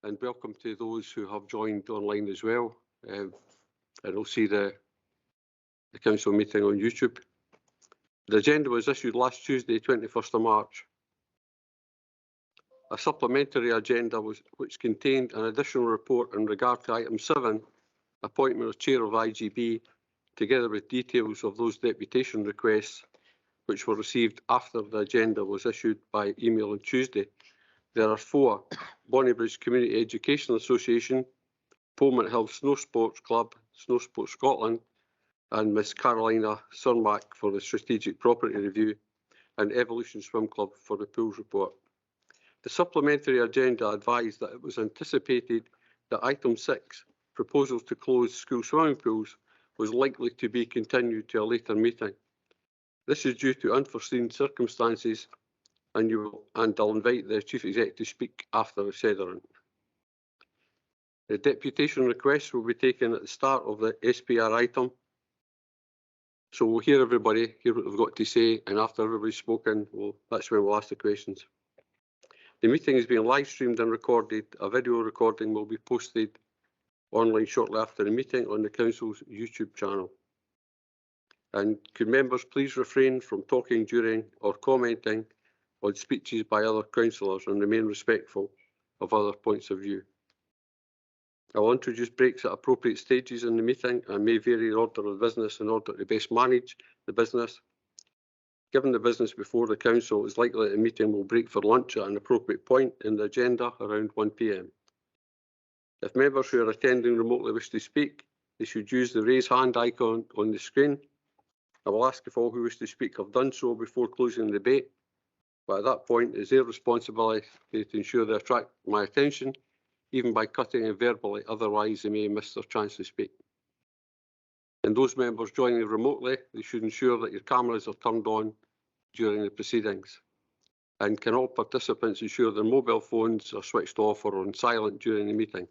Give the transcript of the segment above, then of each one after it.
and welcome to those who have joined online as well. And will see the council meeting on YouTube. The agenda was issued last Tuesday, 21st of March. A supplementary agenda which contained an additional report in regard to item 7, appointment of chair of IGB, together with details of those deputation requests which were received after the agenda was issued by email on Tuesday. There are 4: Bonnybridge Community Education Association, Polmont Hill Snow Sports Club, Snow Sports Scotland, and Miss Carolina Surmack for the Strategic Property Review, and Evolution Swim Club for the Pools Report. The supplementary agenda advised that it was anticipated that item 6, proposals to close school swimming pools, was likely to be continued to a later meeting. This is due to unforeseen circumstances, and I'll invite the Chief Executive to speak after the Sederant. The deputation requests will be taken at the start of the SPR item. So we'll hear everybody, hear what they've got to say, and after everybody's spoken, that's when we'll ask the questions. The meeting is being live streamed and recorded. A video recording will be posted online shortly after the meeting on the Council's YouTube channel. And could members please refrain from talking during or commenting on speeches by other councillors and remain respectful of other points of view. I will introduce breaks at appropriate stages in the meeting and may vary the order of business in order to best manage the business. Given the business before the Council, it's likely that the meeting will break for lunch at an appropriate point in the agenda around 1 p.m. If members who are attending remotely wish to speak, they should use the raise hand icon on the screen. I will ask if all who wish to speak have done so before closing the debate, but at that point it is their responsibility to ensure they attract my attention, even by cutting in verbally, otherwise they may miss their chance to speak. And those members joining remotely, they should ensure that your cameras are turned on during the proceedings. And can all participants ensure their mobile phones are switched off or on silent during the meeting?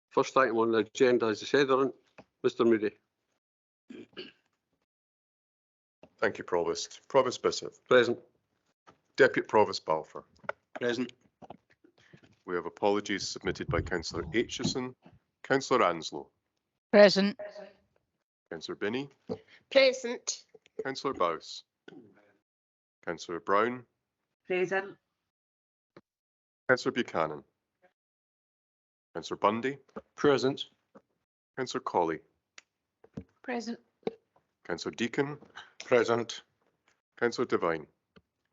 First item on the agenda is the Sederant. Mr. Moody. Thank you, Provost. Provost Bissett. Present. Deputy Provost Balfour. Present. We have apologies submitted by Councillor Aitchison. Councillor Anslow. Present. Councillor Binney. Present. Councillor Bowes. Councillor Brown. Present. Councillor Buchanan. Councillor Bundy. Present. Councillor Colley. Present. Councillor Deacon. Present. Councillor Devine.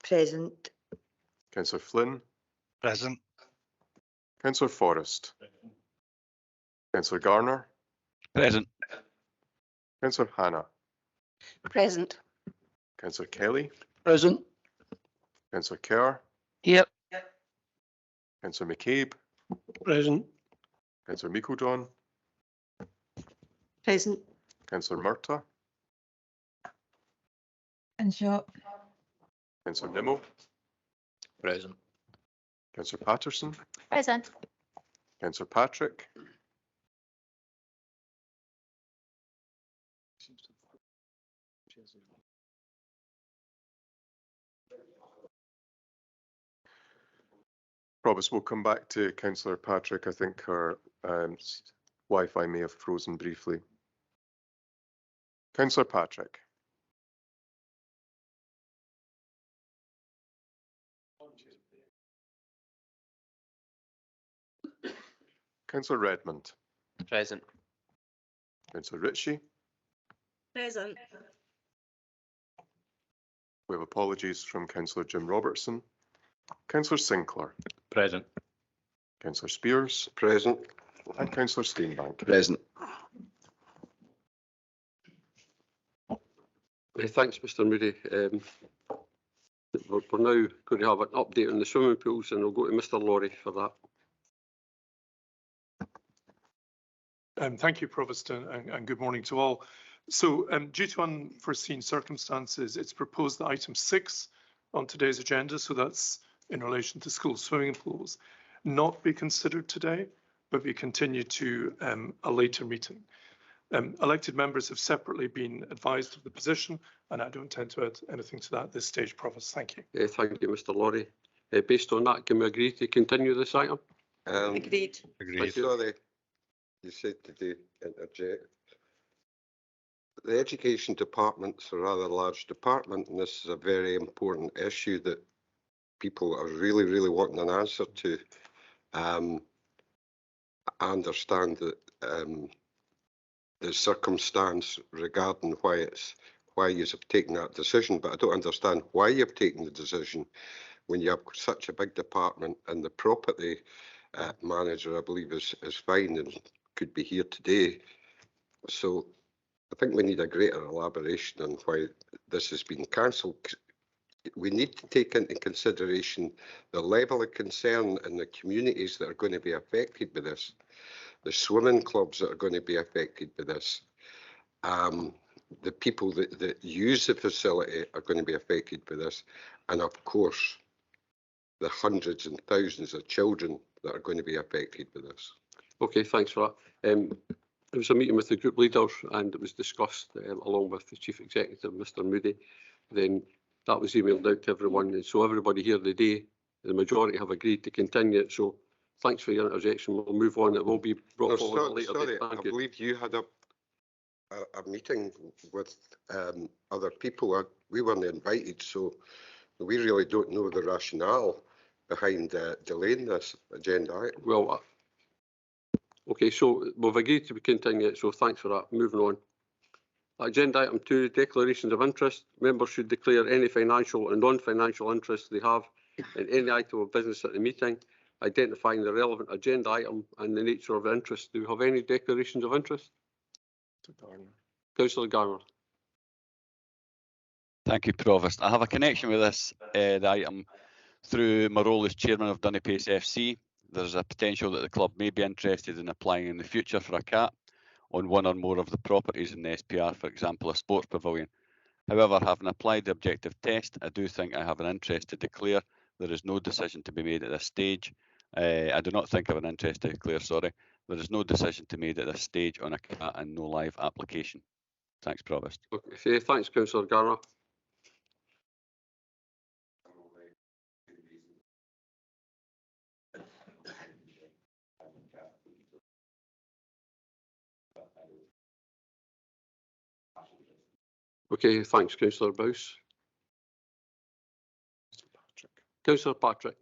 Present. Councillor Flynn. Present. Councillor Forrest. Councillor Garner. Present. Councillor Hannah. Present. Councillor Kelly. Present. Councillor Kerr. Yep. Councillor McCabe. Present. Councillor Meikledon. Present. Councillor Murtagh. And shot. Councillor Nimmo. Present. Councillor Patterson. Present. Councillor Patrick. Provost, we'll come back to Councillor Patrick. I think her Wi-Fi may have frozen briefly. Councillor Patrick. Councillor Redmond. Present. Councillor Ritchie. Present. We have apologies from Councillor Jim Robertson. Councillor Sinclair. Present. Councillor Spears. Present. And Councillor Steenbank. Present. Thanks, Mr. Moody. We're now going to have an update on the swimming pools, and we'll go to Mr. Laurie for that. Thank you, Provost, and good morning to all. So, due to unforeseen circumstances, it's proposed that item 6 on today's agenda, so that's in relation to school swimming pools, not be considered today, but be continued to a later meeting. Elected members have separately been advised of the position, and I don't intend to add anything to that at this stage, Provost. Thank you. Thank you, Mr. Laurie. Based on that, can we agree to continue this item? Agreed. Agreed. Sorry, you said to interject. The education department's a rather large department, and this is a very important issue that people are really, really wanting an answer to. I understand that the circumstance regarding why you have taken that decision, but I don't understand why you've taken the decision when you have such a big department, and the property manager, I believe, is fine and could be here today. So I think we need a greater elaboration on why this has been cancelled. We need to take into consideration the level of concern in the communities that are going to be affected by this, the swimming clubs that are going to be affected by this, the people that use the facility are going to be affected by this, and of course, the hundreds and thousands of children that are going to be affected by this. Okay, thanks for that. There was a meeting with the group leaders and it was discussed along with the Chief Executive, Mr Moody. Then that was emailed out to everyone, and so everybody here today, the majority have agreed to continue it. So thanks for your interjection. We'll move on. It will be brought forward at a later date. I believe you had a meeting with other people. We weren't invited, so we really don't know the rationale behind delaying this agenda item. Well, okay, so we've agreed to continue it, so thanks for that. Moving on. Agenda item 2, declarations of interest. Members should declare any financial and non-financial interest they have in any item of business at the meeting, identifying the relevant agenda item and the nature of the interest. Do we have any declarations of interest? Councillor Garner. Thank you, Provost. I have a connection with this the item through my role as chairman of Dunnipace FC. There's a potential that the club may be interested in applying in the future for a cap on one or more of the properties in the SPR, for example, a sports pavilion. However, having applied the objective test, I do think I have an interest to declare. There is no decision to be made at this stage. I do not think I have an interest to declare, sorry. There is no decision to be made at this stage on a CAT and no live application. Thanks, Provost. Okay, thanks, Councillor Garner. Okay, thanks, Councillor Bowes. Councillor Patrick.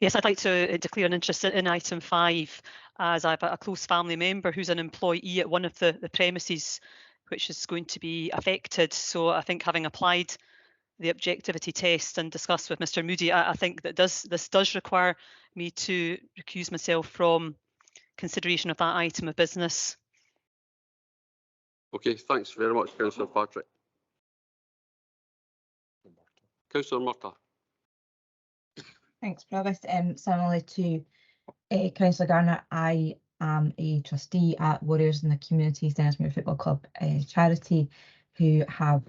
Yes, I'd like to declare an interest in item 5, as I have a close family member who's an employee at one of the premises which is going to be affected. So I think, having applied the objectivity test and discussed with Mr Moody, I think that this does require me to recuse myself from consideration of that item of business. Okay, thanks very much, Councillor Patrick. Councillor Murtagh. Thanks, Provost. Similarly to Councillor Garner, I am a trustee at Warriors in the Community Dennismuir Football Club charity, who have,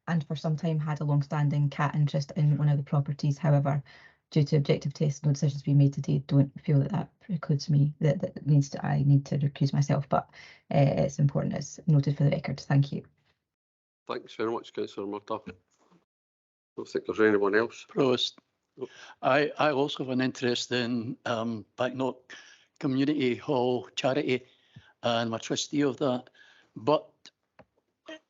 and for some time, had a long-standing CAT interest in one of the properties. However, due to objective tests, no decisions being made today, don't feel that precludes me, I need to recuse myself, but it's important, it's noted for the record. Thank you. Thanks very much, Councillor Murtagh. I don't think there's anyone else. Provost. I also have an interest in Backnock Community Hall charity, and I'm a trustee of that, but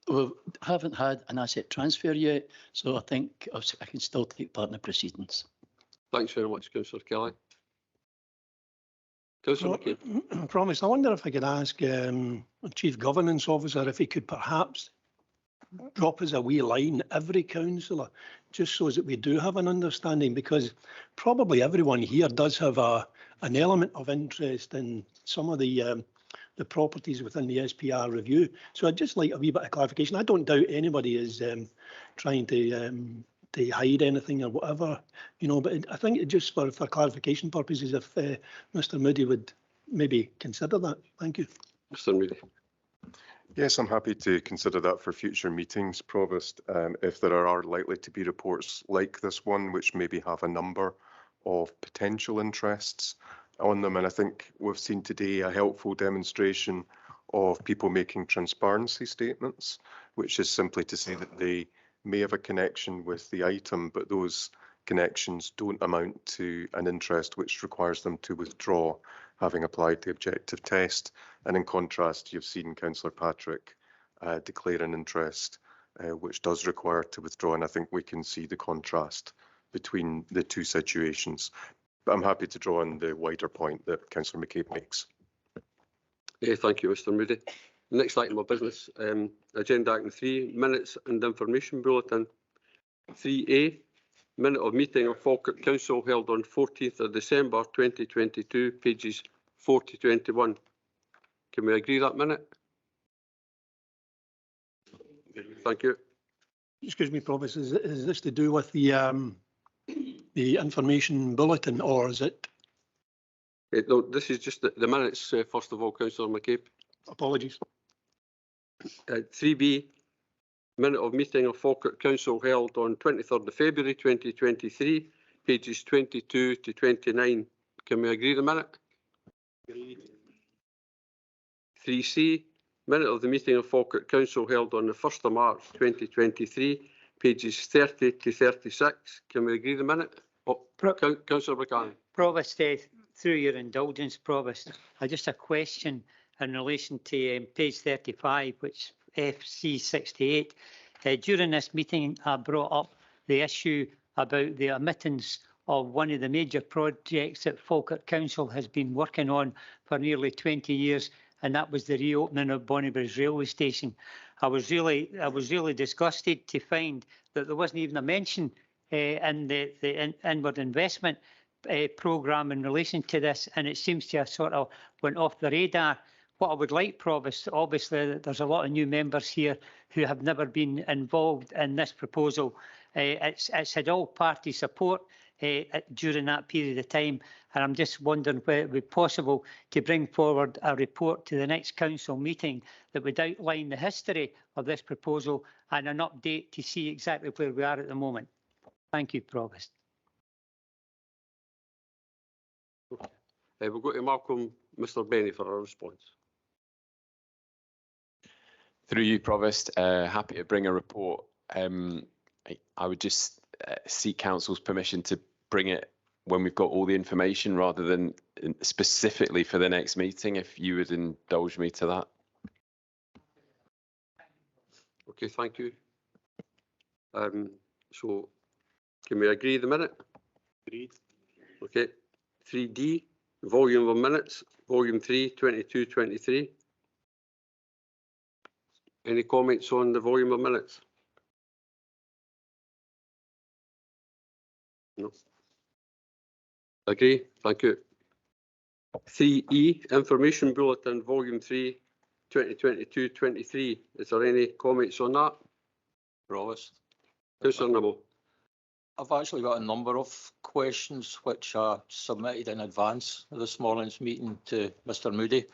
we haven't had an asset transfer yet, so I think I can still take part in the proceedings. Thanks very much, Councillor Kelly. Councillor McCabe. Promise. I wonder if I could ask Chief Governance Officer if he could perhaps drop us a wee line, every councillor, just so that we do have an understanding, because probably everyone here does have an element of interest in some of the properties within the SPR review. So I'd just like a wee bit of clarification. I don't doubt anybody is trying to hide anything or whatever, you know, but I think it just for clarification purposes, if Mr Moody would maybe consider that. Thank you. Mr Moody. Yes, I'm happy to consider that for future meetings, Provost, if there are likely to be reports like this one, which maybe have a number of potential interests on them. And I think we've seen today a helpful demonstration of people making transparency statements, which is simply to say that they may have a connection with the item, but those connections don't amount to an interest which requires them to withdraw, having applied the objective test. And in contrast, you've seen Councillor Patrick declare an interest which does require to withdraw, and I think we can see the contrast between the two situations. But I'm happy to draw on the wider point that Councillor McCabe makes. Thank you, Mr Moody. The next item of business, agenda item 3, minutes and information bulletin. 3A, minute of meeting of Falkirk Council held on 14th of December 2022, pages 4 to 21. Can we agree that minute? Thank you. Excuse me, Provost, is this to do with the information bulletin, or is it? No, this is just the minutes, first of all, Councillor McCabe. Apologies. 3B, minute of meeting of Falkirk Council held on 23rd of February 2023, pages 22 to 29. Can we agree the minute? Agreed. 3C, minute of the meeting of Falkirk Council held on the 1st of March 2023, pages 30 to 36. Can we agree the minute? Oh, Councillor Buchanan. Provost, through your indulgence, Provost, just a question in relation to page 35, which FC 68. During this meeting, I brought up the issue about the omittance of one of the major projects that Falkirk Council has been working on for nearly 20 years, and that was the reopening of Bonnybridge Railway Station. I was really disgusted to find that there wasn't even a mention in the inward investment programme in relation to this, and it seems to have sort of went off the radar. What I would like, Provost, obviously there's a lot of new members here who have never been involved in this proposal. It's had all party support during that period of time, and I'm just wondering whether it would be possible to bring forward a report to the next council meeting that would outline the history of this proposal and an update to see exactly where we are at the moment. Thank you, Provost. We'll go to Malcolm, Mr Benny, for a response. Through you, Provost, happy to bring a report. I would just seek Council's permission to bring it when we've got all the information rather than specifically for the next meeting, if you would indulge me to that. Okay, thank you. So can we agree the minute? Agreed. Okay. 3D, volume of minutes, volume 3, 22-23. Any comments on the volume of minutes? No. Agree, thank you. 3E, information bulletin, volume 3, 2022-23. Is there any comments on that? Provost. Councillor Nimmo. I've actually got a number of questions which are submitted in advance of this morning's meeting to Mr Moody,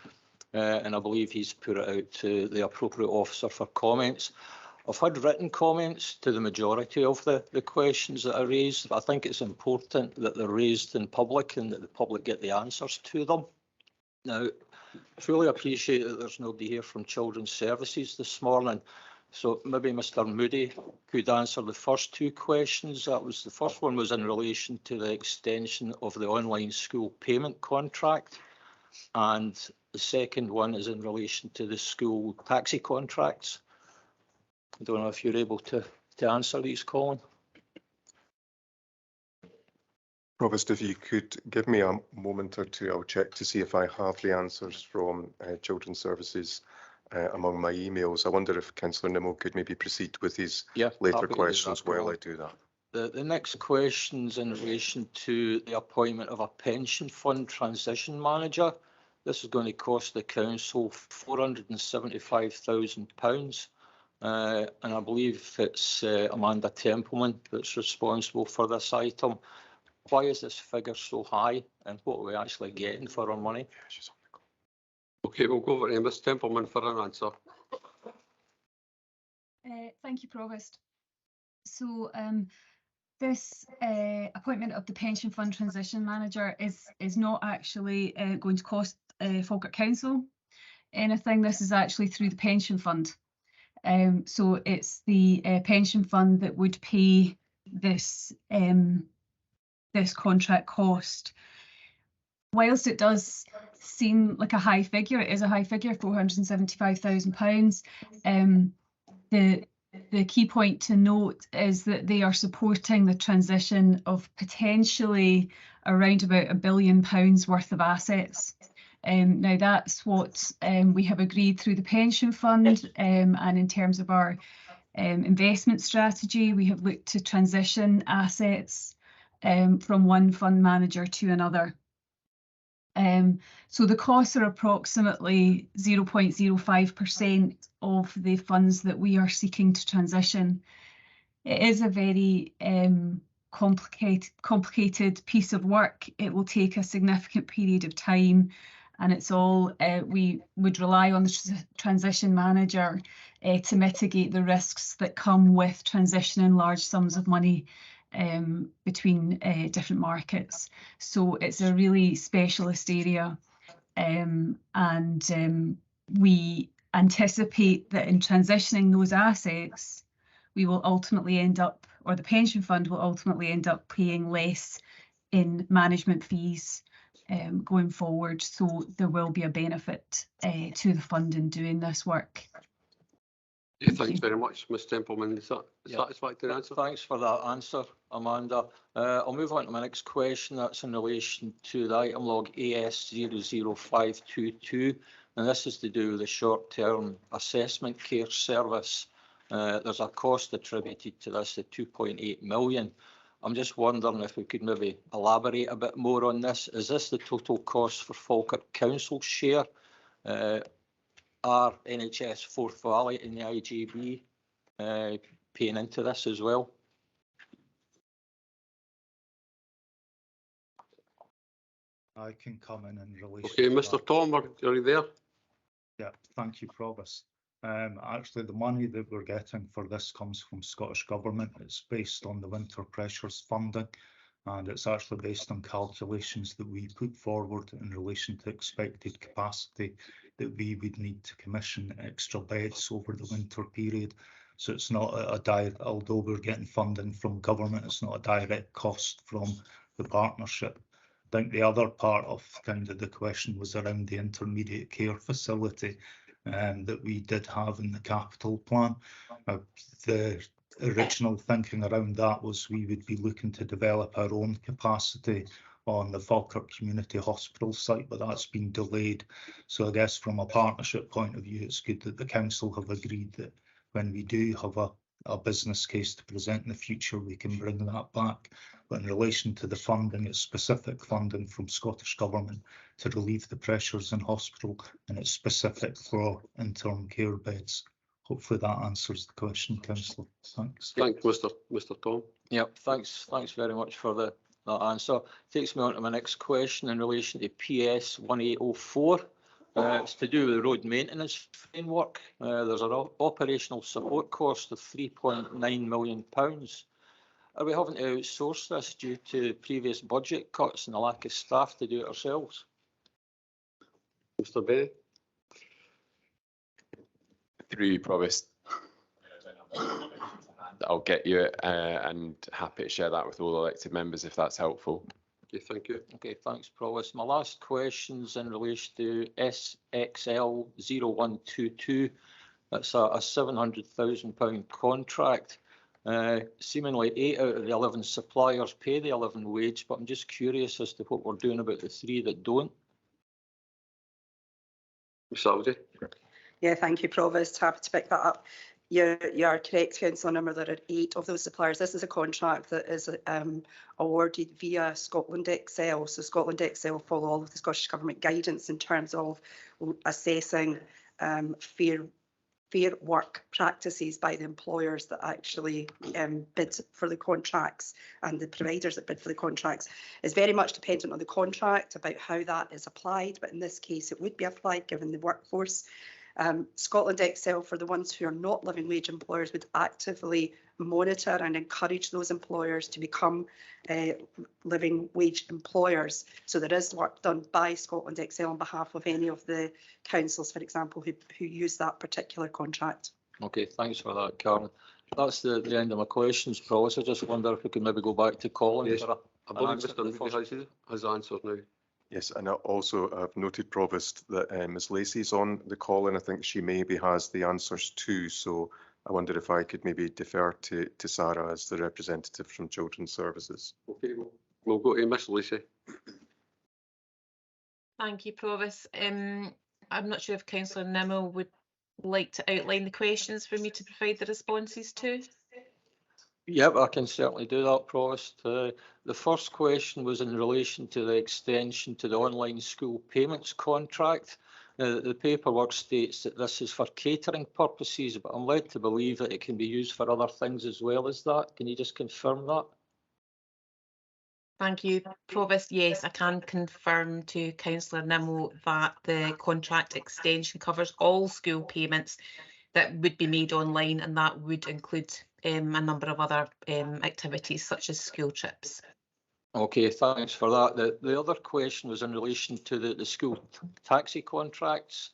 and I believe he's put it out to the appropriate officer for comments. I've had written comments to the majority of the questions that are raised. I think it's important that they're raised in public and that the public get the answers to them. Now, I fully appreciate that there's nobody here from Children's Services this morning, so maybe Mr Moody could answer the first two questions. The first one was in relation to the extension of the online school payment contract, and the second one is in relation to the school taxi contracts. I don't know if you're able to answer these, Colin. Provost, if you could give me a moment or two, I'll check to see if I have the answers from Children's Services among my emails. I wonder if Councillor Nimmo could maybe proceed with his later questions while I do that. The next question's in relation to the appointment of a pension fund transition manager. This is going to cost the council £475,000. And I believe it's Amanda Templeman that's responsible for this item. Why is this figure so high, and what are we actually getting for our money? Okay, we'll go over to Ms Templeman for an answer. Thank you, Provost. So this appointment of the Pension Fund Transition Manager is not actually going to cost Falkirk Council anything. This is actually through the pension fund. So it's the pension fund that would pay this this contract cost. Whilst it does seem like a high figure, it is a high figure, £475,000. The key point to note is that they are supporting the transition of potentially around about £1 billion worth of assets. Now that's what we have agreed through the pension fund, and in terms of our investment strategy, we have looked to transition assets from one fund manager to another. So the costs are approximately 0.05% of the funds that we are seeking to transition. It is a very complicated piece of work. It will take a significant period of time, and it's all we would rely on the transition manager to mitigate the risks that come with transitioning large sums of money between different markets. So it's a really specialist area, and we anticipate that in transitioning those assets, we will ultimately end up, or the pension fund will ultimately end up paying less in management fees going forward. So there will be a benefit to the fund in doing this work. Yeah, thanks very much, Ms Templeman. Is that a satisfactory answer? Thanks for that answer, Amanda. I'll move on to my next question. That's in relation to the item log AS00522, and this is to do with the short-term assessment care service. There's a cost attributed to this of 2.8 million. I'm just wondering if we could maybe elaborate a bit more on this. Is this the total cost for Falkirk Council's share? Are NHS Forth Valley and the IGB paying into this as well? I can come in relation. Okay, Mr. Tom, are you there? Yeah, thank you, Provost. Actually, the money that we're getting for this comes from Scottish Government. It's based on the winter pressures funding, and it's actually based on calculations that we put forward in relation to expected capacity that we would need to commission extra beds over the winter period. So it's not a direct, although we're getting funding from government, it's not a direct cost from the partnership. I think the other part of kind of the question was around the intermediate care facility that we did have in the capital plan. The original thinking around that was we would be looking to develop our own capacity on the Falkirk Community Hospital site, but that's been delayed. So I guess from a partnership point of view, it's good that the council have agreed that when we do have a business case to present in the future, we can bring that back. But in relation to the funding, it's specific funding from Scottish Government to relieve the pressures in hospital, and it's specific for interim care beds. Hopefully that answers the question, Councillor. Thanks. Thanks, Mr. Tom. Yep, thanks very much for that answer. Takes me on to my next question in relation to PS 1804. It's to do with the road maintenance framework. There's an operational support cost of £3.9 million. Are we having to outsource this due to previous budget cuts and the lack of staff to do it ourselves? Mr. Berry? Through you, Provost. I'll get you it, and happy to share that with all elected members if that's helpful. Okay, thank you. Okay, thanks, Provost. My last question's in relation to SXL 0122. That's a £700,000 contract. Seemingly 8 out of the 11 suppliers pay the 11 wage, but I'm just curious as to what we're doing about the 3 that don't. Ms. Aldi? Yeah, thank you, Provost. Happy to pick that up. You are correct, Councillor Number. There are 8 of those suppliers. This is a contract that is awarded via Scotland Excel. So Scotland Excel follow all of the Scottish Government guidance in terms of assessing fair work practices by the employers that actually bid for the contracts and the providers that bid for the contracts. Is very much dependent on the contract about how that is applied, but in this case it would be applied given the workforce. Scotland Excel, for the ones who are not living wage employers, would actively monitor and encourage those employers to become living wage employers. So there is work done by Scotland Excel on behalf of any of the councils, for example, who use that particular contract. Okay, thanks for that, Karen. That's the end of my questions, Provost. I just wonder if we could maybe go back to Colin. Yes. I believe answer Mr. the Moody has answered now. Yes, and I also have noted, Provost, that Ms Lacey's on the call, and I think she maybe has the answers too. So I wonder if I could maybe defer to Sarah as the representative from Children's Services. Okay, we'll go to Miss Lacey. Thank you, Provost. I'm not sure if Councillor Nimmo would like to outline the questions for me to provide the responses to. Yep, I can certainly do that, Provost. The first question was in relation to the extension to the online school payments contract. The paperwork states that this is for catering purposes, but I'm led to believe that it can be used for other things as well as that. Can you just confirm that? Thank you, Provost. Yes, I can confirm to Councillor Nimmo that the contract extension covers all school payments that would be made online, and that would include a number of other activities such as school trips. Okay, thanks for that. The other question was in relation to the school taxi contracts.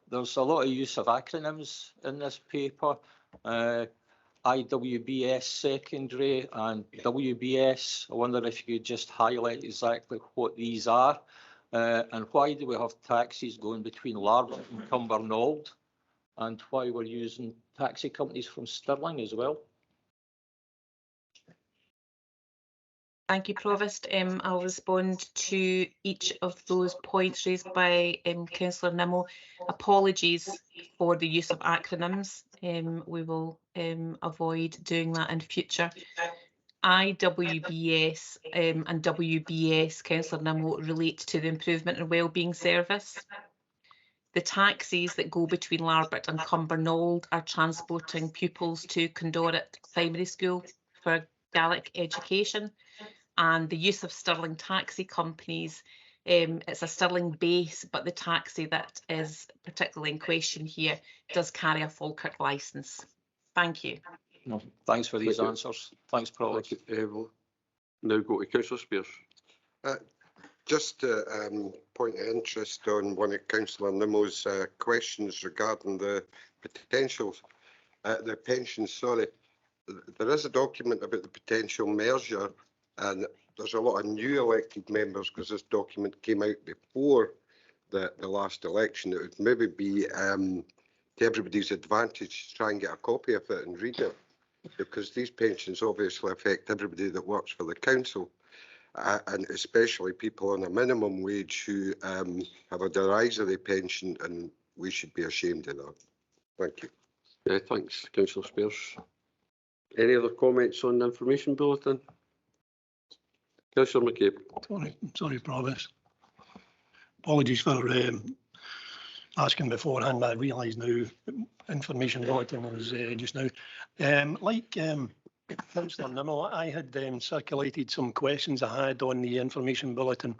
There's a lot of use of acronyms in this paper. IWBS secondary and WBS. I wonder if you could just highlight exactly what these are, and why do we have taxis going between Larbert and Cumbernauld, and why we're using taxi companies from Stirling as well. Thank you, Provost. I'll respond to each of those points raised by Councillor Nimmo. Apologies for the use of acronyms. We will avoid doing that in future. IWBS and WBS, Councillor Nimmo, relate to the Improvement and Wellbeing Service. The taxis that go between Larbert and Cumbernauld are transporting pupils to Condorit Primary School for Gaelic education. And the use of Stirling taxi companies, it's a Stirling base, but the taxi that is particularly in question here does carry a Falkirk licence. Thank you. No, thanks for these answers. Thanks, Provost. We'll now go to Councillor Spears. Just a point of interest on one of Councillor Nimmo's questions regarding the potentials, the pensions, sorry. There is a document about the potential merger, and there's a lot of new elected members because this document came out before the last election. It would maybe be to everybody's advantage to try and get a copy of it and read it, because these pensions obviously affect everybody that works for the council, and especially people on a minimum wage who have a derisory pension, and we should be ashamed of that. Thank you. Thanks, Councillor Spears. Any other comments on the information bulletin? Councillor McCabe. Sorry, Provost. Apologies for asking beforehand. I realise now information bulletin was just now. Like Councillor Nimmo, I had circulated some questions I had on the information bulletin.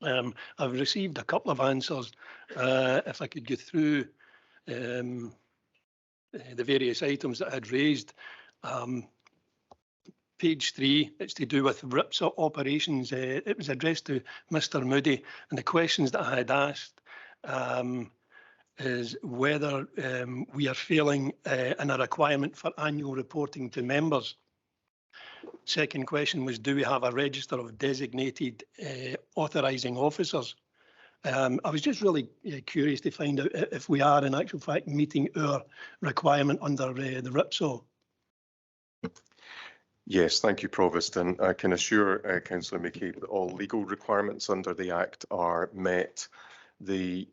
I've received a couple of answers. If I could go through the various items that I had raised. Page 3, it's to do with RIPSA operations. It was addressed to Mr. Moody, and the questions that I had asked is whether we are failing in a requirement for annual reporting to members. Second question was, do we have a register of designated authorising officers? I was just really curious to find out if we are in actual fact meeting our requirement under the RIPSA. Yes, thank you, Provost, and I can assure Councillor McCabe that all legal requirements under the Act are met. There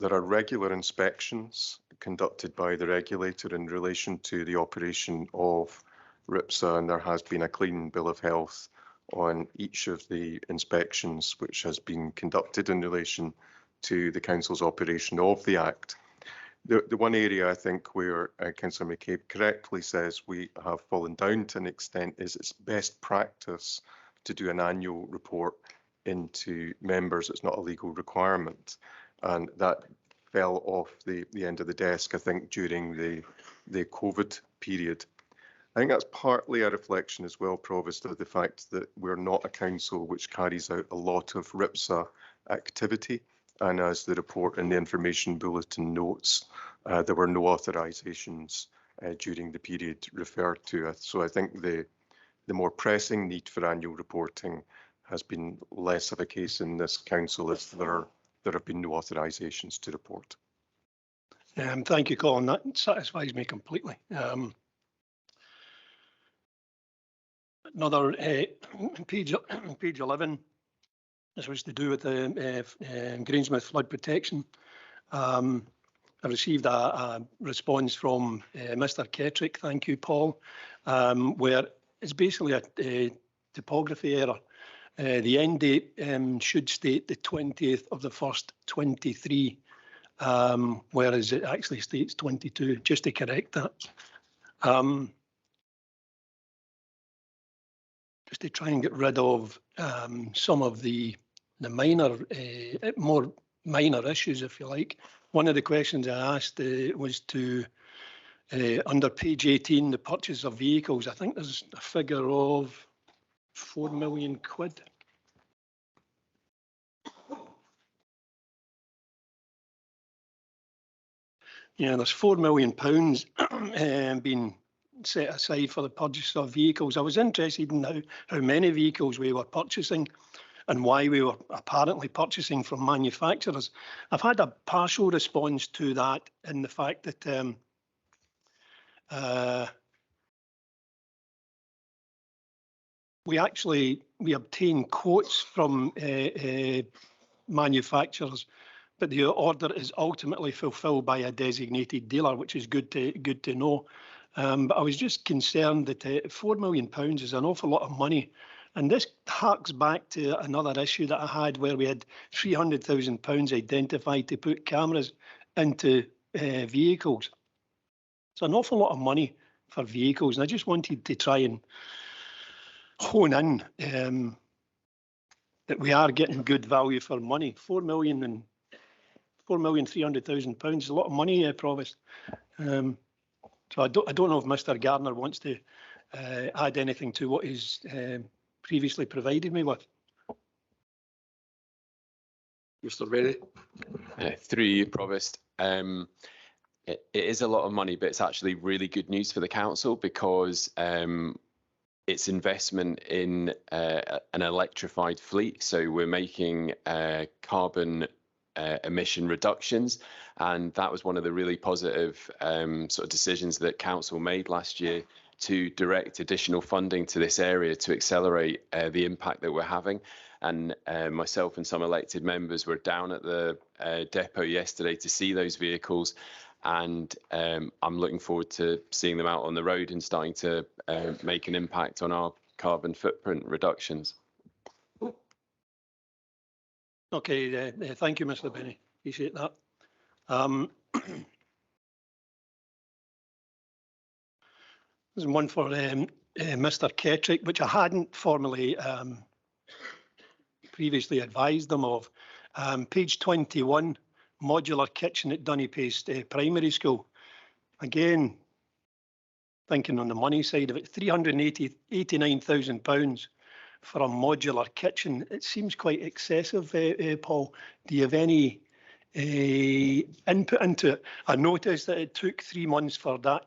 are regular inspections conducted by the regulator in relation to the operation of RIPSA, and there has been a clean bill of health on each of the inspections which has been conducted in relation to the Council's operation of the Act. The one area I think where Councillor McCabe correctly says we have fallen down to an extent is it's best practice to do an annual report into members. It's not a legal requirement, and that fell off the end of the desk, I think, during the COVID period. I think that's partly a reflection as well, Provost, of the fact that we're not a council which carries out a lot of RIPSA activity. And as the report and the information bulletin notes, there were no authorisations during the period referred to. So I think the more pressing need for annual reporting has been less of a case in this council as there have been no authorisations to report. Thank you, Colin. That satisfies me completely. Another page 11. This was to do with the Greensmith flood protection. I received a response from Mr. Kettrick, thank you, Paul, where it's basically a typography error. The end date should state the 20th of the 1st, 23, whereas it actually states 22, just to correct that. Just to try and get rid of some of the minor, more minor issues, if you like. One of the questions I asked was to, under page 18, the purchase of vehicles. I think there's a figure of 4 million quid. Yeah, there's £4 million being set aside for the purchase of vehicles. I was interested in how many vehicles we were purchasing and why we were apparently purchasing from manufacturers. I've had a partial response to that in the fact that we obtain quotes from manufacturers, but the order is ultimately fulfilled by a designated dealer, which is good to know. But I was just concerned that £4 million is an awful lot of money. And this harks back to another issue that I had where we had £300,000 identified to put cameras into vehicles. It's an awful lot of money for vehicles. And I just wanted to try and hone in that we are getting good value for money. £4,300,000 is a lot of money, Provost. So I don't know if Mr. Gardner wants to add anything to what he's previously provided me with. Mr. Benny. Through you, Provost. It is a lot of money, but it's actually really good news for the council because it's investment in an electrified fleet. So we're making carbon emission reductions, and that was one of the really positive sort of decisions that council made last year to direct additional funding to this area to accelerate the impact that we're having. And myself and some elected members were down at the depot yesterday to see those vehicles, and I'm looking forward to seeing them out on the road and starting to make an impact on our carbon footprint reductions. Okay, thank you, Mr. Benny. Appreciate that. There's one for Mr. Kettrick, which I hadn't formally previously advised them of. Page 21, modular kitchen at Dunnypace Primary School. Again, thinking on the money side of it, £389,000 for a modular kitchen. It seems quite excessive, Paul. Do you have any input into it? I noticed that it took 3 months for that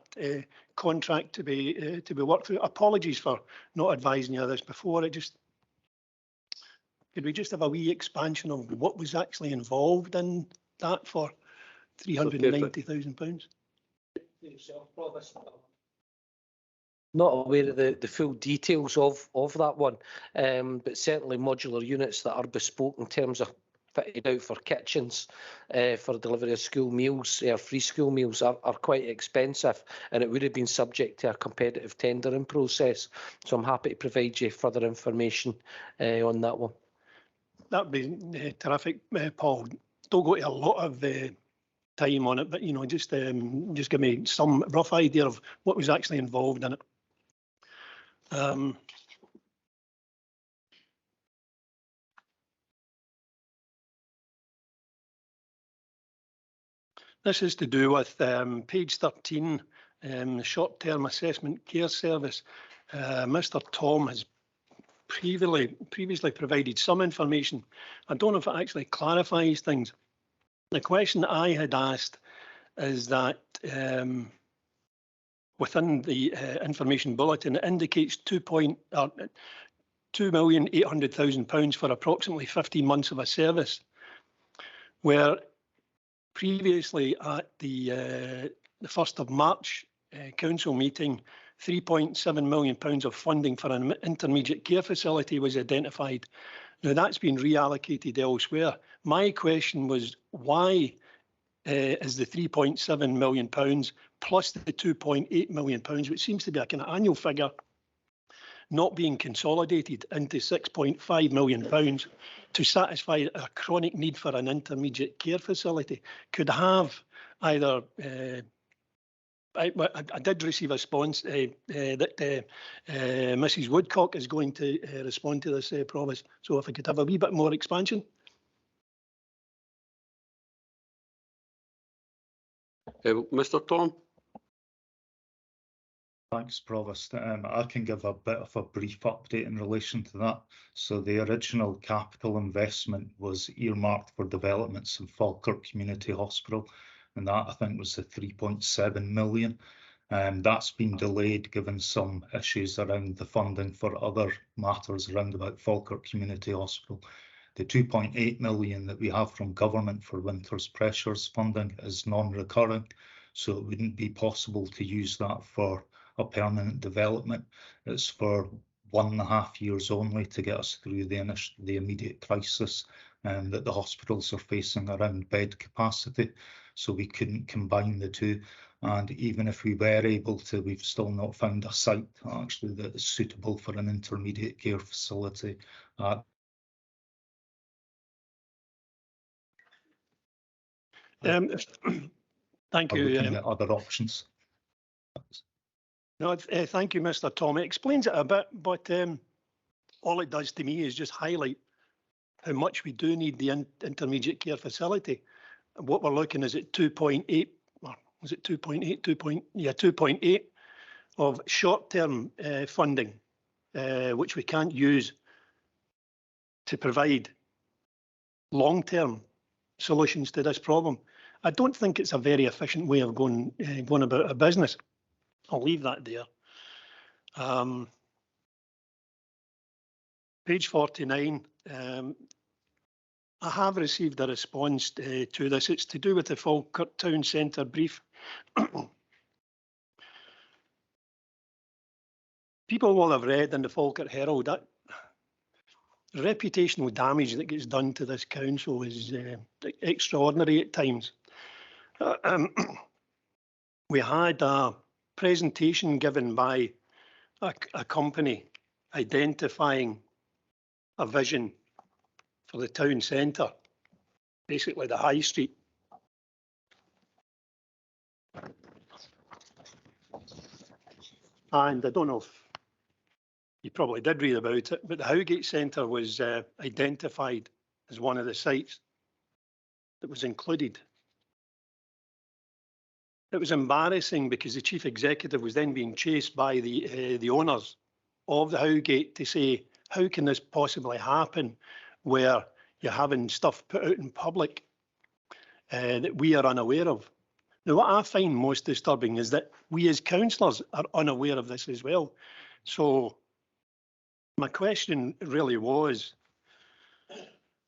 contract to be worked through. Apologies for not advising you of this before. Could we just have a wee expansion of what was actually involved in that for £390,000? Not aware of the full details of that one, but certainly modular units that are bespoke in terms of fitted out for kitchens for delivery of school meals or free school meals are quite expensive, and it would have been subject to a competitive tendering process. So I'm happy to provide you further information on that one. That'd be terrific, Paul. Don't go to a lot of time on it, but just give me some rough idea of what was actually involved in it. This is to do with page 13, the short-term assessment care service. Mr. Tom has previously provided some information. I don't know if it actually clarifies things. The question that I had asked is that within the information bulletin, it indicates £2,800,000 for approximately 15 months of a service, where previously at the 1st of March council meeting, £3.7 million of funding for an intermediate care facility was identified. Now that's been reallocated elsewhere. My question was, why is the £3.7 million plus the £2.8 million, which seems to be a kind of annual figure, not being consolidated into £6.5 million to satisfy a chronic need for an intermediate care facility? Could have either I did receive a response that Mrs. Woodcock is going to respond to this, Provost. So if I could have a wee bit more expansion. Mr. Tom. Thanks, Provost. I can give a bit of a brief update in relation to that. So the original capital investment was earmarked for developments in Falkirk Community Hospital, and that I think was the 3.7 million. That's been delayed given some issues around the funding for other matters around about Falkirk Community Hospital. The 2.8 million that we have from government for Winter's Pressures funding is non-recurring, so it wouldn't be possible to use that for a permanent development. It's for 1.5 years only to get us through the immediate crisis that the hospitals are facing around bed capacity. So we couldn't combine the two. And even if we were able to, we've still not found a site actually that is suitable for an intermediate care facility. Thank you. Looking at other options. No, thank you, Mr. Tom. It explains it a bit, but all it does to me is just highlight how much we do need the intermediate care facility. What we're looking is at 2.8, or was it 2.8? 2.8 of short-term funding, which we can't use to provide long-term solutions to this problem. I don't think it's a very efficient way of going about a business. I'll leave that there. Page 49. I have received a response to this. It's to do with the Falkirk Town Centre brief. People will have read in the Falkirk Herald that the reputational damage that gets done to this council is extraordinary at times. We had a presentation given by a company identifying a vision for the town centre, basically the high street. And I don't know if you probably did read about it, but the Howgate Centre was identified as one of the sites that was included. It was embarrassing because the chief executive was then being chased by the owners of the Howgate to say, how can this possibly happen where you're having stuff put out in public that we are unaware of? Now, what I find most disturbing is that we as councillors are unaware of this as well. So my question really was,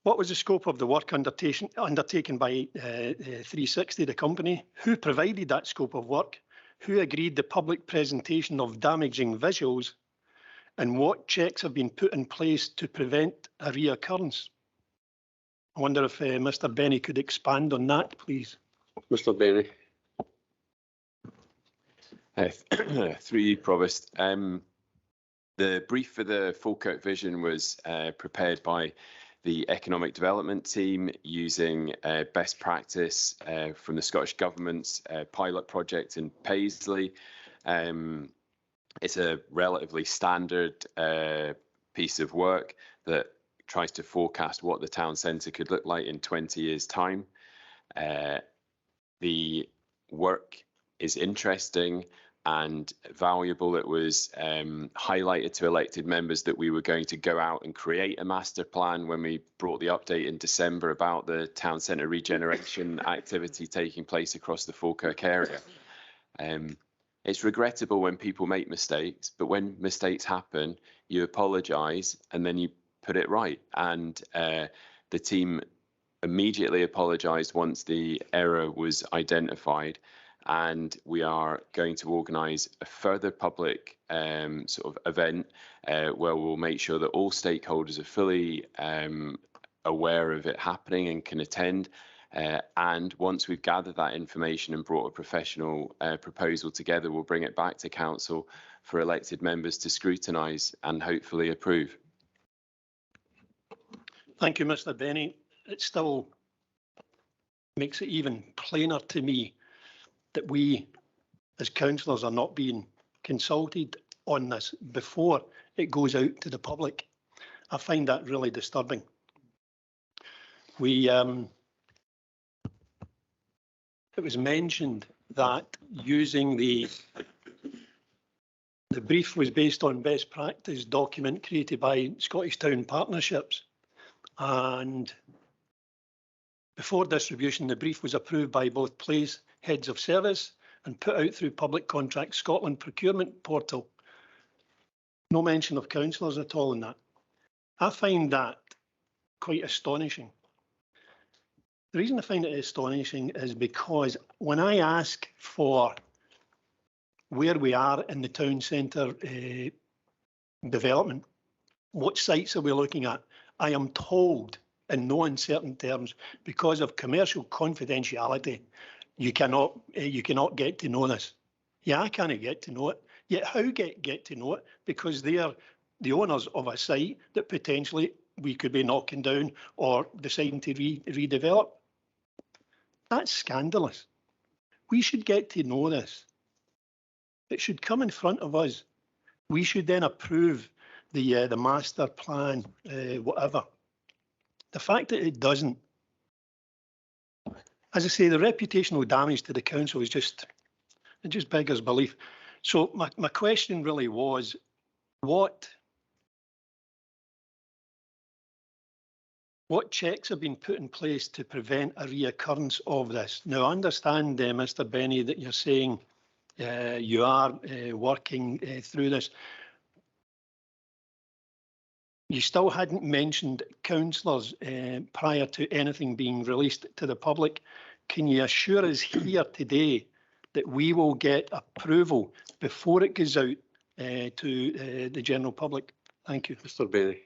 what was the scope of the work undertaken by 360, the company? Who provided that scope of work? Who agreed the public presentation of damaging visuals? And what checks have been put in place to prevent a reoccurrence? I wonder if Mr. Benny could expand on that, please. Mr. Benny. Through you, Provost. The brief for the Falkirk Vision was prepared by the Economic Development team using best practice from the Scottish Government's pilot project in Paisley. It's a relatively standard piece of work that tries to forecast what the town centre could look like in 20 years' time. The work is interesting and valuable. It was highlighted to elected members that we were going to go out and create a master plan when we brought the update in December about the town centre regeneration activity taking place across the Falkirk area. It's regrettable when people make mistakes, but when mistakes happen, you apologise and then you put it right. And the team immediately apologised once the error was identified, and we are going to organise a further public sort of event where we'll make sure that all stakeholders are fully aware of it happening and can attend. And once we've gathered that information and brought a professional proposal together, we'll bring it back to council for elected members to scrutinise and hopefully approve. Thank you, Mr. Benny. It still makes it even plainer to me that we as councillors are not being consulted on this before it goes out to the public. I find that really disturbing. It was mentioned that using the brief was based on best practice document created by Scottish Town Partnerships, and before distribution the brief was approved by both place heads of service and put out through Public Contract Scotland procurement portal. No mention of councillors at all in that. I find that quite astonishing. The reason I find it astonishing is because when I ask for where we are in the town centre development, what sites are we looking at, I am told in no uncertain terms, because of commercial confidentiality, you cannot get to know this. Yeah, I can't get to know it. Yet how get to know it? Because they are the owners of a site that potentially we could be knocking down or deciding to redevelop. That's scandalous. We should get to know this. It should come in front of us. We should then approve the master plan, whatever. The fact that it doesn't, as I say, the reputational damage to the council is just beggars belief. So my question really was, what checks have been put in place to prevent a reoccurrence of this? Now, I understand, Mr. Benny, that you're saying you are working through this. You still hadn't mentioned councillors prior to anything being released to the public. Can you assure us here today that we will get approval before it goes out to the general public? Thank you. Mr. Benny.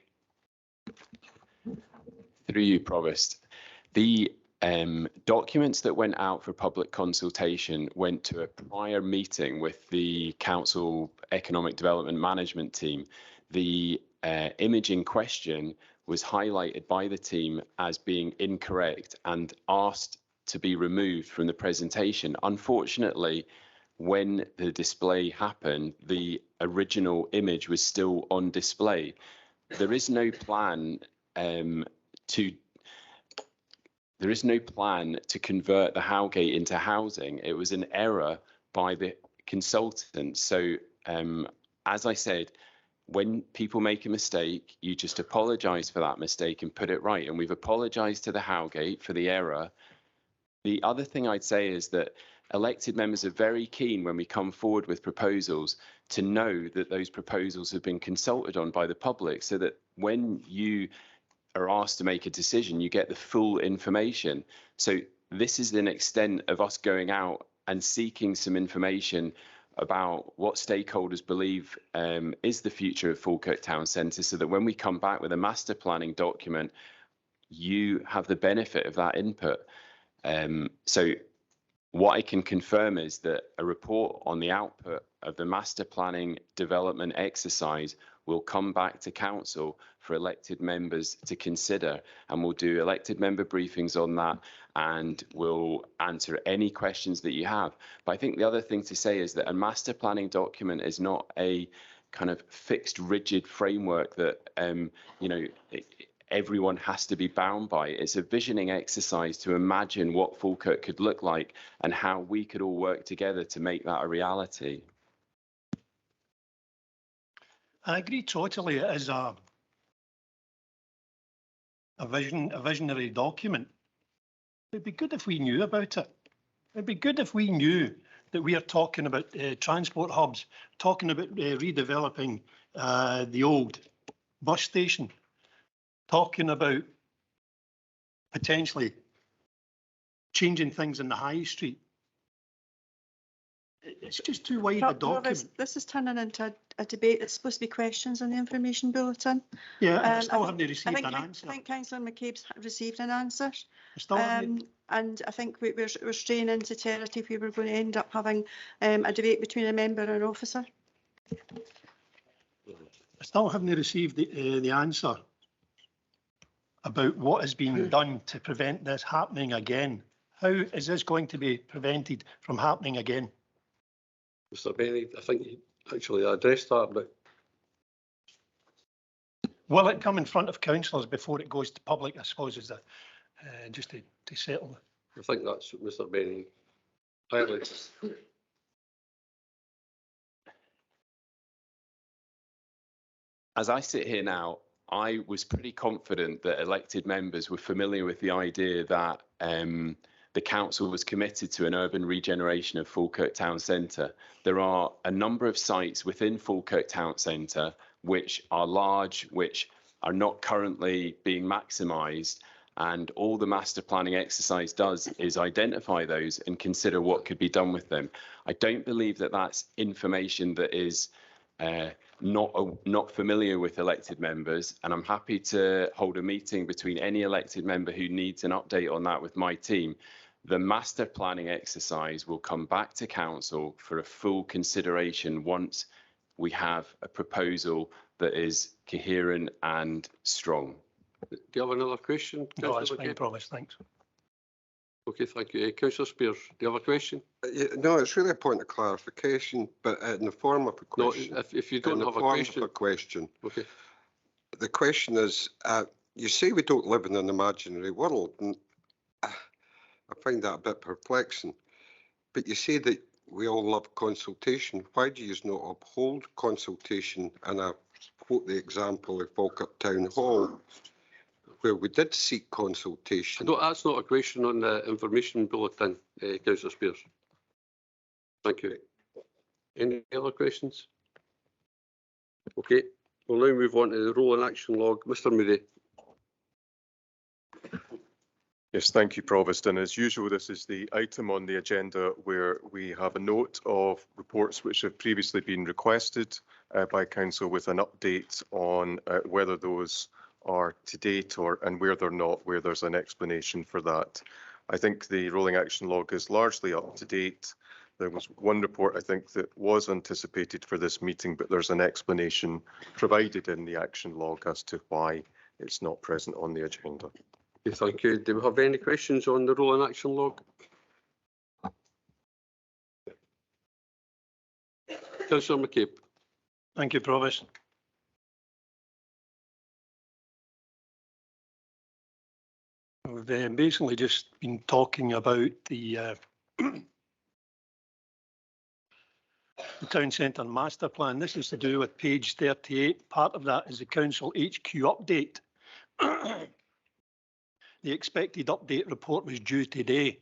Through you, Provost. The documents that went out for public consultation went to a prior meeting with the Council Economic Development Management team. The image in question was highlighted by the team as being incorrect and asked to be removed from the presentation. Unfortunately, when the display happened, the original image was still on display. There is no plan to convert the Howgate into housing. It was an error by the consultant. So as I said, when people make a mistake, you just apologise for that mistake and put it right. And we've apologised to the Howgate for the error. The other thing I'd say is that elected members are very keen when we come forward with proposals to know that those proposals have been consulted on by the public, so that when you are asked to make a decision, you get the full information. So this is an extent of us going out and seeking some information about what stakeholders believe is the future of Falkirk Town Centre, so that when we come back with a master planning document, you have the benefit of that input. So what I can confirm is that a report on the output of the master planning development exercise will come back to council for elected members to consider, and we'll do elected member briefings on that, and we'll answer any questions that you have. But I think the other thing to say is that a master planning document is not a kind of fixed, rigid framework that everyone has to be bound by. It's a visioning exercise to imagine what Falkirk could look like and how we could all work together to make that a reality. I agree totally. It is a visionary document. It'd be good if we knew about it. It'd be good if we knew that we are talking about transport hubs, talking about redeveloping the old bus station, talking about potentially changing things in the high street. It's just too wide a document. This is turning into a debate. It's supposed to be questions on the information bulletin. Yeah, I still haven't received an answer. I think Councillor McCabe's received an answer. And I think we're straying into territory if we were going to end up having a debate between a member and an officer. I still haven't received the answer about what is being done to prevent this happening again. How is this going to be prevented from happening again? Mr. Benny, I think you actually addressed that, but will it come in front of councillors before it goes to public, I suppose, is that just to settle? I think that's what Mr. Benny highlights. As I sit here now, I was pretty confident that elected members were familiar with the idea that the council was committed to an urban regeneration of Falkirk Town Centre. There are a number of sites within Falkirk Town Centre which are large, which are not currently being maximised, and all the master planning exercise does is identify those and consider what could be done with them. I don't believe that that's information that is not familiar with elected members, and I'm happy to hold a meeting between any elected member who needs an update on that with my team. The master planning exercise will come back to council for a full consideration once we have a proposal that is coherent and strong. Do you have another question? No, that's fine, promise, thanks. Okay, thank you. Councillor Spears, do you have a question? No, it's really a point of clarification, but in the form of a question. No, if you don't have a question. Okay. The question is, you say we don't live in an imaginary world, and I find that a bit perplexing. But you say that we all love consultation. Why do you not uphold consultation? And I quote the example of Falkirk Town Hall, where we did seek consultation. No, that's not a question on the information bulletin, Councillor Spears. Thank you. Any other questions? Okay, we'll now move on to the role and action log. Mr. Moody. Yes, thank you, Provost. And as usual, this is the item on the agenda where we have a note of reports which have previously been requested by Council with an update on whether those are to date and where they're not, where there's an explanation for that. I think the rolling action log is largely up to date. There was one report, I think, that was anticipated for this meeting, but there's an explanation provided in the action log as to why it's not present on the agenda. Okay, thank you. Do we have any questions on the role and action log? Councillor McCabe. Thank you, Provost. We've basically just been talking about the town centre master plan. This is to do with page 38. Part of that is the council HQ update. The expected update report was due today.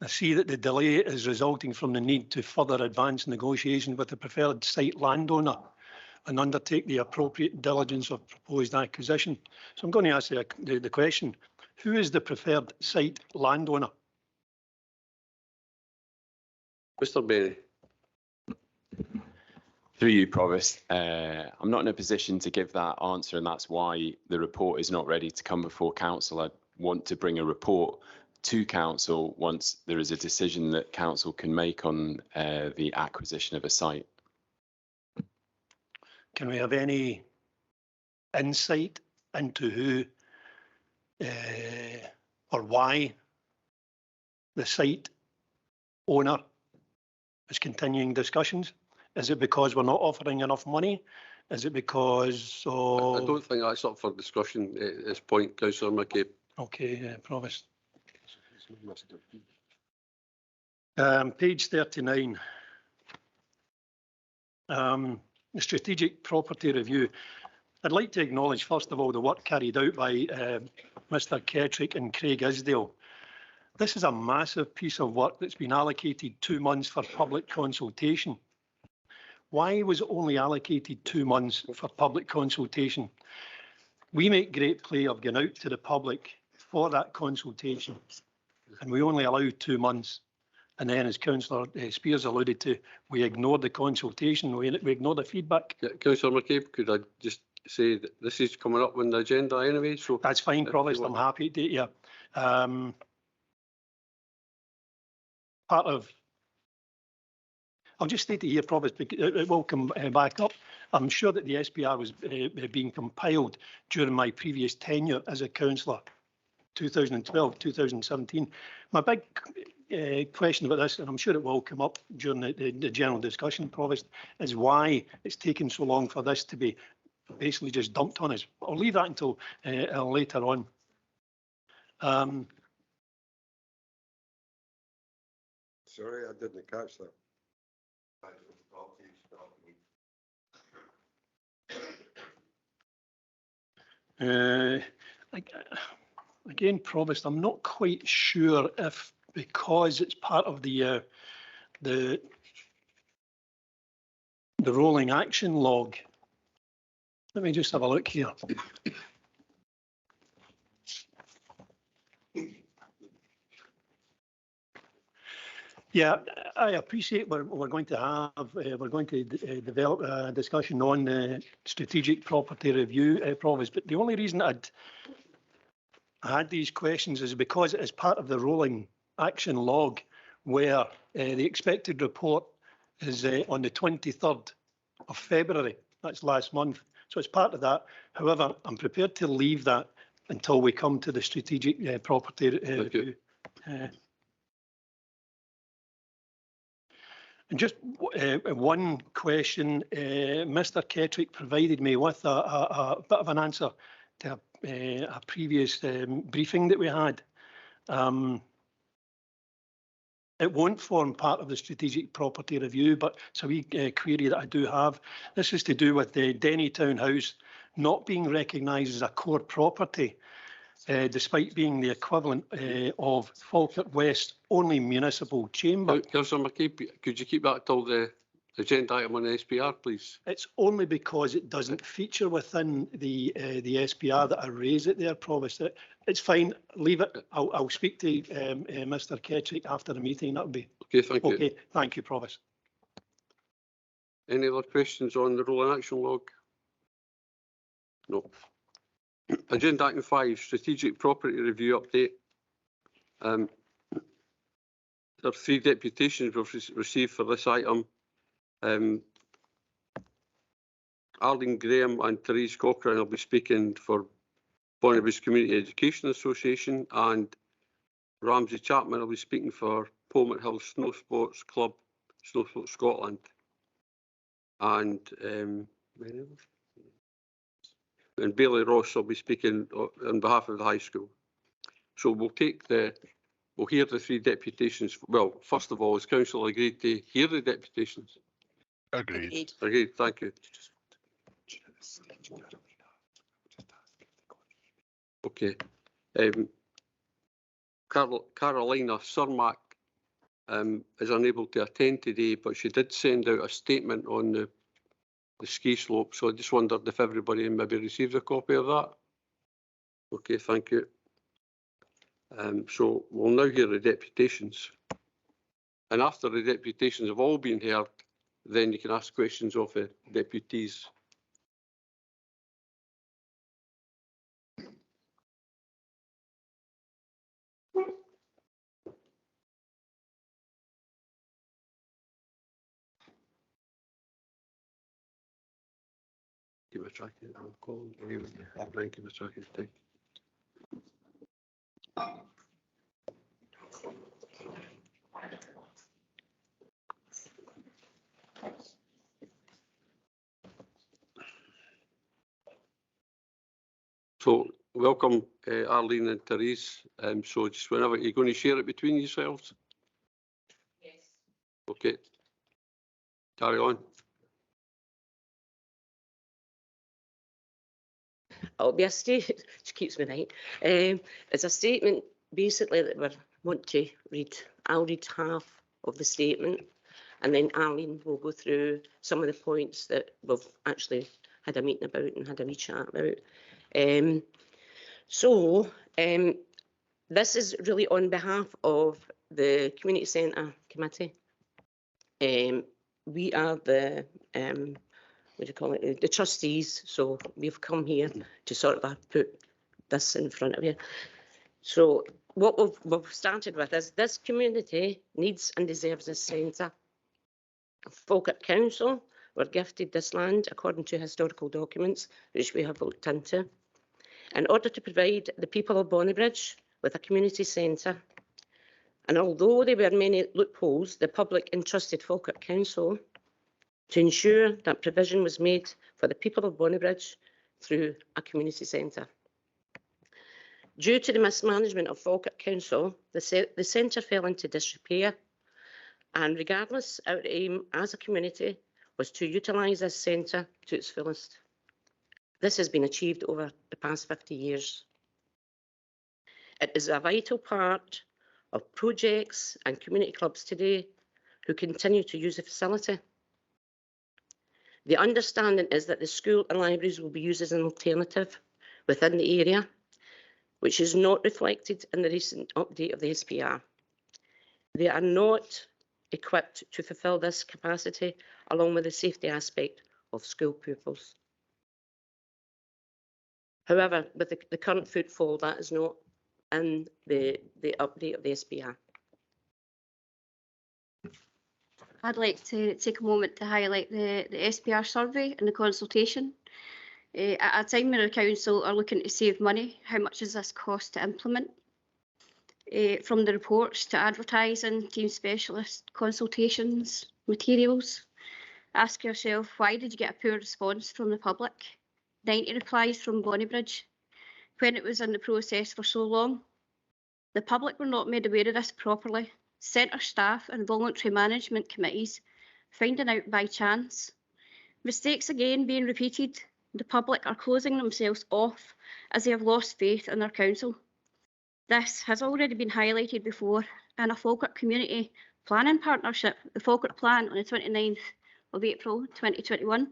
I see that the delay is resulting from the need to further advance negotiations with the preferred site landowner and undertake the appropriate diligence of proposed acquisition. So I'm going to ask the question, who is the preferred site landowner? Mr. Berry. Through you, Provost. I'm not in a position to give that answer, and that's why the report is not ready to come before council. I want to bring a report to council once there is a decision that council can make on the acquisition of a site. Can we have any insight into who or why the site owner is continuing discussions? Is it because we're not offering enough money? Is it because of... I don't think that's up for discussion at this point, Councillor McCabe. Okay, Provost. Page 39. The strategic property review. I'd like to acknowledge, first of all, the work carried out by Mr. Kettrick and Craig Isdale. This is a massive piece of work that's been allocated 2 months for public consultation. Why was it only allocated 2 months for public consultation? We make great play of going out to the public for that consultation, and we only allow 2 months. And then, as Councillor Spears alluded to, we ignore the consultation, we ignore the feedback. Yeah, Councillor McCabe, could I just say that this is coming up on the agenda anyway? So that's fine, Provost. I'm happy to. Yeah. Part of. I'll just state it here, Provost, because it will come back up. I'm sure that the SPR was being compiled during my previous tenure as a councillor, 2012, 2017. My big question about this, and I'm sure it will come up during the general discussion, Provost, is why it's taken so long for this to be basically just dumped on us. I'll leave that until later on. Sorry, I didn't catch that. Again, Provost, I'm not quite sure if, because it's part of the rolling action log. Let me just have a look here. Yeah, I appreciate we're going to have develop a discussion on strategic property review, Provost. But the only reason I had these questions is because it is part of the rolling action log, where the expected report is on the 23rd of February. That's last month. So it's part of that. However, I'm prepared to leave that until we come to the strategic property review. And just one question, Mr. Kettrick provided me with a bit of an answer to a previous briefing that we had. It won't form part of the strategic property review, but it's a wee query that I do have. This is to do with the Denny Town House not being recognised as a core property, despite being the equivalent of Falkirk West only municipal chamber. Councillor McCabe, could you keep that till the agenda item on the SPR, please? It's only because it doesn't feature within the SPR that I raise it there, Provost. It's fine, leave it. I'll speak to Mr. Kettrick after the meeting. That'll be okay. Thank you. Okay, thank you, Provost. Any other questions on the rolling action log? No. Agenda item 5, strategic property review update. There are 3 deputations we've received for this item. Arlene Graham and Therese Cochrane will be speaking for Bonnybus Community Education Association, and Ramsey Chapman will be speaking for Pommet Hill Snow Sports Club, Snow Sports Scotland. And Bailey Ross will be speaking on behalf of the high school. So we'll hear the 3 deputations. Well, first of all, has council agreed to hear the deputations? Agreed. Agreed, thank you. Okay. Carolina Surmack is unable to attend today, but she did send out a statement on the ski slope, so I just wondered if everybody maybe received a copy of that. Okay, thank you. So we'll now hear the deputations, and after the deputations have all been heard, then you can ask questions of the deputies. Keep a track of it. I'll call you. Keep a track of it. So welcome, Arlene and Therese. So just whenever you're going to share it between yourselves. Yes. Okay. Carry on. It'll be a statement, which keeps me right. It's a statement basically that we're want to read. I'll read half of the statement, and then Arlene will go through some of the points that we've actually had a meeting about and had a wee chat about. This is really on behalf of the Community Centre Committee. We are the, what do you call it, the trustees, so we've come here to sort of put this in front of you. So what we've started with is this community needs and deserves a centre. Falkirk Council were gifted this land according to historical documents, which we have looked into, in order to provide the people of Bonnybridge with a community centre. And although there were many loopholes, the public entrusted Falkirk Council to ensure that provision was made for the people of Bonnybridge through a community centre. Due to the mismanagement of Falkirk Council, the centre fell into disrepair, and regardless, our aim as a community was to utilise this centre to its fullest. This has been achieved over the past 50 years. It is a vital part of projects and community clubs today who continue to use the facility. The understanding is that the school and libraries will be used as an alternative within the area, which is not reflected in the recent update of the SPR. They are not equipped to fulfil this capacity, along with the safety aspect of school pupils. However, with the current footfall, that is not in the update of the SPR. I'd like to take a moment to highlight the SPR survey and the consultation. At a time when our council are looking to save money, how much does this cost to implement? From the reports to advertising, team specialist consultations, materials. Ask yourself, why did you get a poor response from the public? 90 replies from Bonnybridge when it was in the process for so long. The public were not made aware of this properly. Centre staff and voluntary management committees finding out by chance. Mistakes again being repeated. The public are closing themselves off as they have lost faith in their council. This has already been highlighted before in a Falkirk Community Planning Partnership, the Falkirk Plan, on the 29th of April 2021,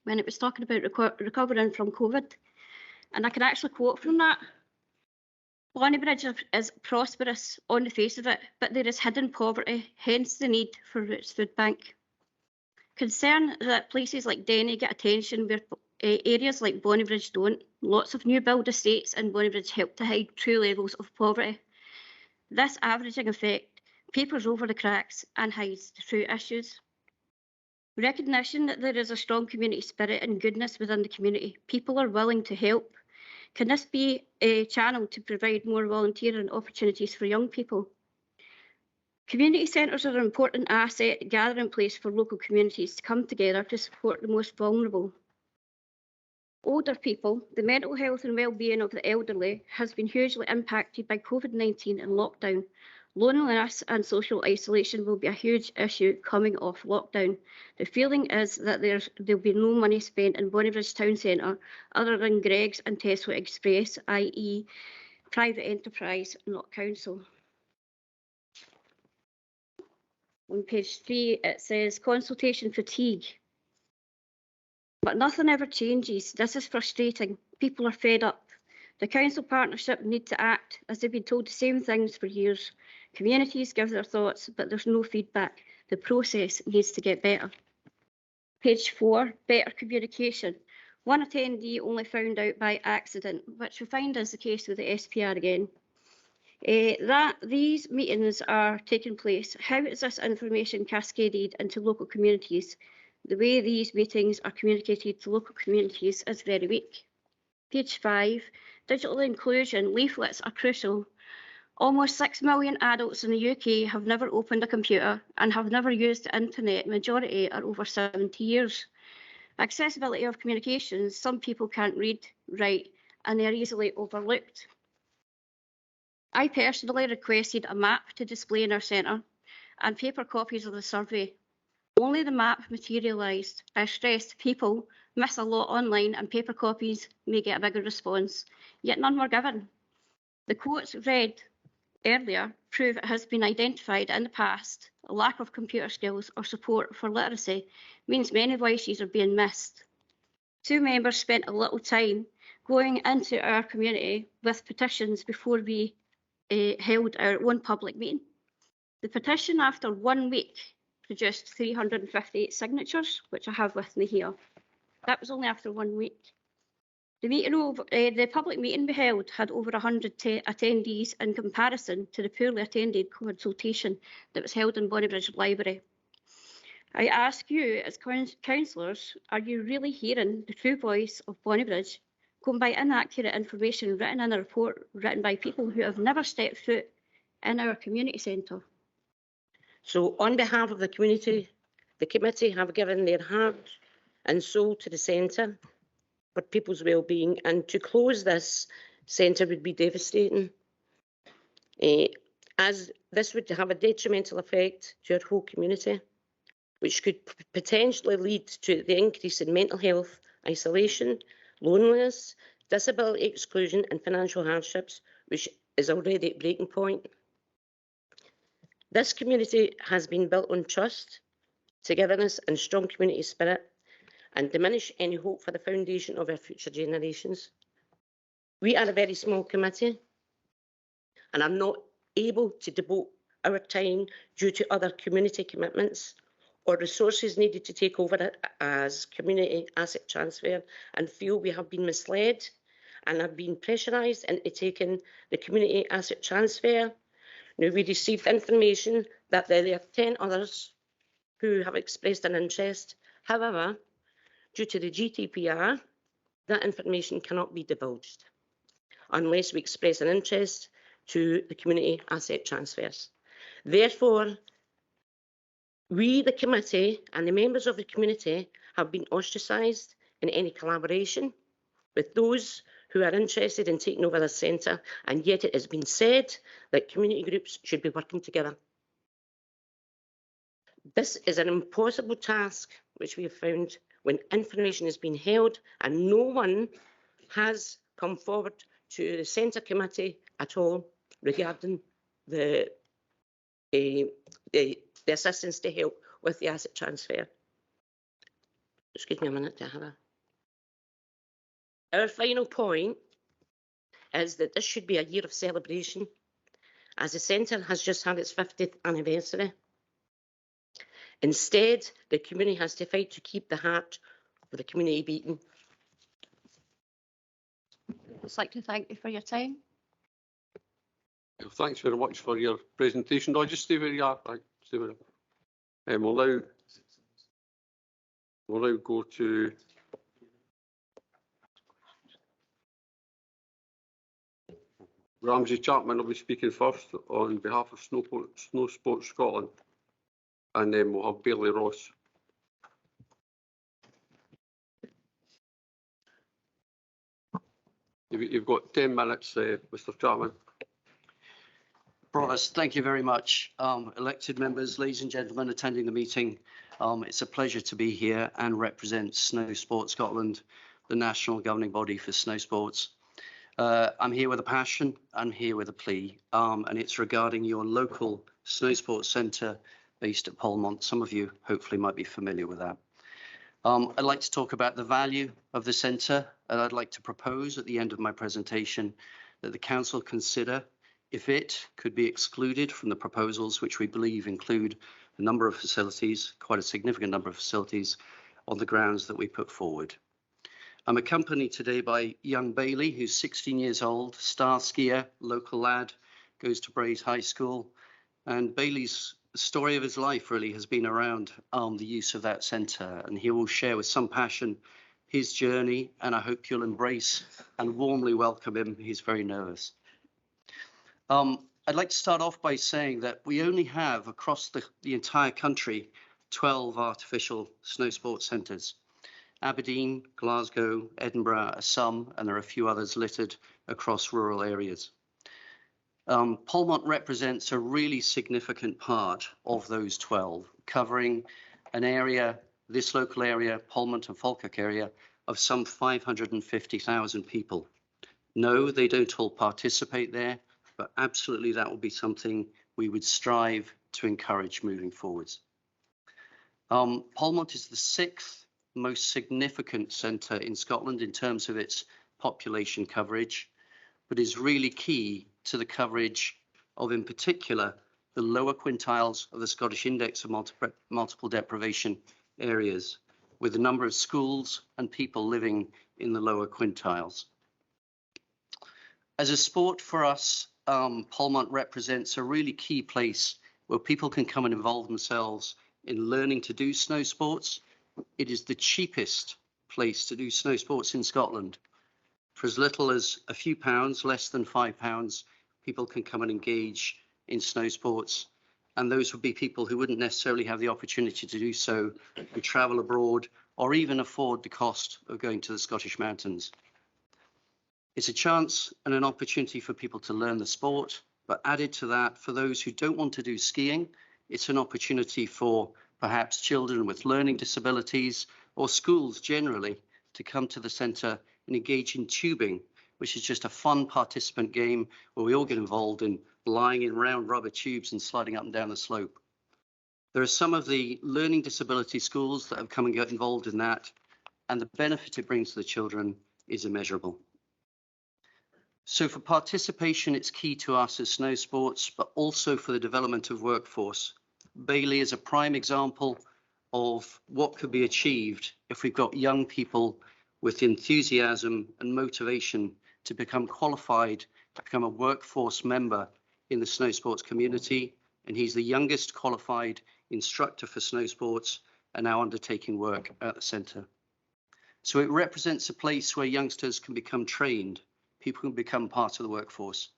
when it was talking about recovering from COVID. And I can actually quote from that. Bonnybridge is prosperous on the face of it, but there is hidden poverty, hence the need for Roots Food Bank. Concern that places like Denny get attention where areas like Bonnybridge don't. Lots of new build estates in Bonnybridge help to hide true levels of poverty. This averaging effect papers over the cracks and hides the true issues. Recognition that there is a strong community spirit and goodness within the community. People are willing to help. Can this be a channel to provide more volunteering opportunities for young people? Community centres are an important asset gathering place for local communities to come together to support the most vulnerable. Older people, the mental health and well-being of the elderly has been hugely impacted by COVID-19 and lockdown. Loneliness and social isolation will be a huge issue coming off lockdown. The feeling is that there'll be no money spent in Bonnybridge Town Centre other than Greggs and Tesco Express, i.e. private enterprise, not council. On page 3, it says consultation fatigue. But nothing ever changes. This is frustrating. People are fed up. The council partnership need to act as they've been told the same things for years. Communities give their thoughts, but there's no feedback. The process needs to get better. Page 4, better communication. One attendee only found out by accident, which we find is the case with the SPR again. These meetings are taking place. How is this information cascaded into local communities? The way these meetings are communicated to local communities is very weak. Page 5, digital inclusion. Leaflets are crucial. Almost 6 million adults in the UK have never opened a computer and have never used the internet. Majority are over 70 years. Accessibility of communications. Some people can't read, write, and they are easily overlooked. I personally requested a map to display in our centre and paper copies of the survey. Only the map materialised. I stressed people miss a lot online and paper copies may get a bigger response, yet none were given. The quotes read, earlier prove it has been identified in the past a lack of computer skills or support for literacy means many voices are being missed. Two members spent a little time going into our community with petitions before we held our own public meeting. The petition, after 1 week, produced 358 signatures, which I have with me here. That was only after 1 week. The public meeting we held had over 100 attendees in comparison to the poorly attended consultation that was held in Bonnybridge Library. I ask you, as councillors, are you really hearing the true voice of Bonnybridge, going by inaccurate information written in a report written by people who have never stepped foot in our community centre? So on behalf of the community, the committee have given their heart and soul to the centre for people's well-being, and to close this centre would be devastating, as this would have a detrimental effect to our whole community, which could potentially lead to the increase in mental health, isolation, loneliness, disability exclusion and financial hardships, which is already at breaking point. This community has been built on trust, togetherness and strong community spirit, and diminish any hope for the foundation of our future generations. We are a very small committee and are not able to devote our time due to other community commitments or resources needed to take over it as community asset transfer, and feel we have been misled and have been pressurised into taking the community asset transfer. Now, we received information that there are 10 others who have expressed an interest. However, due to the GDPR, that information cannot be divulged unless we express an interest to the community asset transfers. Therefore, we, the committee, and the members of the community have been ostracised in any collaboration with those who are interested in taking over the centre, and yet it has been said that community groups should be working together. This is an impossible task, which we have found when information has been held and no one has come forward to the centre committee at all regarding the assistance to help with the asset transfer. Excuse me a minute to have a... Our final point is that this should be a year of celebration, as the centre has just had its 50th anniversary. Instead, the community has to fight to keep the heart of the community beating. I'd just like to thank you for your time. Well, thanks very much for your presentation. No, just stay where you are. Right, stay where you are. We'll now go to Ramsey Chapman. Will be speaking first on behalf of Snow Sports Scotland, and then we'll have Bailey Ross. You've got 10 minutes, Mr. Chapman. Provost, thank you very much. Elected members, ladies and gentlemen attending the meeting, it's a pleasure to be here and represent Snow Sports Scotland, the national governing body for snow sports. I'm here with a passion, I'm here with a plea, and it's regarding your local snow sports centre based at Polmont. Some of you hopefully might be familiar with that. I'd like to talk about the value of the centre, and I'd like to propose at the end of my presentation that the council consider if it could be excluded from the proposals, which we believe include a number of facilities, quite a significant number of facilities, on the grounds that we put forward. I'm accompanied today by young Bailey, who's 16 years old, star skier, local lad, goes to Braes High School, and Bailey's story of his life really has been around the use of that centre, and he will share with some passion his journey, and I hope you'll embrace and warmly welcome him. He's very nervous. I'd like to start off by saying that we only have across the entire country 12 artificial snow sports centres. Aberdeen, Glasgow, Edinburgh are some, and there are a few others littered across rural areas. Polmont represents a really significant part of those 12, covering an area, this local area, Polmont and Falkirk area, of some 550,000 people. No, they don't all participate there. but absolutely that will be something we would strive to encourage moving forwards. Polmont is the 6th most significant centre in Scotland in terms of its population coverage, but is really key to the coverage of, in particular, the lower quintiles of the Scottish Index of Multiple Deprivation areas, with a number of schools and people living in the lower quintiles. As a sport for us, Polmont represents a really key place where people can come and involve themselves in learning to do snow sports. It is the cheapest place to do snow sports in Scotland. For as little as a few pounds, less than £5, people can come and engage in snow sports. And those would be people who wouldn't necessarily have the opportunity to do so and travel abroad or even afford the cost of going to the Scottish mountains. It's a chance and an opportunity for people to learn the sport, but added to that, for those who don't want to do skiing, it's an opportunity for perhaps children with learning disabilities or schools generally to come to the centre and engage in tubing, which is just a fun participant game where we all get involved in lying in round rubber tubes and sliding up and down the slope. There are some of the learning disability schools that have come and got involved in that, and the benefit it brings to the children is immeasurable. So for participation, it's key to us as snow sports, but also for the development of workforce. Bailey is a prime example of what could be achieved if we've got young people with enthusiasm and motivation to become qualified, to become a workforce member in the snow sports community. And he's the youngest qualified instructor for snow sports and now undertaking work at the centre. So it represents a place where youngsters can become trained, people can become part of the workforce.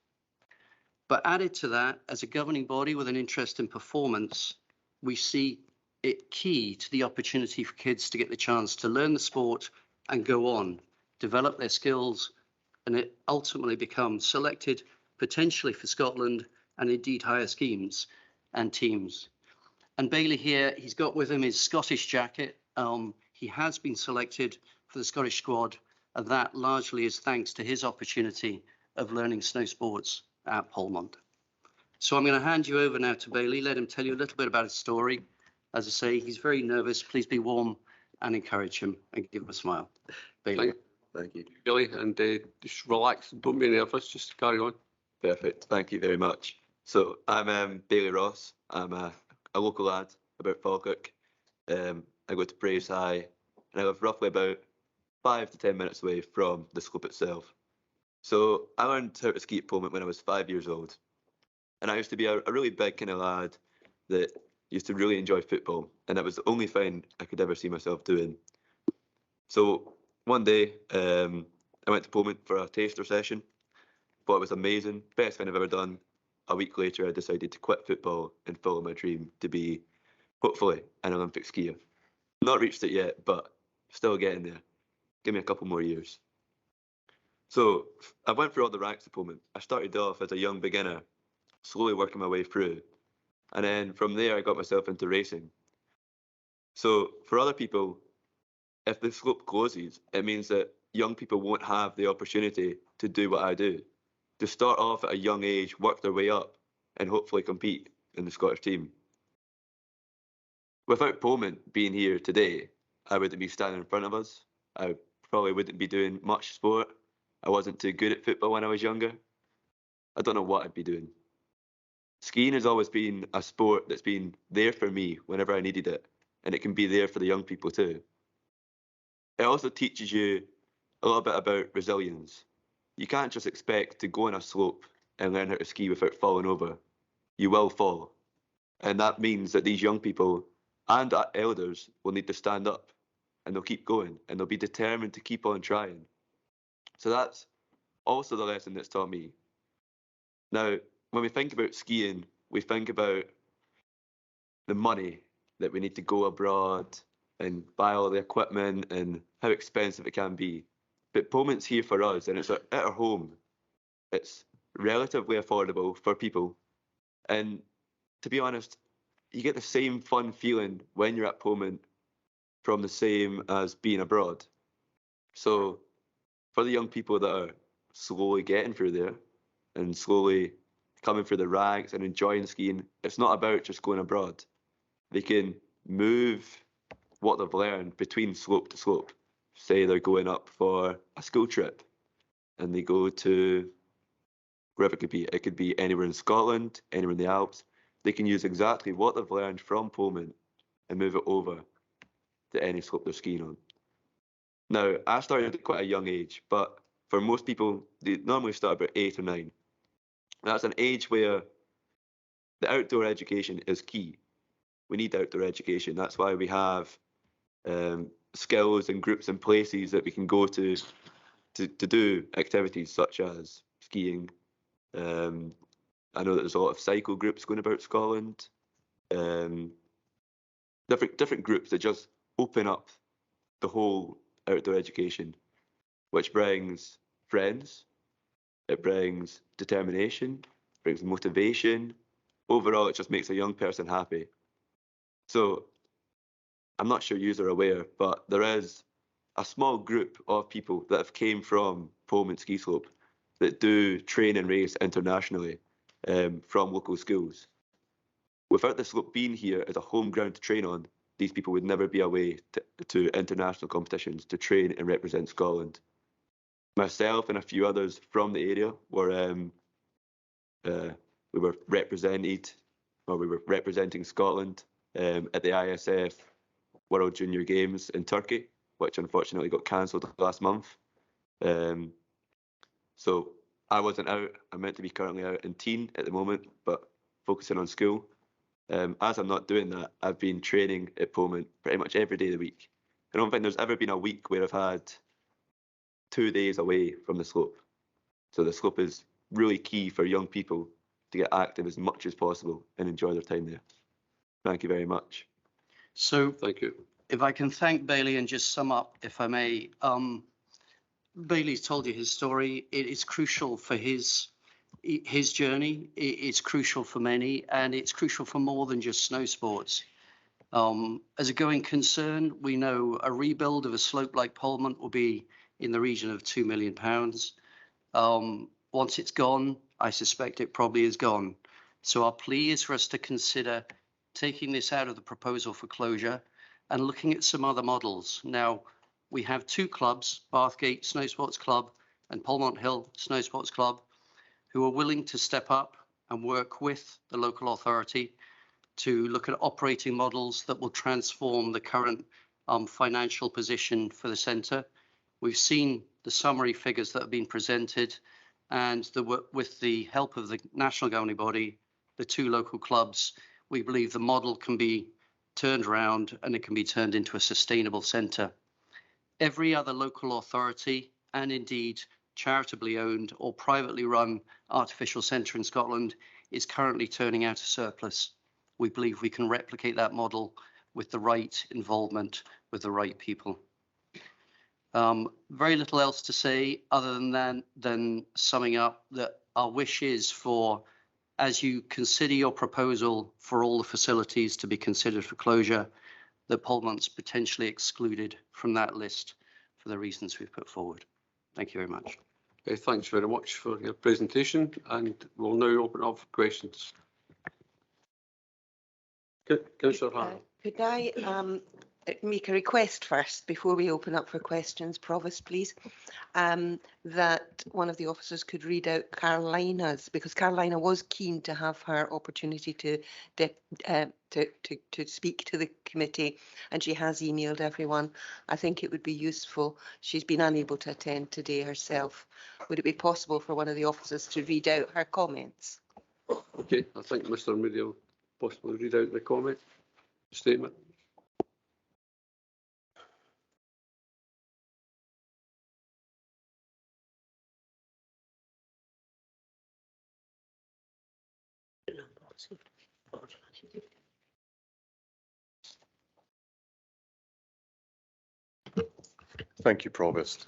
But added to that, as a governing body with an interest in performance, we see it key to the opportunity for kids to get the chance to learn the sport and go on, develop their skills, and it ultimately become selected potentially for Scotland and indeed higher schemes and teams. And Bailey here, he's got with him his Scottish jacket. He has been selected for the Scottish squad, and that largely is thanks to his opportunity of learning snow sports at Polmont. So I'm going to hand you over now to Bailey, let him tell you a little bit about his story. As I say, he's very nervous. Please be warm and encourage him and give him a smile. Bailey. Thank you. Billy, and just relax, don't be nervous, just carry on. Perfect. Thank you very much. So I'm Bailey Ross. I'm a local lad about Falkirk. I go to Braves High, and I live roughly about 5 to 10 minutes away from the slope itself. So I learned how to ski at Polmont when I was 5 years old. And I used to be a really big kind of lad that used to really enjoy football. And that was the only thing I could ever see myself doing. So one day, I went to Polmont for a taster session. Thought it was amazing, best thing I've ever done. A week later, I decided to quit football and follow my dream to be, hopefully, an Olympic skier. Not reached it yet, but still getting there. Give me a couple more years. So I went through all the ranks at Polmont. I started off as a young beginner, slowly working my way through. And then from there, I got myself into racing. So for other people, if the slope closes, it means that young people won't have the opportunity to do what I do, to start off at a young age, work their way up, and hopefully compete in the Scottish team. Without Polmont being here today, I wouldn't be standing in front of us. I probably wouldn't be doing much sport. I wasn't too good at football when I was younger. I don't know what I'd be doing. Skiing has always been a sport that's been there for me whenever I needed it, and it can be there for the young people too. It also teaches you a little bit about resilience. You can't just expect to go on a slope and learn how to ski without falling over. You will fall. And that means that these young people and elders will need to stand up, and they'll keep going, and they'll be determined to keep on trying. So that's also the lesson that's taught me. Now, when we think about skiing, we think about the money that we need to go abroad and buy all the equipment and how expensive it can be. But Polmont's here for us, and it's at our home. It's relatively affordable for people. And to be honest, you get the same fun feeling when you're at Polmont from the same as being abroad. So for the young people that are slowly getting through there and slowly coming through the ranks and enjoying skiing. It's not about just going abroad. They can move what they've learned between slope to slope. Say they're going up for a school trip and they go to wherever it could be. It could be anywhere in Scotland, anywhere in the Alps. They can use exactly what they've learned from Pullman and move it over to any slope they're skiing on. Now, I started at quite a young age, but for most people, they normally start about 8 or 9. That's an age where the outdoor education is key. We need outdoor education. That's why we have skills and groups and places that we can go to do activities such as skiing. I know that there's a lot of cycle groups going about Scotland. Different groups that just open up the whole outdoor education, which brings friends, it brings determination, brings motivation. Overall, it just makes a young person happy. So I'm not sure you are aware, but there is a small group of people that have came from Pullman Ski Slope that do train and race internationally from local schools. Without the slope being here as a home ground to train on, these people would never be away to international competitions to train and represent Scotland. Myself and a few others from the area were we were representing Scotland at the ISF World Junior Games in Turkey, which unfortunately got cancelled last month. So I wasn't out. I'm meant to be currently out in teen at the moment, but focusing on school. As I'm not doing that, I've been training at Pullman pretty much every day of the week. I don't think there's ever been a week where I've had 2 days away from the slope. So the slope is really key for young people to get active as much as possible and enjoy their time there. Thank you very much. So Thank you. if I can thank Bailey and just sum up, if I may. Bailey's told you his story. It is crucial for his journey. It's crucial for many, and it's crucial for more than just snow sports. As a going concern, we know a rebuild of a slope like Pullman will be in the region of £2 million. Once it's gone, I suspect it probably is gone. So our plea is for us to consider taking this out of the proposal for closure and looking at some other models. Now, we have 2 clubs, Bathgate Snow Sports Club and Polmont Hill Snow Sports Club, who are willing to step up and work with the local authority to look at operating models that will transform the current financial position for the centre. We've seen the summary figures that have been presented, and with the help of the national governing body, the 2 local clubs, we believe the model can be turned around and it can be turned into a sustainable centre. Every other local authority, and indeed charitably owned or privately run artificial centre in Scotland, is currently turning out a surplus. We believe we can replicate that model with the right involvement, with the right people. Very little else to say other than summing up that our wish is for, as you consider your proposal for all the facilities to be considered for closure, that Pullman's potentially excluded from that list for the reasons we've put forward. Thank you very much. Okay, thanks very much for your presentation, and we'll now open up for questions. Councillor Hannah. Could I make a request first before we open up for questions, Provost, please, that one of the officers could read out Carolina's, because Carolina was keen to have her opportunity to speak to the committee, and she has emailed everyone. I think it would be useful. She's been unable to attend today herself. Would it be possible for one of the officers to read out her comments? Okay, I think Mr. Moody will possibly read out the comment statement. Thank you, Provost.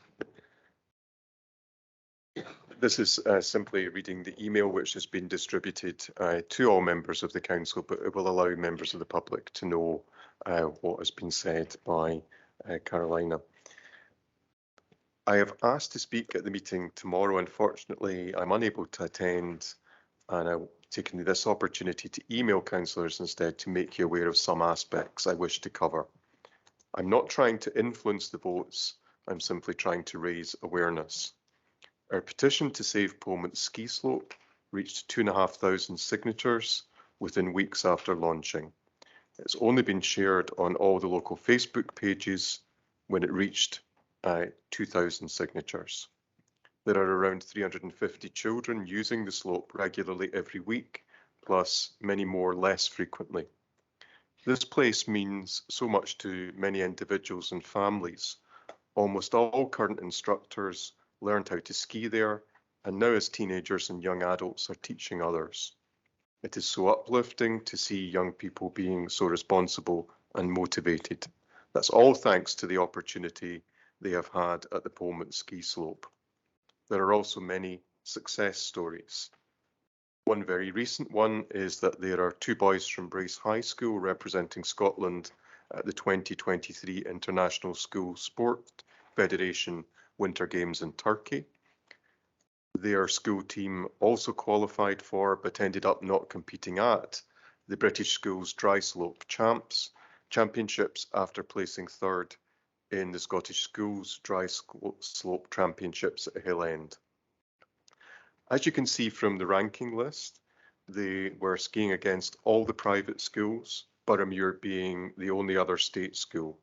This is simply reading the email which has been distributed to all members of the council, but it will allow members of the public to know what has been said by Carolina. I have asked to speak at the meeting tomorrow. Unfortunately, I'm unable to attend and I'm taking this opportunity to email councillors instead to make you aware of some aspects I wish to cover. I'm not trying to influence the votes, I'm simply trying to raise awareness. Our petition to save Polmont ski slope reached 2,500 signatures within weeks after launching. It's only been shared on all the local Facebook pages when it reached 2,000 signatures. There are around 350 children using the slope regularly every week, plus many more less frequently. This place means so much to many individuals and families. Almost all current instructors learned how to ski there, and now as teenagers and young adults are teaching others. It is so uplifting to see young people being so responsible and motivated. That's all thanks to the opportunity they have had at the Polmont ski slope. There are also many success stories. One very recent one is that there are 2 boys from Brace High School representing Scotland at the 2023 International School Sport Federation Winter Games in Turkey. Their school team also qualified for, but ended up not competing at, the British Schools Dry Slope Championships after placing 3rd in the Scottish Schools Dry Slope Championships at Hill End. As you can see from the ranking list, they were skiing against all the private schools, Boroughmuir being the only other state school.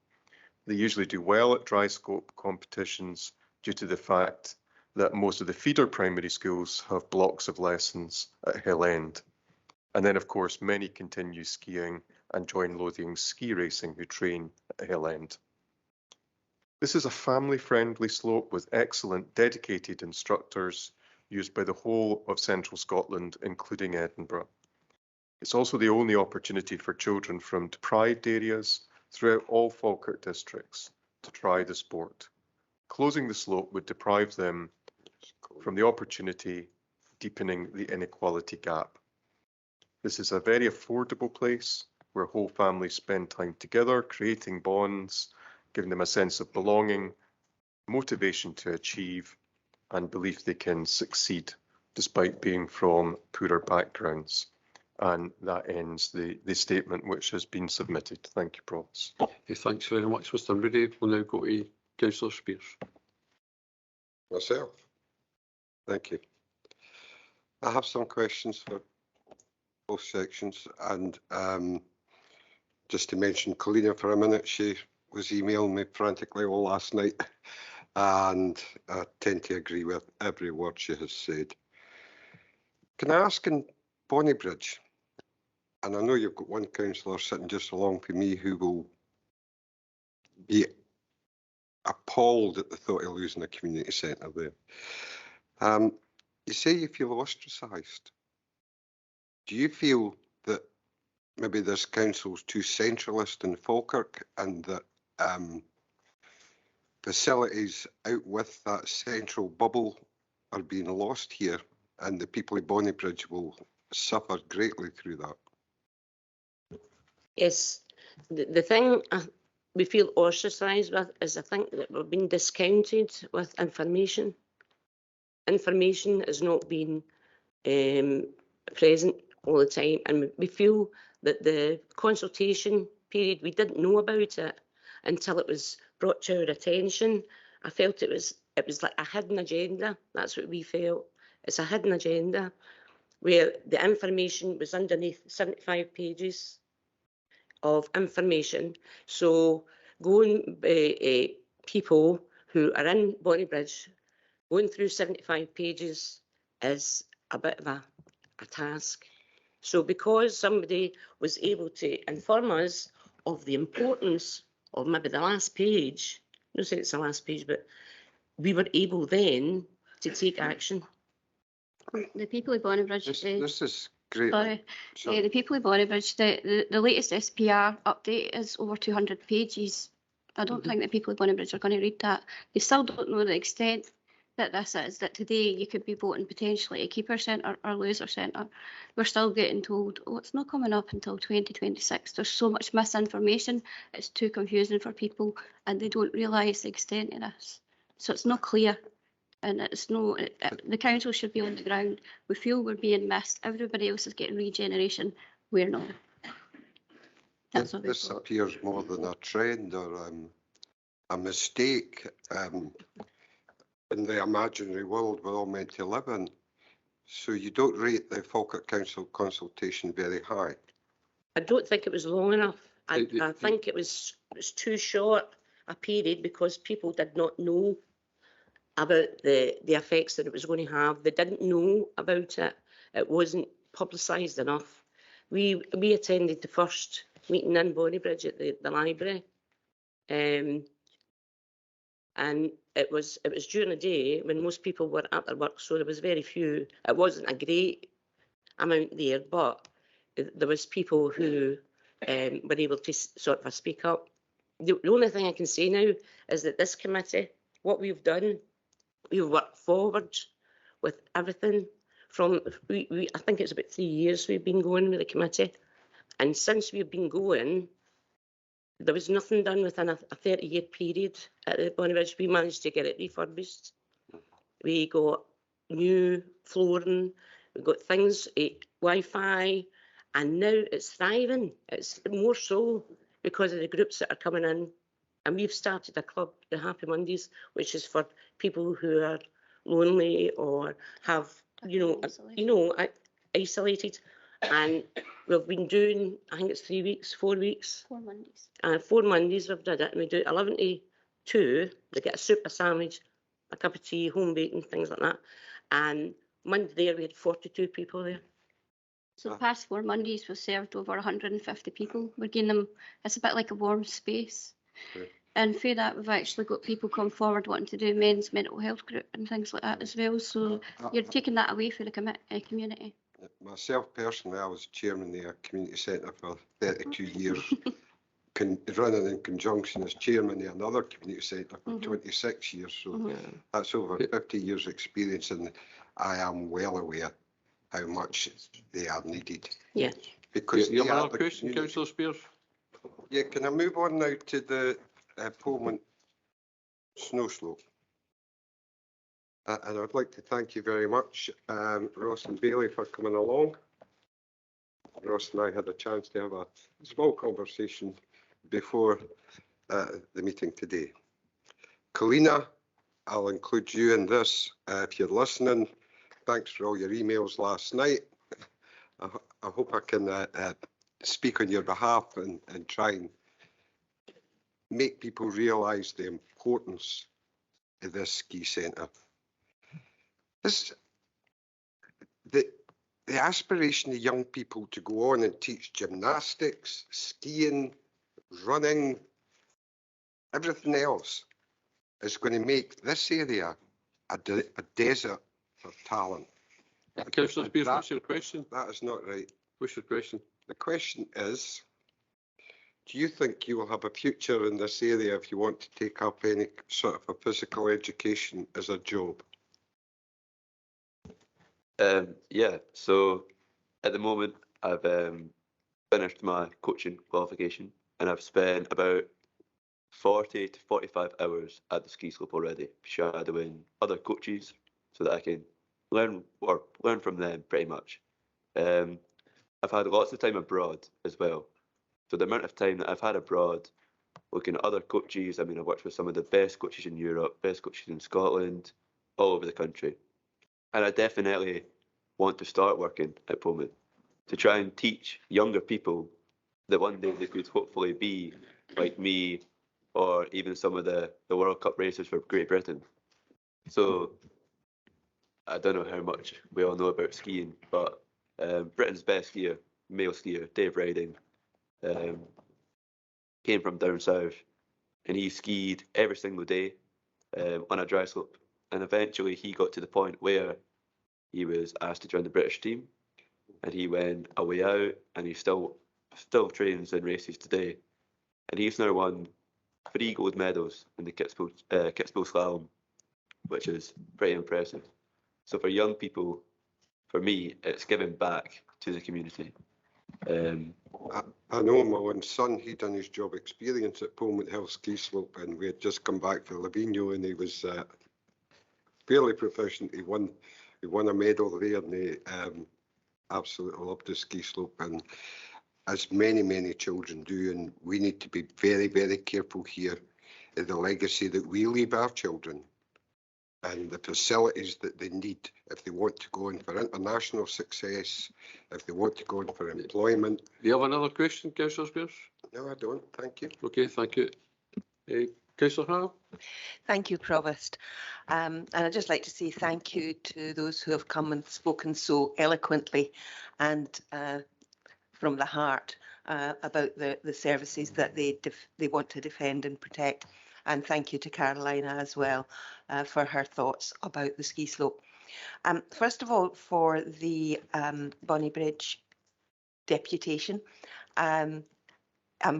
They usually do well at dry slope competitions due to the fact that most of the feeder primary schools have blocks of lessons at Hill End. And then, of course, many continue skiing and join Lothian's ski racing who train at Hill End. This is a family-friendly slope with excellent dedicated instructors used by the whole of central Scotland, including Edinburgh. It's also the only opportunity for children from deprived areas throughout all Falkirk districts to try the sport. Closing the slope would deprive them from the opportunity, deepening the inequality gap. This is a very affordable place where whole families spend time together, creating bonds, giving them a sense of belonging, motivation to achieve, and belief they can succeed despite being from poorer backgrounds. And that ends the statement which has been submitted. Thank you, Provost. Thanks very much, Mr. Moody. We'll now go to Councillor Spears. Myself. Thank you. I have some questions for both sections, and just to mention Colina for a minute, she was emailing me frantically all last night, and I tend to agree with every word she has said. Can I ask in Bonnybridge, and I know you've got one councillor sitting just along from me who will be appalled at the thought of losing a community centre there. You say you feel ostracised. Do you feel that maybe this council's too centralist in Falkirk and that facilities out with that central bubble are being lost here and the people of Bonnybridge will suffer greatly through that? Yes, the thing we feel ostracised with is I think that we're being discounted with information. Information has not been present all the time, and we feel that the consultation period, we didn't know about it until it was brought to our attention. I felt it was like a hidden agenda. That's what we felt. It's a hidden agenda where the information was underneath 75 pages of information. So going people who are in Bonnybridge, going through 75 pages is a bit of a task. So because somebody was able to inform us of the importance of maybe the last page, not saying it's the last page, but we were able then to take action. The people of Bonnybridge. This is great. Sorry. The people of Bonnybridge, the latest SPR update is over 200 pages. I don't think the people of Bonnybridge are going to read that. They still don't know the extent that this is, that today you could be voting potentially a keeper centre or loser centre. We're still getting told, oh, it's not coming up until 2026. There's so much misinformation, it's too confusing for people and they don't realise the extent of this. So it's not clear. And it's no, the council should be on the ground. We feel we're being missed. Everybody else is getting regeneration. We're not. That's what we've This got. appears more than a trend or a mistake in the imaginary world we're all meant to live in. So you don't rate the Falkirk Council consultation very high? I don't think it was long enough. I think it was too short a period because people did not know about the effects that it was going to have. They didn't know about it. It wasn't publicised enough. We attended the first meeting in Bonnybridge at the library, and it was during the day when most people were at their work, so there was very few. It wasn't a great amount there, but there was people who were able to sort of speak up. The only thing I can say now is that this committee, what we've done, we've worked forward with everything from, I think it's about 3 years we've been going with the committee. And since we've been going, there was nothing done within a 30-year period at the Bonnybridge. We managed to get it refurbished. We got new flooring, we got things, Wi-Fi, and now it's thriving. It's more so because of the groups that are coming in. And we've started a club, the Happy Mondays, which is for people who are lonely or have, isolated. And we've been doing, I think it's 3 weeks, 4 weeks. 4 Mondays. 4 Mondays we've done it, and we do 11 to 2. They get a soup, a sandwich, a cup of tea, home baking, things like that. And Monday there we had 42 people there. So the past 4 Mondays we've served over 150 people. We're giving them, it's a bit like a warm space. Okay. And for that, we've actually got people come forward wanting to do men's mental health group and things like that as well. So you're taking that away from the community. Myself personally, I was chairman of a community centre for 32 years, running in conjunction as chairman of another community centre for 26 years. So that's over 50 years experience, and I am well aware how much they are needed. Yeah. Because you have another question, Councillor Spears? Yeah, can I move on now to the Pullman snow slope? And I'd like to thank you very much, Ross and Bailey, for coming along. Ross and I had a chance to have a small conversation before the meeting today. Colina, I'll include you in this if you're listening. Thanks for all your emails last night. I hope I can speak on your behalf and try and make people realise the importance of this ski centre. The aspiration of young people to go on and teach gymnastics, skiing, running, everything else is going to make this area a desert for talent. Councillor Spears, what's your question? That is not right. What's your question? The question is, do you think you will have a future in this area if you want to take up any sort of a physical education as a job? Yeah, so at the moment I've finished my coaching qualification and I've spent about 40 to 45 hours at the ski slope already, shadowing other coaches so that I can learn from them pretty much. I've had lots of time abroad as well. So the amount of time that I've had abroad looking at other coaches, I mean, I've worked with some of the best coaches in Europe, best coaches in Scotland, all over the country. And I definitely want to start working at Pullman to try and teach younger people that one day they could hopefully be like me or even some of the World Cup racers for Great Britain. So I don't know how much we all know about skiing, but Britain's best skier, male skier, Dave Riding, came from down south and he skied every single day on a dry slope. And eventually he got to the point where he was asked to join the British team and he went away out and he still trains and races today. And he's now won 3 gold medals in the Kitzbühel slalom, which is pretty impressive. So for young people, for me, it's giving back to the community. I know my own son, he'd done his job experience at Pullman Hill Ski Slope and we had just come back from Livigno and he was fairly proficient. He won a medal there, and he absolutely loved the ski slope, and as many children do, and we need to be very careful here in the legacy that we leave our children and the facilities that they need if they want to go in for international success, if they want to go in for employment. Do you have another question, Councillor Spears? No, I don't. Thank you. Okay, thank you. Councillor Howell? Thank you, Provost. And I'd just like to say thank you to those who have come and spoken so eloquently and from the heart about the services that they want to defend and protect. And thank you to Carolina as well for her thoughts about the ski slope. First of all, for the Bonnybridge deputation, I'm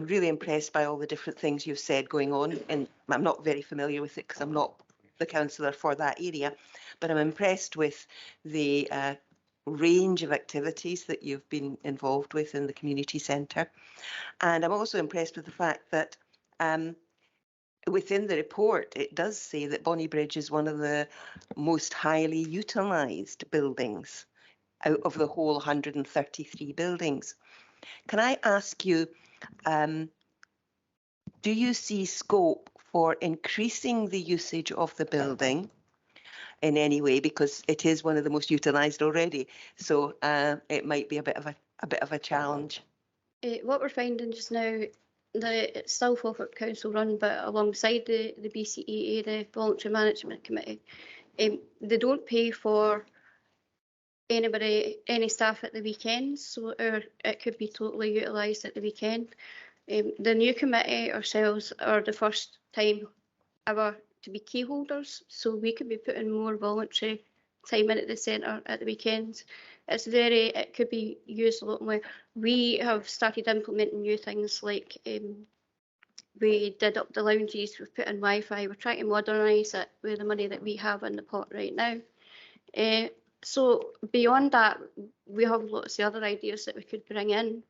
really impressed by all the different things you've said going on, and I'm not very familiar with it because I'm not the councillor for that area, but I'm impressed with the range of activities that you've been involved with in the community centre. And I'm also impressed with the fact that within the report, it does say that Bonnybridge is one of the most highly utilised buildings out of the whole 133 buildings. Can I ask you, do you see scope for increasing the usage of the building in any way, because it is one of the most utilised already? So it might be a bit of a challenge. What we're finding just now, that it's still Falkirk Council run, but alongside the BCEA, the Voluntary Management Committee, they don't pay for any staff at the weekends, so it could be totally utilised at the weekend. The new committee ourselves are the first time ever to be key holders, so we could be putting more voluntary time in at the centre at the weekends. It could be used a lot more. We have started implementing new things, like we did up the lounges, we've put in Wi-Fi, we're trying to modernise it with the money that we have in the pot right now. So beyond that, we have lots of other ideas that we could bring in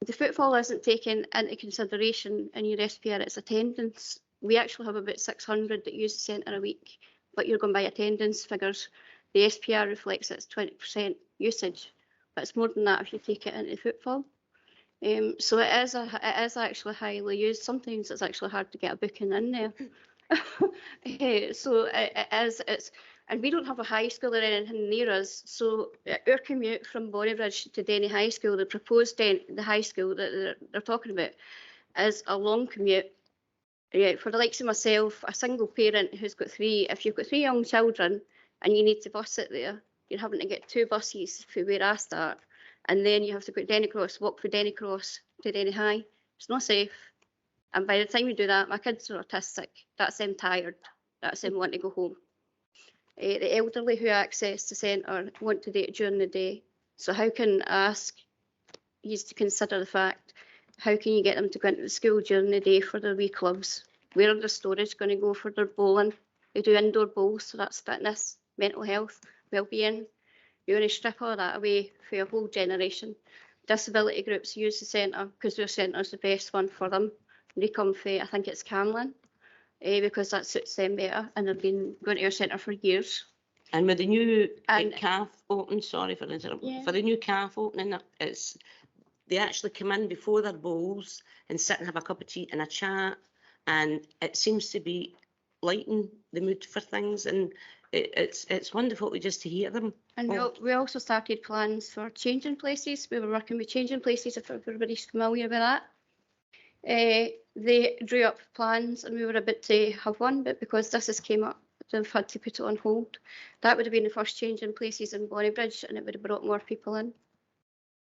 the footfall isn't taken into consideration in your SPR, it's attendance. We actually have about 600 that use the centre a week, but you're going by attendance figures. The SPR reflects it's 20% usage, but it's more than that if you take it into footfall. So it is actually highly used. Sometimes it's actually hard to get a booking in there. So and we don't have a high school or anything near us. So our commute from Bonnybridge to Denny High School, the proposed the high school that they're talking about, is a long commute. Yeah, for the likes of myself, a single parent who's got if you've got 3 young children and you need to bus it there, you're having to get 2 buses from where I start, and then you have to go to Denny Cross, walk from Denny Cross to Denny High. It's not safe. And by the time you do that, my kids are autistic. That's them tired. That's them wanting to go home. The elderly who access the centre want to do it during the day. So how can I ask you to consider the fact, how can you get them to go into the school during the day for their wee clubs? Where are the storage going to go for their bowling? They do indoor bowls, so that's fitness, mental health, well-being. You want to strip all that away for a whole generation. Disability groups use the centre because their centre is the best one for them. They come for, I think it's Camlin, because that suits them better, and they've been going to our centre for years. And with the new calf open, sorry for interrupting, for the new calf opening, they actually come in before their bowls and sit and have a cup of tea and a chat, and it seems to be lighten the mood for things, and it's wonderful just to hear them. And we also started plans for changing places. We were working with changing places, if everybody's familiar with that. They drew up plans and we were about to have one, but because this has came up, they've had to put it on hold. That would have been the first change in places in Bonnybridge, and it would have brought more people in.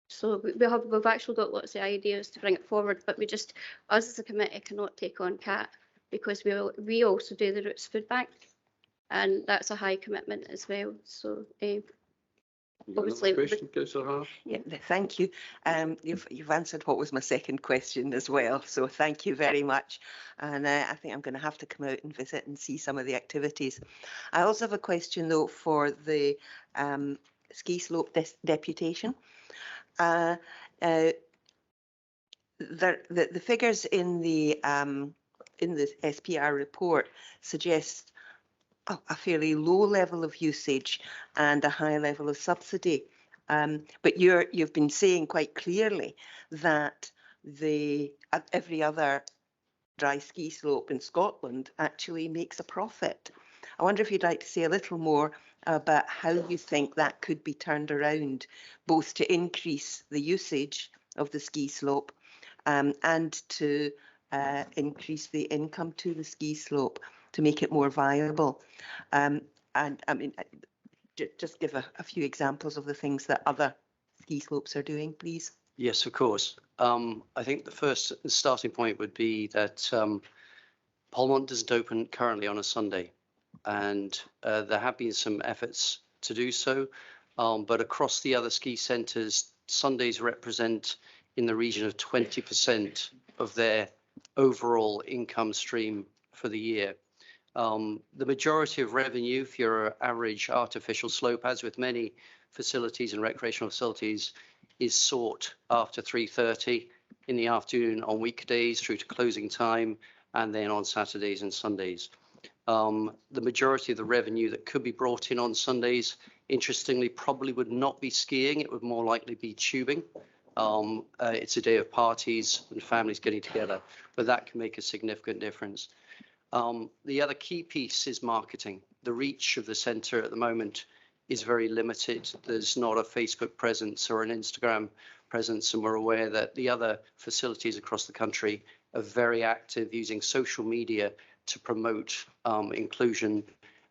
So we've actually got lots of ideas to bring it forward, but us as a committee cannot take on CAT, because we also do the Roots Food Bank, and that's a high commitment as well. So obviously, question, Councillor Hart? Yeah, thank you. You've answered what was my second question as well, so thank you very much. And I think I'm going to have to come out and visit and see some of the activities. I also have a question though for the ski slope deputation. The figures in the SPR report suggest a fairly low level of usage and a high level of subsidy. But you've been saying quite clearly that every other dry ski slope in Scotland actually makes a profit. I wonder if you'd like to say a little more about how you think that could be turned around, both to increase the usage of the ski slope and to increase the income to the ski slope to make it more viable. And I mean, just give a few examples of the things that other ski slopes are doing, please. Yes, of course. I think the first starting point would be that Polmont doesn't open currently on a Sunday, and there have been some efforts to do so, but across the other ski centres, Sundays represent in the region of 20% of their overall income stream for the year. The majority of revenue for your average artificial slope, as with many facilities and recreational facilities, is sought after 3:30 in the afternoon on weekdays through to closing time, and then on Saturdays and Sundays. The majority of the revenue that could be brought in on Sundays, interestingly, probably would not be skiing. It would more likely be tubing. It's a day of parties and families getting together, but that can make a significant difference. The other key piece is marketing. The reach of the centre at the moment is very limited. There's not a Facebook presence or an Instagram presence, and we're aware that the other facilities across the country are very active using social media to promote inclusion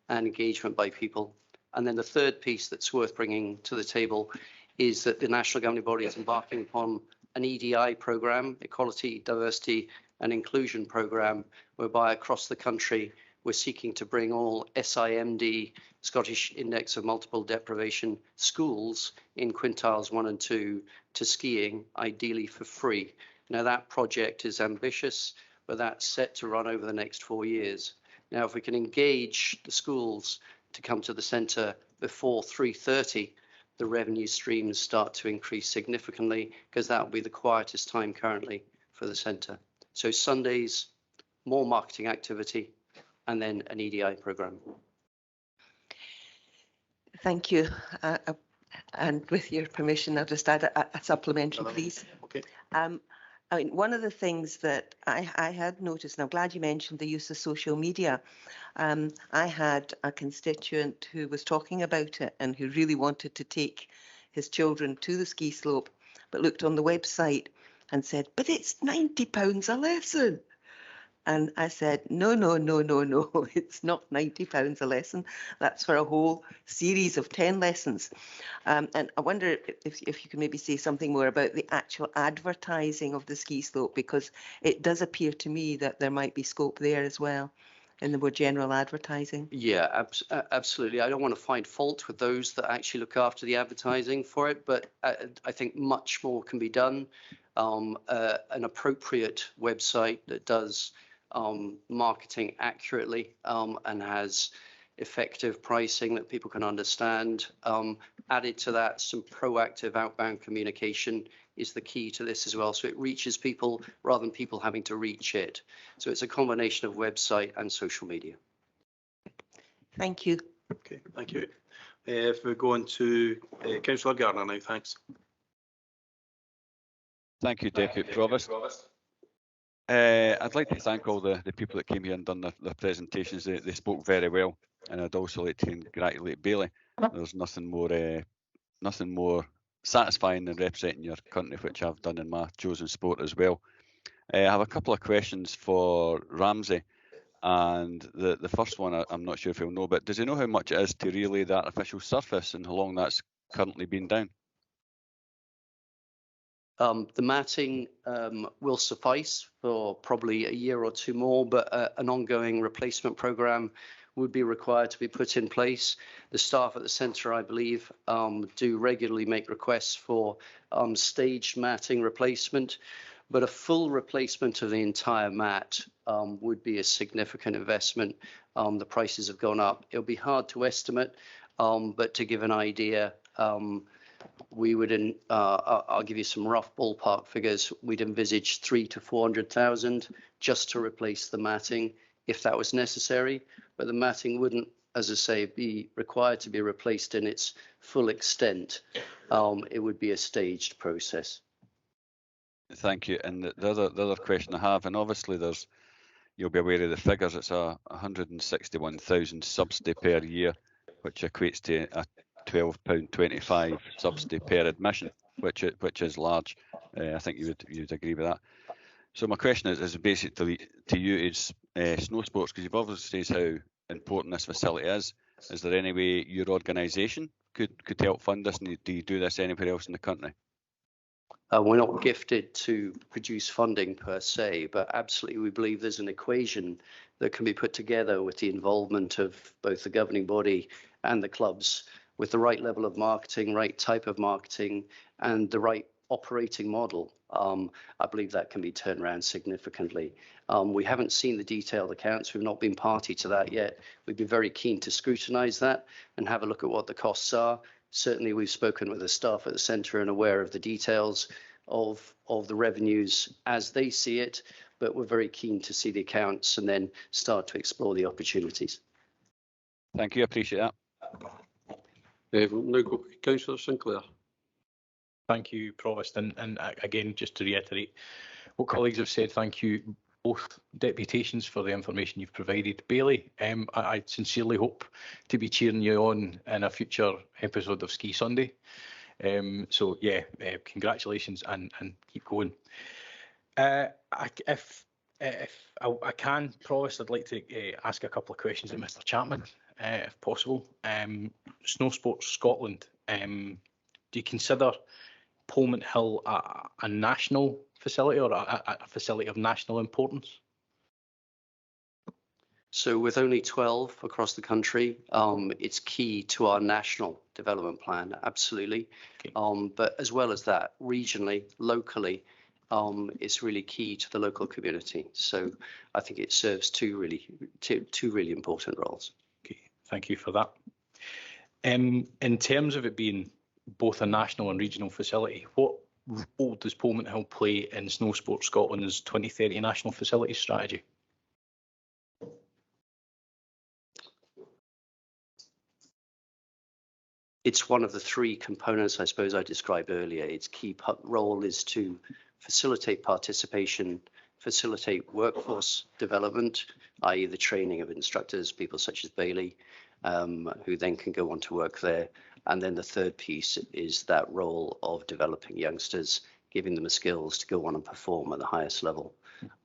and engagement by people. And then the third piece that's worth bringing to the table is that the National Governing Body is embarking upon an EDI programme, Equality, Diversity and Inclusion programme, whereby across the country we're seeking to bring all SIMD, Scottish Index of Multiple Deprivation schools in quintiles 1 and 2 to skiing, ideally for free. Now that project is ambitious, but that's set to run over the next 4 years. Now, if we can engage the schools to come to the centre before 3:30, the revenue streams start to increase significantly, because that will be the quietest time currently for the centre. So Sundays, more marketing activity, and then an EDI programme. Thank you. And with your permission, I'll just add a supplementary, please. Okay. I mean, one of the things that I had noticed, and I'm glad you mentioned the use of social media. I had a constituent who was talking about it and who really wanted to take his children to the ski slope, but looked on the website and said, but it's £90 a lesson. And I said, no, it's not £90 a lesson. That's for a whole series of 10 lessons. And I wonder if you can maybe say something more about the actual advertising of the ski slope, because it does appear to me that there might be scope there as well in the more general advertising. Yeah, absolutely. I don't want to find fault with those that actually look after the advertising for it, but I think much more can be done. An appropriate website that does marketing accurately and has effective pricing that people can understand. Added to that, some proactive outbound communication is the key to this as well. So it reaches people rather than people having to reach it. So it's a combination of website and social media. Thank you. Okay, thank you. If we go on to Councillor Gardner now, thanks. Thank you, Deputy Provost. I'd like to thank all the people that came here and done their presentations. They spoke very well, and I'd also like to congratulate Bailey. There's nothing more satisfying than representing your country, which I've done in my chosen sport as well. I have a couple of questions for Ramsey, and the first one I'm not sure if he'll know, but does he know how much it is to relay the artificial surface and how long that's currently been down? The matting will suffice for probably a year or two more, but an ongoing replacement programme would be required to be put in place. The staff at the centre, I believe, do regularly make requests for staged matting replacement, but a full replacement of the entire mat would be a significant investment. The prices have gone up. It'll be hard to estimate, but to give an idea, we would, I'll give you some rough ballpark figures. We'd envisage 300,000 to 400,000 just to replace the matting if that was necessary, but the matting wouldn't as I say, be required to be replaced in its full extent, it would be a staged process. Thank you. And the other question I have, and obviously you'll be aware of the figures. It's a 161,000 subsidy per year, which equates to a £12.25 subsidy per admission, which is large. I think you'd agree with that. So my question is basically to you is snow sports, because you've obviously said how important this facility is. Is there any way your organisation could help fund this, and do you do this anywhere else in the country? We're not gifted to produce funding per se, but absolutely we believe there's an equation that can be put together with the involvement of both the governing body and the clubs, with the right level of marketing, right type of marketing, and the right operating model. I believe that can be turned around significantly. We haven't seen the detailed accounts. We've not been party to that yet. We'd be very keen to scrutinise that and have a look at what the costs are. Certainly, we've spoken with the staff at the centre and aware of the details of the revenues as they see it, but we're very keen to see the accounts and then start to explore the opportunities. Thank you, I appreciate that. Now go Councillor Sinclair. Thank you, Provost, and again, just to reiterate what colleagues have said, thank you both deputations for the information you've provided. Bailey, I sincerely hope to be cheering you on in a future episode of Ski Sunday. So yeah, congratulations and keep going. If I can, Provost, I'd like to ask a couple of questions of Mr. Chapman, if possible. Snow Sports Scotland, do you consider Pullman Hill a national facility or a facility of national importance? So with only 12 across the country, it's key to our national development plan, absolutely. Okay. But as well as that, regionally, locally, it's really key to the local community. So I think it serves two really important roles. Okay, thank you for that. In terms of it being both a national and regional facility, what role does Pullman Hill play in Snow Sports Scotland's 2030 national facilities strategy? It's one of the three components, I suppose, I described earlier. Its key role is to facilitate participation, facilitate workforce development, i.e. the training of instructors, people such as Bailey, who then can go on to work there. And then the third piece is that role of developing youngsters, giving them the skills to go on and perform at the highest level.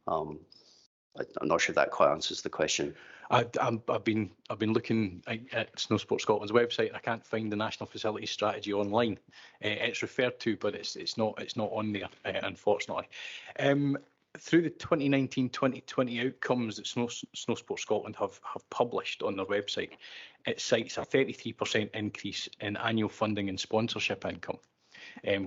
I'm not sure if that quite answers the question. I've been looking at Snow Sports Scotland's website. I can't find the national facilities strategy online. It's referred to, but it's not on there, unfortunately. Through the 2019-2020 outcomes that Snow Sports Scotland have published on their website, it cites a 33% increase in annual funding and sponsorship income,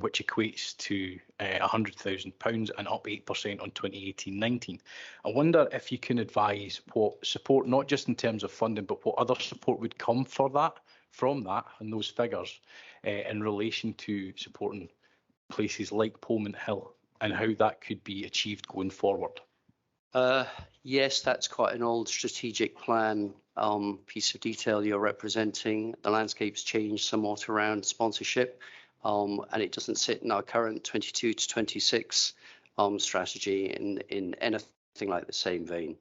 which equates to £100,000 and up 8% on 2018-19. I wonder if you can advise what support, not just in terms of funding, but what other support would come from that and those figures in relation to supporting places like Pullman Hill, and how that could be achieved going forward. Yes, that's quite an old strategic plan piece of detail you're representing. The landscape's changed somewhat around sponsorship, and it doesn't sit in our current 22 to 26 strategy in anything like the same vein.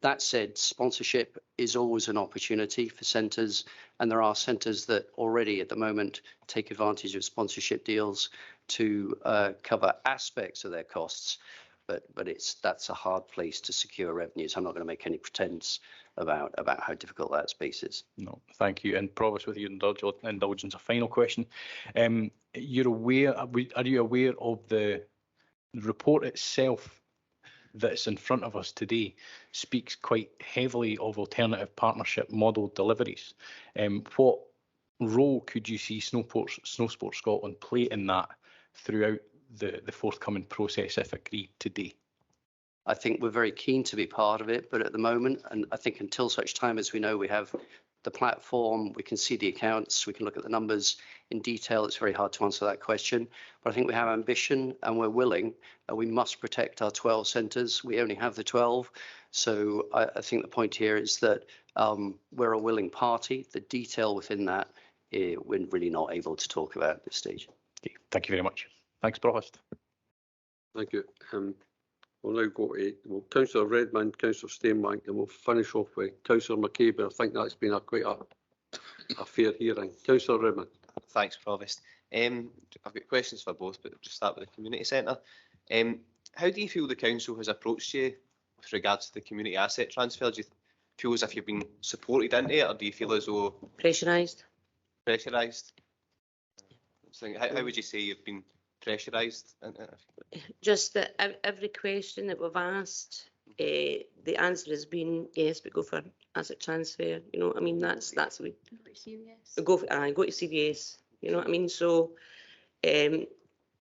That said, sponsorship is always an opportunity for centres, and there are centres that already at the moment take advantage of sponsorship deals to cover aspects of their costs, but that's a hard place to secure revenues. I'm not going to make any pretense about how difficult that space is. No, thank you. And Provost, with your indulgence, a final question. Are you aware of the report itself that's in front of us today speaks quite heavily of alternative partnership model deliveries? What role could you see Snow Sports Scotland play in that throughout the forthcoming process if agreed today? I think we're very keen to be part of it, but at the moment, and I think until such time as we know we have the platform, we can see the accounts, we can look at the numbers in detail, it's very hard to answer that question. But I think we have ambition and we're willing, and we must protect our 12 centres. We only have the 12. So I think the point here is that We're a willing party. The detail within that, we're really not able to talk about at this stage. Okay, thank you very much. Thanks, Provost. Thank you. We'll now go to Councillor Redmond, Councillor Steenbank, and we'll finish off with Councillor McCabe. I think that's been quite a fair hearing. Councillor Redmond. Thanks, Provost. I've got questions for both, but just start with the community centre. How do you feel the council has approached you with regards to the community asset transfer? Do you feel as if you've been supported into it, or do you feel as though Pressurised. Pressurised? So how would you say you've been pressurised? Just that every question that we've asked, the answer has been yes, but go for asset transfer. You know what I mean? That's we go for go to CVS. You know what I mean? So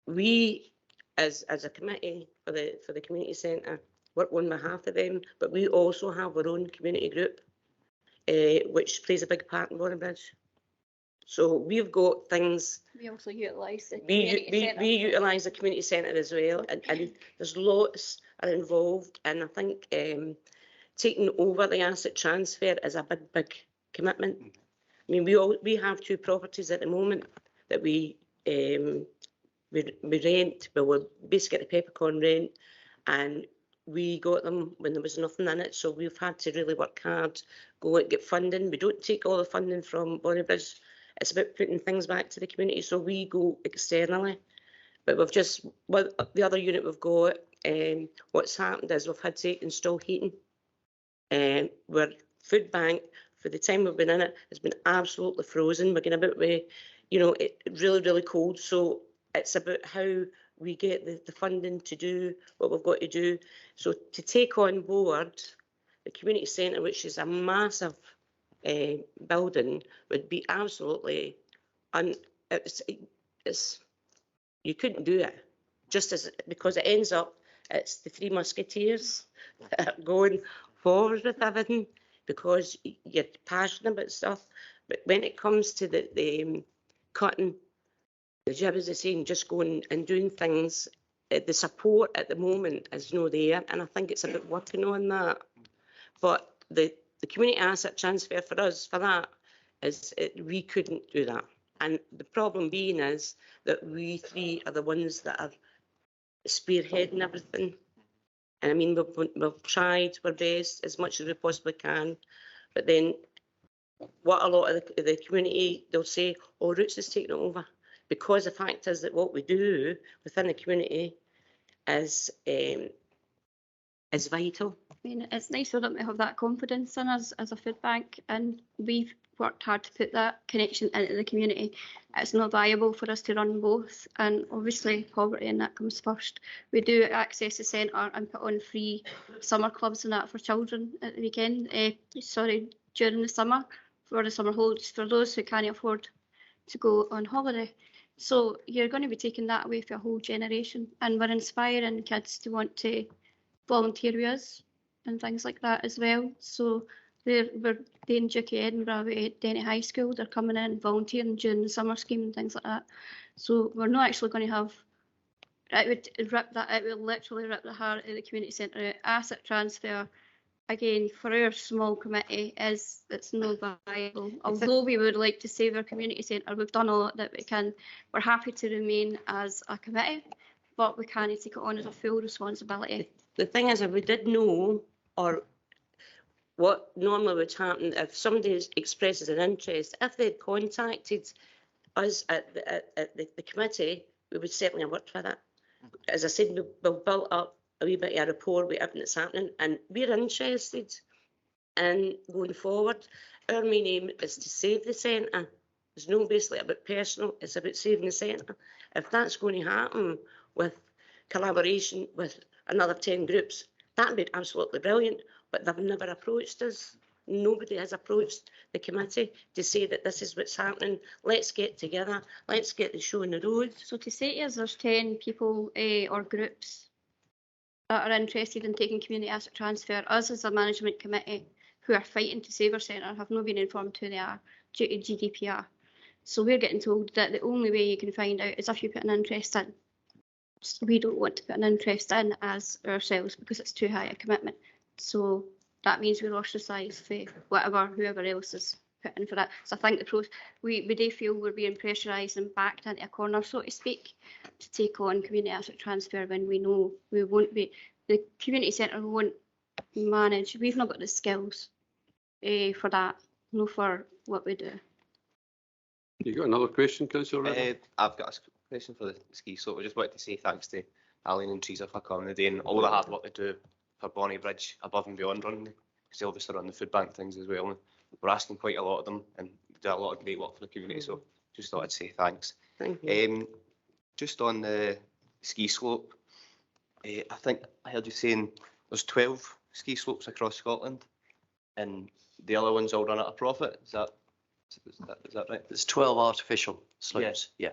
we as a committee for the community centre work on behalf of them, but we also have our own community group, which plays a big part in Bonnybridge. So we've got things. We also utilise the we utilise the community centre as well, and there's lots are involved, and I think taking over the asset transfer is a big commitment. I mean, we have 2 properties at the moment that we rent. Well, we're basically at the peppercorn rent, and we got them when there was nothing in it. So we've had to really work hard, go and get funding. We don't take all the funding from Bonnybridge. It's about putting things back to the community, so we go externally. But we've just, well, the other unit we've got, what's happened is we've had to install heating. We're food bank, for the time we've been in it, it's been absolutely frozen. We're getting about way, you know, really cold. So it's about how we get the funding to do what we've got to do. So to take on board the community centre, which is a massive building, would be absolutely, you couldn't do it. Just as, because it ends up, it's the 3 musketeers that are going forward with everything, because you're passionate about stuff. But when it comes to the cutting, the job is the same, just going and doing things. The support at the moment is no there, and I think it's about working on that. But the community asset transfer for us, for that, is we couldn't do that. And the problem being is that we 3 are the ones that are spearheading everything. And I mean, we've tried our best as much as we possibly can, but then what a lot of the community, they'll say, oh, Roots is taking it over. Because the fact is that what we do within the community is vital. I mean, it's nice for them to have that confidence in us as a food bank, and we've worked hard to put that connection into the community. It's not viable for us to run both, and obviously poverty and that comes first. We do access the centre and put on free summer clubs and that for children at the weekend, during the summer, for the summer holidays, for those who can't afford to go on holiday. So you're going to be taking that away for a whole generation, and we're inspiring kids to want to volunteer with us and things like that as well. So we're doing Duke Edinburgh with Denny High School. They're coming in volunteering during the summer scheme and things like that. So we're not actually going to have, it would literally rip the heart of the community centre. Asset transfer, again, for our small committee, it's not viable. Although we would like to save our community centre, we've done all that we can. We're happy to remain as a committee, but we can't take it on as a full responsibility. The thing is, if we did know, or what normally would happen, if somebody expresses an interest, if they'd contacted us at the committee, we would certainly have worked with it. As I said, we've built up a wee bit of a rapport with everything that's happening, and we're interested in going forward. Our main aim is to save the centre. It's not basically about personal, it's about saving the centre. If that's going to happen with collaboration with another 10 groups, that'd be absolutely brilliant, but they've never approached us. Nobody has approached the committee to say that this is what's happening. Let's get together, let's get the show on the road. So to say to us there's 10 people or groups that are interested in taking community asset transfer, us as a management committee who are fighting to save our centre have not been informed who they are due to GDPR. So we're getting told that the only way you can find out is if you put an interest in. We don't want to put an interest in as ourselves because it's too high a commitment. So that means we're ostracised for whoever else is put in for that. So I think we do feel we're being pressurised and backed into a corner, so to speak, to take on community asset transfer when we know we won't be. The community centre won't manage. We've not got the skills for that, no, for what we do. You got another question, Councillor Redmond? I've got a question for the ski slope. I just wanted to say thanks to Aline and Teresa for coming today and all the hard work they do for Bonnie Bridge above and beyond running, because they obviously run the food bank things as well. And we're asking quite a lot of them and do a lot of great work for the community. So just thought I'd say thanks. Thank you. Just on the ski slope, I think I heard you saying there's 12 ski slopes across Scotland, and the other ones all run at a profit. Is that right? There's 12 artificial slopes. Yeah.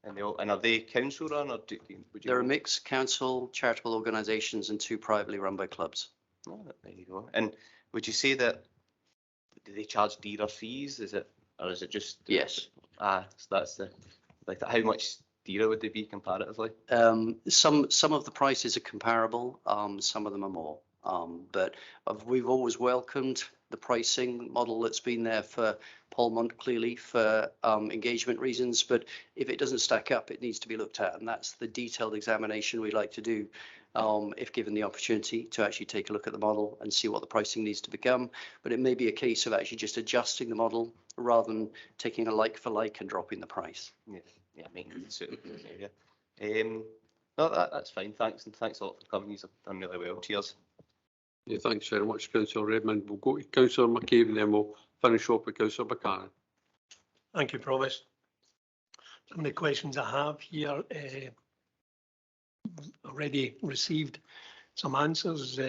And are they council run, or would you? They're a mix: council, charitable organisations, and 2 privately run by clubs. Oh, there you go. And would you say that do they charge dearer fees? Is it just? Yes. So that's how much dearer would they be comparatively? Some of the prices are comparable. Some of them are more. But we've always welcomed the pricing model that's been there for Polmont, clearly for engagement reasons. But if it doesn't stack up, it needs to be looked at, and that's the detailed examination we'd like to do if given the opportunity to actually take a look at the model and see what the pricing needs to become. But it may be a case of actually just adjusting the model rather than taking a like for like and dropping the price. Yeah, maintenance. No, that's fine. Thanks, and thanks a lot for coming. You've done really well. Cheers. Yeah, thanks very much, Councillor Redmond. We'll go to Councillor McCabe and then we'll finish off with Councillor Buchanan. Thank you, Provost. Some of the questions I have here already received some answers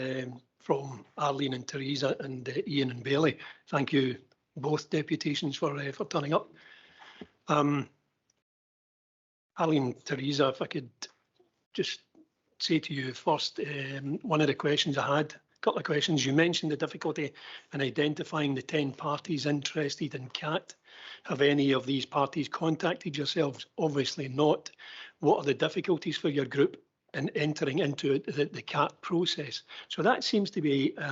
from Arlene and Teresa and Ian and Bailey. Thank you, both deputations, for turning up. Arlene, Teresa, if I could just say to you first, one of the questions I had, a couple of questions. You mentioned the difficulty in identifying the 10 parties interested in CAT. Have any of these parties contacted yourselves? Obviously not. What are the difficulties for your group in entering into the CAT process? So that seems to be a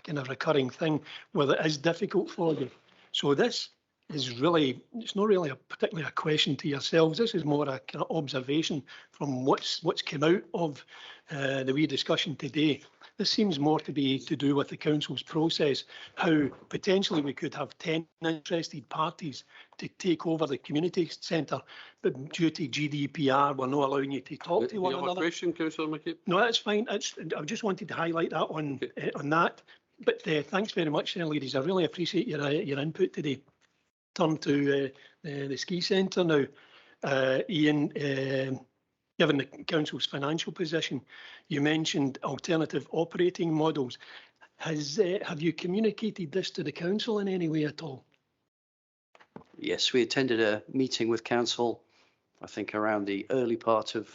kind of recurring thing, whether it is difficult for you. So this is really, it's not really particularly a question to yourselves. This is more a kind of observation from what's come out of the wee discussion today. This seems more to be to do with the council's process, how potentially we could have 10 interested parties to take over the community centre, but due to GDPR, we're not allowing you to talk to one another. Question, Councillor McCabe? No, that's fine. I just wanted to highlight that on that. But thanks very much, ladies. I really appreciate your input today. Turn to the ski centre now. Ian, given the council's financial position, you mentioned alternative operating models. Have you communicated this to the council in any way at all? Yes, we attended a meeting with council, I think around the early part of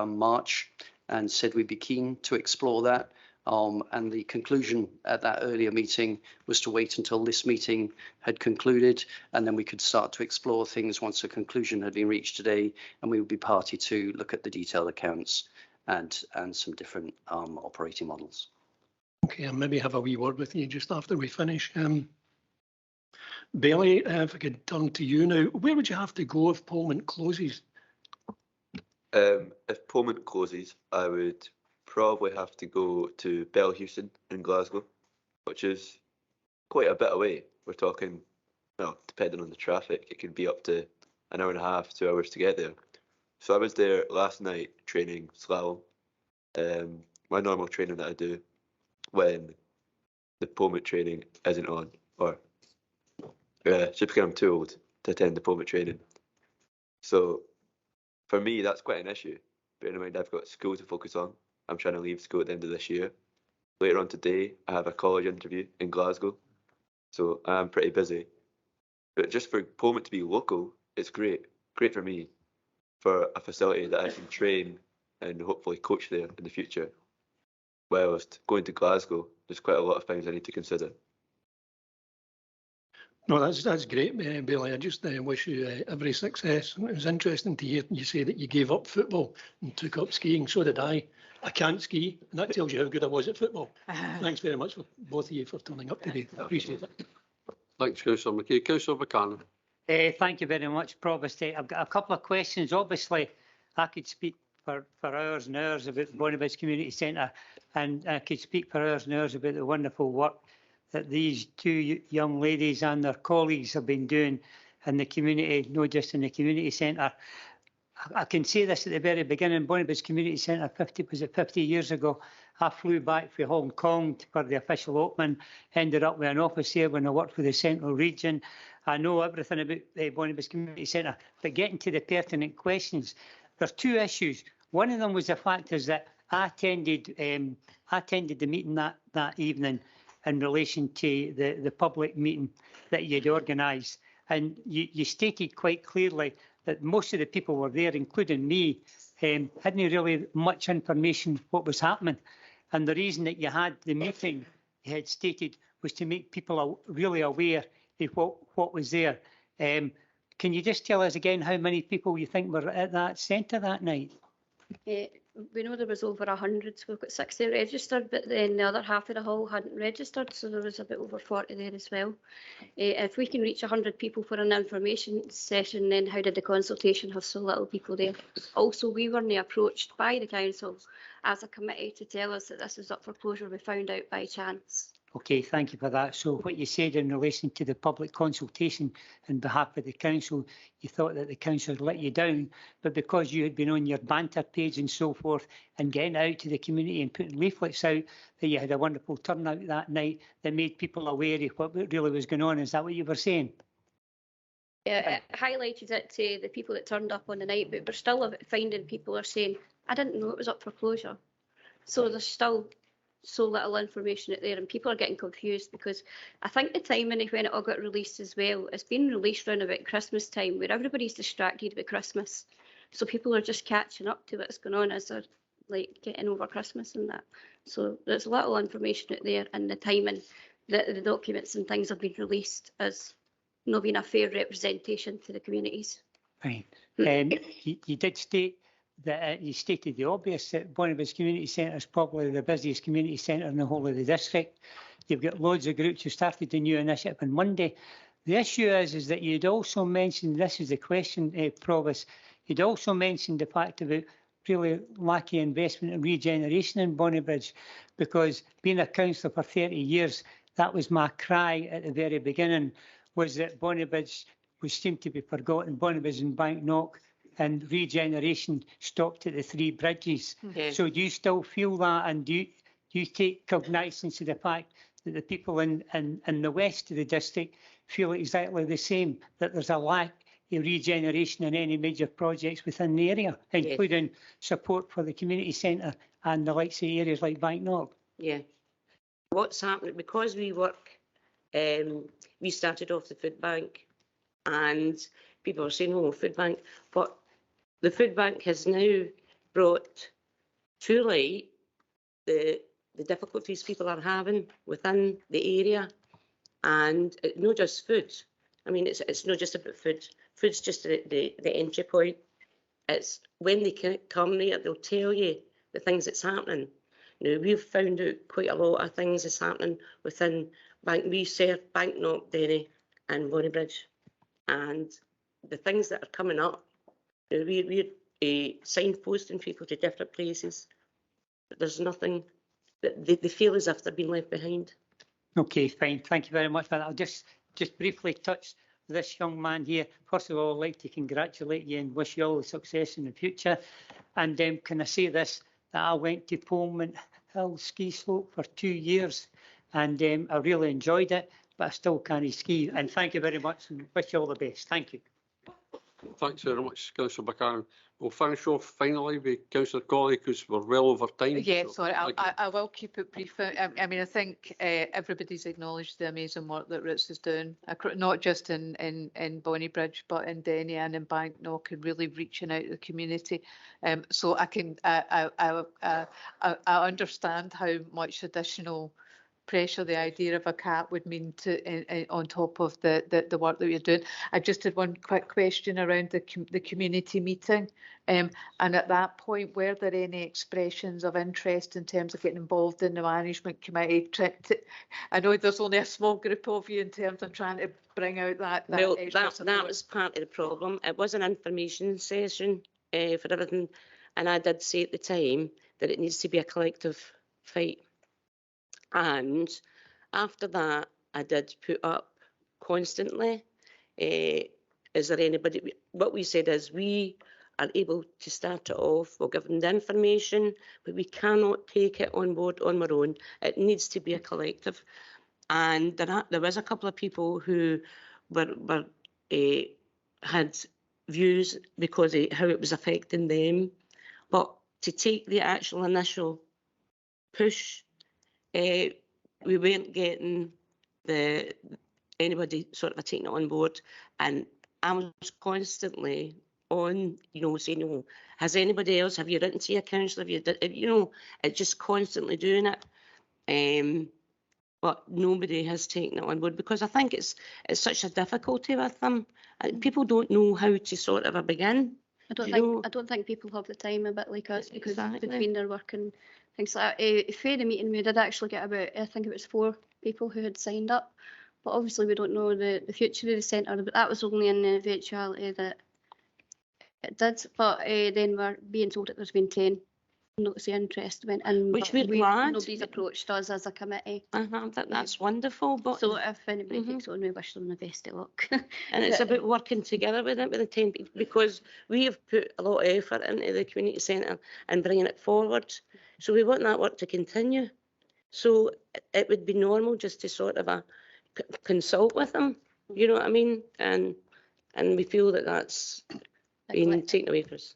March, and said we'd be keen to explore that. And the conclusion at that earlier meeting was to wait until this meeting had concluded, and then we could start to explore things once a conclusion had been reached today, and we would be party to look at the detailed accounts and some different operating models. Okay, I'll maybe have a wee word with you just after we finish. Bailey, if I could turn to you now, where would you have to go if Polmont closes? If Polmont closes, I would probably have to go to Bellhouston in Glasgow, which is quite a bit away. We're talking, well, depending on the traffic, it could be up to an hour and a half, 2 hours to get there. So I was there last night training slalom, my normal training that I do when the Polmont training isn't on, or just because I'm too old to attend the Polmont training. So for me, that's quite an issue. Bearing in mind I've got school to focus on. I'm trying to leave school at the end of this year. Later on today, I have a college interview in Glasgow, so I'm pretty busy. But just for Polmont to be local, it's great for me, for a facility that I can train and hopefully coach there in the future. Whilst going to Glasgow, there's quite a lot of things I need to consider. No, that's great, Bailey. I just wish you every success. It was interesting to hear you say that you gave up football and took up skiing. So did I. I can't ski, and that tells you how good I was at football. Thanks very much for both of you for turning up today. I appreciate it. Thanks, Councillor McKay. Councillor Buchanan. Thank you very much, Provost. I've got a couple of questions. Obviously, I could speak for hours and hours about the Bonnybridge Community Centre, and I could speak for hours and hours about the wonderful work that these two young ladies and their colleagues have been doing in the community, not just in the community centre. I can say this at the very beginning, Bonnybridge Community Centre, 50 years ago, I flew back from Hong Kong for the official opening, ended up with an office here when I worked for the Central Region. I know everything about the Bonnybridge Community Centre, but getting to the pertinent questions, there's two issues. One of them was the fact is that I attended the meeting that evening in relation to the public meeting that you'd organised, and you stated quite clearly that most of the people were there, including me, hadn't really much information what was happening. And the reason that you had the meeting, you had stated, was to make people really aware of what was there. Can you just tell us again how many people you think were at that centre that night? We know there was over 100, so we've got 60 registered, but then the other half of the hall hadn't registered, so there was a bit over 40 there as well. If we can reach 100 people for an information session, then how did the consultation have so little people there? Also, we weren't approached by the council as a committee to tell us that this was up for closure. We found out by chance. Okay, thank you for that. So what you said in relation to the public consultation on behalf of the council, you thought that the council had let you down, but because you had been on your banter page and so forth and getting out to the community and putting leaflets out, that you had a wonderful turnout that night that made people aware of what really was going on. Is that what you were saying? Yeah, it highlighted it to the people that turned up on the night, but we're still finding people are saying, I didn't know it was up for closure. So there's still so little information out there, and people are getting confused because I think the timing of when it all got released as well, it's been released around about Christmas time where everybody's distracted with Christmas. So people are just catching up to what's going on as they're like getting over Christmas and that. So there's little information out there, and the timing that the documents and things have been released as not being a fair representation to the communities. Right. You did state that you stated the obvious, that Bonnybridge Community Centre is probably the busiest community centre in the whole of the district. You've got loads of groups who started the new initiative on Monday. The issue is that you'd also mentioned, this is the question, Provost, you'd also mentioned the fact about really lacking investment and regeneration in Bonnybridge, because being a councillor for 30 years, that was my cry at the very beginning, was that Bonnybridge seemed to be forgotten, Bonnybridge and Banknock, and regeneration stopped at the 3 bridges. Yeah. So do you still feel that, and do you take cognizance of the fact that the people in the west of the district feel exactly the same, that there's a lack of regeneration in any major projects within the area, including support for the community centre and the likes of areas like Banknock? Yeah. What's happening, because we work, we started off the food bank, and people are saying, oh, food bank, but the food bank has now brought to light the difficulties people are having within the area, and not just food. I mean, it's not just about food. Food's just the entry point. It's when they come there, they'll tell you the things that's happening. Now, we've found out quite a lot of things that's happening within we serve Banknock, Derry and Bonnybridge, and the things that are coming up, we're signposting people to different places, but there's nothing that they feel as if they're being left behind. Okay, fine. Thank you very much for that. I'll just briefly touch this young man here. First of all, I'd like to congratulate you and wish you all the success in the future. And can I say this, that I went to Pullman Hill ski slope for 2 years, and I really enjoyed it, but I still can't ski. And thank you very much, and wish you all the best. Thank you. Thanks very much, Councillor Buchanan. We'll finish off finally with Councillor Colley, because we're well over time. Yeah, so sorry, I will keep it brief. I mean, I think everybody's acknowledged the amazing work that Roots is doing, not just in Bonnybridge, but in Denny and in Banknock, and really reaching out to the community. So I understand how much additional pressure the idea of a cap would mean to on top of the work that you're doing. I just had one quick question around the community meeting, and at that point, were there any expressions of interest in terms of getting involved in the management committee? I know there's only a small group of you in terms of trying to bring out that Well, extra that was part of the problem. It was an information session for everything, and I did say at the time that it needs to be a collective fight. And after that, I did put up constantly, is there anybody, what we said is we are able to start it off, we'll give them the information, but we cannot take it on board on our own. It needs to be a collective. And there was a couple of people who had views because of how it was affecting them, but to take the actual initial push, we weren't getting anybody sort of taking it on board, and I was constantly on, saying, has anybody else, have you written to your council, have you, it's just constantly doing it, but nobody has taken it on board because I think it's such a difficulty with them. People don't know how to sort of begin. I don't think people have the time a bit like us because Exactly. between their work and things like that. For the meeting, we did actually get about, I think it was 4 people who had signed up, but obviously we don't know the future of the centre. But that was only in the eventuality that it did. But then we're being told that there's been 10 notice of interest went in, Which but we're glad. nobody's approached us as a committee. That's wonderful. But so if anybody takes on, we wish them the best of luck. And it's about working together with the 10 people, because we have put a lot of effort into the community centre and bringing it forward. So we want that work to continue. So it would be normal just to sort of consult with them, you know what I mean? And we feel that that's been taken away from us.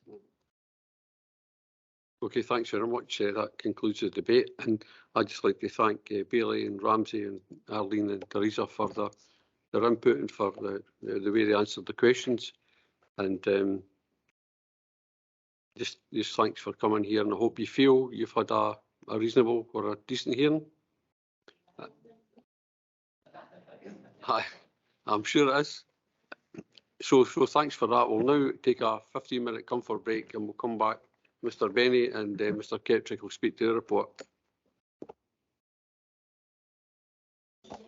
Okay, thanks very much. That concludes the debate, and I'd just like to thank Bailey and Ramsey and Arlene and Teresa for their input and for the way they answered the questions. And just thanks for coming here, and I hope you feel you've had a reasonable or a decent hearing. I'm sure it is. So thanks for that. We'll now take a 15-minute comfort break, and we'll come back. Mr. Benny and Mr. Ketrick will speak to the report.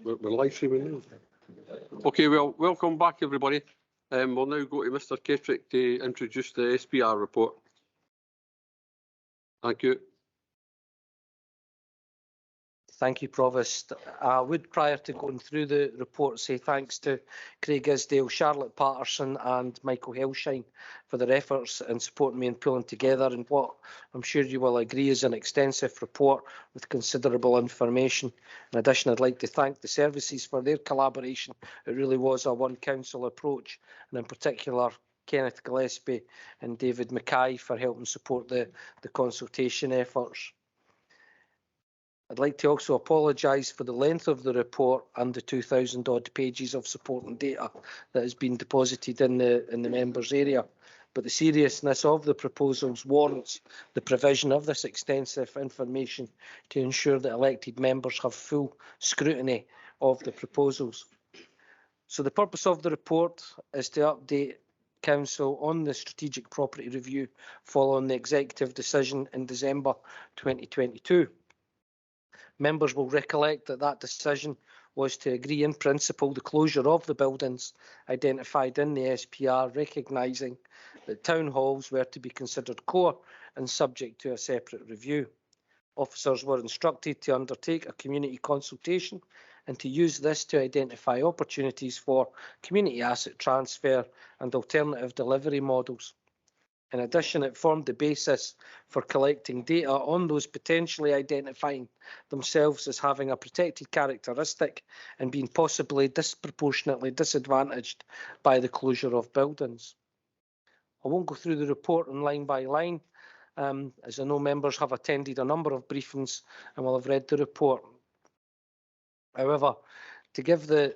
We're live streaming now. Okay, well, welcome back, everybody. We'll now go to Mr. Ketrick to introduce the SPR report. Thank you. Thank you, Provost. I would, prior to going through the report, say thanks to Craig Isdale, Charlotte Patterson and Michael Hellshine for their efforts in supporting me in pulling together and what I'm sure you will agree is an extensive report with considerable information. In addition, I'd like to thank the services for their collaboration. It really was a one council approach, and in particular Kenneth Gillespie and David Mackay for helping support the consultation efforts. I'd like to also apologise for the length of the report and the 2,000 odd pages of supporting data that has been deposited in the members' area. But the seriousness of the proposals warrants the provision of this extensive information to ensure that elected members have full scrutiny of the proposals. So the purpose of the report is to update Council on the strategic property review following the executive decision in December 2022. Members will recollect that that decision was to agree in principle the closure of the buildings identified in the SPR, recognising that town halls were to be considered core and subject to a separate review. Officers were instructed to undertake a community consultation and to use this to identify opportunities for community asset transfer and alternative delivery models. In addition, it formed the basis for collecting data on those potentially identifying themselves as having a protected characteristic and being possibly disproportionately disadvantaged by the closure of buildings. I won't go through the report in line by line, as I know members have attended a number of briefings and will have read the report. However, to give the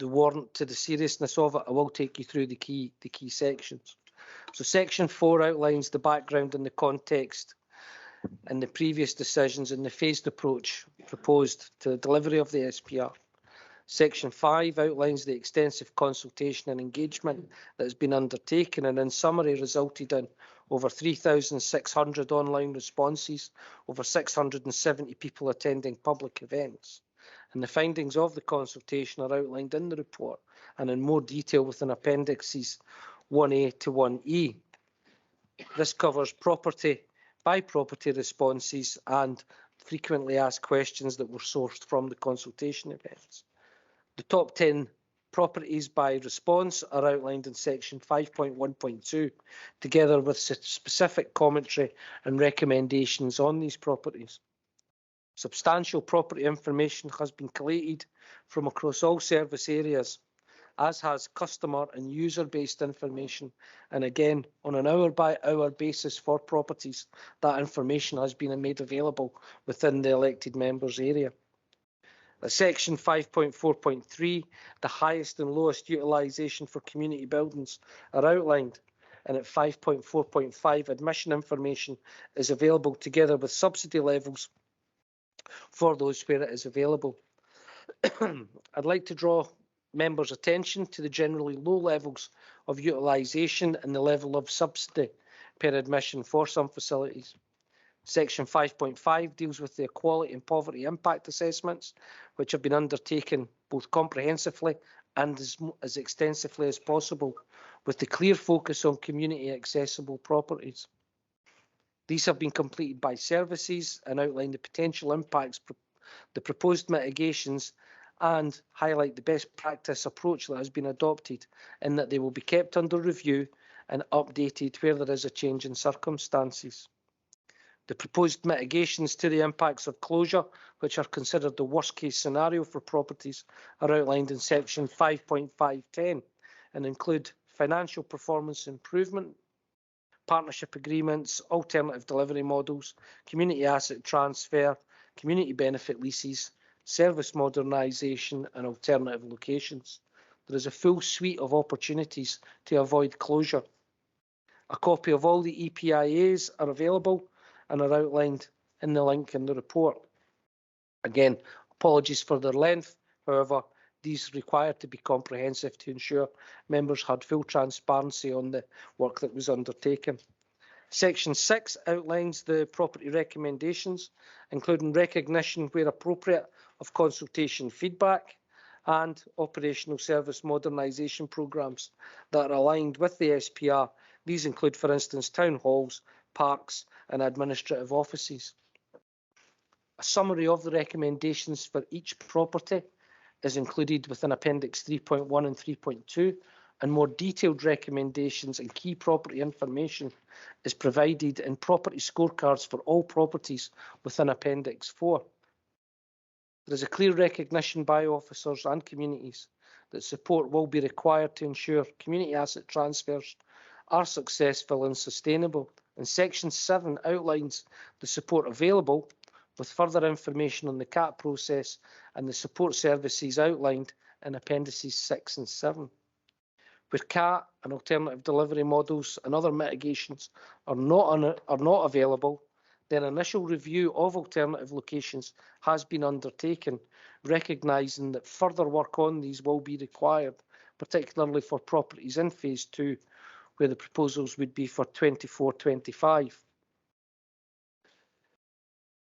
warrant to the seriousness of it, I will take you through the key sections. So section 4 outlines the background and the context in the previous decisions and the phased approach proposed to the delivery of the SPR. Section 5 outlines the extensive consultation and engagement that has been undertaken and in summary resulted in over 3,600 online responses, over 670 people attending public events. And the findings of the consultation are outlined in the report and in more detail within appendices 1A to 1E. This covers property by property responses and frequently asked questions that were sourced from the consultation events. The top 10 properties by response are outlined in section 5.1.2, together with specific commentary and recommendations on these properties. Substantial property information has been collated from across all service areas, as has customer and user-based information, and again, on an hour-by-hour basis for properties, that information has been made available within the elected members area. At section 5.4.3, the highest and lowest utilisation for community buildings are outlined, and at 5.4.5, admission information is available together with subsidy levels for those where it is available. I'd like to draw members' attention to the generally low levels of utilisation and the level of subsidy per admission for some facilities. Section 5.5 deals with the equality and poverty impact assessments, which have been undertaken both comprehensively and as extensively as possible, with the clear focus on community accessible properties. These have been completed by services and outline the potential impacts, the proposed mitigations, and highlight the best practice approach that has been adopted, in that they will be kept under review and updated where there is a change in circumstances. The proposed mitigations to the impacts of closure, which are considered the worst case scenario for properties, are outlined in section 5.510 and include financial performance improvement, partnership agreements, alternative delivery models, community asset transfer, community benefit leases, service modernisation and alternative locations. There is a full suite of opportunities to avoid closure. A copy of all the EPIAs are available and are outlined in the link in the report. Again, apologies for their length. However, these require to be comprehensive to ensure members had full transparency on the work that was undertaken. Section 6 outlines the property recommendations, including recognition where appropriate of consultation feedback and operational service modernisation programmes that are aligned with the SPR. These include, for instance, town halls, parks and administrative offices. A summary of the recommendations for each property is included within Appendix 3.1 and 3.2, and more detailed recommendations and key property information is provided in property scorecards for all properties within Appendix 4. There is a clear recognition by officers and communities that support will be required to ensure community asset transfers are successful and sustainable. And Section 7 outlines the support available with further information on the CAT process and the support services outlined in Appendices 6 and 7. Where CAT and alternative delivery models and other mitigations are not available, then initial review of alternative locations has been undertaken, recognising that further work on these will be required, particularly for properties in Phase 2, where the proposals would be for 24-25.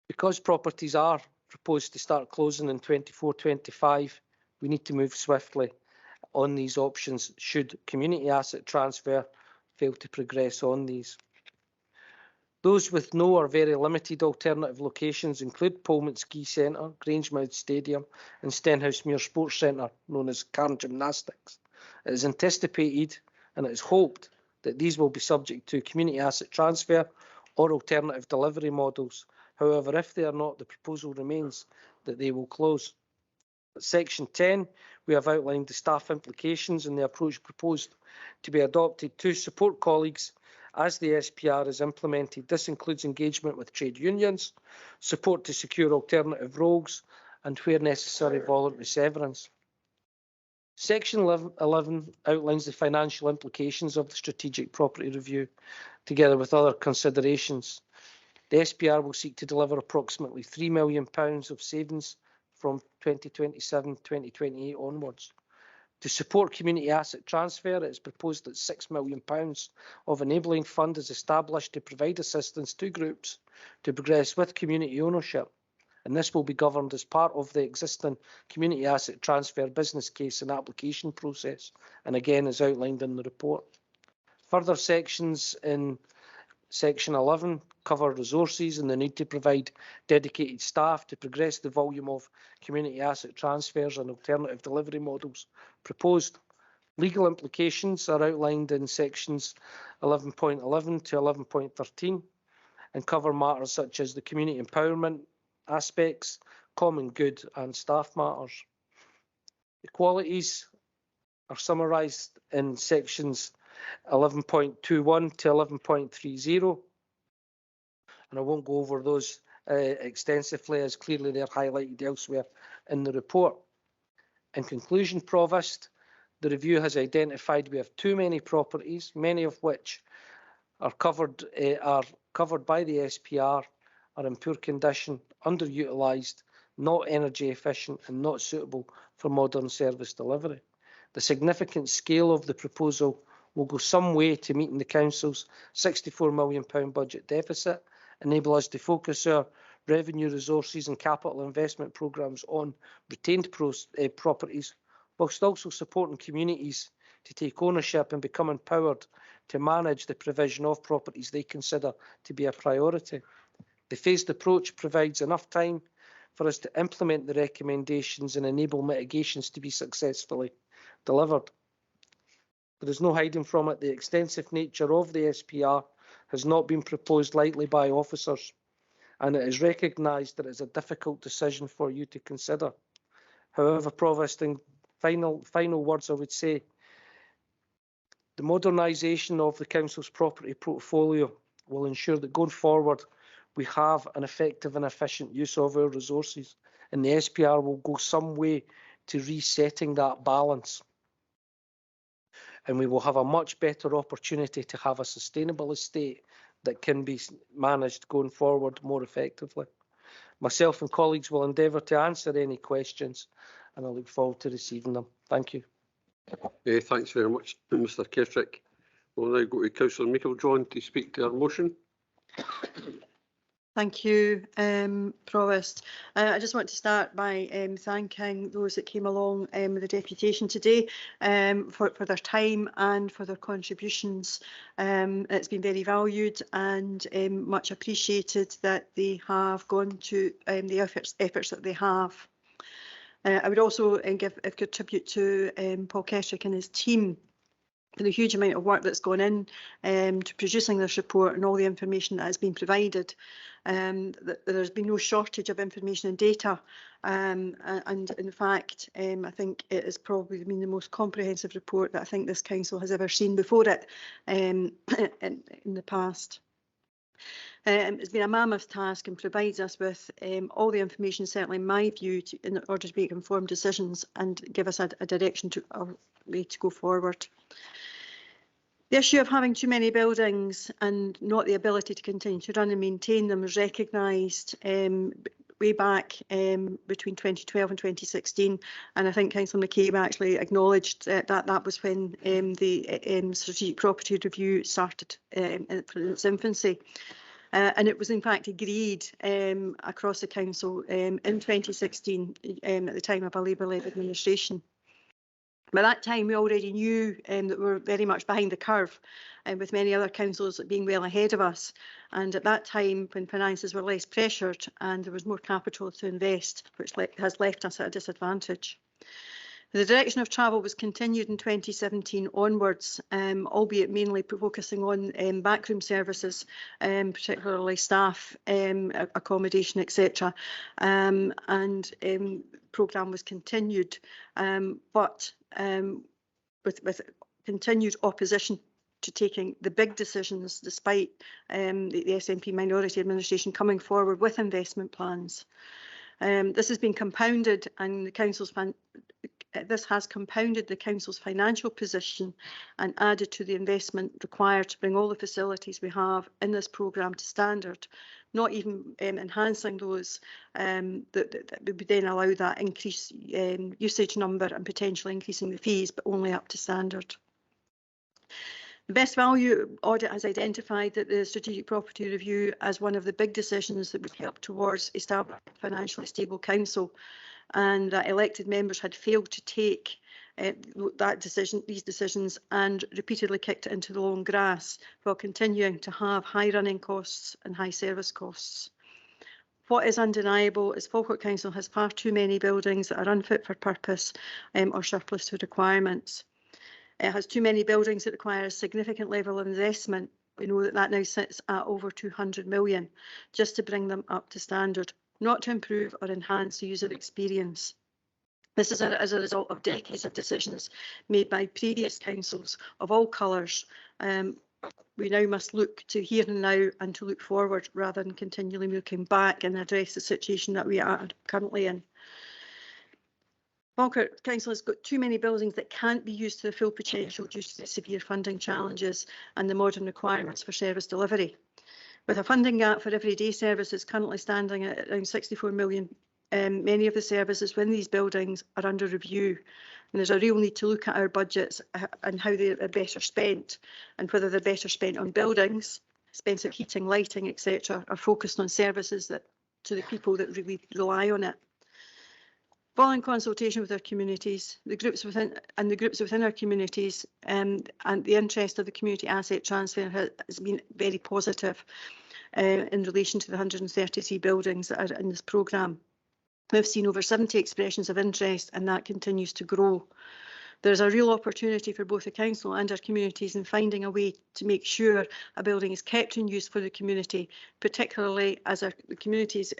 Because properties are proposed to start closing in 24-25, we need to move swiftly on these options should community asset transfer fail to progress on these. Those with no or very limited alternative locations include Pullman Ski Centre, Grangemouth Stadium and Stenhousemuir Sports Centre, known as Cairn Gymnastics. It is anticipated and it is hoped that these will be subject to community asset transfer or alternative delivery models. However, if they are not, the proposal remains that they will close. At Section 10, we have outlined the staff implications and the approach proposed to be adopted to support colleagues as the SPR is implemented. This includes engagement with trade unions, support to secure alternative roles, and where necessary, voluntary severance. Section 11 outlines the financial implications of the strategic property review, together with other considerations. The SPR will seek to deliver approximately £3 million of savings from 2027-2028 onwards. To support community asset transfer, it is proposed that £6 million of enabling fund is established to provide assistance to groups to progress with community ownership, and this will be governed as part of the existing community asset transfer business case and application process, and again is outlined in the report. Further sections in Section 11 cover resources and the need to provide dedicated staff to progress the volume of community asset transfers and alternative delivery models proposed. Legal implications are outlined in sections 11.11 to 11.13 and cover matters such as the community empowerment aspects, common good and staff matters. Equalities are summarised in sections 11.21 to 11.30, and I won't go over those extensively as clearly they're highlighted elsewhere in the report. In conclusion, Provost, the review has identified we have too many properties, many of which are covered by the SPR, are in poor condition, underutilised, not energy efficient and not suitable for modern service delivery. The significant scale of the proposal will go some way to meeting the Council's £64 million budget deficit, enable us to focus our revenue resources and capital investment programmes on retained properties, whilst also supporting communities to take ownership and become empowered to manage the provision of properties they consider to be a priority. The phased approach provides enough time for us to implement the recommendations and enable mitigations to be successfully delivered. There is no hiding from it. The extensive nature of the SPR has not been proposed lightly by officers, and it is recognised that it is a difficult decision for you to consider. However, Provost, in final words, I would say the modernisation of the Council's property portfolio will ensure that going forward we have an effective and efficient use of our resources, and the SPR will go some way to resetting that balance. And we will have a much better opportunity to have a sustainable estate that can be managed going forward more effectively. Myself and colleagues will endeavour to answer any questions, and I look forward to receiving them. Thank you. Thanks very much, Mr. Keswick. We'll now go to Councillor Meiklejohn to speak to our motion. Thank you, Provost. I just want to start by thanking those that came along with the deputation today for their time and for their contributions. It's been very valued and much appreciated that they have gone to the efforts that they have. I would also give a good tribute to Paul Keswick and his team for the huge amount of work that's gone in to producing this report and all the information that has been provided. There's been no shortage of information and data, and in fact I think it has probably been the most comprehensive report that I think this council has ever seen before it in the past. It's been a mammoth task and provides us with all the information, certainly in my view, in order to make informed decisions and give us a direction to a way to go forward. The issue of having too many buildings and not the ability to continue to run and maintain them was recognised way back between 2012 and 2016, and I think Councillor McCabe actually acknowledged that was when the strategic property review started in its infancy. And it was in fact agreed across the council in 2016 at the time of a Labour-led administration. By that time, we already knew that we were very much behind the curve, with many other councils being well ahead of us. And at that time, when finances were less pressured and there was more capital to invest, which has left us at a disadvantage. The direction of travel was continued in 2017 onwards, albeit mainly focusing on backroom services, particularly staff accommodation, etc. And programme was continued, but with continued opposition to taking the big decisions, despite the SNP minority administration coming forward with investment plans. This has been compounded, and the council's this has compounded the council's financial position and added to the investment required to bring all the facilities we have in this programme to standard, not even enhancing those, that would then allow that increased usage number and potentially increasing the fees, but only up to standard. The Best Value audit has identified that the Strategic Property Review as one of the big decisions that would help towards establishing a financially stable council, and that elected members had failed to take these decisions, and repeatedly kicked it into the long grass while continuing to have high running costs and high service costs. What is undeniable is Falkirk Council has far too many buildings that are unfit for purpose or surplus to requirements. It has too many buildings that require a significant level of investment. We know that that now sits at over 200 million just to bring them up to standard, not to improve or enhance the user experience. This is as a result of decades of decisions made by previous councils of all colours. We now must look to here and now and to look forward rather than continually looking back and address the situation that we are currently in. Falkirk Council has got too many buildings that can't be used to their full potential due to the severe funding challenges and the modern requirements for service delivery. With a funding gap for everyday services currently standing at around 64 million, many of the services within these buildings are under review. And there's a real need to look at our budgets and how they are better spent, and whether they're better spent on buildings, expensive heating, lighting, etc., are focused on services that to the people that really rely on it. Following consultation with our communities, the groups within our communities, and the interest of the community asset transfer has been very positive in relation to the 133 buildings that are in this programme. We've seen over 70 expressions of interest, and that continues to grow. There's a real opportunity for both the council and our communities in finding a way to make sure a building is kept in use for the community, particularly as the communities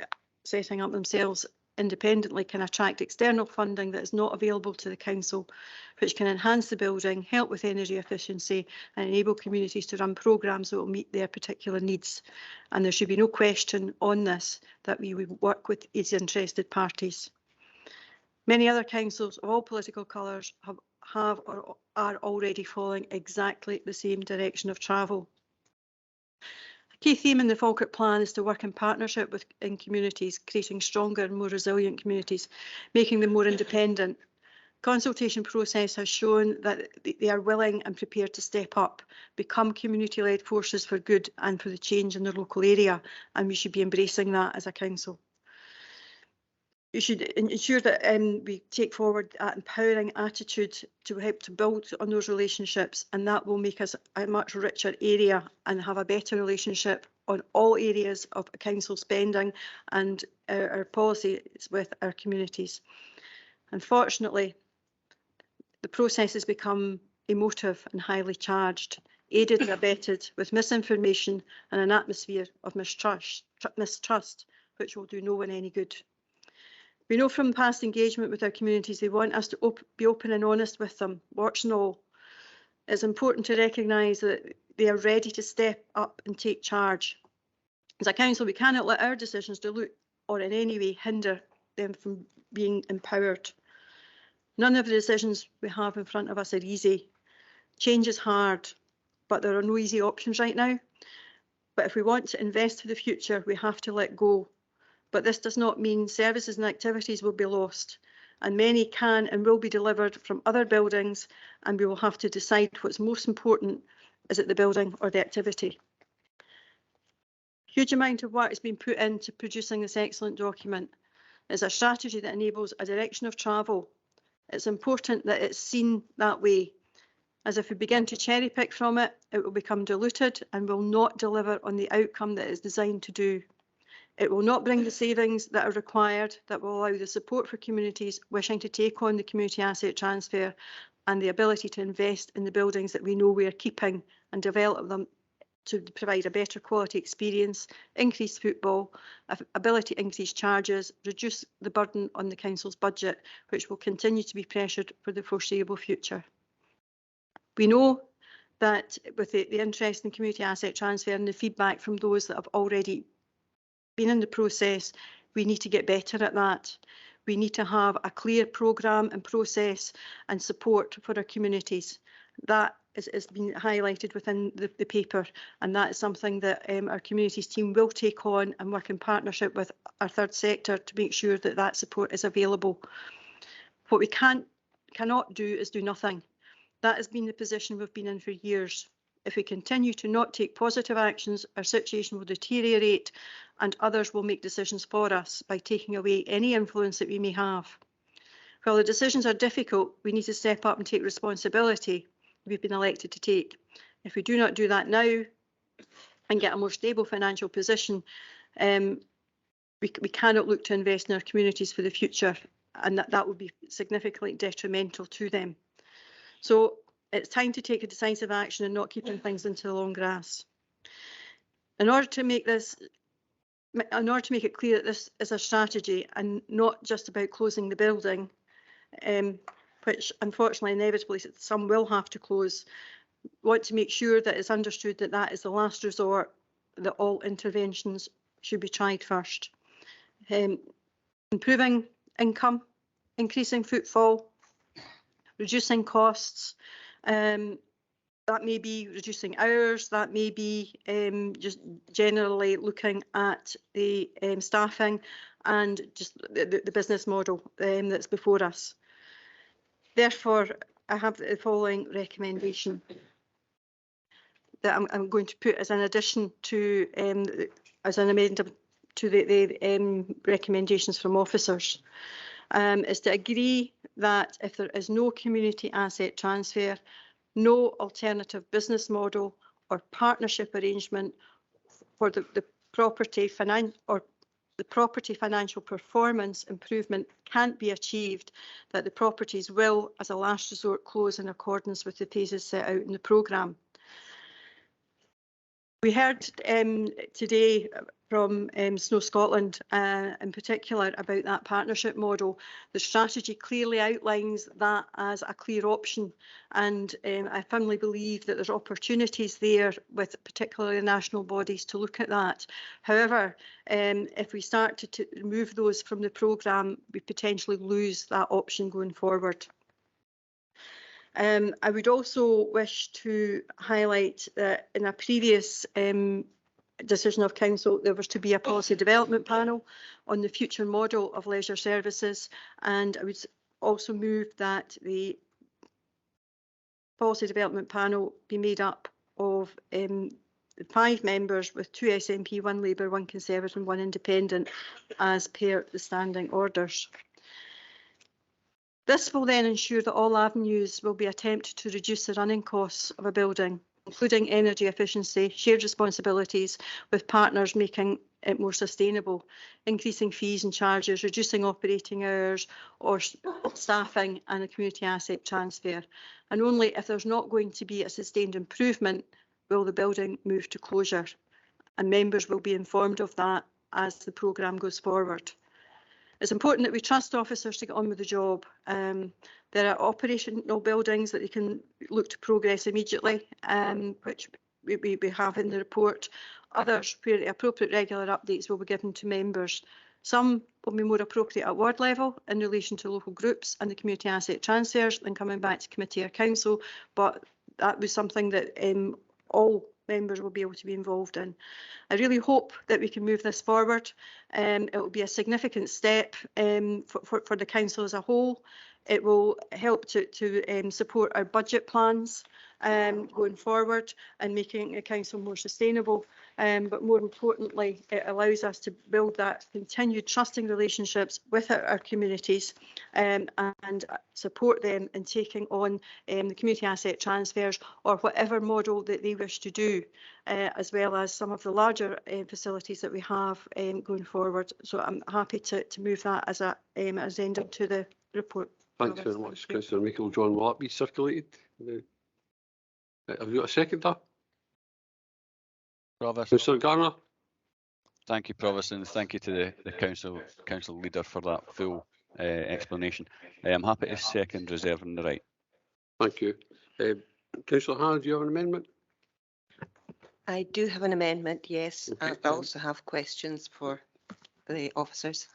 setting up themselves independently can attract external funding that is not available to the council, which can enhance the building, help with energy efficiency and enable communities to run programmes that will meet their particular needs. And there should be no question on this that we would work with these interested parties. Many other councils of all political colours have or are already following exactly the same direction of travel. A key theme in the Falkirk plan is to work in partnership in communities, creating stronger and more resilient communities, making them more independent. Consultation process has shown that they are willing and prepared to step up, become community-led forces for good and for the change in their local area, and we should be embracing that as a council. You should ensure that we take forward that empowering attitude to help to build on those relationships, and that will make us a much richer area and have a better relationship on all areas of council spending and our policies with our communities. Unfortunately, the process has become emotive and highly charged, aided and abetted with misinformation and an atmosphere of mistrust, which will do no one any good. We know from past engagement with our communities they want us to be open and honest with them, warts and all. It's important to recognise that they are ready to step up and take charge. As a council, we cannot let our decisions dilute or in any way hinder them from being empowered. None of the decisions we have in front of us are easy. Change is hard, but there are no easy options right now. But if we want to invest for the future, we have to let go. But this does not mean services and activities will be lost, and many can and will be delivered from other buildings, and we will have to decide what's most important. Is it the building or the activity? Huge amount of work has been put into producing this excellent document. It's a strategy that enables a direction of travel. It's important that it's seen that way, as if we begin to cherry pick from it, it will become diluted and will not deliver on the outcome that it's designed to do. It will not bring the savings that are required that will allow the support for communities wishing to take on the community asset transfer and the ability to invest in the buildings that we know we are keeping and develop them to provide a better quality experience, increase football, ability to increase charges, reduce the burden on the council's budget, which will continue to be pressured for the foreseeable future. We know that with the interest in community asset transfer and the feedback from those that have already been in the process, we need to get better at that. We need to have a clear programme and process and support for our communities. That is been highlighted within the paper, and that is something that our communities team will take on and work in partnership with our third sector to make sure that that support is available. What we cannot do is do nothing. That has been the position we've been in for years. If we continue to not take positive actions, our situation will deteriorate and others will make decisions for us by taking away any influence that we may have. While the decisions are difficult, we need to step up and take responsibility we've been elected to take. If we do not do that now and get a more stable financial position, we cannot look to invest in our communities for the future, and that would be significantly detrimental to them. So it's time to take a decisive action and not keeping things into the long grass. In order to make it clear that this is a strategy and not just about closing the building, which unfortunately inevitably some will have to close, want to make sure that it's understood that that is the last resort, that all interventions should be tried first. Improving income, increasing footfall, reducing costs, that may be reducing hours, that may be just generally looking at the staffing and just the business model that's before us. Therefore, I have the following recommendation that I'm going to put as an addition to, as an amendment to the recommendations from officers, is to agree that if there is no community asset transfer, no alternative business model or partnership arrangement for the property financial performance improvement can't be achieved, that the properties will, as a last resort, close in accordance with the phases set out in the programme. We heard today from Snow Scotland in particular about that partnership model. The strategy clearly outlines that as a clear option, and I firmly believe that there's opportunities there with particularly the national bodies to look at that. However, if we start to remove those from the programme, we potentially lose that option going forward. I would also wish to highlight that in a previous decision of Council, there was to be a policy development panel on the future model of leisure services, and I would also move that the policy development panel be made up of 5 members with 2 SNP, 1 Labour, 1 Conservative and 1 Independent as per the standing orders. This will then ensure that all avenues will be attempted to reduce the running costs of a building, including energy efficiency, shared responsibilities with partners making it more sustainable, increasing fees and charges, reducing operating hours or staffing and a community asset transfer. And only if there's not going to be a sustained improvement will the building move to closure. And members will be informed of that as the programme goes forward. It's important that we trust officers to get on with the job. There are operational buildings that they can look to progress immediately, which we have in the report. Others where the appropriate regular updates will be given to members. Some will be more appropriate at ward level in relation to local groups and the community asset transfers than coming back to committee or council, but that was something that all members will be able to be involved in. I really hope that we can move this forward. It will be a significant step for the council as a whole. It will help to support our budget plans going forward and making the council more sustainable. But more importantly, it allows us to build that continued trusting relationships with our communities and support them in taking on the community asset transfers or whatever model that they wish to do, as well as some of the larger facilities that we have going forward. So I'm happy to move that as an addendum to the report. Thanks very much, Councillor Michael. John, will that be circulated? Have you got a seconder? Provost. Councillor Garner. Thank you, Provost, and thank you to the council leader for that full explanation. I'm happy to second reserving the right. Thank you. Councillor Hannah, do you have an amendment? I do have an amendment, yes. Okay, I also have questions for the officers.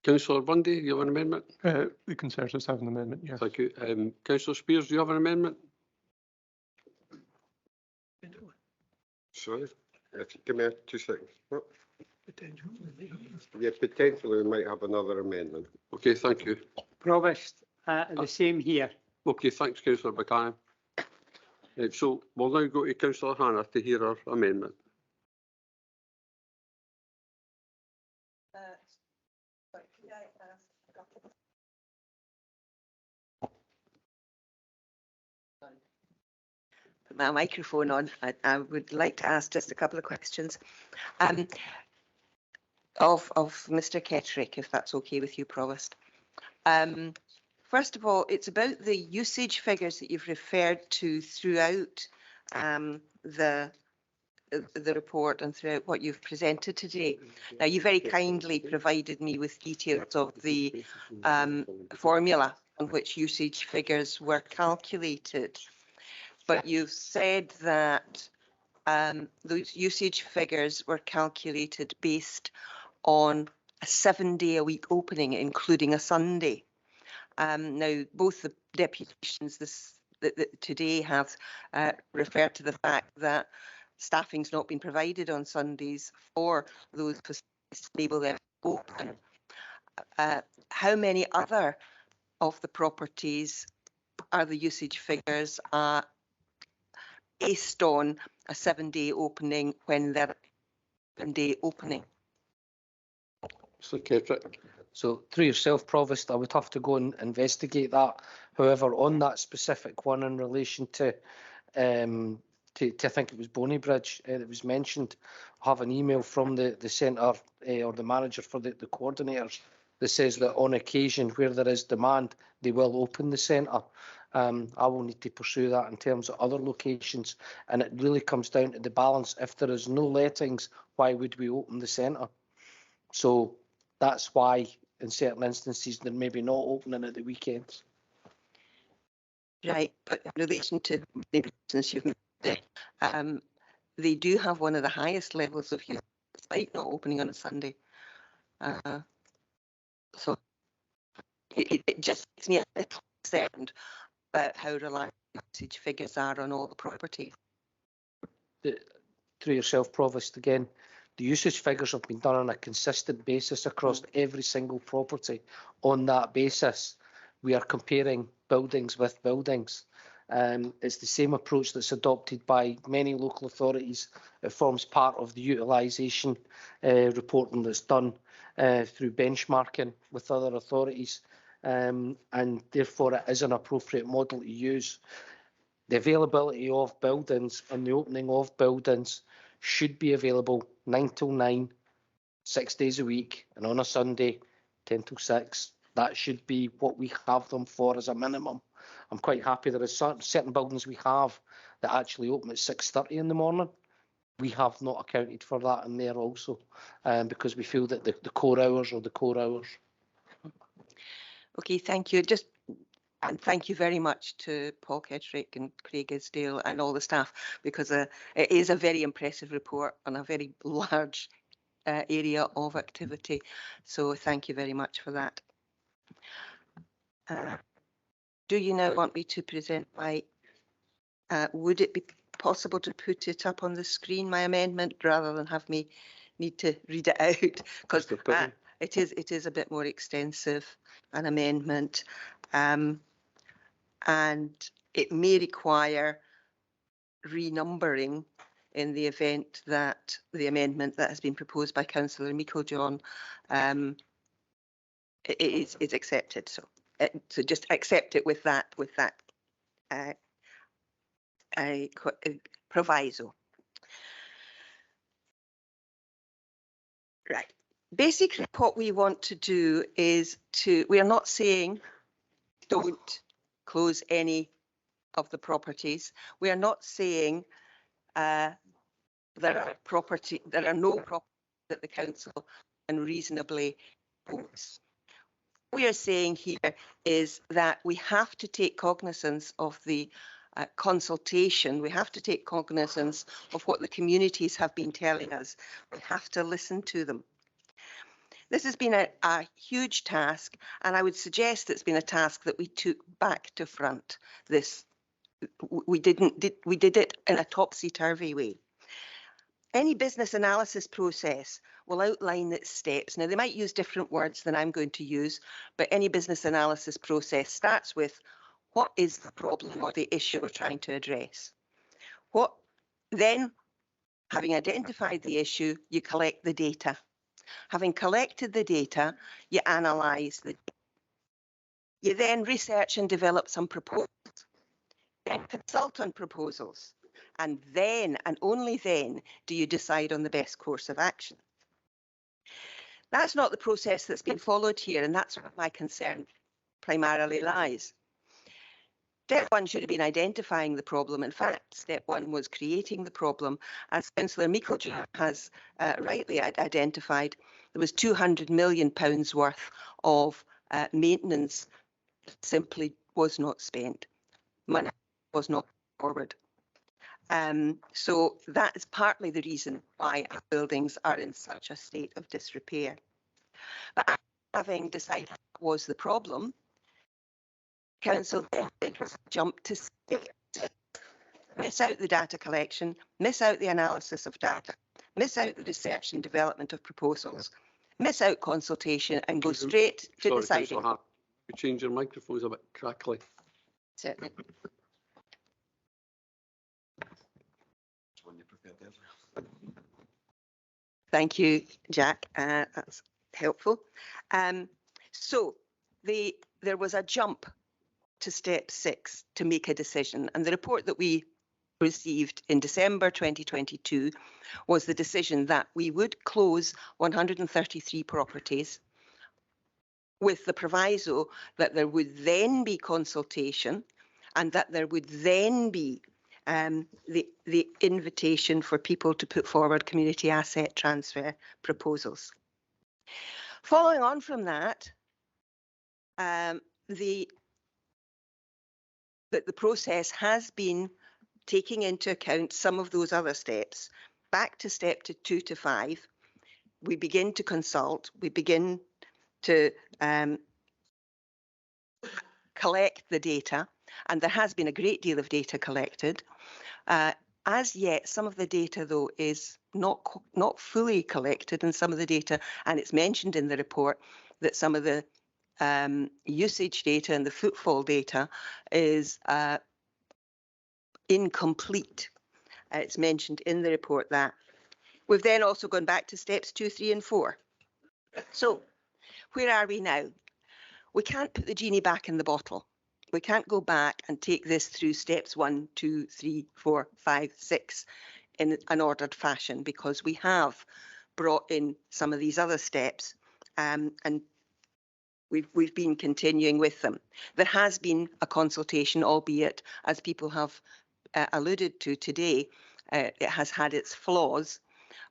Councillor Bundy, do you have an amendment? The Conservatives have an amendment, yes. Thank you. Councillor Spears, do you have an amendment? Sorry, if you give me 2 seconds. Oh. Yeah, potentially we might have another amendment. Okay, thank you. Provost, the same here. Okay, thanks, Councillor Buchanan. So we'll now go to Councillor Hannah to hear her amendment. Put my microphone on. I would like to ask just a couple of questions of Mr. Kettrick, if that's okay with you, Provost. First of all, it's about the usage figures that you've referred to throughout the report and throughout what you've presented today. Now, you very kindly provided me with details of the formula on which usage figures were calculated, but you've said that those usage figures were calculated based on a 7-day-a-week opening, including a Sunday. Now, both the deputations today have referred to the fact that staffing's not been provided on Sundays for those facilities to enable them to open. How many other of the properties are the usage figures based on a 7-day opening when they're 7-day opening? Mr. Kettrick. So through yourself, Provost, I would have to go and investigate that. However, on that specific one in relation to I think it was Bonybridge that was mentioned, I have an email from the centre or the manager for the coordinators that says that on occasion where there is demand, they will open the centre. I will need to pursue that in terms of other locations, and it really comes down to the balance. If there is no lettings, why would we open the centre? So that's why in certain instances they're maybe not opening at the weekends. Right, but in relation to the business you've made, they do have one of the highest levels of use, despite not opening on a Sunday. So it just makes me a little concerned about how reliable usage figures are on all the property. Through yourself, Provost, again, the usage figures have been done on a consistent basis across every single property. On that basis, we are comparing buildings with buildings. It's the same approach that's adopted by many local authorities. It forms part of the utilisation reporting that's done through benchmarking with other authorities, and therefore it is an appropriate model to use. The availability of buildings and the opening of buildings should be available 9 till 9, 6 days a week, and on a Sunday, 10 till 6. That should be what we have them for as a minimum. I'm quite happy there are certain buildings we have that actually open at 6:30 in the morning. We have not accounted for that in there also, because we feel that the core hours are the core hours. Okay, thank you. And thank you very much to Paul Kettrick and Craig Isdale and all the staff, because it is a very impressive report on a very large area of activity. So thank you very much for that. Do you now want me to present would it be possible to put it up on the screen, my amendment, rather than have me need to read it out? Because it is a bit more extensive, an amendment. And it may require renumbering in the event that the amendment that has been proposed by Councillor Meikle-John is accepted. So just accept it with that proviso. Right. Basically, what we want to do is we are not saying don't close any of the properties. We are not saying there are no properties that the council can reasonably close. What we are saying here is that we have to take cognizance of the consultation. We have to take cognizance of what the communities have been telling us. We have to listen to them. This has been a huge task, and I would suggest it's been a task that we took back to front. We did it in a topsy-turvy way. Any business analysis process will outline its steps. Now, they might use different words than I'm going to use, but any business analysis process starts with what is the problem or the issue we're trying to address. Then, having identified the issue, you collect the data. Having collected the data, you analyse the data. You then research and develop some proposals, then consult on proposals, and then, and only then, do you decide on the best course of action. That's not the process that's been followed here, and that's where my concern primarily lies. Step one should have been identifying the problem. In fact, step one was creating the problem. As Councillor Meikle has rightly identified, there was £200 million worth of maintenance that simply was not spent. Money was not forward. So that is partly the reason why our buildings are in such a state of disrepair. But having decided what was the problem, Council then jumped to miss out the data collection, miss out the analysis of data, miss out the research and development of proposals, miss out consultation and go straight to deciding. Councillor Hart, you change your microphone, it's a bit crackly. Certainly. Thank you, Jack. That's helpful. So there was a jump to step 6 to make a decision, and the report that we received in December 2022 was the decision that we would close 133 properties with the proviso that there would then be consultation and that there would then be the invitation for people to put forward community asset transfer proposals. Following on from that, the process has been taking into account some of those other steps. Back to step 2 to 5, we begin to consult, we begin to collect the data, and there has been a great deal of data collected. As yet, some of the data, though, is not fully collected, and some of the data, and it's mentioned in the report that some of the usage data and the footfall data is incomplete. It's mentioned in the report that. We've then also gone back to steps 2, 3 and 4. So where are we now? We can't put the genie back in the bottle. We can't go back and take this through steps 1, 2, 3, 4, 5, 6 in an ordered fashion, because we have brought in some of these other steps and we've been continuing with them. There has been a consultation, albeit, as people have alluded to today, it has had its flaws,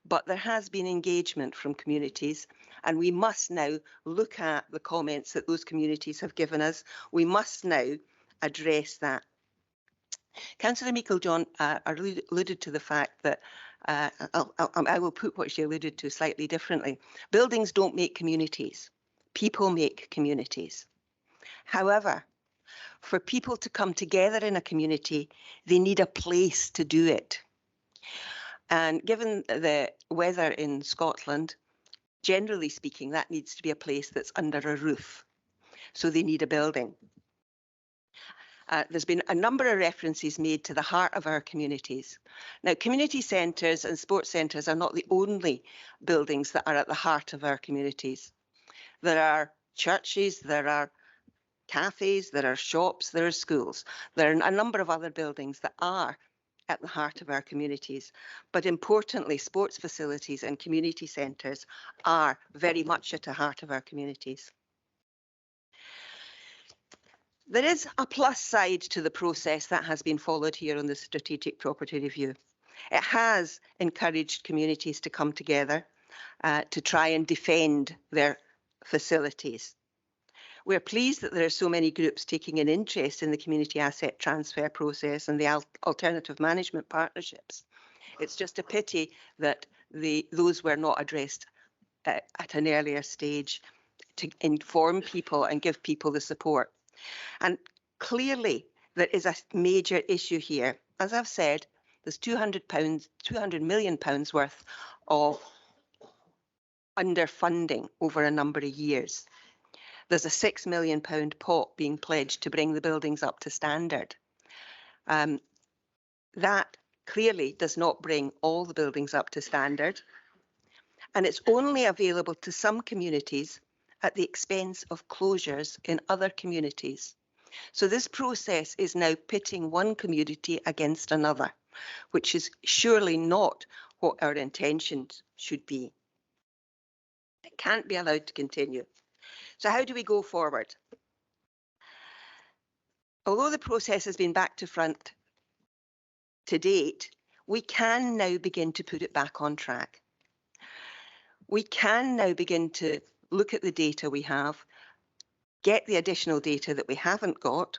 but there has been engagement from communities, and we must now look at the comments that those communities have given us. We must now address that. Councillor Meikle-John alluded to the fact that, I will put what she alluded to slightly differently. Buildings don't make communities. People make communities. However, for people to come together in a community, they need a place to do it. And given the weather in Scotland, generally speaking, that needs to be a place that's under a roof. So they need a building. There's been a number of references made to the heart of our communities. Now, community centres and sports centres are not the only buildings that are at the heart of our communities. There are churches, there are cafes, there are shops, there are schools. There are a number of other buildings that are at the heart of our communities. But importantly, sports facilities and community centres are very much at the heart of our communities. There is a plus side to the process that has been followed here on the Strategic Property Review. It has encouraged communities to come together to try and defend their facilities. We're pleased that there are so many groups taking an interest in the community asset transfer process and the alternative management partnerships. It's just a pity that those were not addressed at an earlier stage to inform people and give people the support. And clearly, there is a major issue here. As I've said, there's £200 million worth of underfunding over a number of years. There's a £6 million pot being pledged to bring the buildings up to standard. That clearly does not bring all the buildings up to standard, and it's only available to some communities at the expense of closures in other communities. So this process is now pitting one community against another, which is surely not what our intentions should be. It can't be allowed to continue. So how do we go forward? Although the process has been back to front to date, we can now begin to put it back on track. We can now begin to look at the data we have, get the additional data that we haven't got,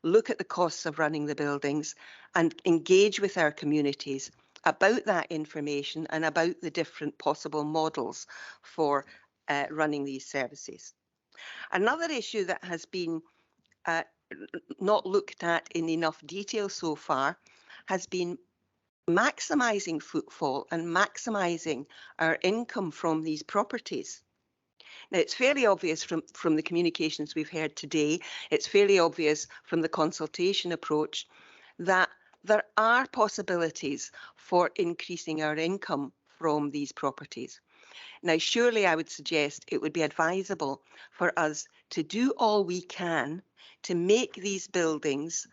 look at the costs of running the buildings, and engage with our communities about that information and about the different possible models for running these services. Another issue that has been not looked at in enough detail so far has been maximising footfall and maximising our income from these properties. Now, it's fairly obvious from the communications we've heard today, it's fairly obvious from the consultation approach that there are possibilities for increasing our income from these properties. Now, surely I would suggest it would be advisable for us to do all we can to make these buildings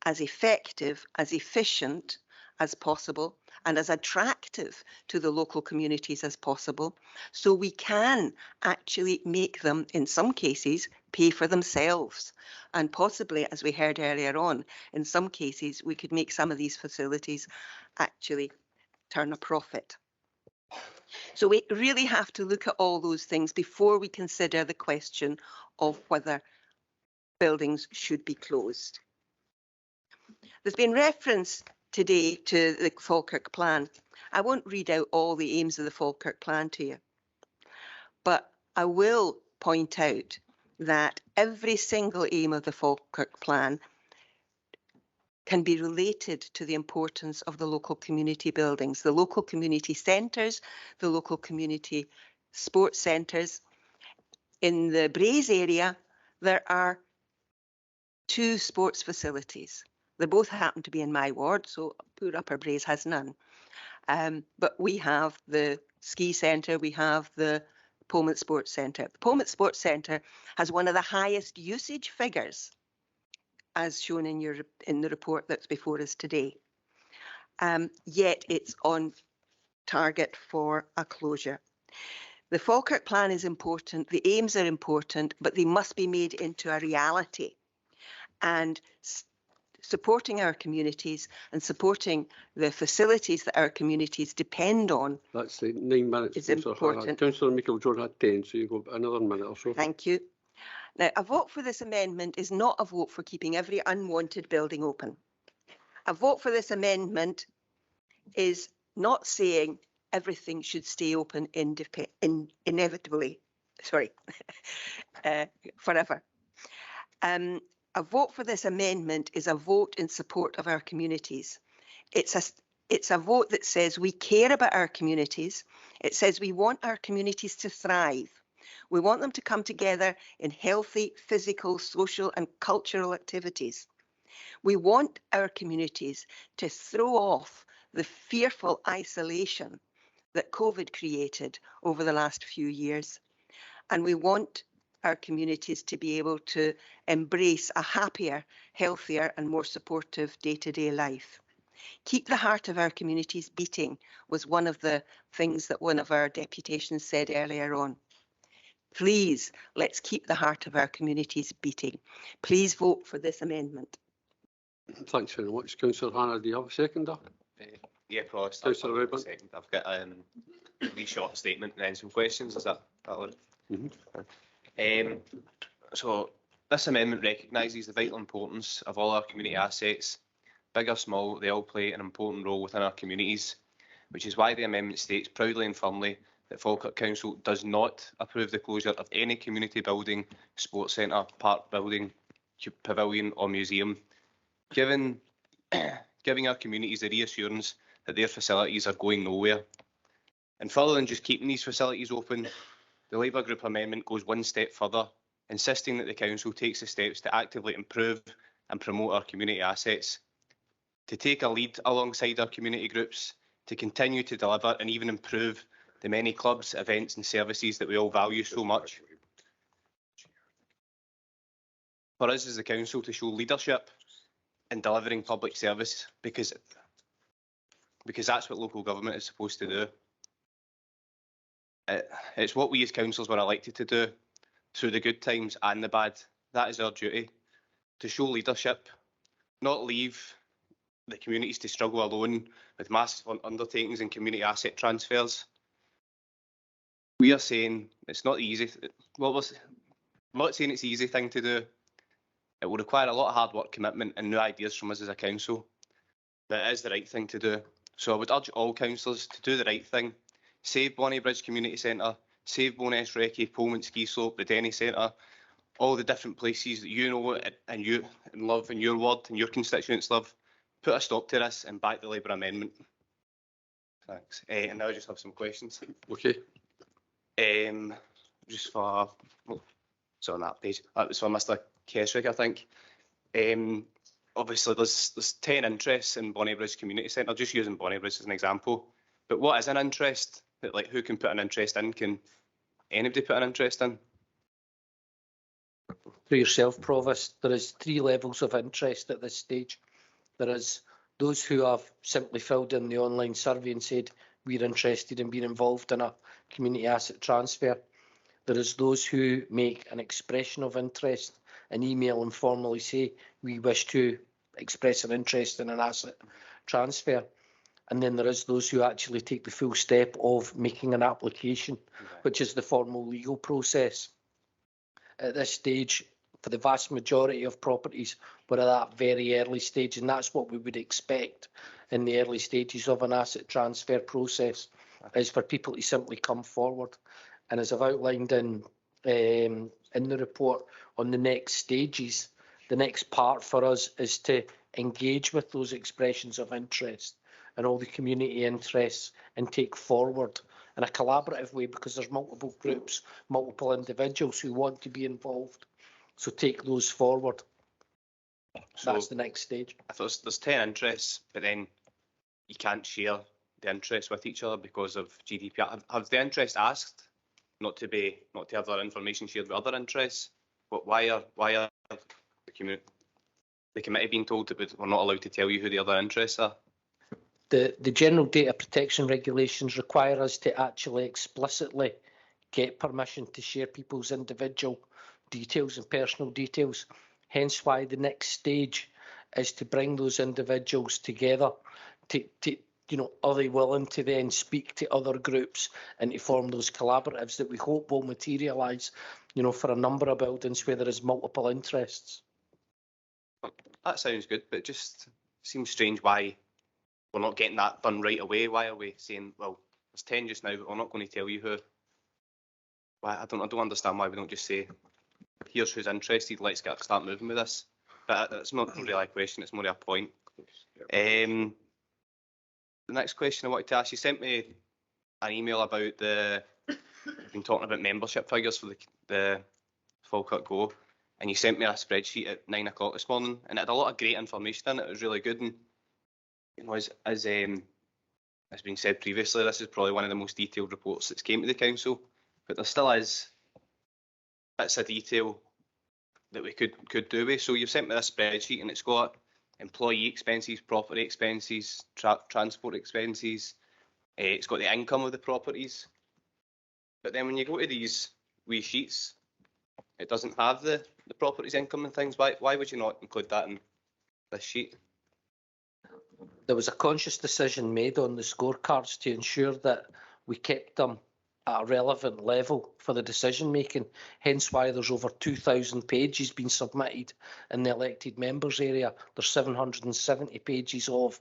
as effective, as efficient as possible, and as attractive to the local communities as possible, so we can actually make them, in some cases, pay for themselves. And possibly, as we heard earlier on, in some cases, we could make some of these facilities actually turn a profit. So we really have to look at all those things before we consider the question of whether buildings should be closed. There's been reference today to the Falkirk plan. I won't read out all the aims of the Falkirk plan to you, but I will point out that every single aim of the Falkirk plan can be related to the importance of the local community buildings, the local community centres, the local community sports centres. In the Braes area, there are 2 sports facilities. They both happen to be in my ward, so poor Upper Braes has none. But we have the ski centre, we have the Pomont Sports Centre. The Pomont Sports Centre has one of the highest usage figures, as shown in the report that's before us today. Yet it's on target for a closure. The Falkirk plan is important, the aims are important, but they must be made into a reality. And supporting our communities and supporting the facilities that our communities depend on. That's the 9 minutes. Is important. Councillor Meikle-Jones had 10, so you go another minute or so. Thank you. Now, a vote for this amendment is not a vote for keeping every unwanted building open. A vote for this amendment is not saying everything should stay open inevitably. Sorry, forever. A vote for this amendment is a vote in support of our communities. It's a vote that says we care about our communities. It says we want our communities to thrive. We want them to come together in healthy, physical, social and cultural activities. We want our communities to throw off the fearful isolation that COVID created over the last few years. And we want our communities to be able to embrace a happier, healthier and more supportive day-to-day life. Keep the heart of our communities beating was one of the things that one of our deputations said earlier on. Please, let's keep the heart of our communities beating. Please vote for this amendment. Thanks very much. Councillor Hannah, do you have a seconder? Yeah, probably. Councillor Redburn. I've got a wee short statement and then some questions. Is that all right? So this amendment recognises the vital importance of all our community assets. Big or small, they all play an important role within our communities, which is why the amendment states proudly and firmly that Falkirk Council does not approve the closure of any community building, sports centre, park building, pavilion or museum. Given giving our communities the reassurance that their facilities are going nowhere. And further than just keeping these facilities open, the Labour Group amendment goes one step further, insisting that the Council takes the steps to actively improve and promote our community assets, to take a lead alongside our community groups, to continue to deliver and even improve the many clubs, events and services that we all value so much. For us as the Council to show leadership in delivering public service, because that's what local government is supposed to do. It's what we as councillors were elected to do through the good times and the bad. That is our duty, to show leadership, not leave the communities to struggle alone with massive undertakings and community asset transfers. We are saying it's not easy. Well, we're not saying it's the easy thing to do. It will require a lot of hard work, commitment and new ideas from us as a council. But it is the right thing to do. So I would urge all councillors to do the right thing. Save Bonnybridge Community Centre, save Bowness Recce, Pullman Ski Slope, the Denny Centre, all the different places that you know and you love in your ward and your constituents love. Put a stop to this and back the Labour amendment. Thanks. And now I just have some questions. Okay. Just for, it's on that page. That was for Mr. Keswick, I think. Obviously, there's 10 interests in Bonnybridge Community Centre, just using Bonnybridge as an example. But what is an interest? Like, who can put an interest in? Can anybody put an interest in? Through yourself, Provost, there is 3 levels of interest at this stage. There is those who have simply filled in the online survey and said, we're interested in being involved in a community asset transfer. There is those who make an expression of interest, an email and formally say, we wish to express an interest in an asset transfer. And then there is those who actually take the full step of making an application, which is the formal legal process. At this stage, for the vast majority of properties, we're at that very early stage, and that's what we would expect in the early stages of an asset transfer process, is for people to simply come forward. And as I've outlined in the report on the next stages, the next part for us is to engage with those expressions of interest and all the community interests and take forward in a collaborative way, because there's multiple groups, multiple individuals who want to be involved. So take those forward. So that's the next stage. I thought there's 10 interests, but then you can't share the interests with each other because of GDPR. Have the interest asked not to have their information shared with other interests? But why are the committee being told that we're not allowed to tell you who the other interests are? The general data protection regulations require us to actually explicitly get permission to share people's individual details and personal details. Hence why the next stage is to bring those individuals together to are they willing to then speak to other groups and to form those collaboratives that we hope will materialise, for a number of buildings where there is multiple interests. That sounds good, but it just seems strange why we're not getting that done right away. Why are we saying, well, there's 10 just now, but we're not going to tell you who? Why? I don't understand why we don't just say, here's who's interested, let's start moving with this. But it's not really a question, it's more a point. The next question I wanted to ask, you sent me an email about we've been talking about membership figures for the Falkirk Go, and you sent me a spreadsheet at 9 o'clock this morning, and it had a lot of great information in it. It was really good, and as has been said previously, this is probably one of the most detailed reports that's came to the council, but there still is bits of detail that we could do with. So you've sent me this spreadsheet, and it's got employee expenses, property expenses, transport expenses. It's got the income of the properties. But then when you go to these wee sheets, it doesn't have the properties income and things. Why would you not include that in this sheet? There was a conscious decision made on the scorecards to ensure that we kept them at a relevant level for the decision making, hence why there's over 2,000 pages being submitted in the elected members area. There's 770 pages of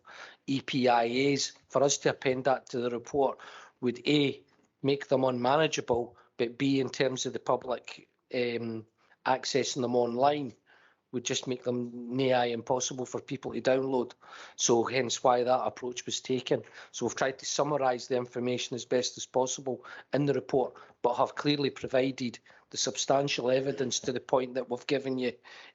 EPIAs. For us to append that to the report would A, make them unmanageable, but B, in terms of the public accessing them online, would just make them nigh impossible for people to download. So hence why that approach was taken. So we've tried to summarise the information as best as possible in the report, but have clearly provided the substantial evidence to the point that we've given you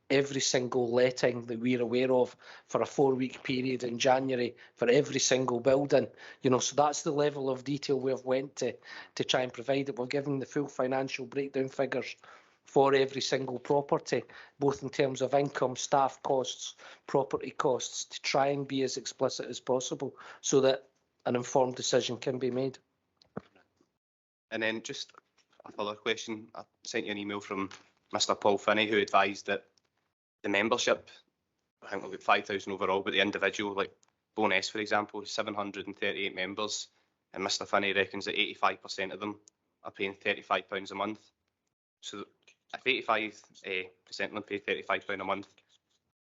every single letting that we're aware of for a 4-week period in January for every single building. You know, so that's the level of detail we've went to try and provide it. We're giving the full financial breakdown figures for every single property, both in terms of income, staff costs, property costs, to try and be as explicit as possible so that an informed decision can be made. And then just a further question. I sent you an email from Mr. Paul Finney, who advised that the membership, I think we've got 5,000 overall, but the individual, like Bowness, for example, is 738 members, and Mr. Finney reckons that 85% of them are paying £35 a month. So if 85% of them pay £35 a month,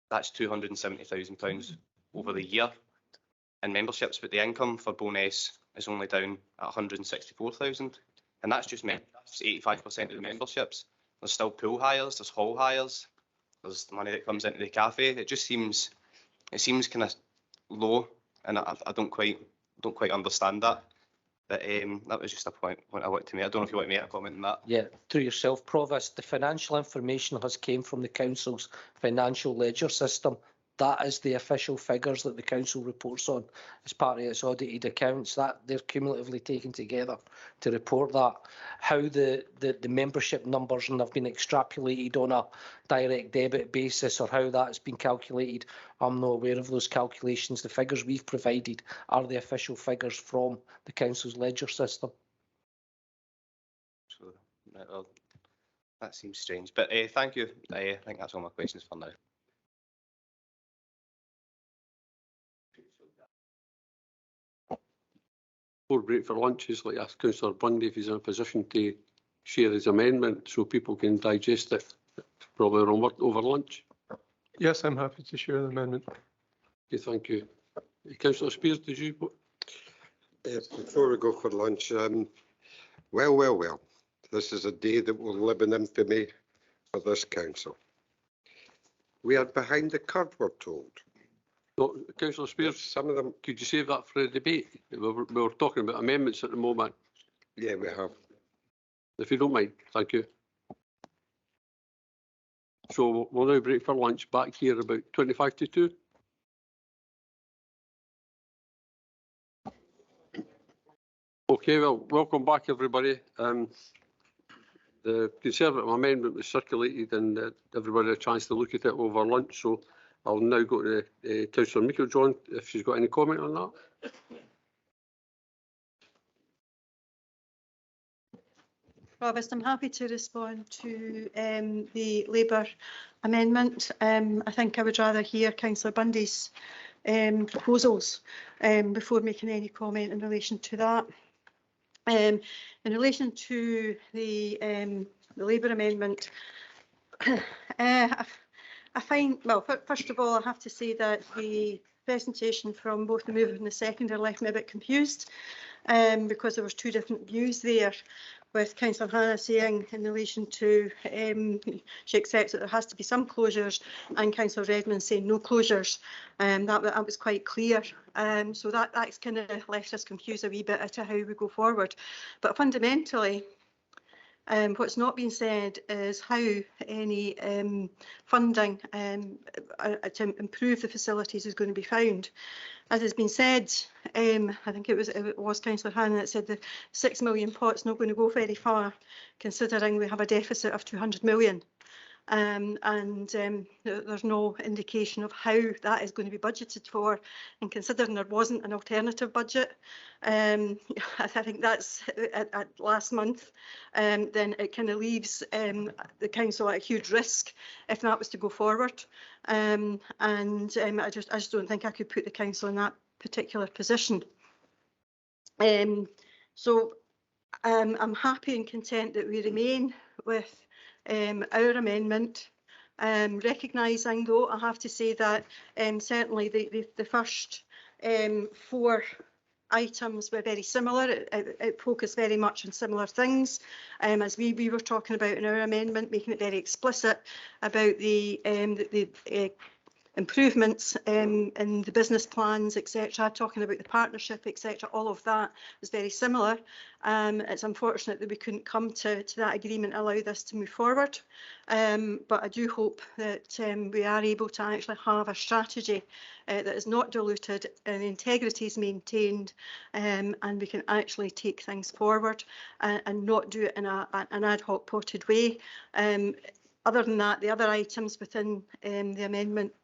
that's £270,000 over the year in memberships, but the income for Bowness is only down at 164,000, and that's just 85% of the memberships. There's still pool hires, there's hall hires, there's the money that comes into the cafe. It just seems kind of low, and I don't quite understand that. But that was just a point I wanted to make. I don't know if you want to make a comment on that. Yeah, through yourself, Provost, the financial information has came from the Council's financial ledger system. That is the official figures that the Council reports on as part of its audited accounts. That they're cumulatively taken together to report that. How the membership numbers and have been extrapolated on a direct debit basis, or how that's been calculated, I'm not aware of those calculations. The figures we've provided are the official figures from the Council's ledger system. So, well, that seems strange. But thank you. I think that's all my questions for now. Before break for lunch, is like ask Councillor Bundy if he's in a position to share his amendment so people can digest it, probably over lunch. Yes, I'm happy to share the amendment. Okay, thank you. Councillor Spears, did you? Before we go for lunch, well, this is a day that will live in infamy for this council. We are behind the curve, we're told. No, Councillor Spears, some of them, could you save that for a debate? We were talking about amendments at the moment. Yeah, we have. If you don't mind, thank you. So we'll now break for lunch, back here about 25 to 2. Okay, well, welcome back everybody. The Conservative amendment was circulated and everybody had a chance to look at it over lunch, so I'll now go to Councillor Meikle-John if she's got any comment on that. Provost, I'm happy to respond to the Labour amendment. I think I would rather hear Councillor Bundy's proposals before making any comment in relation to that. In relation to the Labour amendment, I find, well, first of all, I have to say that the presentation from both the mover and the seconder left me a bit confused because there was two different views there, with Councillor Hannah saying in relation to she accepts that there has to be some closures, and Councillor Redmond saying no closures. That was quite clear. So that's kind of left us confused a wee bit as to how we go forward. But fundamentally, what's not been said is how any funding to improve the facilities is going to be found. As has been said, I think it was Councillor Hannon that said the £6 million pot's not going to go very far, considering we have a deficit of 200 million. There's no indication of how that is going to be budgeted for, and considering there wasn't an alternative budget, I think that's at last month, then it kind of leaves the council at a huge risk if that was to go forward. I just don't think I could put the council in that particular position. So I'm happy and content that we remain with our amendment, recognising though, I have to say that certainly the first 4 items were very similar. It focused very much on similar things, as we were talking about in our amendment, making it very explicit about the improvements in the business plans, etc., talking about the partnership, etc. All of that was very similar. It's unfortunate that we couldn't come to that agreement and allow this to move forward. But I do hope that we are able to actually have a strategy that is not diluted and integrity is maintained, and we can actually take things forward and not do it in an ad hoc potted way. Other than that, the other items within the amendment,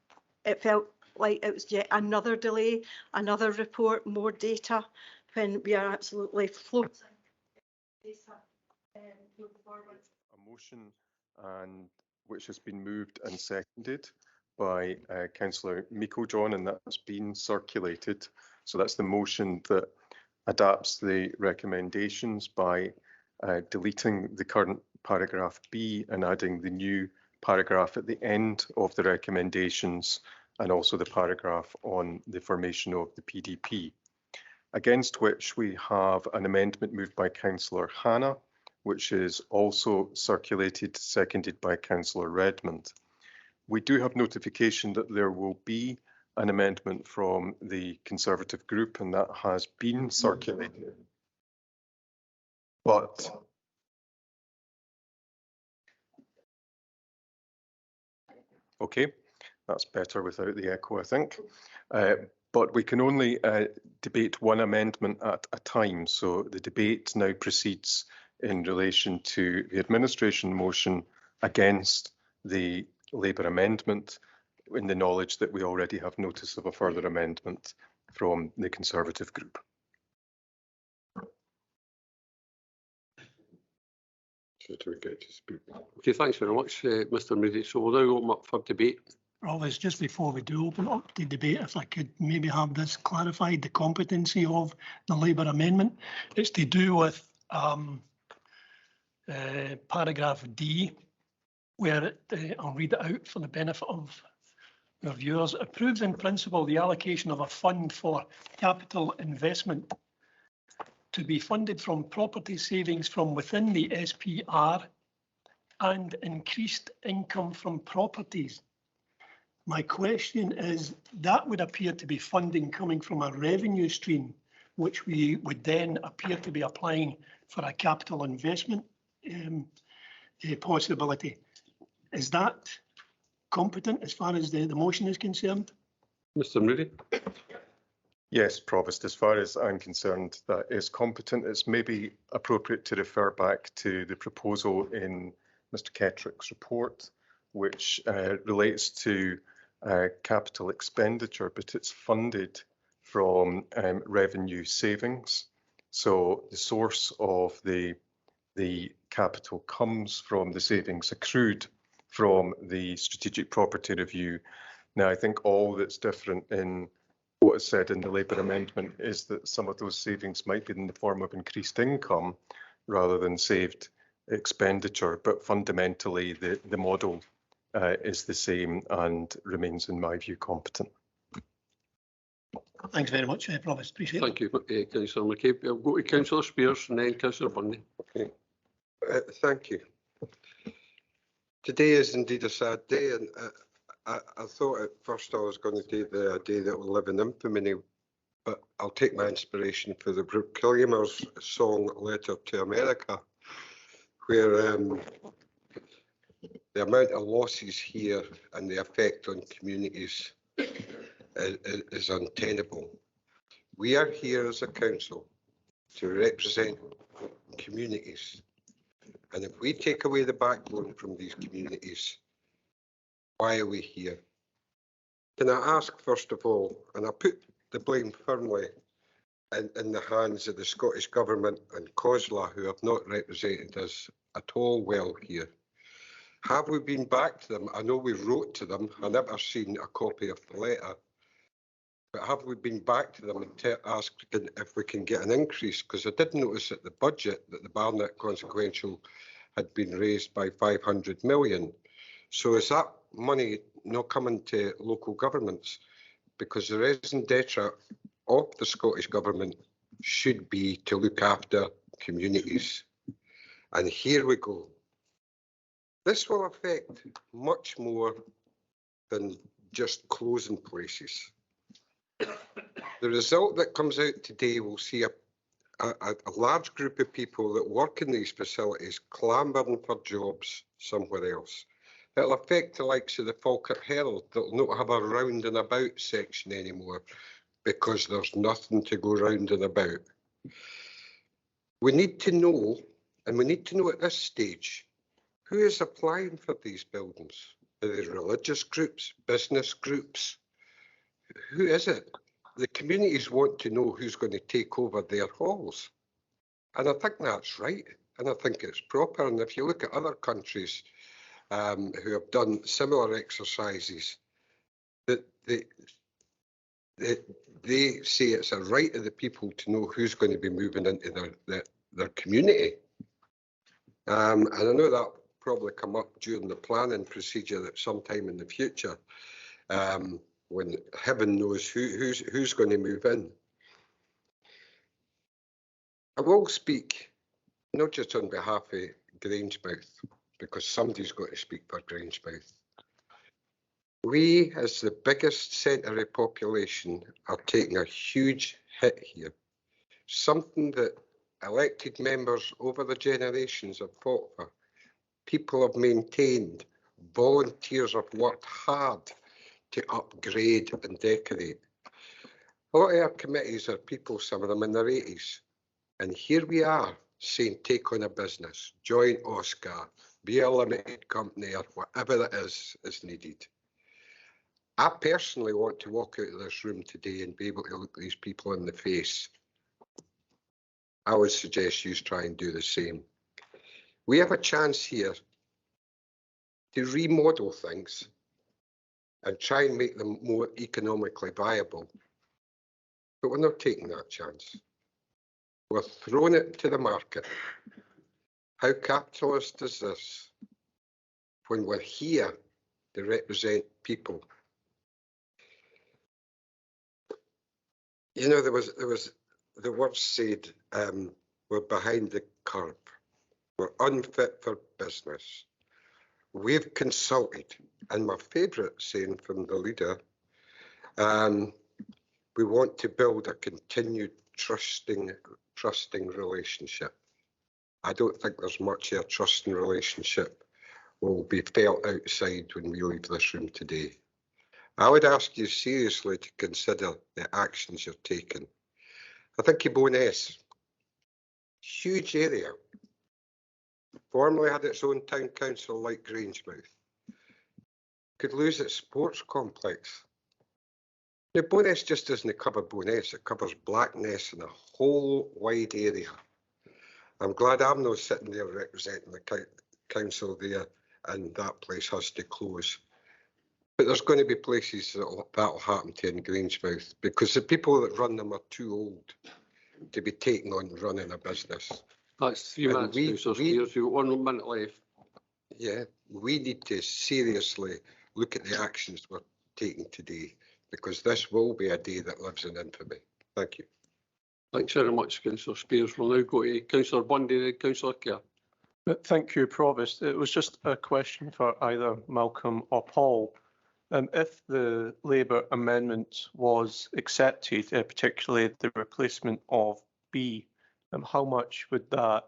it felt like it was yet another delay, another report, more data, when we are absolutely floating data forward. A motion and which has been moved and seconded by Councillor Meikle-John, and that's been circulated. So that's the motion that adapts the recommendations by deleting the current paragraph B and adding the new paragraph at the end of the recommendations, and also the paragraph on the formation of the PDP. Against which we have an amendment moved by Councillor Hannah, which is also circulated, seconded by Councillor Redmond. We do have notification that there will be an amendment from the Conservative group, and that has been circulated. But okay, that's better without the echo, I think. But we can only debate one amendment at a time. So the debate now proceeds in relation to the administration motion against the Labour amendment, in the knowledge that we already have notice of a further amendment from the Conservative group. Should we get to speak? Okay, thanks very much, Mr. Moody. So we'll now open up for debate. Provost, just before we do open up the debate, if I could maybe have this clarified, the competency of the Labour amendment. It's to do with paragraph D, where I'll read it out for the benefit of your viewers. Approves in principle the allocation of a fund for capital investment to be funded from property savings from within the SPR and increased income from properties. My question is, that would appear to be funding coming from a revenue stream, which we would then appear to be applying for a capital investment possibility. Is that competent as far as the motion is concerned? Mr. Moody? Yes, Provost, as far as I'm concerned, that is competent. It's maybe appropriate to refer back to the proposal in Mr. Kettrick's report, which relates to capital expenditure, but it's funded from revenue savings. So the source of the capital comes from the savings accrued from the strategic property review. Now, I think all that's different in what is said in the Labour amendment is that some of those savings might be in the form of increased income rather than saved expenditure, but fundamentally the model is the same and remains, in my view, competent. Thanks very much, Provost. Appreciate it. Thank you, Councillor McCabe. I'll go to Councillor Spears and then Councillor Bundy. Okay. Thank you. Today is indeed a sad day, and I thought at first I was going to do the day that will live in infamy, but I'll take my inspiration for the Brooke Killiamer's song Letter to America, where the amount of losses here and the effect on communities is untenable. We are here as a council to represent communities, and if we take away the backbone from these communities, why are we here? Can I ask, first of all, and I put the blame firmly in the hands of the Scottish Government and COSLA, who have not represented us at all well here. Have we been back to them? I know we wrote to them. I never seen a copy of the letter. But have we been back to them and asked if we can get an increase? Because I did notice at the budget that the Barnet consequential had been raised by 500 million. So is that money not coming to local governments? Because the raison d'etre of the Scottish Government should be to look after communities. And here we go. This will affect much more than just closing places. The result that comes out today will see a large group of people that work in these facilities clambering for jobs somewhere else. It'll affect the likes of the Falkirk Herald that will not have a round and about section anymore because there's nothing to go round and about. We need to know, and we need to know at this stage, who is applying for these buildings? Are they religious groups, business groups? Who is it? The communities want to know who's going to take over their halls. And I think that's right. And I think it's proper. And if you look at other countries who have done similar exercises, that they say it's a right of the people to know who's going to be moving into their community. And I know that will probably come up during the planning procedure at some time in the future, when heaven knows who's going to move in. I will speak, not just on behalf of Grangemouth, because somebody's got to speak for Grangemouth. We, as the biggest centre of population, are taking a huge hit here. Something that elected members over the generations have fought for. People have maintained, volunteers have worked hard to upgrade and decorate. A lot of our committees are people, some of them in their 80s. And here we are saying take on a business, join Oscar, be a limited company or whatever it is needed. I personally want to walk out of this room today and be able to look these people in the face. I would suggest you try and do the same. We have a chance here to remodel things and try and make them more economically viable. But we're not taking that chance. We're throwing it to the market. How capitalist is this when we're here to represent people? You know, there was the word said, we're behind the curve. We're unfit for business. We've consulted, and my favourite saying from the leader, we want to build a continued trusting relationship. I don't think there's much of a trusting relationship will be felt outside when we leave this room today. I would ask you seriously to consider the actions you're taking. I think Bowness, huge area, formerly had its own town council like Grangemouth, could lose its sports complex. Now, Bowness just doesn't cover Bowness, it covers Blackness and a whole wide area. I'm glad I'm not sitting there representing the council there and that place has to close. But there's going to be places that'll happen to in Grangemouth because the people that run them are too old to be taking on running a business. That's 3 minutes, Councillor Spears. You've got 1 minute left. Yeah, we need to seriously look at the actions we're taking today because this will be a day that lives in infamy. Thank you. Thanks very much, Councillor Spears. We'll now go to Councillor Bundy, then Councillor Kerr. Thank you, Provost. It was just a question for either Malcolm or Paul. If the Labour amendment was accepted, particularly the replacement of B, how much would that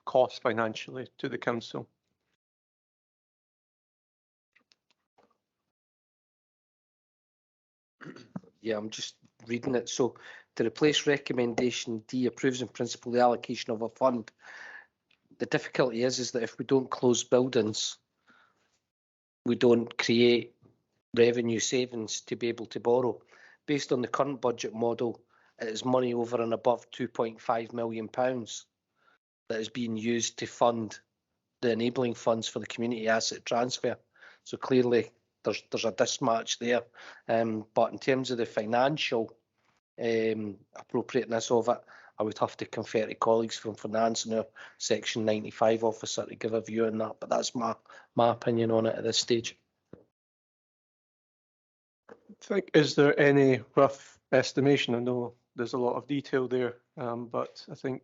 cost financially to the council? Yeah, I'm just reading it. So to replace recommendation D, approves in principle the allocation of a fund. The difficulty is that if we don't close buildings, we don't create revenue savings to be able to borrow. Based on the current budget model, it is money over and above £2.5 million that is being used to fund the enabling funds for the community asset transfer. So clearly there's a mismatch there. But in terms of the financial appropriateness of it, I would have to confer to colleagues from finance and our section 95 officer to give a view on that. But that's my opinion on it at this stage. Is there any rough estimation? I know there's a lot of detail there, but I think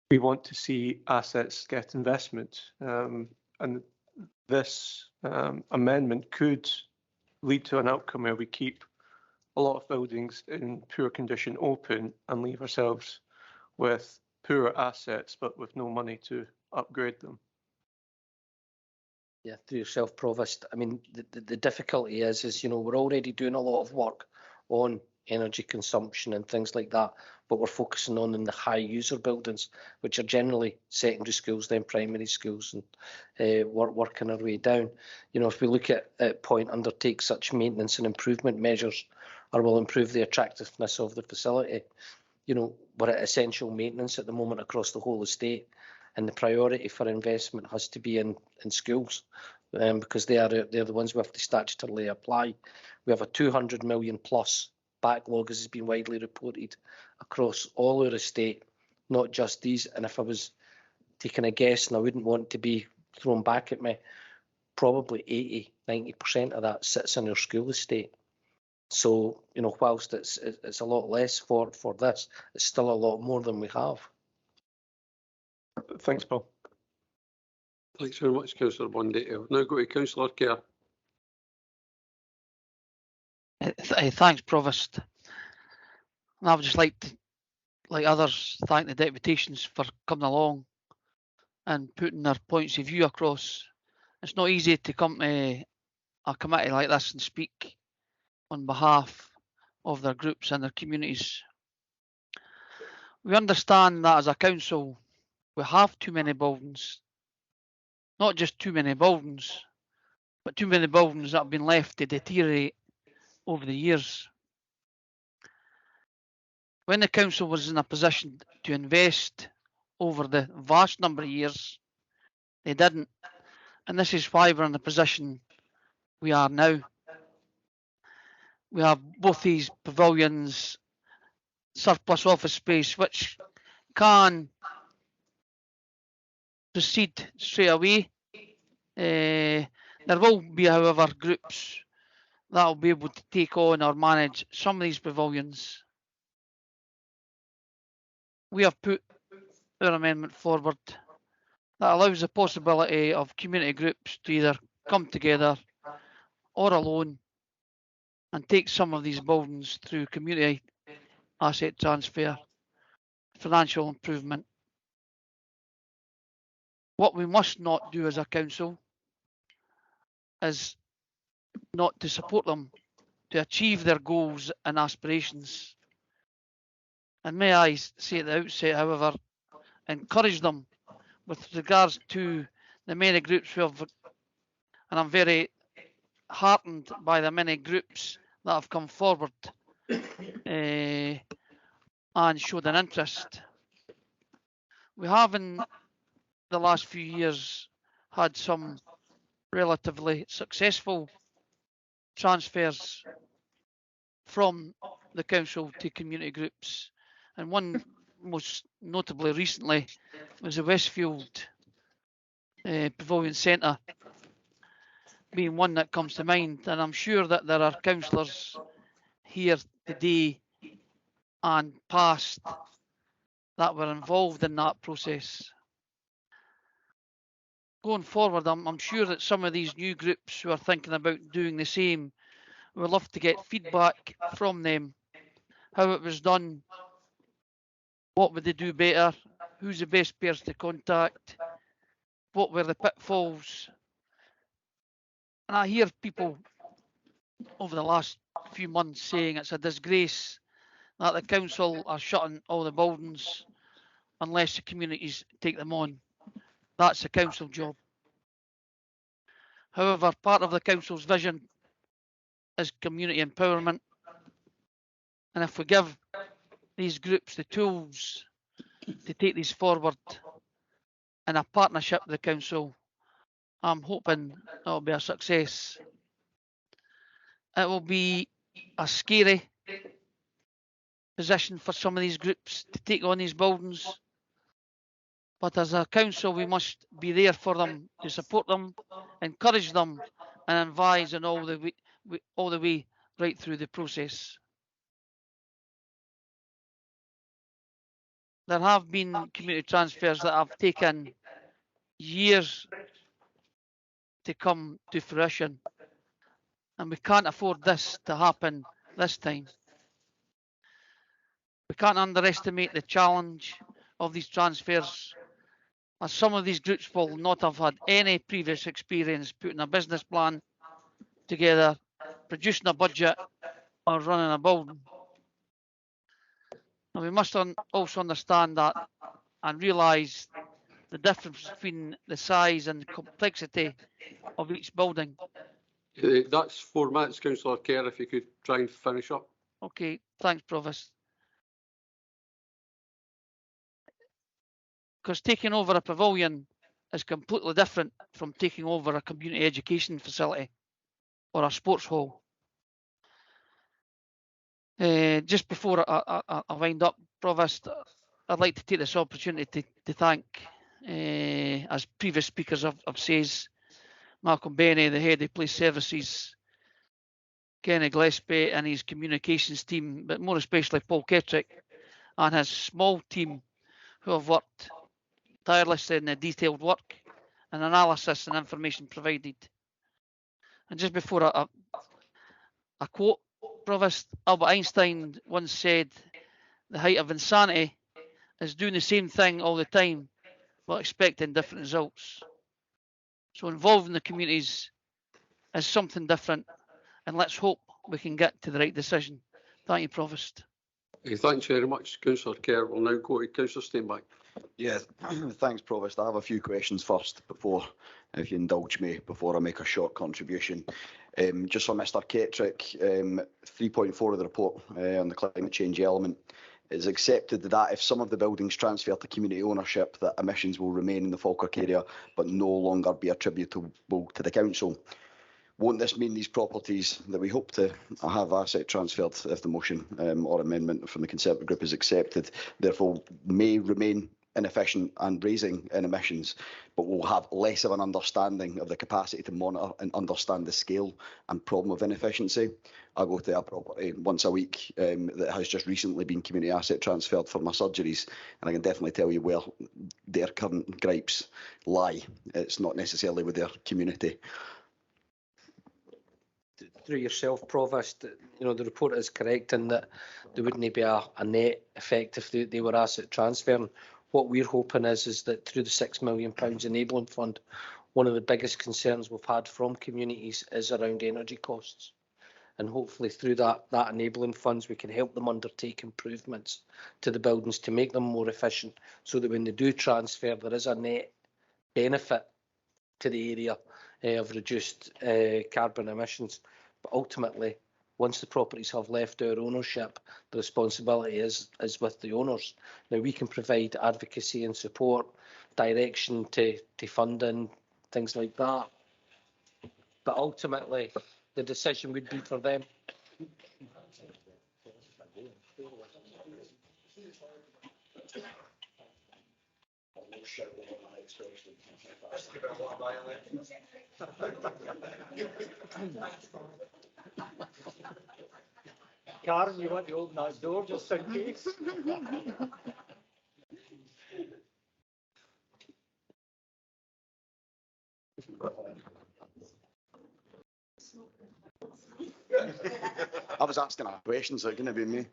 we want to see assets get investment, and this amendment could lead to an outcome where we keep a lot of buildings in poor condition open and leave ourselves with poorer assets but with no money to upgrade them. Yeah, through yourself, Provost. I mean, the difficulty is, you know, we're already doing a lot of work on energy consumption and things like that, but we're focusing on in the high user buildings, which are generally secondary schools, then primary schools, and working our way down. You know, if we look at point undertake such maintenance and improvement measures, or will improve the attractiveness of the facility. You know, we're at essential maintenance at the moment across the whole estate, and the priority for investment has to be in schools, because they're the ones we have to statutorily apply. We have a 200 million plus backlog, as has been widely reported, across all our estate, not just these. And if I was taking a guess, and I wouldn't want to be thrown back at me, probably 80–90% of that sits in our school estate. So, you know, whilst it's a lot less for this, it's still a lot more than we have. Thanks, Paul. Thanks very much, Councillor Bundy. I'll now go to Councillor Kerr. Thanks, Provost. And I would just like to, like others, thank the deputations for coming along and putting their points of view across. It's not easy to come to a committee like this and speak on behalf of their groups and their communities. We understand that as a council, we have too many buildings. Not just too many buildings, but too many buildings that have been left to deteriorate over the years. When the council was in a position to invest over the vast number of years, they didn't. And this is why we're in the position we are now. We have both these pavilions, surplus office space, which can proceed straight away. There will be, however, groups that will be able to take on or manage some of these pavilions. We have put our amendment forward that allows the possibility of community groups to either come together or alone and take some of these buildings through community asset transfer, financial improvement. What we must not do as a council is not to support them to achieve their goals and aspirations. And may I say at the outset, however, encourage them with regards to the many groups we have, and I'm very heartened by the many groups that have come forward and showed an interest. We have in the last few years had some relatively successful transfers from the council to community groups, and one most notably recently was the Westfield Pavilion Centre being one that comes to mind, and I'm sure that there are councillors here today and past that were involved in that process. Going forward, I'm sure that some of these new groups who are thinking about doing the same would love to get feedback from them, how it was done, what would they do better, who's the best person to contact, what were the pitfalls. And I hear people over the last few months saying it's a disgrace that the council are shutting all the buildings unless the communities take them on. That's the council job. However, part of the council's vision is community empowerment. And if we give these groups the tools to take these forward in a partnership with the council, I'm hoping it will be a success. It will be a scary position for some of these groups to take on these buildings, but as a council we must be there for them, to support them, encourage them and advise on all the way right through the process. there have been community transfers that have taken years to come to fruition, and we can't afford this to happen this time. We can't underestimate the challenge of these transfers, as some of these groups will not have had any previous experience putting a business plan together, producing a budget, or running a building. And we must also understand that and realise the difference between the size and complexity of each building. That's 4 minutes, Councillor Kerr, if you could try and finish up. Okay, thanks, Provost. Because taking over a pavilion is completely different from taking over a community education facility or a sports hall. Just before I wind up, Provost, I'd like to take this opportunity to thank, as previous speakers have said, Malcolm Benny, the head of police services, Kenny Gillespie and his communications team, but more especially Paul Kettrick and his small team who have worked tirelessly in the detailed work and analysis and information provided. And just before I quote, Provost, Albert Einstein once said, the height of insanity is doing the same thing all the time, but expecting different results. So involving the communities is something different, and let's hope we can get to the right decision. Thank you, Provost. Thanks very much, Councillor Kerr. We'll now go to Councillor Steinbach. Yeah, thanks, Provost. I have a few questions first, if you indulge me, before I make a short contribution. Just for Mr. Kettrick, 3.4 of the report on the climate change element is accepted that if some of the buildings transfer to community ownership, that emissions will remain in the Falkirk area but no longer be attributable to the council. Won't this mean these properties that we hope to have asset transferred if the motion or amendment from the Conservative Group is accepted, therefore may remain inefficient and raising in emissions, but will have less of an understanding of the capacity to monitor and understand the scale and problem of inefficiency? I go to a property once a week that has just recently been community asset transferred for my surgeries, and I can definitely tell you where their current gripes lie. It's not necessarily with their community. Through yourself, Provost, the report is correct in that there wouldn't be a net effect if they were asset transferring. What we're hoping is that through the £6 million enabling fund, one of the biggest concerns we've had from communities is around energy costs. And hopefully through that enabling funds, we can help them undertake improvements to the buildings to make them more efficient, so that when they do transfer, there is a net benefit to the area of reduced carbon emissions. But ultimately, once the properties have left our ownership, the responsibility is with the owners. Now, we can provide advocacy and support, direction to funding, things like that. But ultimately, the decision would be for them. Karen, you want to open that door just in case? I was asking a question, so it couldn't be me.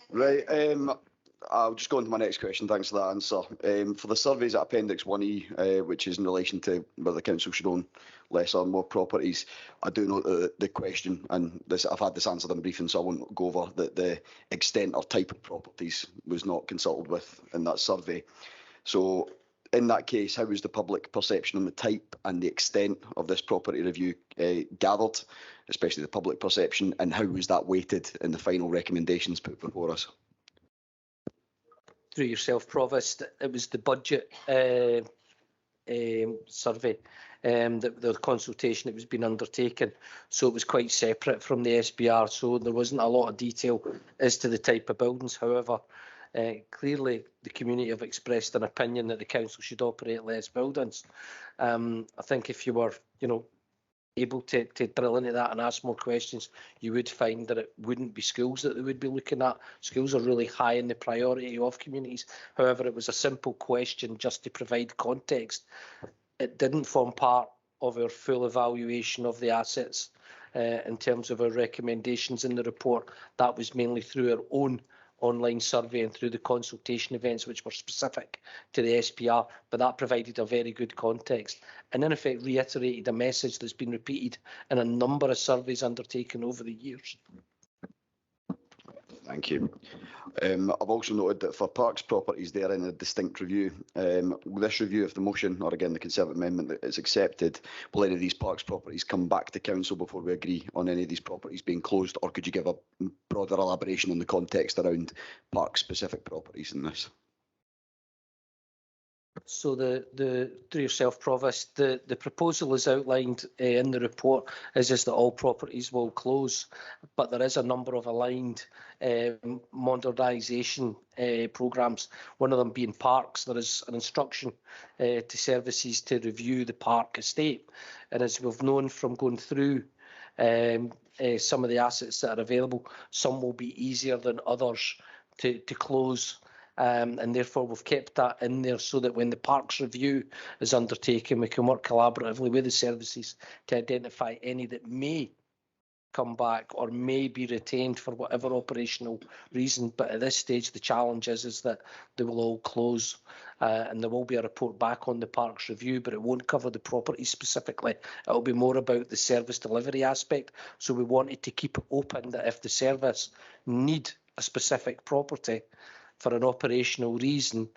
Right, I'll just go on to my next question. Thanks for that answer. For the surveys at Appendix 1E, which is in relation to whether the council should own less or more properties, I do note that the question, and this, I've had this answered in the briefing, so I won't go over, that the extent or type of properties was not consulted with in that survey. So in that case, how was the public perception on the type and the extent of this property review gathered, especially the public perception, and how was that weighted in the final recommendations put before us? Through yourself, Provost, it was the budget survey, the consultation that was being undertaken, so it was quite separate from the SBR, so there wasn't a lot of detail as to the type of buildings. However, clearly the community have expressed an opinion that the council should operate less buildings. I think if you were, able to drill into that and ask more questions, you would find that it wouldn't be schools that they would be looking at. Schools are really high in the priority of communities. However, it was a simple question just to provide context. It didn't form part of our full evaluation of the assets in terms of our recommendations in the report. That was mainly through our own online survey and through the consultation events which were specific to the SPR, but that provided a very good context and in effect reiterated a message that's been repeated in a number of surveys undertaken over the years. Thank you. I've also noted that for Parks properties, they are in a distinct review. This review, if the motion or again the Conservative amendment is accepted, will any of these Parks properties come back to Council before we agree on any of these properties being closed, or could you give a broader elaboration on the context around Park-specific properties in this? So through yourself, Provost, the proposal is outlined in the report is that all properties will close, but there is a number of aligned modernisation programmes, one of them being parks. There is an instruction to services to review the park estate, and as we've known from going through some of the assets that are available, some will be easier than others to close. And therefore we've kept that in there so that when the parks review is undertaken, we can work collaboratively with the services to identify any that may come back or may be retained for whatever operational reason. But at this stage, the challenge is that they will all close, and there will be a report back on the parks review, but it won't cover the property specifically. It will be more about the service delivery aspect. So we wanted to keep it open that if the service need a specific property for an operational reason,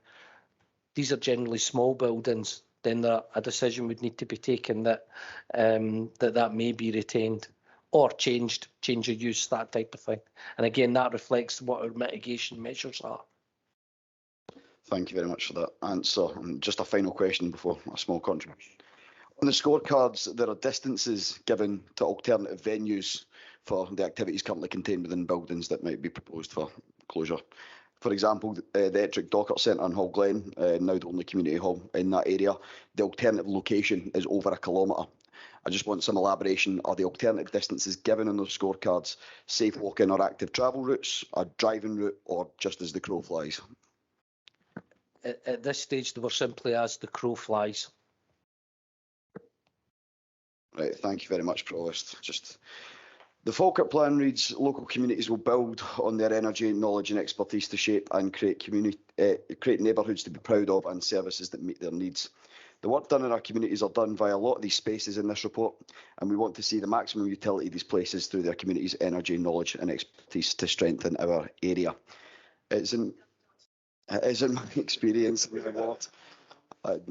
these are generally small buildings, then a decision would need to be taken that that may be retained or change of use, that type of thing. And again, that reflects what our mitigation measures are. Thank you very much for that answer. And just a final question before a small contribution. On the scorecards, there are distances given to alternative venues for the activities currently contained within buildings that might be proposed for closure. For example, the Ettrick Dockert Centre in Hall Glen, now the only community hall in that area, the alternative location is over 1 kilometre. I just want some elaboration. Are the alternative distances given on those scorecards safe walking or active travel routes, a driving route, or just as the crow flies? At this stage, they were simply as the crow flies. Right, thank you very much, Provost. The Falkirk plan reads, local communities will build on their energy, knowledge and expertise to shape and create neighbourhoods to be proud of and services that meet their needs. The work done in our communities are done via a lot of these spaces in this report, and we want to see the maximum utility of these places through their communities' energy, knowledge and expertise to strengthen our area. It is in my experience in my ward,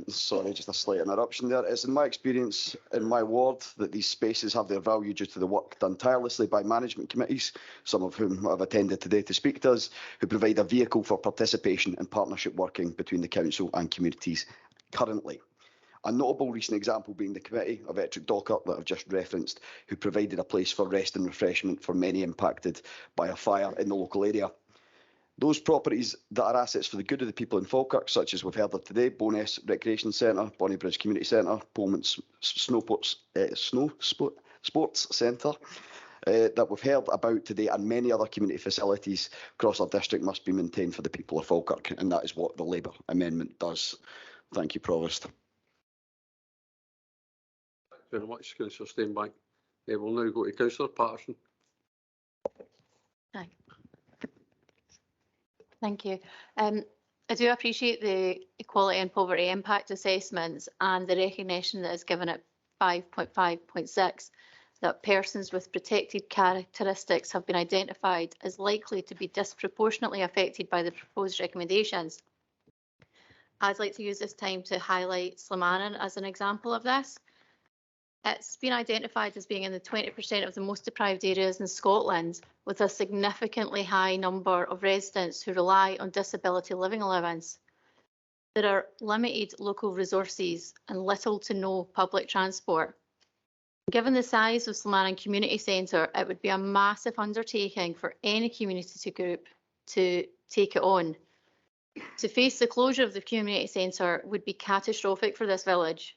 sorry, just a slight interruption there. It's in my experience in my ward that these spaces have their value due to the work done tirelessly by management committees, some of whom I've attended today to speak to us, who provide a vehicle for participation and partnership working between the council and communities currently. A notable recent example being the committee of Ettrick Dockert that I've just referenced, who provided a place for rest and refreshment for many impacted by a fire in the local area. Those properties that are assets for the good of the people in Falkirk, such as we've heard of today, Bowness Recreation Centre, Bonnybridge Community Centre, Pullman Snow Sports Centre, that we've heard about today, and many other community facilities across our district must be maintained for the people of Falkirk, and that is what the Labour amendment does. Thank you, Provost. Thank you very much, Councillor Steinbank. We'll now go to Councillor Patterson. Hi. Thank you. I do appreciate the equality and poverty impact assessments and the recognition that is given at 5.5.6 that persons with protected characteristics have been identified as likely to be disproportionately affected by the proposed recommendations. I'd like to use this time to highlight Slamanan as an example of this. It's been identified as being in the 20% of the most deprived areas in Scotland, with a significantly high number of residents who rely on disability living allowance. There are limited local resources and little to no public transport. Given the size of Slamanan Community Centre, it would be a massive undertaking for any community group to take it on. To face the closure of the community centre would be catastrophic for this village.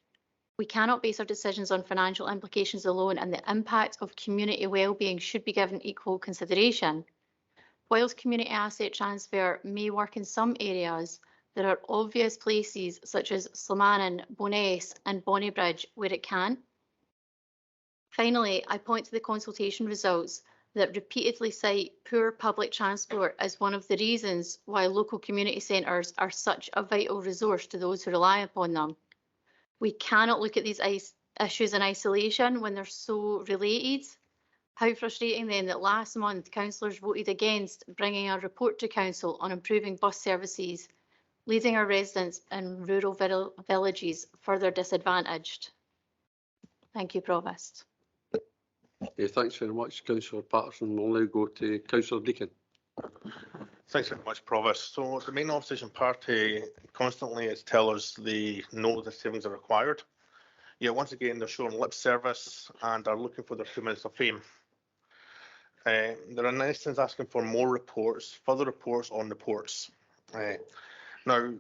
We cannot base our decisions on financial implications alone, and the impact of community wellbeing should be given equal consideration. Whilst community asset transfer may work in some areas, there are obvious places such as Slamanan, Bowness and Bonnybridge where it can. Finally, I point to the consultation results that repeatedly cite poor public transport as one of the reasons why local community centres are such a vital resource to those who rely upon them. We cannot look at these issues in isolation when they're so related. How frustrating then that last month councillors voted against bringing a report to council on improving bus services, leaving our residents in rural villages further disadvantaged. Thank you, Provost. Thanks very much, Councillor Patterson. We'll now go to Councillor Deakin. Thanks very much, Provost. So the main opposition party constantly is tell us they know the savings are required. Yet once again, they're showing lip service and are looking for their 2 minutes of fame. They're in essence asking for more reports, further reports on reports. Now,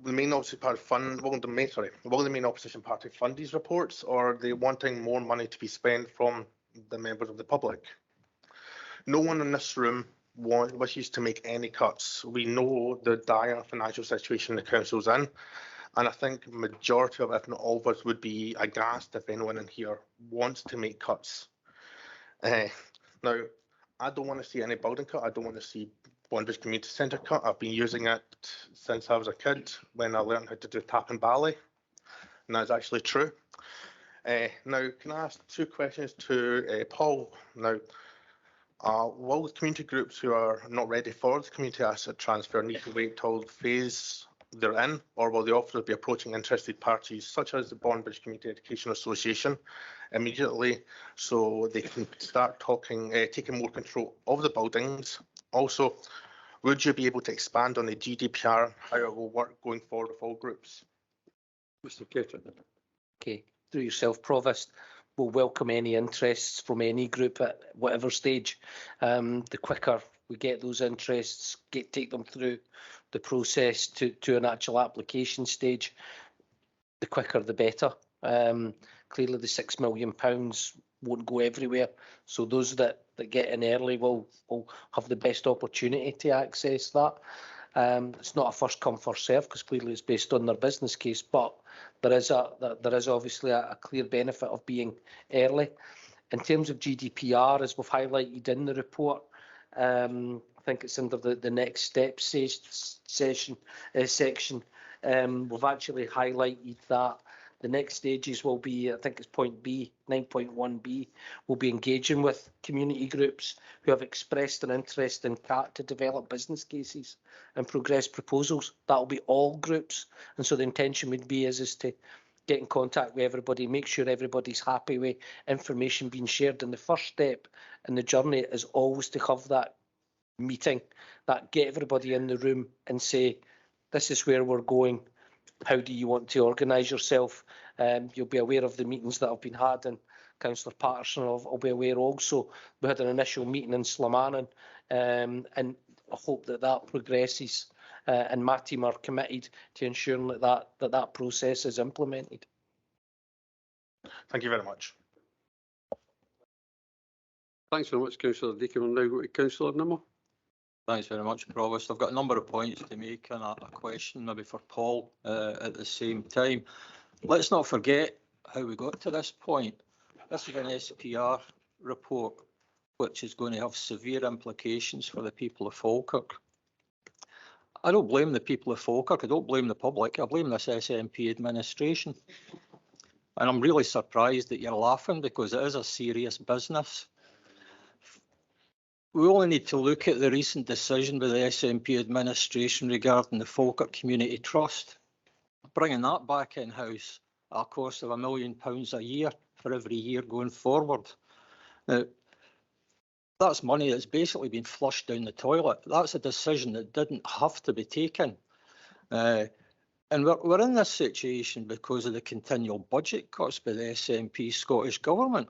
the main opposition party will the main opposition party fund these reports, or are they wanting more money to be spent from the members of the public? No one in this room wishes to make any cuts. We know the dire financial situation the council's in, and I think majority of, if not all of us, would be aghast if anyone in here wants to make cuts. Now, I don't want to see any building cut. I don't want to see Bonnybridge Community Centre cut. I've been using it since I was a kid when I learned how to do tap and ballet, and that's actually true. Now, can I ask 2 questions to Paul? Now, will the community groups who are not ready for the community asset transfer need to wait till the phase they're in, or will the officers be approaching interested parties such as the Bonnybridge Community Education Association immediately so they can start taking more control of the buildings? Also, would you be able to expand on the GDPR, how it will work going forward with all groups? Mr. Cater. Okay, through yourself, Provost, we'll welcome any interests from any group at whatever stage. The quicker we get those interests, take them through the process to an actual application stage, the quicker the better. Clearly the £6 million won't go everywhere, so those that get in early will have the best opportunity to access that. It's not a first come first serve because clearly it's based on their business case, but there is obviously a clear benefit of being early. In terms of GDPR, as we've highlighted in the report, I think it's under the next steps section. We've actually highlighted that the next stages will be, I think it's point B, 9.1B, will be engaging with community groups who have expressed an interest in CAT to develop business cases and progress proposals. That will be all groups. And so the intention would be is to get in contact with everybody, make sure everybody's happy with information being shared. And the first step in the journey is always to have that meeting, that get everybody in the room and say, this is where we're going. How do you want to organise yourself? You'll be aware of the meetings that have been had, and Councillor Patterson will be aware also. We had an initial meeting in Slamanan, and I hope that progresses, and my team are committed to ensuring that process is implemented. Thank you very much. Thanks very much, Councillor Deakin. We'll now go to Councillor Nimmo. Thanks very much, Provost. I've got a number of points to make and a question maybe for Paul at the same time. Let's not forget how we got to this point. This is an SPR report which is going to have severe implications for the people of Falkirk. I don't blame the people of Falkirk, I don't blame the public, I blame this SNP administration. And I'm really surprised that you're laughing because it is a serious business. We only need to look at the recent decision by the SNP administration regarding the Falkirk Community Trust, bringing that back in-house at a cost of £1 million a year for every year going forward. Now, that's money that's basically been flushed down the toilet. That's a decision that didn't have to be taken. And we're in this situation because of the continual budget cuts by the SNP Scottish Government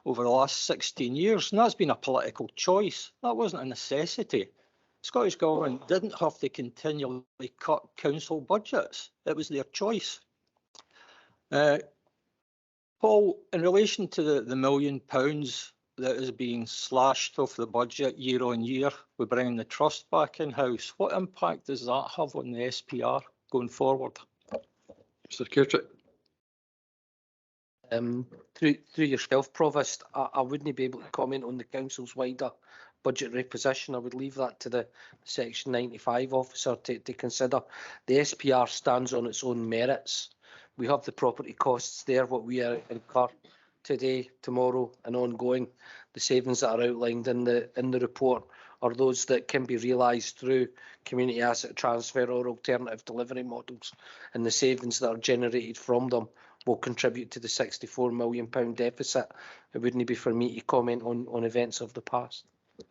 over the last 16 years, and that's been a political choice. That wasn't a necessity. The Scottish Government didn't have to continually cut council budgets. It was their choice. Paul, in relation to the £1 million that is being slashed off the budget year on year with bringing the trust back in-house, what impact does that have on the SPR going forward? Mr Kirktrick. Through yourself, Provost, I wouldn't be able to comment on the council's wider budgetary position. I would leave that to the Section 95 officer to consider. The SPR stands on its own merits. We have the property costs there, what we incur today, tomorrow and ongoing. The savings that are outlined in the report are those that can be realised through community asset transfer or alternative delivery models, and the savings that are generated from them will contribute to the £64 million deficit. It wouldn't be for me to comment on events of the past.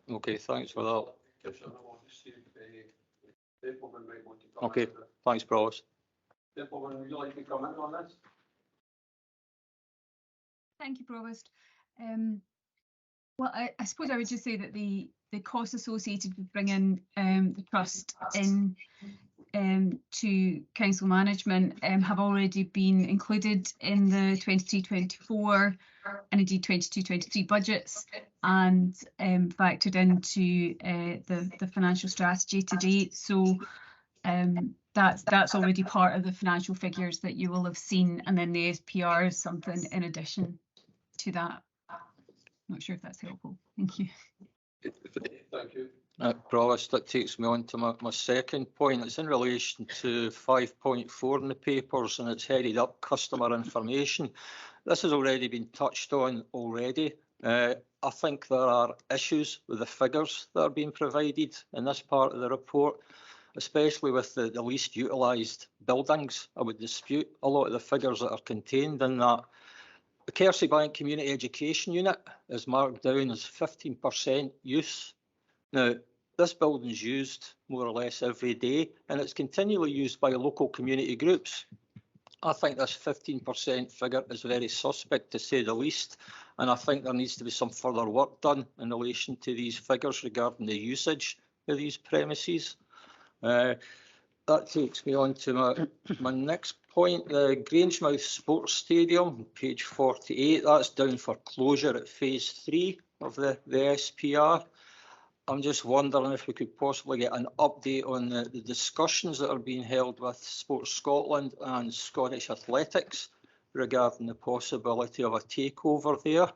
Okay, thanks for that. Okay, thanks, Provost. Gentlemen, would you like to comment on this? Thank you, Provost. Well, I suppose I would just say that the costs associated with bringing the trust in to council management have already been included in the 23-24 and indeed 22-23 budgets and factored into the financial strategy to date. So that's already part of the financial figures that you will have seen, and then the SPR is something in addition to that. Not sure if that's helpful. Thank you. Thank you. Provost, that takes me on to my second point. It's in relation to 5.4 in the papers, and it's headed up customer information. This has already been touched on already. I think there are issues with the figures that are being provided in this part of the report, especially with the least utilised buildings. I would dispute a lot of the figures that are contained in that. The Kerseybank Community Education Unit is marked down as 15% use. Now, this building is used more or less every day, and it's continually used by local community groups. I think this 15% figure is very suspect, to say the least, and I think there needs to be some further work done in relation to these figures regarding the usage of these premises. That takes me on to my next point, the Grangemouth Sports Stadium, page 48. That's down for closure at phase 3 of the SPR. I'm just wondering if we could possibly get an update on the discussions that are being held with Sports Scotland and Scottish Athletics regarding the possibility of a takeover there.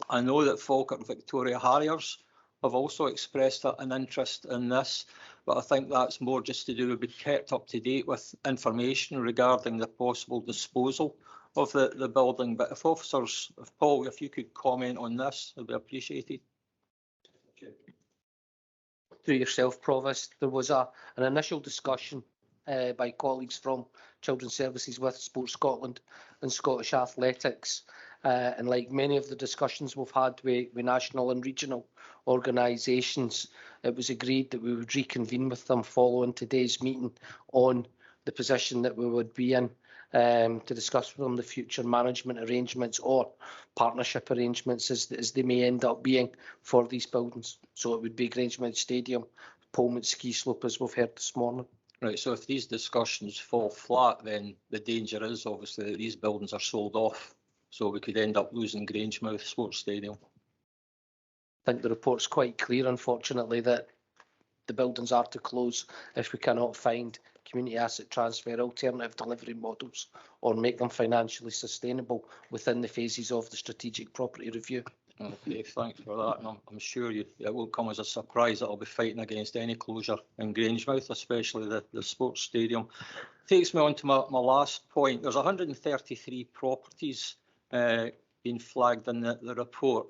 I know that Falkirk Victoria Harriers have also expressed an interest in this, but I think that's more just to do with being kept up to date with information regarding the possible disposal of the building. But if officers, Paul, if you could comment on this, it would be appreciated. Through yourself, Provost, there was an initial discussion by colleagues from Children's Services with Sports Scotland and Scottish Athletics. And like many of the discussions we've had with national and regional organisations, it was agreed that we would reconvene with them following today's meeting on the position that we would be in to discuss with them the future management arrangements or partnership arrangements as they may end up being for these buildings. So it would be Grangemouth Stadium, Pullman Ski Slope, as we've heard this morning. Right, so if these discussions fall flat, then the danger is obviously that these buildings are sold off. So we could end up losing Grangemouth Sports Stadium. I think the report's quite clear, unfortunately, that the buildings are to close if we cannot find community asset transfer, alternative delivery models, or make them financially sustainable within the phases of the strategic property review. Okay, thanks for that. And I'm sure it won't come as a surprise that I'll be fighting against any closure in Grangemouth, especially the sports stadium. Takes me on to my last point. There's 133 properties being flagged in the report.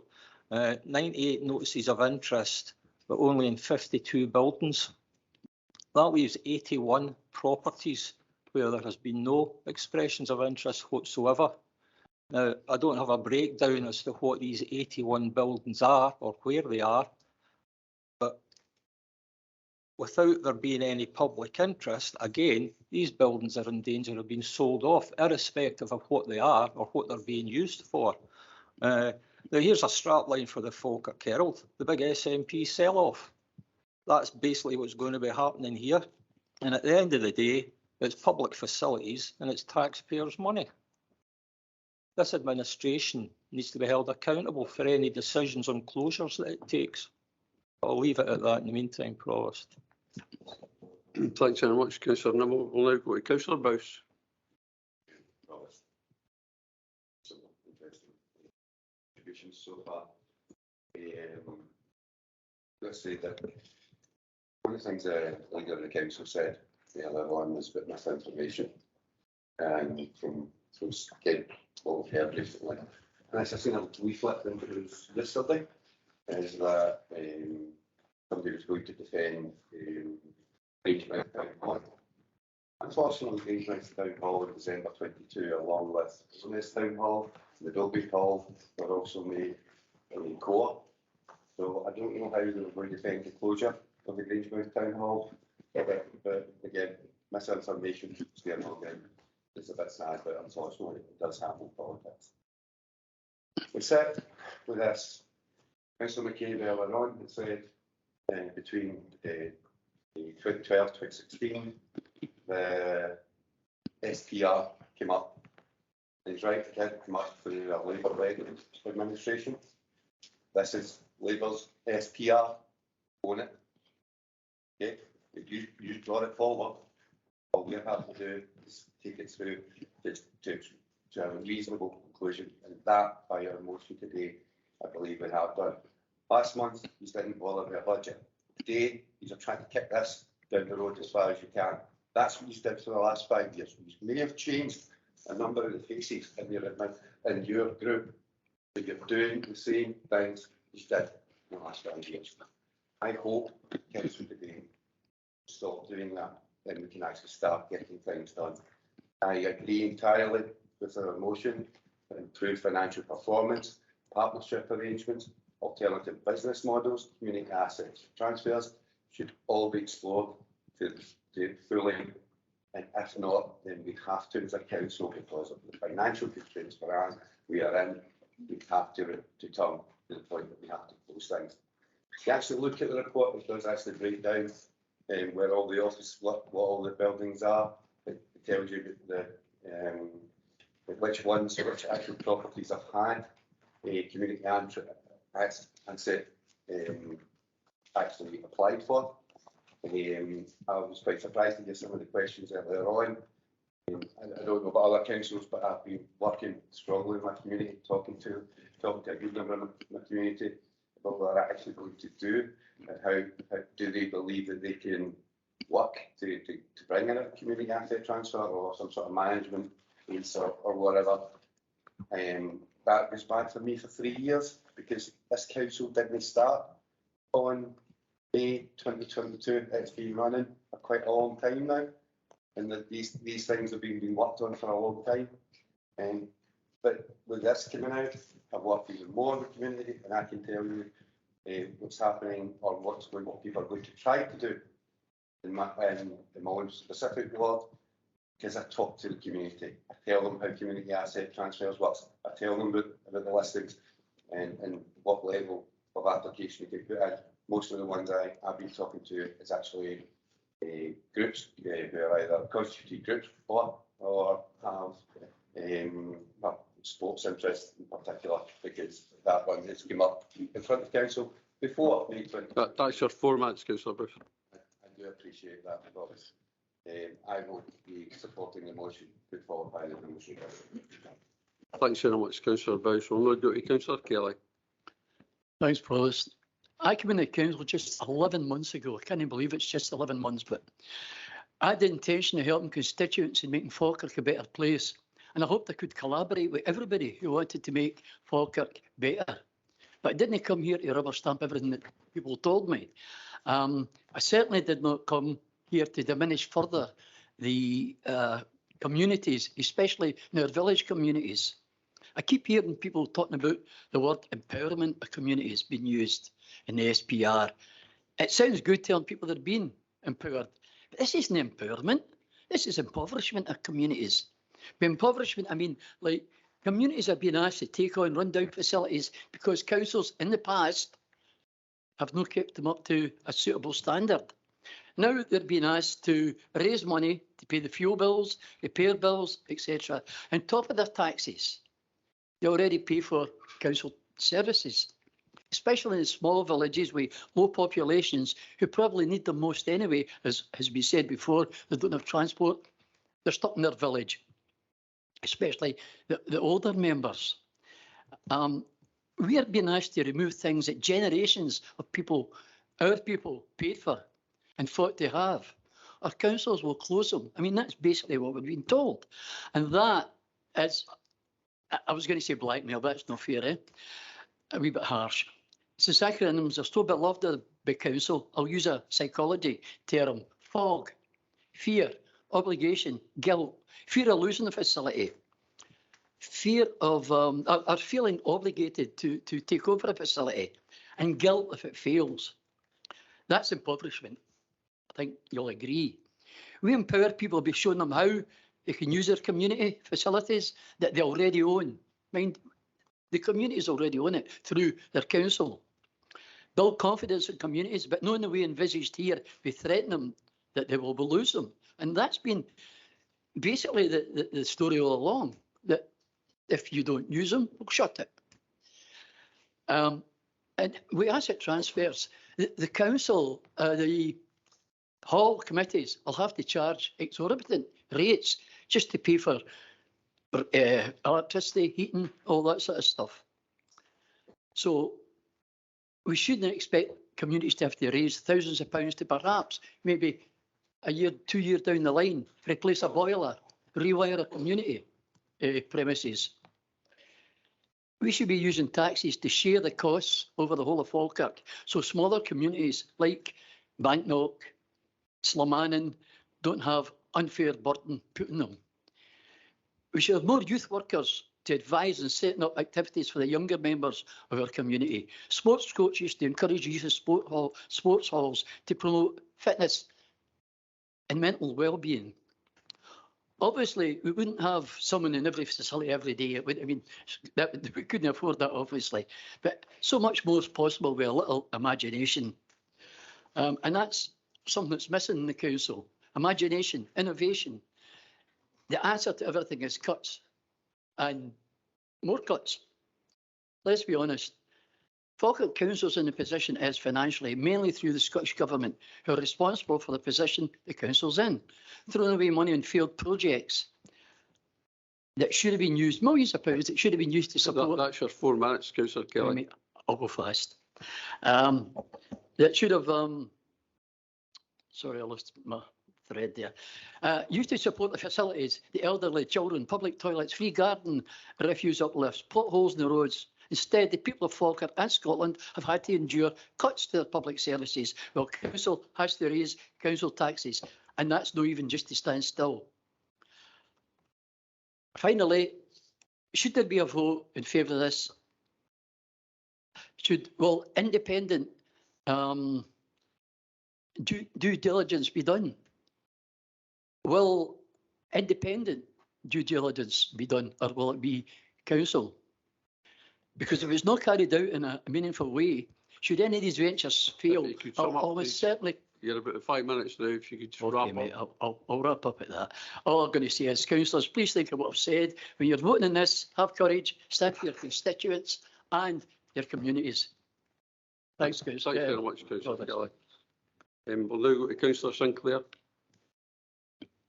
98 notices of interest, but only in 52 buildings. That leaves 81 properties where there has been no expressions of interest whatsoever. Now, I don't have a breakdown as to what these 81 buildings are or where they are, but without there being any public interest, again, these buildings are in danger of being sold off, irrespective of what they are or what they're being used for. Now, here's a strapline for the Falkirk Herald, the big SNP sell-off. That's basically what's going to be happening here. And at the end of the day, it's public facilities and it's taxpayers' money. This administration needs to be held accountable for any decisions on closures that it takes. I'll leave it at that in the meantime, Provost. Thanks very much, Councillor Nimmo. We'll now go to Councillor Bowes. So far. Let's say that one of the things the leader of the council said earlier on was about misinformation, and from what we've heard recently. And I've seen a leaflet that was yesterday, is that somebody was going to defend Grangemouth Town Hall. Unfortunately, Grangemouth Town Hall in December 22, along with Inverness Town Hall, the Bilby Hall, were also made in core. So I don't know how they were going to defend the closure of the Grangemouth Town Hall. But again, misinformation is going on again. It's a bit sad, but unfortunately it does happen in politics. We said with this, Councillor McCabe earlier on had said between 2012-2016, the SPR came up. And he's right, it did come up through a Labour-led administration. This is Labour's SPR, own it. Okay, if you brought it forward, all we have to do is take it through to a reasonable conclusion, and that, by your motion today, I believe we have done. Last month, you didn't bother with a budget. Today, you're trying to kick this down the road as far as you can. That's what you did for the last 5 years. You may have changed a number of the faces in your group, but you're doing the same things you did in the last 5 years. I hope Council today stop doing that, and we can actually start getting things done. I agree entirely with the motion to improve financial performance, partnership arrangements, alternative business models, community assets transfers should all be explored to fully, and if not, then we have to as a council, because of the financial constraints we are in, we have to return to the point that we have to close things. If you actually look at the report, it does actually break down where all the office, what all the buildings are. It tells you which actual properties have had a community asset actually applied for. I was quite surprised to get some of the questions earlier on. I don't know about other councils, but I've been working strongly in my community, talking to a good number of my community about what they're actually going to do, and how do they believe that they can work to bring in a community asset transfer or some sort of management piece or whatever. That was bad for me for 3 years, because this council didn't start on May 2022. It's been running for quite a long time now, and that these things have been being worked on for a long time. But with this coming out, I've worked even more in the community, and I can tell you what's happening, or what people are going to try to do in my own specific ward, because I talk to the community. I tell them how community asset transfers works. I tell them about the listings and what level of application you can put in. Most of the ones I've been talking to is actually groups who are either constituted groups or have sports interest in particular, because that one has come up in front of council before May 20. That's your formats, Councillor Bush. I do appreciate that, because I will be supporting the motion put forward by the motion. Thanks very much, Councillor Bowes. We'll now go to Councillor Kelly. Thanks, Provost. I came into council just 11 months ago. I can't believe it's just 11 months, but I had the intention of helping constituents in making Falkirk a better place. And I hoped I could collaborate with everybody who wanted to make Falkirk better. But I didn't come here to rubber stamp everything that people told me. I certainly did not come here to diminish further the communities, especially in our village communities. I keep hearing people talking about the word empowerment of communities being used in the SPR. It sounds good telling people they're being empowered, but this isn't empowerment. This is impoverishment of communities. By impoverishment, I mean, like, communities are being asked to take on rundown facilities because councils in the past have not kept them up to a suitable standard. Now they're being asked to raise money to pay the fuel bills, repair bills, etc., on top of their taxes. They already pay for council services, especially in small villages with low populations who probably need them most anyway. As has been said before, they don't have transport. They're stuck in their village, especially the older members. We are being asked to remove things that generations of people, our people, paid for and fought to have. Our councils will close them. I mean, that's basically what we've been told. And that is, I was going to say blackmail, but that's not fair, eh? A wee bit harsh. Since acronyms are so beloved by council, I'll use a psychology term: fog, fear, obligation, guilt, fear of losing the facility, fear of are feeling obligated to take over a facility, and guilt if it fails. That's impoverishment. I think you'll agree. We empower people by showing them how they can use their community facilities that they already own. Mind, the communities already own it through their council. Build confidence in communities, but not in the way envisaged here. We threaten them that they will lose them. And that's been basically the story all along, that if you don't use them, we'll shut it. And with asset transfers, the council, the hall committees will have to charge exorbitant rates just to pay for electricity, heating, all that sort of stuff. So we shouldn't expect communities to have to raise thousands of pounds to perhaps maybe a year, 2 years down the line, replace a boiler, rewire a community premises. We should be using taxes to share the costs over the whole of Falkirk, so smaller communities like Banknock, Slamanan don't have unfair burden put on them. We should have more youth workers to advise and setting up activities for the younger members of our community. Sports coaches to encourage use of sports halls to promote fitness and mental well-being. Obviously, we wouldn't have someone in every facility every day. I mean, we couldn't afford that, obviously. But so much more is possible with a little imagination. And that's something that's missing in the council. Imagination, innovation. The answer to everything is cuts and more cuts. Let's be honest. Falkirk Council's in the position it is financially, mainly through the Scottish Government, who are responsible for the position the council's in, throwing away money on failed projects that should have been used, millions of pounds that should have been used to support. That's your 4 minutes, Councillor Kelly. I'll go fast. That should have, sorry, I lost my thread there. Used to support the facilities, the elderly, children, public toilets, free garden, refuse uplifts, potholes in the roads. Instead, the people of Falkirk and Scotland have had to endure cuts to their public services, while council has to raise council taxes, and that's not even just to stand still. Finally, should there be a vote in favour of this? Will independent due diligence be done? Will independent due diligence be done, or will it be council? Because if it's not carried out in a meaningful way, should any of these ventures fail, I'll almost certainly... You're about 5 minutes now, if you could just wrap mate, up. I'll wrap up at that. All I'm going to say is, councillors, please think of what I've said. When you're voting on this, have courage, stand for your constituents and your communities. Thanks, Councillor. Thanks very much, Councillor Kelly. We'll now go to Councillor Sinclair.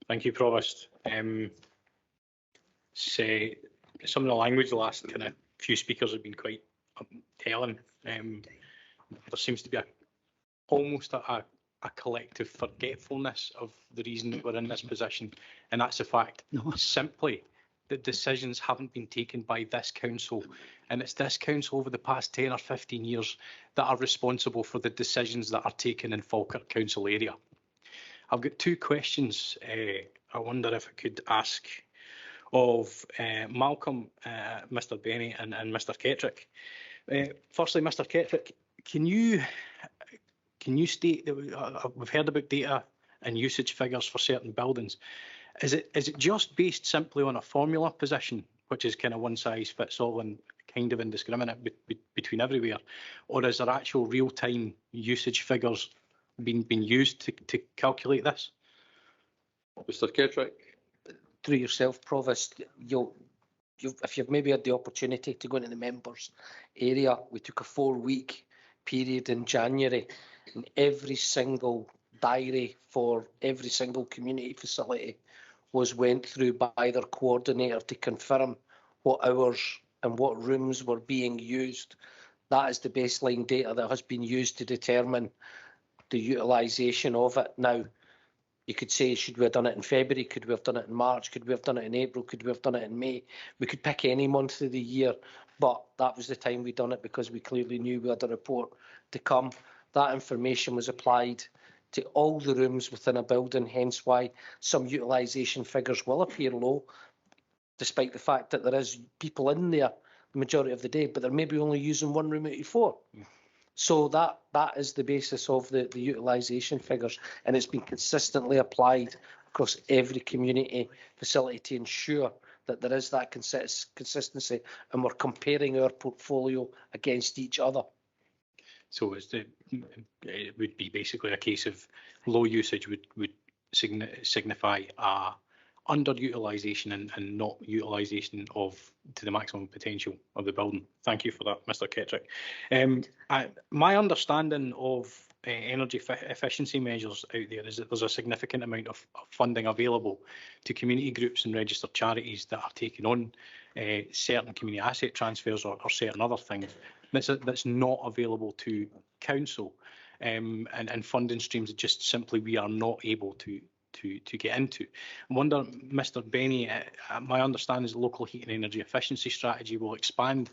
Thank you, Provost. Say some of the language the last kind of few speakers have been quite telling. There seems to be almost a collective forgetfulness of the reason that we're in this position, and that's the fact simply that decisions haven't been taken by this council, and it's this council over the past 10 or 15 years that are responsible for the decisions that are taken in Falkirk Council area. I've got 2 questions I wonder if I could ask of Malcolm, Mr. Benny and Mr. Kettrick. Firstly, Mr. Kettrick, can you state that we've heard about data and usage figures for certain buildings? Is it just based simply on a formula position, which is kind of one size fits all and kind of indiscriminate between everywhere, or is there actual real-time usage figures being used to calculate this? Mr. Kettrick. Through yourself, Provost, you'll if you've maybe had the opportunity to go into the members area, we took a 4-week period in January, and every single diary for every single community facility went through by their coordinator to confirm what hours and what rooms were being used. That is the baseline data that has been used to determine the utilisation of it. Now, you could say, should we have done it in February? Could we have done it in March? Could we have done it in April? Could we have done it in May? We could pick any month of the year, but that was the time we'd done it because we clearly knew we had a report to come. That information was applied to all the rooms within a building, hence why some utilisation figures will appear low, despite the fact that there is people in there the majority of the day, but they're maybe only using one room out of 4. So that is the basis of the utilisation figures, and it's been consistently applied across every community facility to ensure that there is that consistency, and we're comparing our portfolio against each other. So it would be basically a case of low usage would signify underutilisation and not utilisation to the maximum potential of the building. Thank you for that, Mr. Kettrick. My understanding of energy efficiency measures out there is that there's a significant amount of funding available to community groups and registered charities that are taking on certain community asset transfers or certain other things that's not available to council, and funding streams that just simply we are not able to get into. I wonder, Mr. Benny, my understanding is the local heat and energy efficiency strategy will expand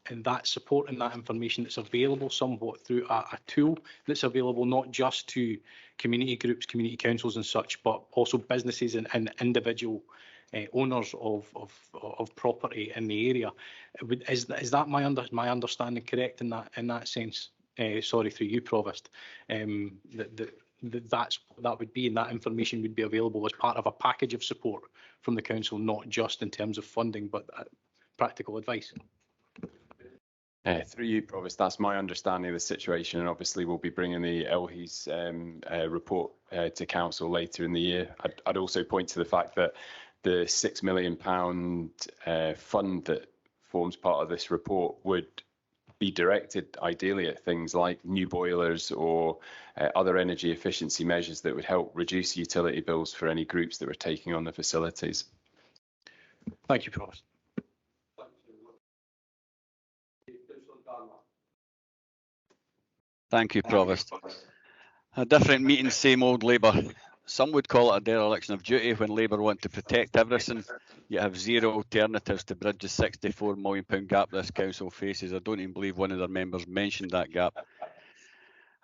in that support and that information that's available somewhat through a tool that's available not just to community groups, community councils and such, but also businesses and individual owners of property in the area. Is that my understanding correct in that sense? Sorry, through you, Provost. That would be, and that information would be available as part of a package of support from the council, not just in terms of funding, but practical advice. Through you, Provost, that's my understanding of the situation, and obviously we'll be bringing the LHE's report to council later in the year. I'd also point to the fact that the £6 million fund that forms part of this report would be directed ideally at things like new boilers or other energy efficiency measures that would help reduce utility bills for any groups that were taking on the facilities. Thank you, Provost. Thank you, Provost. A different meeting, same old Labour. Some would call it a dereliction of duty when Labour want to protect everything, yet have zero alternatives to bridge the £64 million gap this council faces. I don't even believe one of their members mentioned that gap.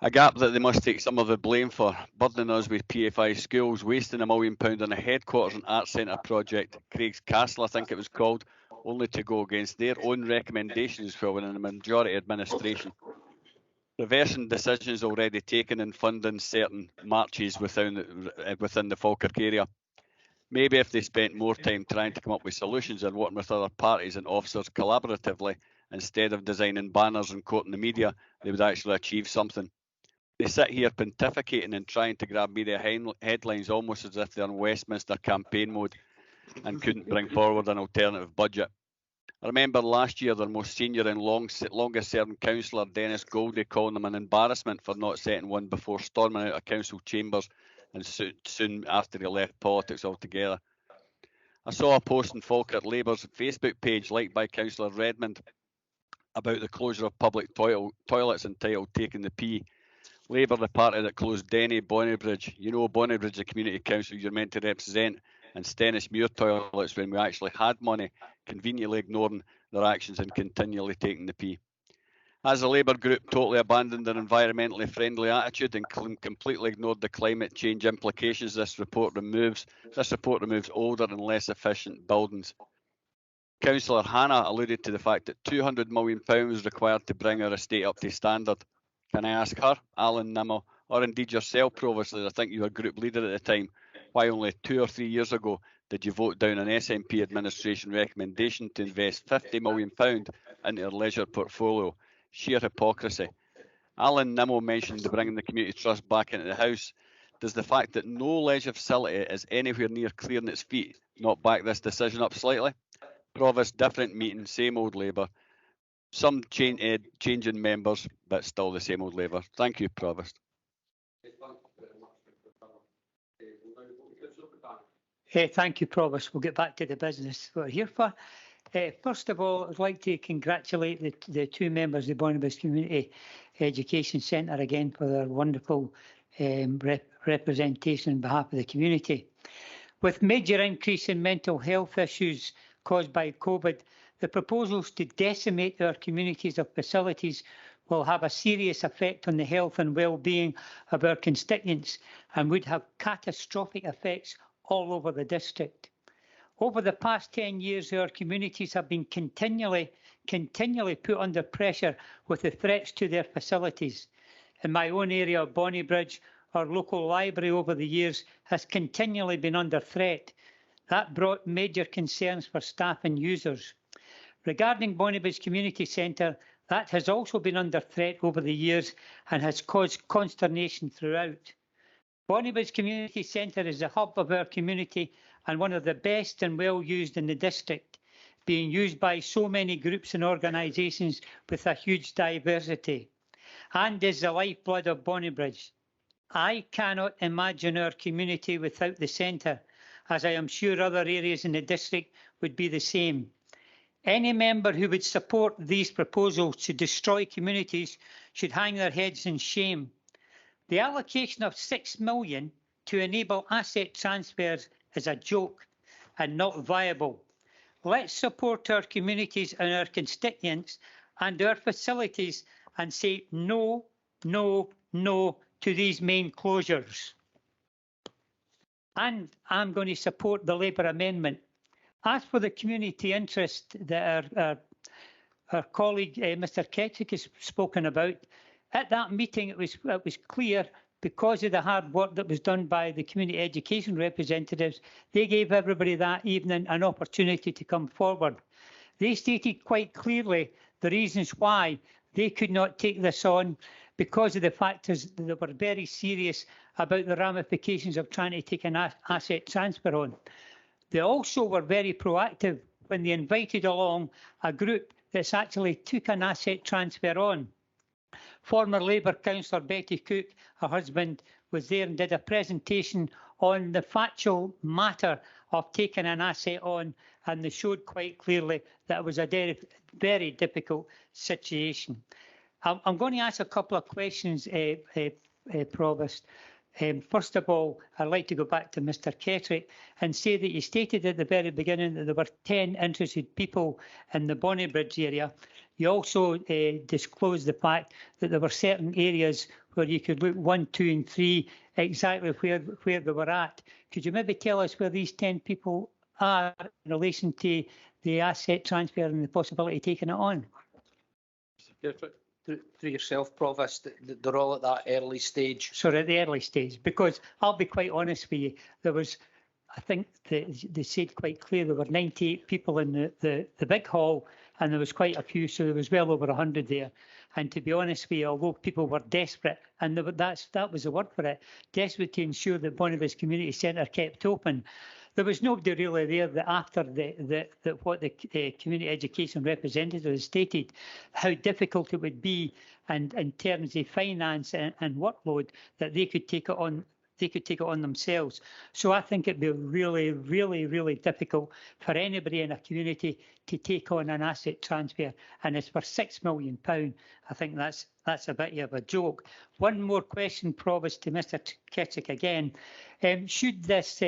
A gap that they must take some of the blame for, burdening us with PFI schools, wasting £1 million on a headquarters and arts centre project, Craig's Castle I think it was called, only to go against their own recommendations while in a majority administration. Reversing decisions already taken in funding certain marches within the Falkirk area. Maybe if they spent more time trying to come up with solutions and working with other parties and officers collaboratively, instead of designing banners and quoting the media, they would actually achieve something. They sit here pontificating and trying to grab media headlines almost as if they're in Westminster campaign mode and couldn't bring forward an alternative budget. I remember last year their most senior and longest serving councillor, Dennis Goldie, calling them an embarrassment for not setting one before storming out of council chambers and soon after he left politics altogether. I saw a post on Falkirk Labour's Facebook page liked by Councillor Redmond about the closure of public toilets entitled Taking the Pee. Labour, the party that closed Denny, Bonnybridge, you know Bonnybridge, the community council you're meant to represent, and Stennismuir toilets when we actually had money, conveniently ignoring their actions and continually taking the pee. As a Labour group totally abandoned their environmentally friendly attitude and completely ignored the climate change implications this report removes older and less efficient buildings. Councillor Hannah alluded to the fact that £200 million was required to bring our estate up to standard. Can I ask her, Alan Nimmo, or indeed yourself, Provost, as I think you were group leader at the time, why only 2 or 3 years ago did you vote down an SNP administration recommendation to invest £50 million into our leisure portfolio? Sheer hypocrisy. Alan Nimmo mentioned bringing the community trust back into the House. Does the fact that no leisure facility is anywhere near clearing its feet not back this decision up slightly? Provost, different meeting, same old Labour. Some change in members, but still the same old Labour. Thank you, Provost. Thank you, Provost. We'll get back to the business we're here for. First of all, I'd like to congratulate the two members of the Barnabas Community Education Centre again for their wonderful representation on behalf of the community. With major increase in mental health issues caused by COVID, the proposals to decimate our communities of facilities will have a serious effect on the health and well-being of our constituents and would have catastrophic effects all over the district. Over the past 10 years, our communities have been continually put under pressure with the threats to their facilities. In my own area of Bonnybridge, our local library over the years has continually been under threat. That brought major concerns for staff and users. Regarding Bonnybridge Community Centre, that has also been under threat over the years and has caused consternation throughout. Bonnybridge Community Centre is the hub of our community and one of the best and well used in the district, being used by so many groups and organisations with a huge diversity, and is the lifeblood of Bonnybridge. I cannot imagine our community without the centre, as I am sure other areas in the district would be the same. Any member who would support these proposals to destroy communities should hang their heads in shame. The allocation of £6 million to enable asset transfers is a joke and not viable. Let's support our communities and our constituents and our facilities and say no, no, no to these main closures. And I'm going to support the Labour amendment. As for the community interest that our colleague Mr Ketchick has spoken about, at that meeting it was clear, because of the hard work that was done by the community education representatives, they gave everybody that evening an opportunity to come forward. They stated quite clearly the reasons why they could not take this on, because of the factors that they were very serious about the ramifications of trying to take an asset transfer on. They also were very proactive when they invited along a group that's actually took an asset transfer on. Former Labour councillor Betty Cook, her husband, was there and did a presentation on the factual matter of taking an asset on, and they showed quite clearly that it was a very, very difficult situation. I'm going to ask a couple of questions, Provost. First of all, I'd like to go back to Mr Kettrick and say that you stated at the very beginning that there were 10 interested people in the Bonnybridge area. You also disclosed the fact that there were certain areas where you could look 1, 2 and 3 exactly where they were at. Could you maybe tell us where these 10 people are in relation to the asset transfer and the possibility of taking it on? Through yourself, Provost, they're all at that early stage. Sorry, at the early stage, because I'll be quite honest with you, there was, I think they said quite clear there were 98 people in the big hall, and there was quite a few, so there was well over 100 there. And to be honest with you, although people were desperate, and that was the word for it, desperate to ensure that Bonnybridge Community Centre kept open, there was nobody really there that after what the community education representative stated, how difficult it would be, and in terms of finance and workload, that they could take it on. They could take it on themselves. So I think it'd be really, really, really difficult for anybody in a community to take on an asset transfer, and it's for £6 million. I think that's a bit of a joke. One more question, Provost, to Mr Ketchick again. Should this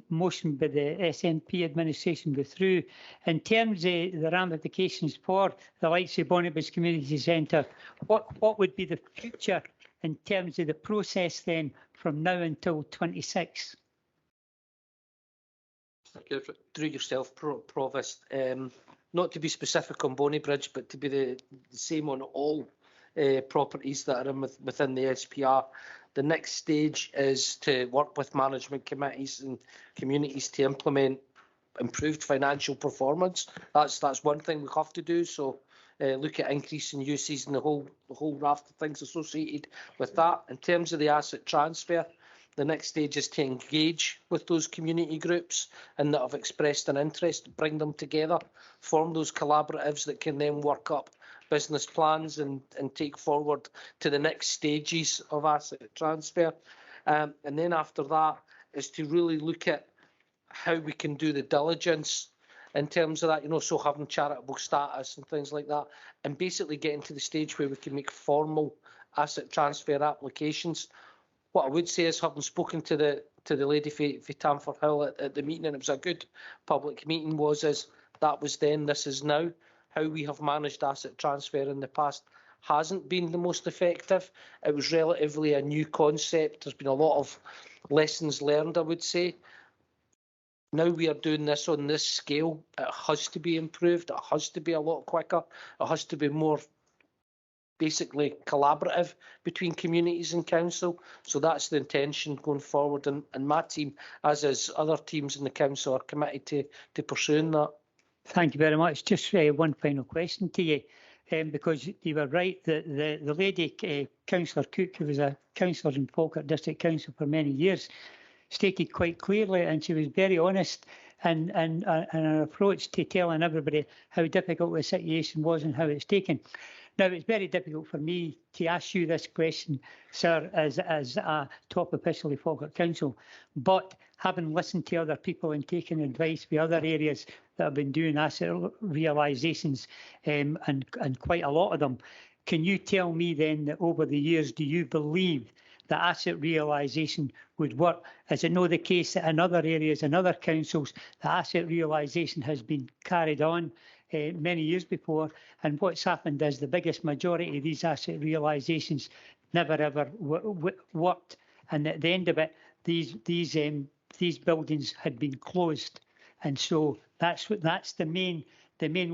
motion by the SNP administration go through, in terms of the ramifications for the likes of Bonnybridge Community Centre, what would be the future in terms of the process then from now until 26? Through yourself, Provost, not to be specific on Bonnybridge, but to be the same on all properties that are within the SPR. The next stage is to work with management committees and communities to implement improved financial performance. That's one thing we have to do. So look at increasing uses and the whole raft of things associated with that. In terms of the asset transfer, The next stage is to engage with those community groups and that have expressed an interest, bring them together, form those collaboratives that can then work up business plans and take forward to the next stages of asset transfer. And then after that is to really look at how we can do the diligence in terms of that, so having charitable status and things like that, and basically getting to the stage where we can make formal asset transfer applications. What I would say is, having spoken to the lady for Tamford Hill at the meeting, and it was a good public meeting, that was then, this is now. How we have managed asset transfer in the past hasn't been the most effective. It was relatively a new concept. There's been a lot of lessons learned, I would say. Now we are doing this on this scale. It has to be improved. It has to be a lot quicker. It has to be more basically collaborative between communities and council. So that's the intention going forward. And my team, as is other teams in the council, are committed to pursuing that. Thank you very much. Just one final question to you, because you were right that the lady, Councillor Cook, who was a councillor in Falkirk District Council for many years, stated quite clearly, and she was very honest in her approach to telling everybody how difficult the situation was and how it's taken. Now, it's very difficult for me to ask you this question, sir, as a top official of Falkirk Council, but having listened to other people and taken advice for other areas that have been doing asset realisations, and quite a lot of them, can you tell me then that over the years, do you believe that asset realisation would work? Is it not the case that in other areas, in other councils, the asset realisation has been carried on many years before, and what's happened is the biggest majority of these asset realisations never ever worked, and at the end of it, these buildings had been closed, and so that's the main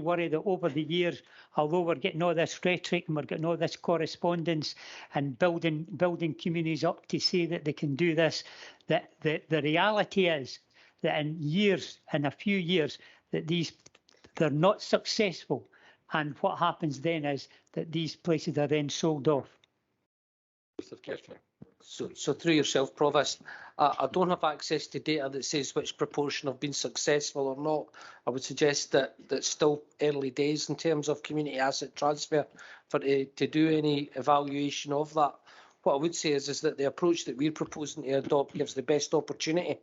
worry, that over the years, although we're getting all this rhetoric and we're getting all this correspondence and building communities up to say that they can do this, that the reality is that in a few years, that they're not successful, and what happens then is that these places are then sold off. So through yourself, Provost, I don't have access to data that says which proportion have been successful or not. I would suggest that that's still early days in terms of community asset transfer to do any evaluation of that. What I would say is that the approach that we're proposing to adopt gives the best opportunity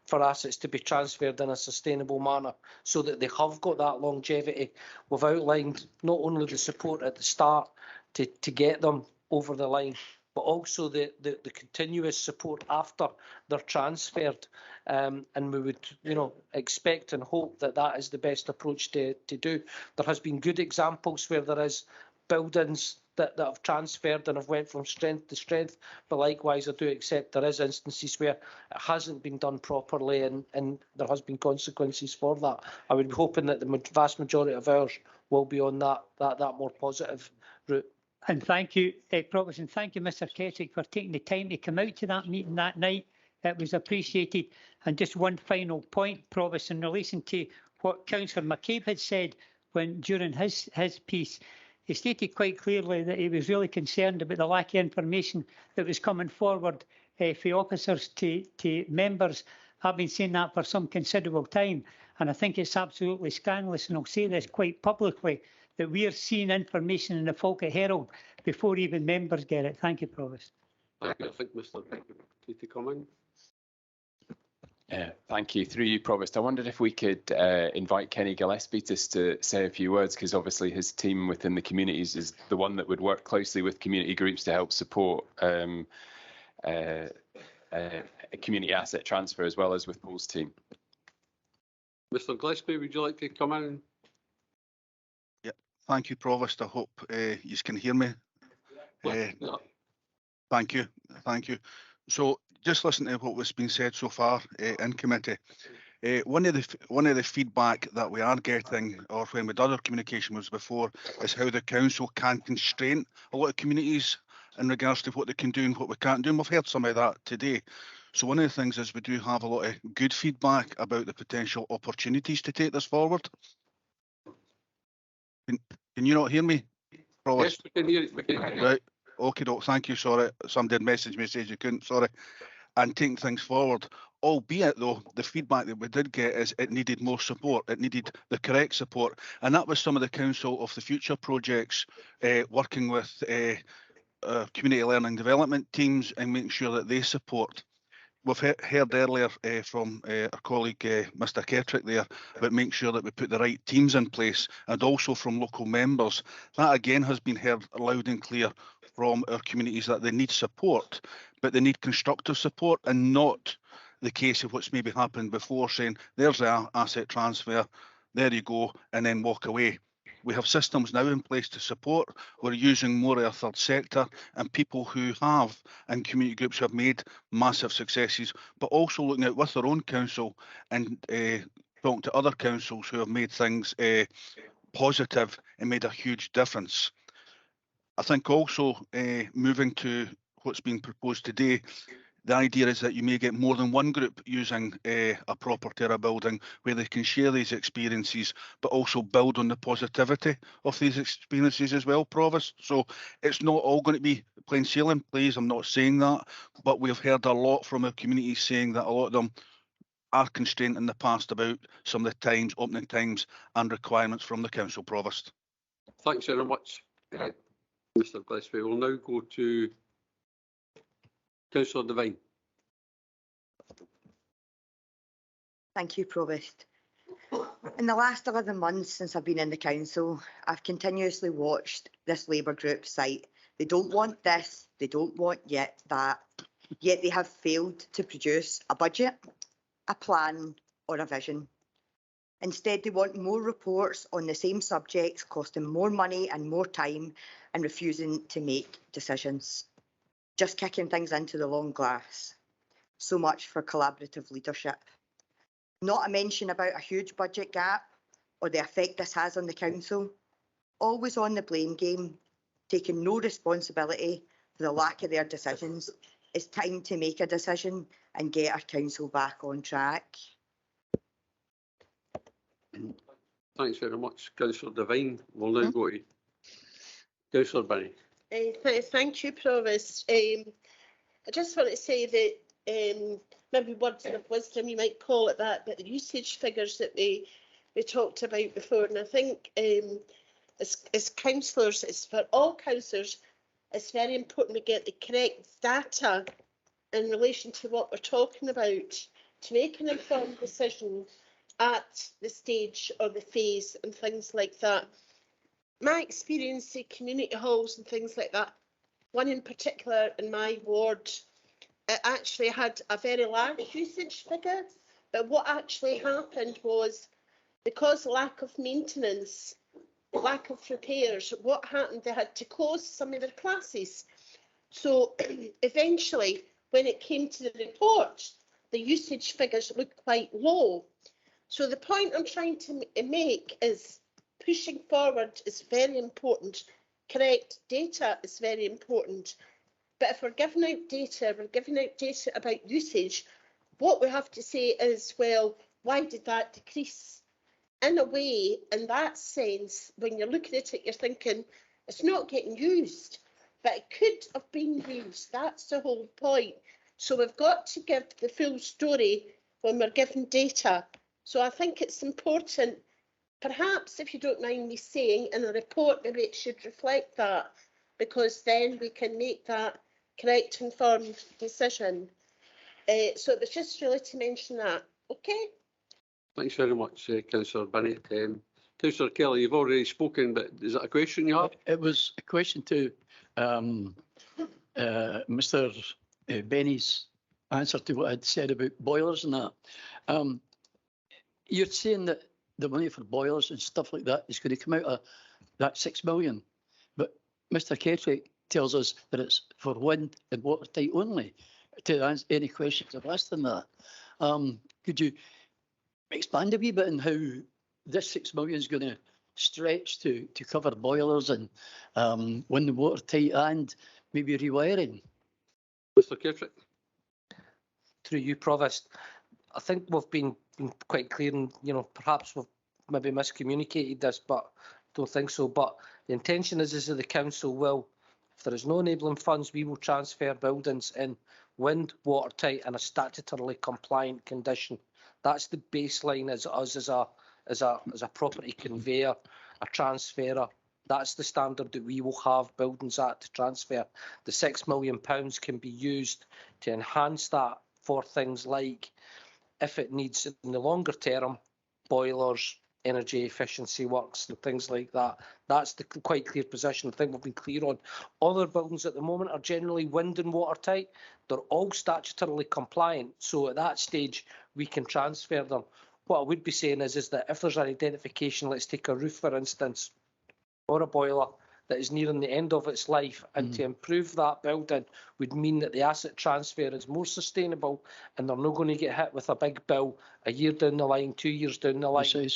for assets to be transferred in a sustainable manner so that they have got that longevity. We've outlined not only the support at the start to get them over the line, but also the continuous support after they're transferred. And we would, expect and hope that that is the best approach to do. There has been good examples where there is buildings that have transferred and have went from strength to strength, but likewise I do accept there is instances where it hasn't been done properly and there has been consequences for that. I would be hoping that the vast majority of ours will be on that more positive route. And thank you, Provost, and thank you, Mr. Kettrick, for taking the time to come out to that meeting that night. It was appreciated. And just one final point, Provost, in relation to what Councillor McCabe had said during his piece. He stated quite clearly that he was really concerned about the lack of information that was coming forward for officers to members. I've been saying that for some considerable time, and I think it's absolutely scandalous, and I'll say this quite publicly, that we are seeing information in the Falkirk Herald before even members get it. Thank you, Provost. I think Mr. to come in. Thank you. Through you, Provost, I wondered if we could invite Kenny Gillespie to say a few words, because obviously his team within the communities is the one that would work closely with community groups to help support community asset transfer, as well as with Paul's team. Mr. Gillespie, would you like to come in? Yeah, thank you, Provost. I hope you can hear me. Thank you. So, just listen to what was being said so far in committee. One of the feedback that we are getting, or when with other communication was before, is how the council can constrain a lot of communities in regards to what they can do and what we can't do. And we've heard some of that today. So one of the things is we do have a lot of good feedback about the potential opportunities to take this forward. Can you not hear me, Provost? Yes, we can hear you. Right. Okay, thank you. Sorry, somebody had messaged me saying you couldn't. Sorry. and taking things forward. Albeit, though, the feedback that we did get is it needed more support. It needed the correct support. And that was some of the Council of the Future projects, working with community learning development teams and making sure that they support. We've heard earlier from our colleague Mr Kettrick there about making sure that we put the right teams in place, and also from local members. That again has been heard loud and clear from our communities, that they need support, but they need constructive support, and not the case of what's maybe happened before, saying there's an asset transfer, there you go, and then walk away. We have systems now in place to support. We're using more of our third sector and people who have, and community groups who have made massive successes, but also looking out with their own council and talking to other councils who have made things positive and made a huge difference. I think also moving to what's being proposed today, the idea is that you may get more than one group using a property or a building where they can share these experiences, but also build on the positivity of these experiences as well, Provost. So it's not all going to be plain sailing, please. I'm not saying that, but we've heard a lot from our communities saying that a lot of them are constrained in the past about some of the times, opening times and requirements from the Council, Provost. Thanks very much, Mr Gillespie. We'll now go to Councillor Devine. Thank you, Provost. In the last 11 months since I've been in the council, I've continuously watched this Labour group cite they don't want this, they don't want yet that, yet they have failed to produce a budget, a plan or a vision. Instead, they want more reports on the same subjects, costing more money and more time, and refusing to make decisions. Just kicking things into the long glass. So much for collaborative leadership. Not a mention about a huge budget gap or the effect this has on the council. Always on the blame game, taking no responsibility for the lack of their decisions. It's time to make a decision and get our council back on track. Thanks very much, Councillor Devine. We'll now go to Councillor Benny. Thank you, Provost. I just want to say that maybe words of wisdom, you might call it that, but the usage figures that we talked about before, and I think as councillors, it's for all councillors, it's very important we get the correct data in relation to what we're talking about to make an informed decision at the stage or the phase and things like that. My experience in community halls and things like that, one in particular in my ward, it actually had a very large usage figure, but what actually happened was, because lack of maintenance, lack of repairs, what happened, they had to close some of their classes. So eventually, when it came to the report, the usage figures looked quite low. So the point I'm trying to make is pushing forward is very important. Correct data is very important. But if we're giving out data about usage, what we have to say is, well, why did that decrease? In a way, in that sense, when you're looking at it, you're thinking, it's not getting used, but it could have been used. That's the whole point. So we've got to give the full story when we're giving data. So I think it's important, perhaps, if you don't mind me saying, in a report, maybe it should reflect that, because then we can make that correct, informed decision. So it was just really to mention that. Okay. Thanks very much, Councillor Bennett. Councillor Kelly, you've already spoken, but is it a question you have? It was a question to Mr. Benny's answer to what I'd said about boilers and that. You're saying that the money for boilers and stuff like that is going to come out of that 6 million, but Mr. Kettrick tells us that it's for wind and watertight only. To answer any questions I've asked on that, could you expand a wee bit on how this 6 million is going to stretch to cover boilers and wind and watertight and maybe rewiring? Mr. Kettrick. Through you, Provost. I think we've been quite clear, and perhaps we've maybe miscommunicated this, but don't think so. But the intention is that the council will If there is no enabling funds, we will transfer buildings in wind, watertight and a statutorily compliant condition. That's the baseline as us as a property conveyor, a transferer. That's the standard that we will have buildings at to transfer. The £6 million can be used to enhance that for things like, if it needs in the longer term, boilers, energy efficiency works and things like that. That's the quite clear position. I think we've been clear on. Other buildings at the moment are generally wind and watertight. They're all statutorily compliant. So at that stage, we can transfer them. What I would be saying is that if there's an identification, let's take a roof, for instance, or a boiler that is nearing the end of its life, and to improve that building would mean that the asset transfer is more sustainable and they're not going to get hit with a big bill a year down the line, 2 years down the line.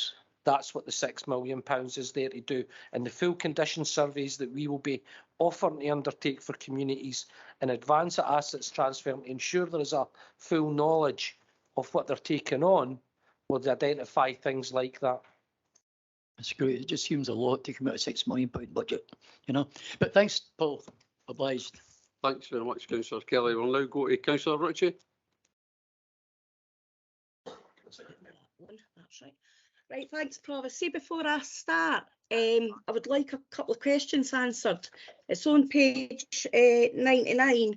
That's what the £6 million is there to do. And the full condition surveys that we will be offering to undertake for communities in advance of assets transfer to ensure there is a full knowledge of what they're taking on will identify things like that. That's great. It just seems a lot to come out of £6 million budget, you know. But thanks, Paul. Obliged. Thanks very much, Councillor Kelly. We'll now go to Councillor Ritchie. That's right. Right, thanks, Provost. See, before I start, I would like a couple of questions answered. It's on page 99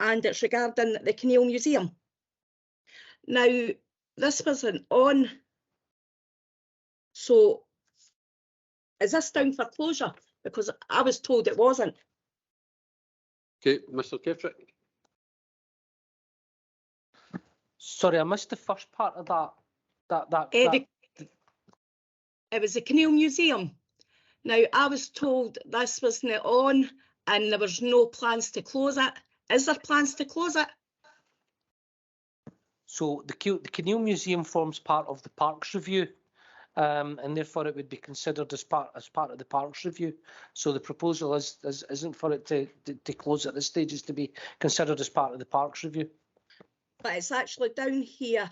and it's regarding the Keneal Museum. Now, this wasn't on, so is this down for closure? Because I was told it wasn't. Okay, Mr. Keftrick. Sorry, I missed the first part of that. It was the Keneal Museum. Now, I was told this wasn't on and there was no plans to close it. Is there plans to close it? So the Keneal Museum forms part of the Parks Review, and therefore it would be considered as part of the Parks Review. So the proposal isn't for it to close at this stage, is to be considered as part of the Parks Review. But it's actually down here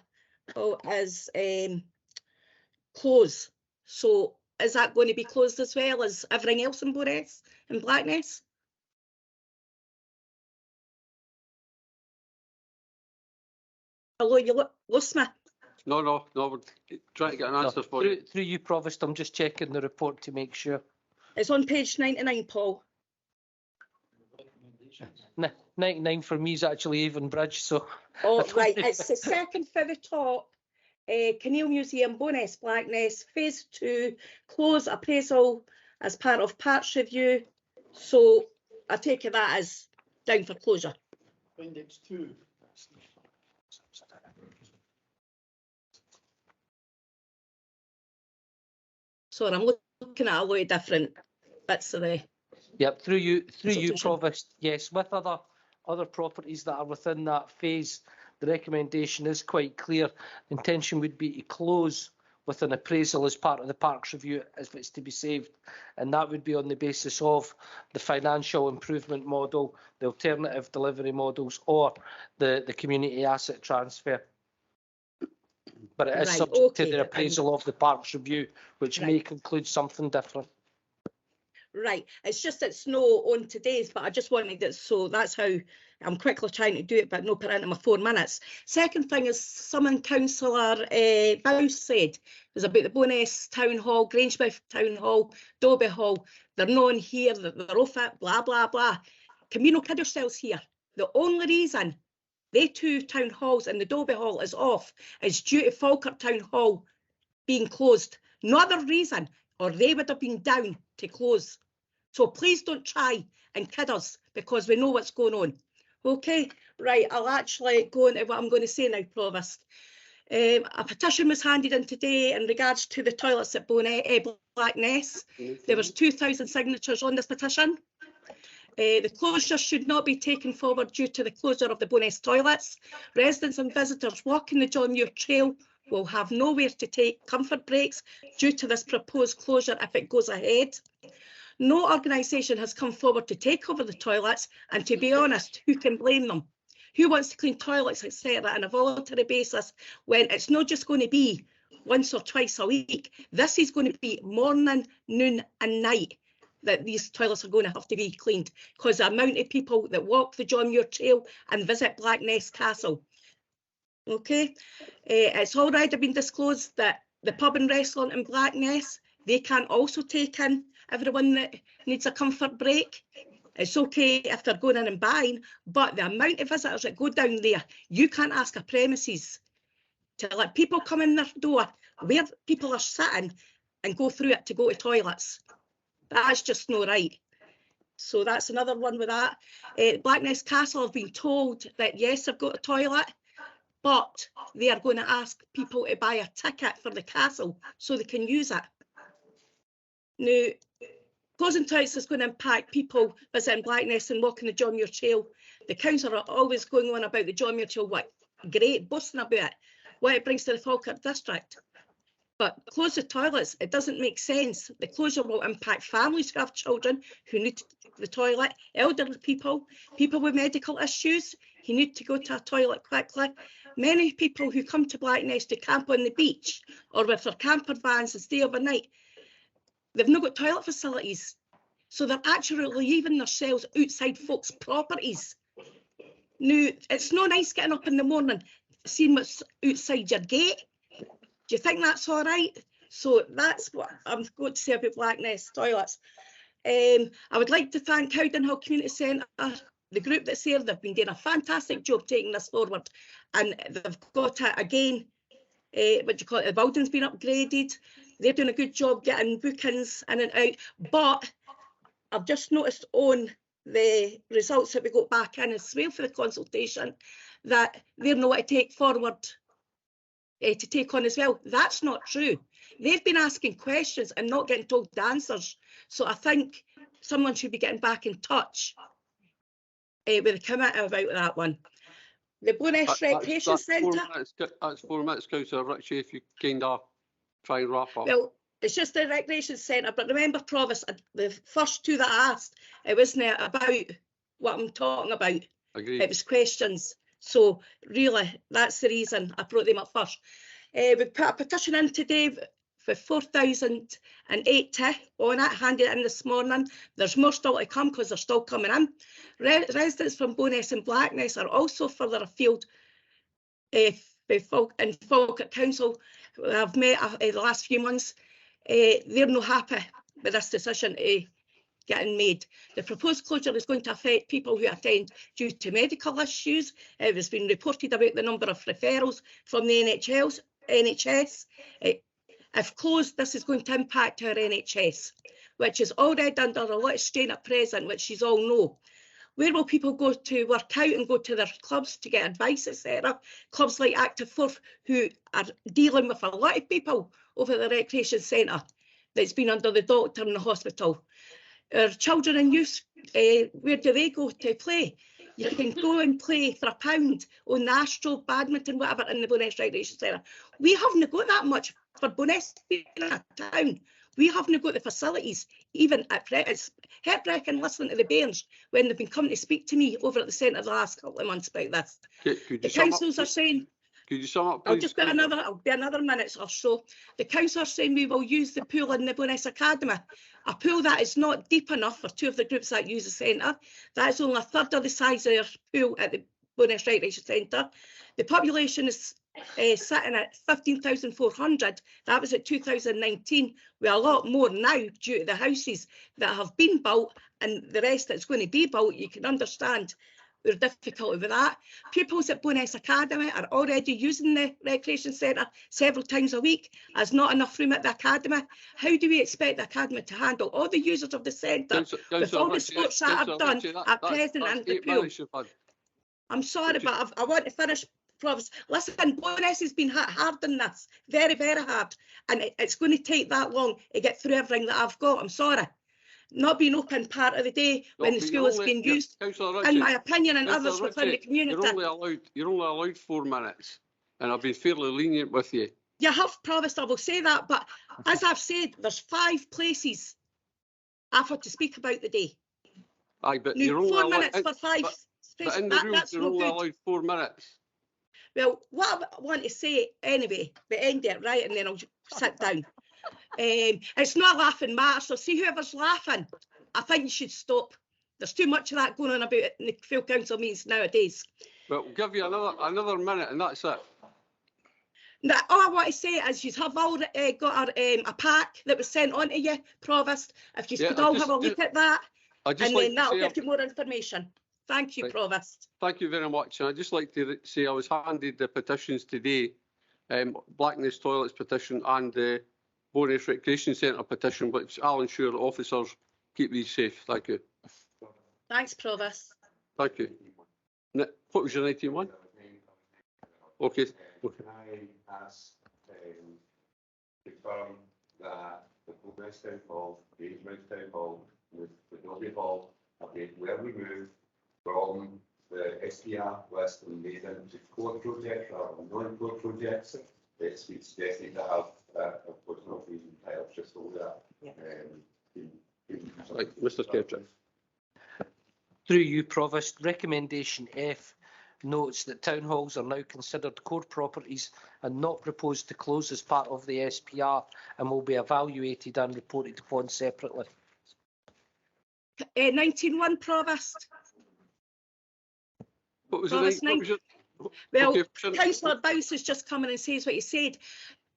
as close. So is that going to be closed as well as everything else in Bowness and Blackness? Hello, you lost me. No, we're trying to get an answer for you. Through you, Provost, I'm just checking the report to make sure. It's on page 99, Paul. 99 for me is actually Avon Bridge, so... Oh, right, it's the second for the top. Keneal Museum, Bowness, Blackness, Phase 2, close appraisal as part of Parks Review. So I take it that as down for closure. Index 2. So I'm looking at a lot of different bits of the... Yep, through you, Provost. Yes, with other properties that are within that phase, the recommendation is quite clear. The intention would be to close with an appraisal as part of the Parks Review if it's to be saved, and that would be on the basis of the financial improvement model, the alternative delivery models, or the community asset transfer. But it is subject to the appraisal of the Parks Review, which may conclude something different. Right, it's just it's no on today's, but I just wanted it, so that's how I'm quickly trying to do it, but no put into my 4 minutes. Second thing is something Councillor Bowes said was about the Bowness Town Hall, Grangemouth Town Hall, Dobie Hall. They're not on here, they're off it, blah, blah, blah. Can we not kid ourselves here? The only reason they 2 town halls and the Dobie Hall is off is due to Falkirk Town Hall being closed. No other reason, or they would have been down to close. So please don't try and kid us because we know what's going on. Okay, right, I'll actually go into what I'm going to say now, Provost. A petition was handed in today in regards to the toilets at Blackness. There was 2,000 signatures on this petition. The closure should not be taken forward due to the closure of the Bowness toilets. Residents and visitors walking the John Muir Trail will have nowhere to take comfort breaks due to this proposed closure if it goes ahead. No organisation has come forward to take over the toilets, and to be honest, who can blame them? Who wants to clean toilets, etc., on a voluntary basis when it's not just going to be once or twice a week? This is going to be morning, noon and night. that these toilets are going to have to be cleaned, because the amount of people that walk the John Muir Trail and visit Blackness Castle. Okay, it's already been disclosed that the pub and restaurant in Blackness, they can also take in everyone that needs a comfort break. It's okay if they're going in and buying, but the amount of visitors that go down there, you can't ask a premises to let people come in their door where people are sitting and go through it to go to toilets. That's just not right. So that's another one with that. Blackness Castle have been told that yes, they've got a toilet, but they are going to ask people to buy a ticket for the castle so they can use it. Now, closing toilets is going to impact people visiting Blackness and walking the John Muir Trail. The council are always going on about the John Muir Trail, what great, boasting about it, what it brings to the Falkirk district. But close the toilets, it doesn't make sense. The closure will impact families who have children who need the toilet, elderly people, people with medical issues who need to go to a toilet quickly. Many people who come to Blackness to camp on the beach or with their camper vans and stay overnight, they've not got toilet facilities. So they're actually leaving themselves outside folks' properties. Now, it's not nice getting up in the morning, seeing what's outside your gate. Do you think that's all right? So that's what I'm going to say about Blackness toilets. I would like to thank Howden Hill Community Centre, the group that's here. They've been doing a fantastic job taking this forward, and they've got it again. What do you call it? The building's been upgraded. They're doing a good job getting bookings in and out. But I've just noticed on the results that we got back in as well for the consultation that they're not to take forward to take on as well. That's not true. They've been asking questions and not getting told the answers. So I think someone should be getting back in touch with the committee about that one. The Blackness Recreation Centre. That's 4 minutes, Councillor Ritchie, if you kind of try and wrap up. Well, it's just the Recreation Centre, but remember, Provost, the first two that I asked, it wasn't about what I'm talking about. Agreed. It was questions. So really, that's the reason I brought them up first. We put a petition in today for 4,080 on it, handed it in this morning. There's more still to come because they're still coming in. Residents from Bowness and Blackness are also further afield in Falkirk Council. I've met the last few months. They're not happy with this decision getting made. The proposed closure is going to affect people who attend due to medical issues. It has been reported about the number of referrals from the NHS. If closed, this is going to impact our NHS, which is already under a lot of strain at present, which you all know. Where will people go to work out and go to their clubs to get advice, etc.? Clubs like Active Forth, who are dealing with a lot of people over the recreation centre that's been under the doctor in the hospital. Our children and youth, where do they go to play? You can go and play for £1 on the Astro, badminton, whatever, in the Bowness Recreation Centre. We haven't got that much for Bowness being a town. We haven't got the facilities, even at it's heartbreaking listening to the Bairns when they've been coming to speak to me over at the centre the last couple of months about this. The councils are saying, could you sum up, please? I'll just get another minute or so. The council are saying we will use the pool in the Bowness Academy, a pool that is not deep enough for two of the groups that use the centre. That is only a third of the size of their pool at the Bowness Recreation Centre. The population is sitting at 15,400. That was at 2019. We're a lot more now due to the houses that have been built and the rest that's going to be built. You can understand the difficulty with that. Pupils at Bowness Academy are already using the recreation centre several times a week. There's not enough room at the academy. How do we expect the academy to handle all the users of the centre with all the sports that are done at present and the pool? I'm sorry, but I want to finish, Provost. Listen, Bowness has been hit hard in this, very, very hard, and it's going to take that long to get through everything that I've got. I'm sorry. Not being open part of the day when the school is being used, in my opinion, and others within the community. You're only allowed 4 minutes, and I've been fairly lenient with you. You have, Provost, I will say that, but as I've said, there's 5 places I've had to speak about the day. Aye, but now, you're only 4 minutes for 5 but in the rules, you're only allowed 4 minutes. Well, what I want to say anyway, the end it, right, and then I'll sit down. It's not a laughing matter, so see whoever's laughing, I think you should stop. There's too much of that going on about in the full council meetings nowadays. Well, we'll give you another minute and that's it. Now, all I want to say is you have all got a pack that was sent on to you, Provost. If you could all have a look at that, and then that'll give you more information. Thank you, Provost. Thank you very much. And I'd just like to say I was handed the petitions today, Blackness Toilets petition and the Bowness Recreation Centre petition, which I'll ensure the officers keep these safe. Thank you. Thanks, Provost. Thank you. What was your 19-1? Okay. Can I ask, confirm that the Bowness Town Hall, the Grangemouth Town Hall, with the Dobby Hall, have been well removed from the SPR list and made into core projects rather than non-core projects? It's been suggested to have, of course, not reason titles, just all that. Right, Mr. Kirktree. Through you, Provost, recommendation F notes that town halls are now considered core properties and not proposed to close as part of the SPR and will be evaluated and reported upon separately. 19-1, Provost. What was Provost, it? Well, okay, Councillor Bouse has just come in and says what he said.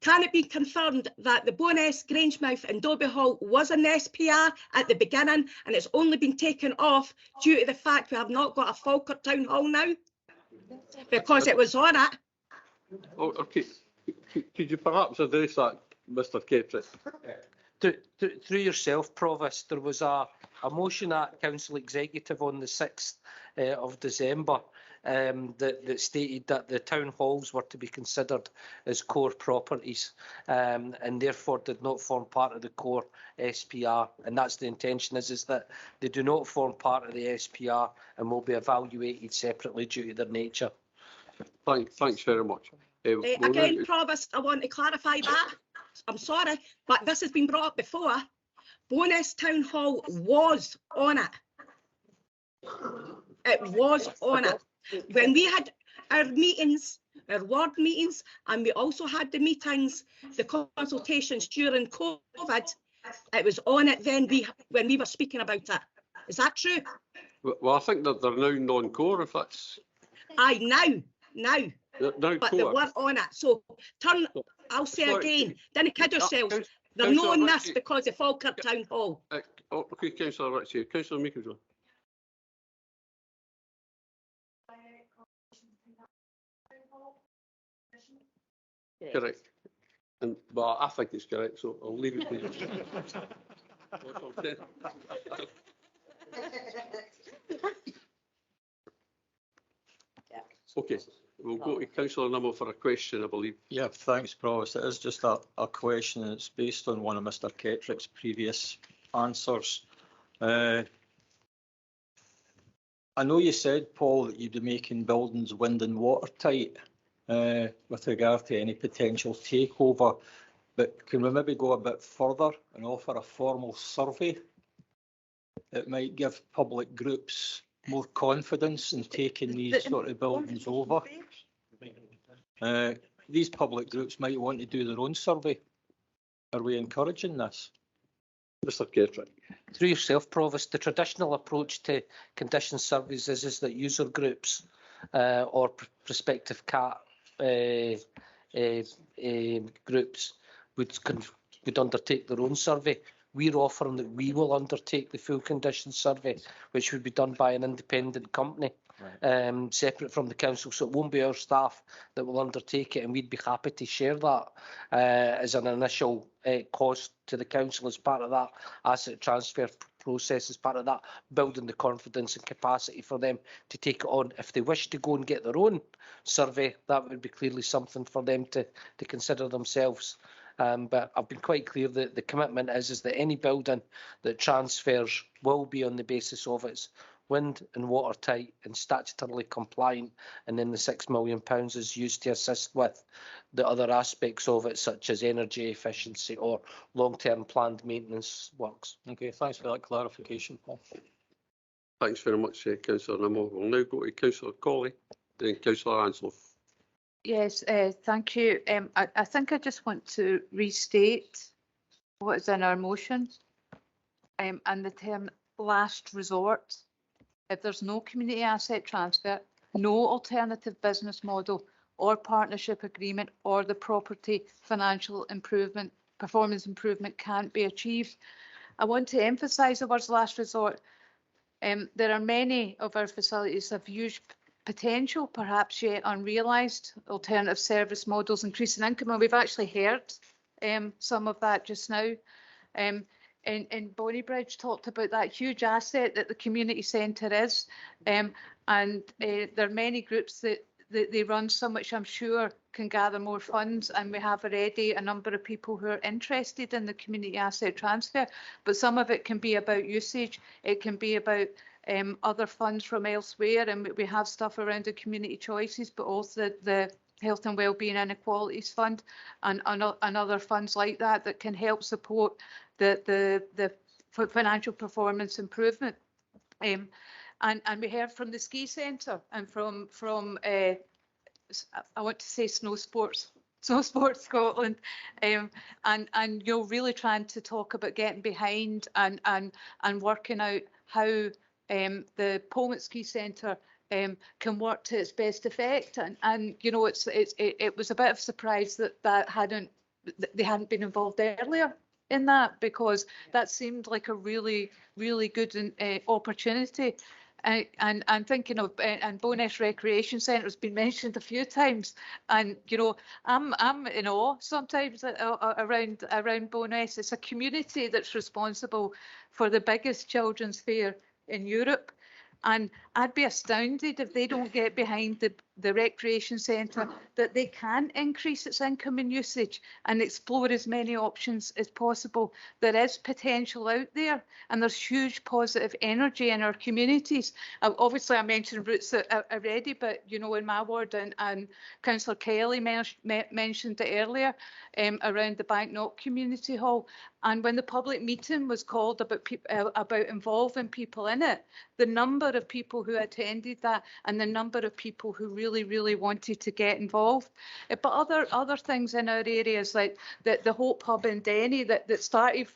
Can it be confirmed that the Bowness, Grangemouth and Dobby Hall was an SPR at the beginning and it's only been taken off due to the fact we have not got a Falkirk Town Hall now? Because it was on it. Oh, okay. Could you perhaps address that, Mr. Kirktree? Through yourself, Provost, there was a motion at Council Executive on the 6th of December that stated that the town halls were to be considered as core properties and therefore did not form part of the core SPR. And that's the intention is that they do not form part of the SPR and will be evaluated separately due to their nature. Thanks very much. Again, Provost, I want to clarify that. I'm sorry, but this has been brought up before. Bowness Town Hall was on it. It was on it. When we had our meetings, our ward meetings, and we also had the meetings, the consultations during COVID, it was on it then when we were speaking about it. Is that true? Well, I think that they're now non-core, if that's... Aye, now. Now but they weren't on it. So, I'll say again, didn't kid yourselves. They're not on this because of Falkirk Town Hall. Okay, Councillor Ritchie. Councillor Meekins. Correct. But I think it's correct, so I'll leave it to you. Okay, we'll go to Councillor Nimmo for a question, I believe. Yeah, thanks, Provost. It is just a question, and it's based on one of Mr. Kettrick's previous answers. I know you said, Paul, that you'd be making buildings wind and watertight with regard to any potential takeover, but can we maybe go a bit further and offer a formal survey that might give public groups more confidence in taking these sort of buildings over? These public groups might want to do their own survey. Are we encouraging this? Mr. Kirktree. Through yourself, Provost, the traditional approach to condition surveys is that user groups or prospective cat groups would undertake their own survey. We're offering that we will undertake the full condition survey, which would be done by an independent company, separate from the council. So it won't be our staff that will undertake it, and we'd be happy to share that as an initial cost to the council as part of that asset transfer process, as part of that building the confidence and capacity for them to take it on. If they wish to go and get their own survey, that would be clearly something for them to consider themselves. But I've been quite clear that the commitment is that any building that transfers will be on the basis of its wind and watertight and statutorily compliant, and then the £6 million is used to assist with the other aspects of it, such as energy efficiency or long-term planned maintenance works. Okay, thanks for that clarification, Paul. Thanks very much, Councillor Nimmo. We'll now go to Councillor Colley, then Councillor Anslow. Yes, thank you. I think I just want to restate what is in our motion, and the term last resort. If there's no community asset transfer, no alternative business model or partnership agreement, or the property financial improvement, performance improvement can't be achieved. I want to emphasise the words last resort. There are many of our facilities have huge potential, perhaps yet unrealised, alternative service models, increasing income, and we've actually heard some of that just now. And Bonnybridge talked about that huge asset that the community centre is, and there are many groups that they run, some which I'm sure can gather more funds, and we have already a number of people who are interested in the community asset transfer, but some of it can be about usage, it can be about other funds from elsewhere, and we have stuff around the community choices, but also the Health and Wellbeing Inequalities Fund and other funds like that that can help support the financial performance improvement. And we heard from the ski centre and from I want to say Snow Sports Scotland, and you're really trying to talk about getting behind and working out how the Polmont Ski Centre can work to its best effect, and you know it was a bit of a surprise that they hadn't been involved earlier in that, because that seemed like a really good opportunity. And thinking of and Bowness Recreation Centre has been mentioned a few times, and you know I'm in awe sometimes around Bowness. It's a community that's responsible for the biggest children's fair in Europe, and I'd be astounded if they don't get behind the recreation centre, that they can increase its income and usage and explore as many options as possible. There is potential out there, and there's huge positive energy in our communities. Obviously, I mentioned Roots already, but you know, in my ward, and Councillor Kelly mentioned it earlier around the Banknock Community Hall. And when the public meeting was called about involving people in it, the number of people who attended that and the number of people who really wanted to get involved. But other things in our areas, like the Hope Hub in Denny that started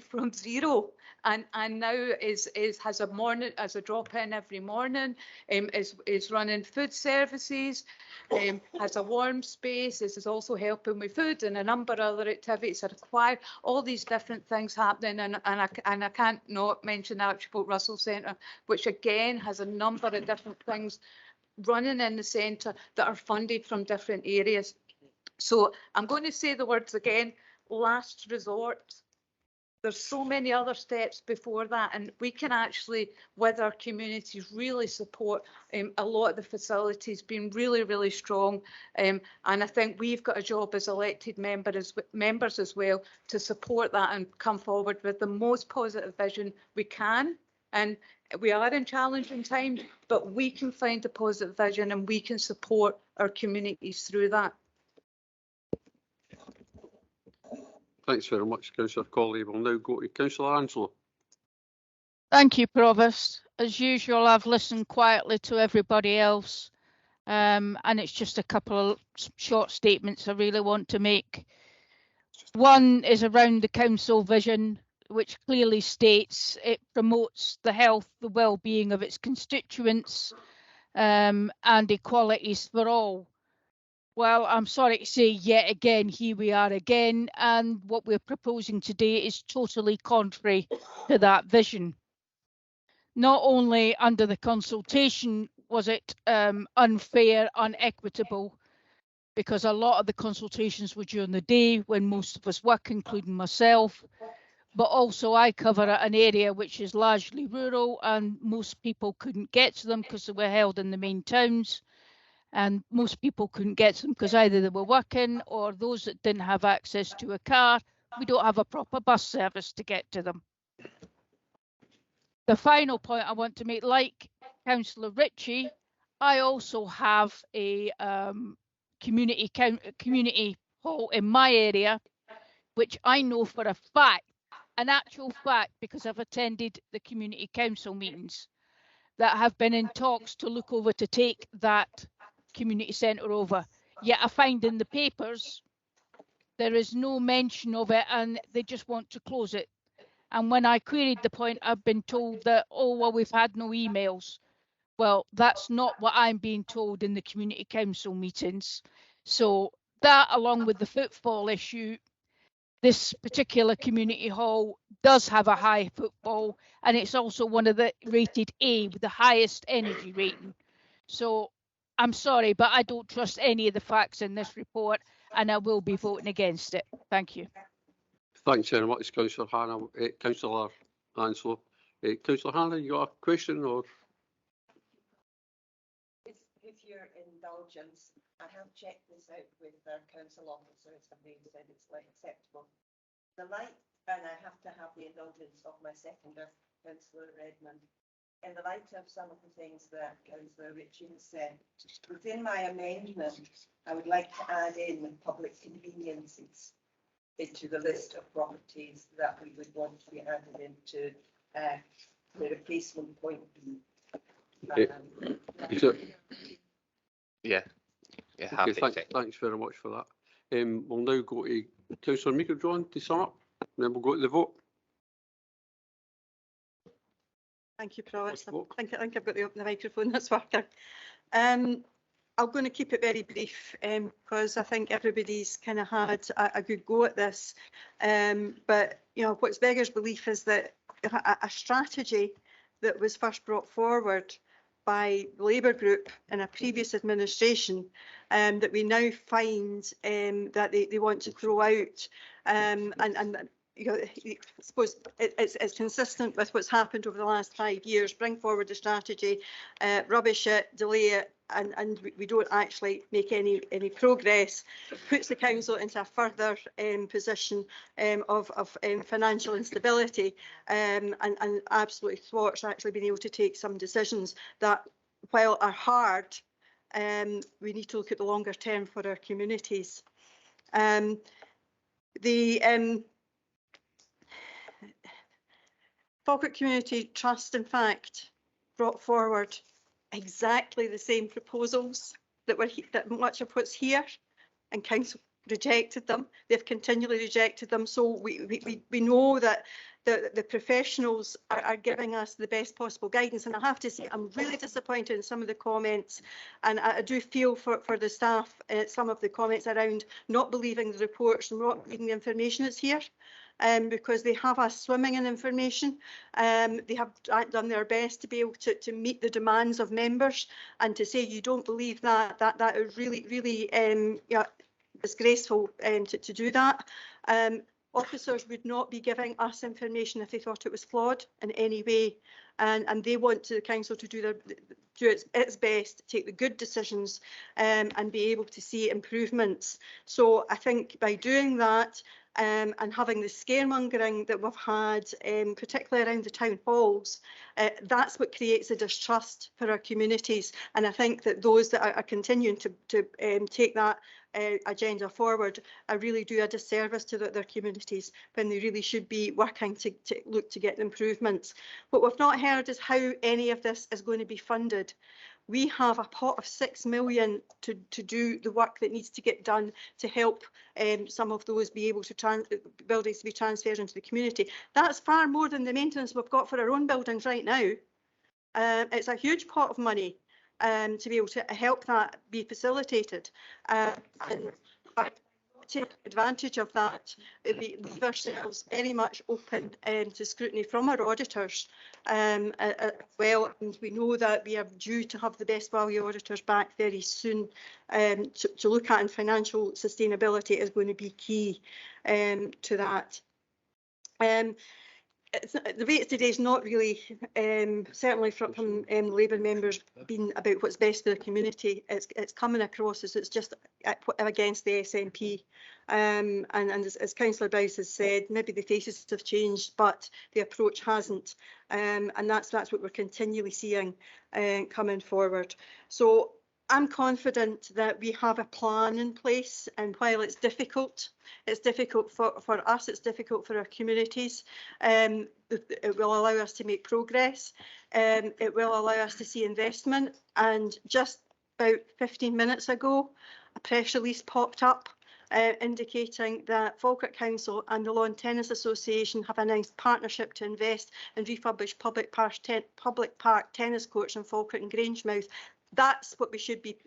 from zero and now has a drop-in every morning, is running food services, has a warm space. This is also helping with food and a number of other activities are required. All these different things happening, and I can't not mention the Archibald Russell Centre, which again has a number of different things running in the centre that are funded from different areas. So I'm going to say the words again: last resort. There's so many other steps before that, and we can actually, with our communities, really support a lot of the facilities being really strong. And I think we've got a job as elected members as well to support that and come forward with the most positive vision we can. And we are in challenging times, but we can find a positive vision and we can support our communities through that. Thanks very much, Councillor Colley. We'll now go to Councillor Anslow. Thank you, Provost. As usual, I've listened quietly to everybody else, and it's just a couple of short statements I really want to make. One is around the council vision, which clearly states it promotes the health, the well-being of its constituents, and equalities for all. Well, I'm sorry to say yet again, here we are again, and what we're proposing today is totally contrary to that vision. Not only under the consultation was it unfair, unequitable, because a lot of the consultations were during the day when most of us work, including myself, but also I cover an area which is largely rural and most people couldn't get to them because they were held in the main towns. And most people couldn't get to them because either they were working or those that didn't have access to a car, we don't have a proper bus service to get to them. The final point I want to make, like Councillor Ritchie, I also have a community hall in my area, which I know for a fact, an actual fact, because I've attended the community council meetings, that have been in talks to look over to take that community centre over. Yet I find in the papers there is no mention of it, and they just want to close it. And when I queried the point, I've been told that, oh, well, we've had no emails. Well, that's not what I'm being told in the community council meetings. So that, along with the footfall issue, this particular community hall does have a high footfall, and it's also one of the rated A with the highest energy rating. So I'm sorry, but I don't trust any of the facts in this report, and I will be voting against it. Thank you. Thanks very much, Councillor Hannah. Councillor Anslow. Councillor Hannah, you got a question or? With your indulgence, I have checked this out with our council officers and they said it's like acceptable. The light, and I have to have the indulgence of my seconder, Councillor Redmond. In the light of some of the things that Councillor Ritchie has said, within my amendment, I would like to add in public conveniences into the list of properties that we would want to be added into the replacement point. Yeah, happy Okay, thanks very much for that. We'll now go to Councillor Meeker John to sum up, and then we'll go to the vote. Thank you, Provost. I think I've got the microphone that's working. I'm going to keep it very brief because I think everybody's kind of had a good go at this. But you know, what's beggars belief is that a strategy that was first brought forward by the Labour group in a previous administration that we now find that they want to throw out and you know, I suppose it's consistent with what's happened over the last 5 years. Bring forward the strategy, rubbish it, delay it, and we don't actually make any progress. Puts the council into a further position of financial instability and absolutely thwarts actually being able to take some decisions that, while are hard, we need to look at the longer term for our communities. The Falkirk Community Trust, in fact, brought forward exactly the same proposals that much of what's here, and council rejected them. They've continually rejected them. So we know that the professionals are giving us the best possible guidance. And I have to say, I'm really disappointed in some of the comments, and I do feel for the staff, some of the comments around not believing the reports and not reading the information that's here. Because they have us swimming in information. They have done their best to be able to meet the demands of members, and to say you don't believe that is really yeah, disgraceful to do that. Officers would not be giving us information if they thought it was flawed in any way, and they want the council to do its best to take the good decisions and be able to see improvements. So I think by doing that, and having the scaremongering that we've had, particularly around the town halls, that's what creates a distrust for our communities. And I think that those that are continuing to take that agenda forward really do a disservice to their communities when they really should be working to look to get improvements. What we've not heard is how any of this is going to be funded. We have a pot of 6 million to do the work that needs to get done to help some of those be able to buildings to be transferred into the community. That's far more than the maintenance we've got for our own buildings right now. It's a huge pot of money to be able to help that be facilitated. And take advantage of that, we leave ourselves very much open to scrutiny from our auditors well, and we know that we are due to have the best value auditors back very soon to look at, and financial sustainability is going to be key to that. The debate today is not really, certainly from Labour members, been about what's best for the community. It's coming across as it's just against the SNP. And as Councillor Bowes has said, maybe the faces have changed, but the approach hasn't. And that's what we're continually seeing coming forward. So I'm confident that we have a plan in place, and while it's difficult for us, it's difficult for our communities. It will allow us to make progress. It will allow us to see investment. And just about 15 minutes ago, a press release popped up indicating that Falkirk Council and the Lawn Tennis Association have announced partnership to invest in refurbished public park tennis courts in Falkirk and Grangemouth. That's what we should be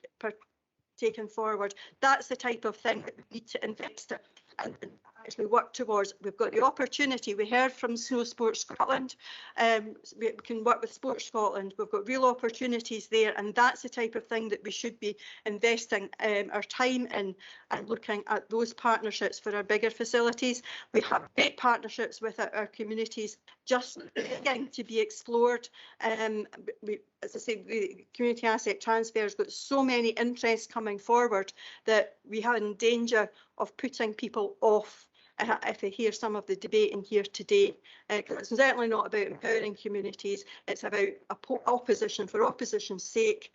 taking forward. That's the type of thing that we need to invest in and actually work towards. We've got the opportunity. We heard from Snow Sports Scotland. We can work with Sports Scotland. We've got real opportunities there, and that's the type of thing that we should be investing our time in and looking at those partnerships for our bigger facilities. We have great partnerships with our communities just beginning to be explored. As I say, the community asset transfer has got so many interests coming forward that we are in danger of putting people off if they hear some of the debate in here today. It's certainly not about empowering communities, it's about opposition for opposition's sake,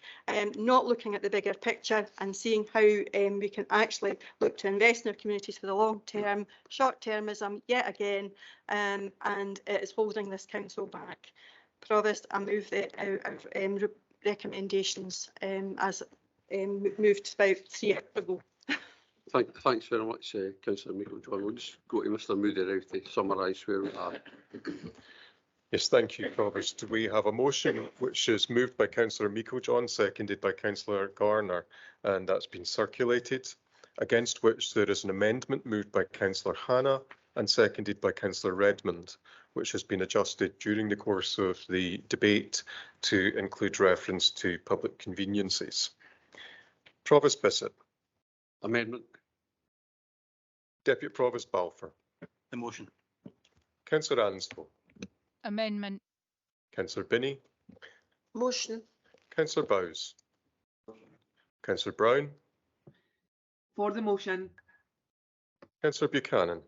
not looking at the bigger picture and seeing how we can actually look to invest in our communities for the long term. Short-termism, yet again, and it is holding this council back. Provost, I move the recommendations as moved about 3 hours ago. Thanks very much, Councillor Meikle-John. We'll just go to Mr Moody now to summarise where we are. Yes, thank you, Provost. We have a motion which is moved by Councillor Meikle-John, seconded by Councillor Garner, and that's been circulated, against which there is an amendment moved by Councillor Hannah and seconded by Councillor Redmond, which has been adjusted during the course of the debate to include reference to public conveniences. Provost Bissett. Amendment. Deputy Provost Balfour. The motion. Councillor Ansell. Amendment. Councillor Binney. Motion. Councillor Bowes. Councillor Brown. For the motion. Councillor Buchanan.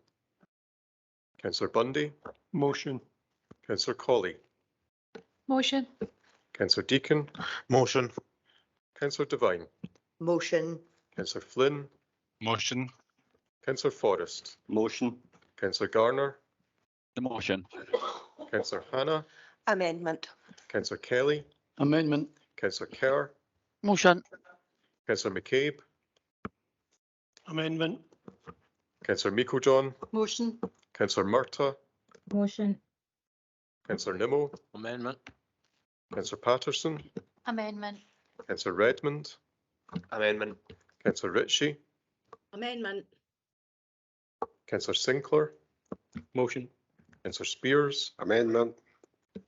Councillor Bundy. Motion. Councillor Colley. Motion. Councillor Deacon. Motion. Councillor Devine. Motion. Councillor Flynn. Motion. Councillor Forrest. Motion. Councillor Garner. The motion. Councillor Hannah. Amendment. Councillor Kelly. Amendment. Councillor Kerr. Motion. Councillor McCabe. Amendment. Councillor Meikle-John. Motion. Councillor Murtagh. Motion. Councillor Nimmo. Amendment. Councillor Patterson. Amendment. Councillor Redmond. Amendment. Councillor Ritchie. Amendment. Councillor Sinclair. Motion. Councillor Spears. Amendment.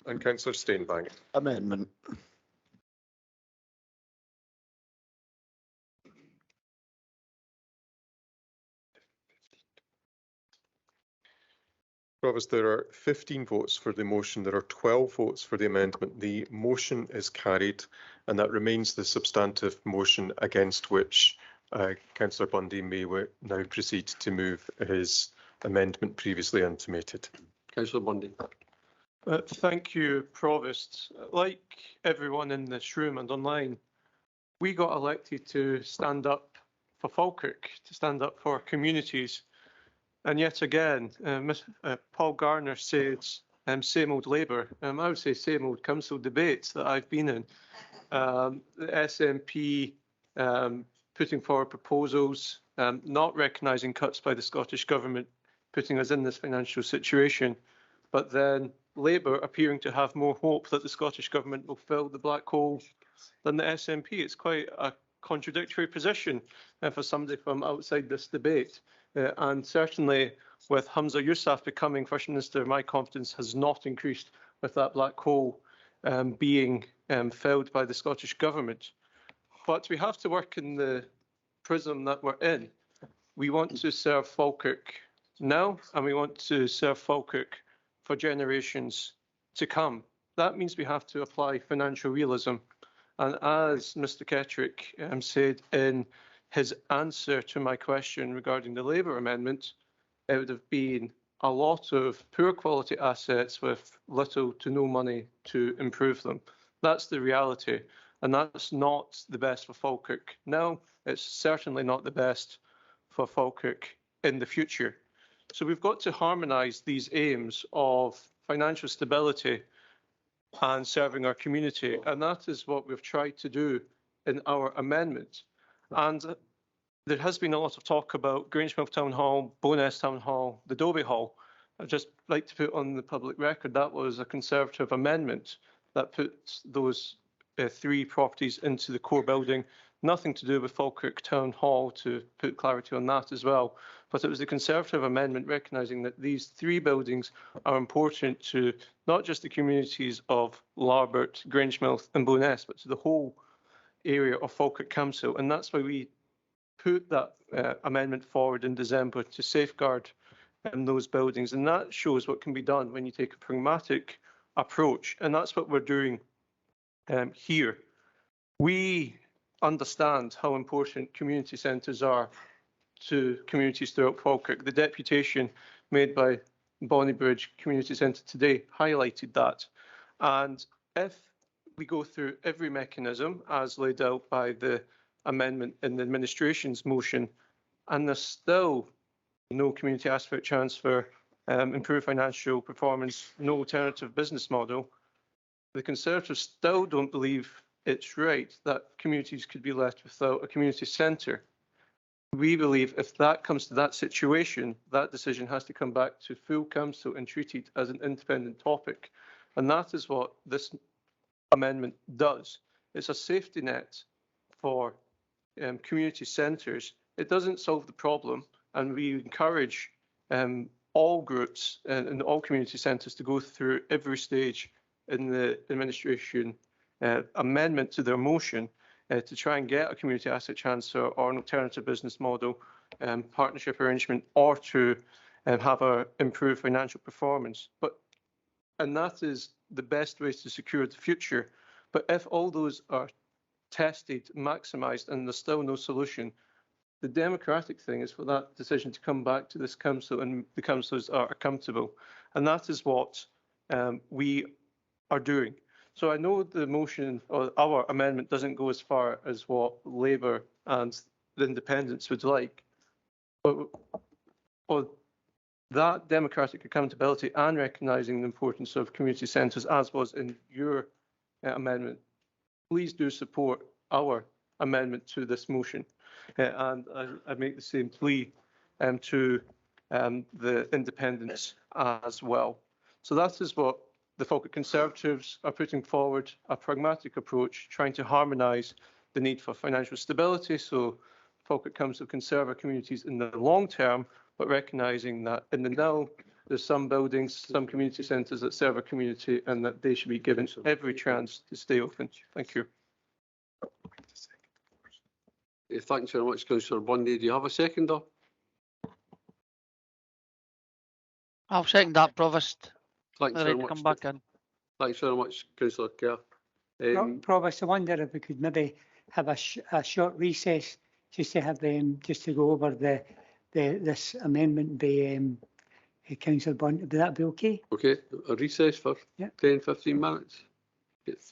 And Councillor Steinbank. Amendment. Provost, there are 15 votes for the motion. There are 12 votes for the amendment. The motion is carried, and that remains the substantive motion against which Councillor Bundy may now proceed to move his amendment previously intimated. Councillor Bundy. Thank you, Provost. Like everyone in this room and online, we got elected to stand up for Falkirk, to stand up for communities. And yet again, Paul Garner says, same old Labour. I would say same old council debates that I've been in. The SNP putting forward proposals, not recognising cuts by the Scottish Government, putting us in this financial situation, but then Labour appearing to have more hope that the Scottish Government will fill the black hole than the SNP. It's quite a contradictory position for somebody from outside this debate. And certainly with Hamza Yousaf becoming First Minister, my confidence has not increased with that black hole being filled by the Scottish Government. But we have to work in the prism that we're in. We want to serve Falkirk now, and we want to serve Falkirk for generations to come. That means we have to apply financial realism. And as Mr Kettrick said in his answer to my question regarding the Labour amendment, it would have been a lot of poor quality assets with little to no money to improve them. That's the reality, and that's not the best for Falkirk now. It's certainly not the best for Falkirk in the future. So we've got to harmonise these aims of financial stability and serving our community, and that is what we've tried to do in our amendment. And there has been a lot of talk about Grangemouth Town Hall, Bowness Town Hall, the Dobie Hall. I'd just like to put on the public record that was a Conservative amendment that puts those 3 properties into the core building. Nothing to do with Falkirk Town Hall, to put clarity on that as well. But it was the Conservative amendment recognising that these 3 buildings are important to not just the communities of Larbert, Grangemouth and Bowness, but to the whole area of Falkirk Council. And that's why we put that amendment forward in December to safeguard those buildings. And that shows what can be done when you take a pragmatic approach. And that's what we're doing here. We understand how important community centres are to communities throughout Falkirk. The deputation made by Bonnybridge Community Centre today highlighted that. And if we go through every mechanism as laid out by the amendment in the administration's motion, and there's still no community asset transfer, improved financial performance, no alternative business model, the Conservatives still don't believe it's right that communities could be left without a community centre. We believe if that comes to that situation, that decision has to come back to full council and treated as an independent topic. And that is what this amendment does. It's a safety net for community centres. It doesn't solve the problem, and we encourage all groups and all community centres to go through every stage in the administration amendment to their motion to try and get a community asset transfer or an alternative business model, partnership arrangement, or to have a improved financial performance. And that is the best way to secure the future. But if all those are tested, maximised, and there's still no solution, the democratic thing is for that decision to come back to this council and the councillors are accountable. And that is what we are doing. So I know the motion or our amendment doesn't go as far as what Labour and the Independents would like. But for that democratic accountability and recognising the importance of community centres, as was in your amendment, please do support our amendment to this motion. And I make the same plea to the Independents as well. So that is what the Falkirk Conservatives are putting forward, a pragmatic approach, trying to harmonise the need for financial stability, so Falkirk Council can serve our communities in the long term, but recognising that in the now, there's some buildings, some community centres that serve our community, and that they should be given every chance to stay open. Thank you. Thanks very much, Councillor Bundy. Do you have a seconder? I'll second that, Provost. Thanks very much. Come back in. Thanks very much, Councillor Kerr. Provost, I wonder if we could maybe have a short recess just to have just to go over this amendment by Councillor Bundy. Would that be okay? Okay, a recess for 10-15 minutes. Yes.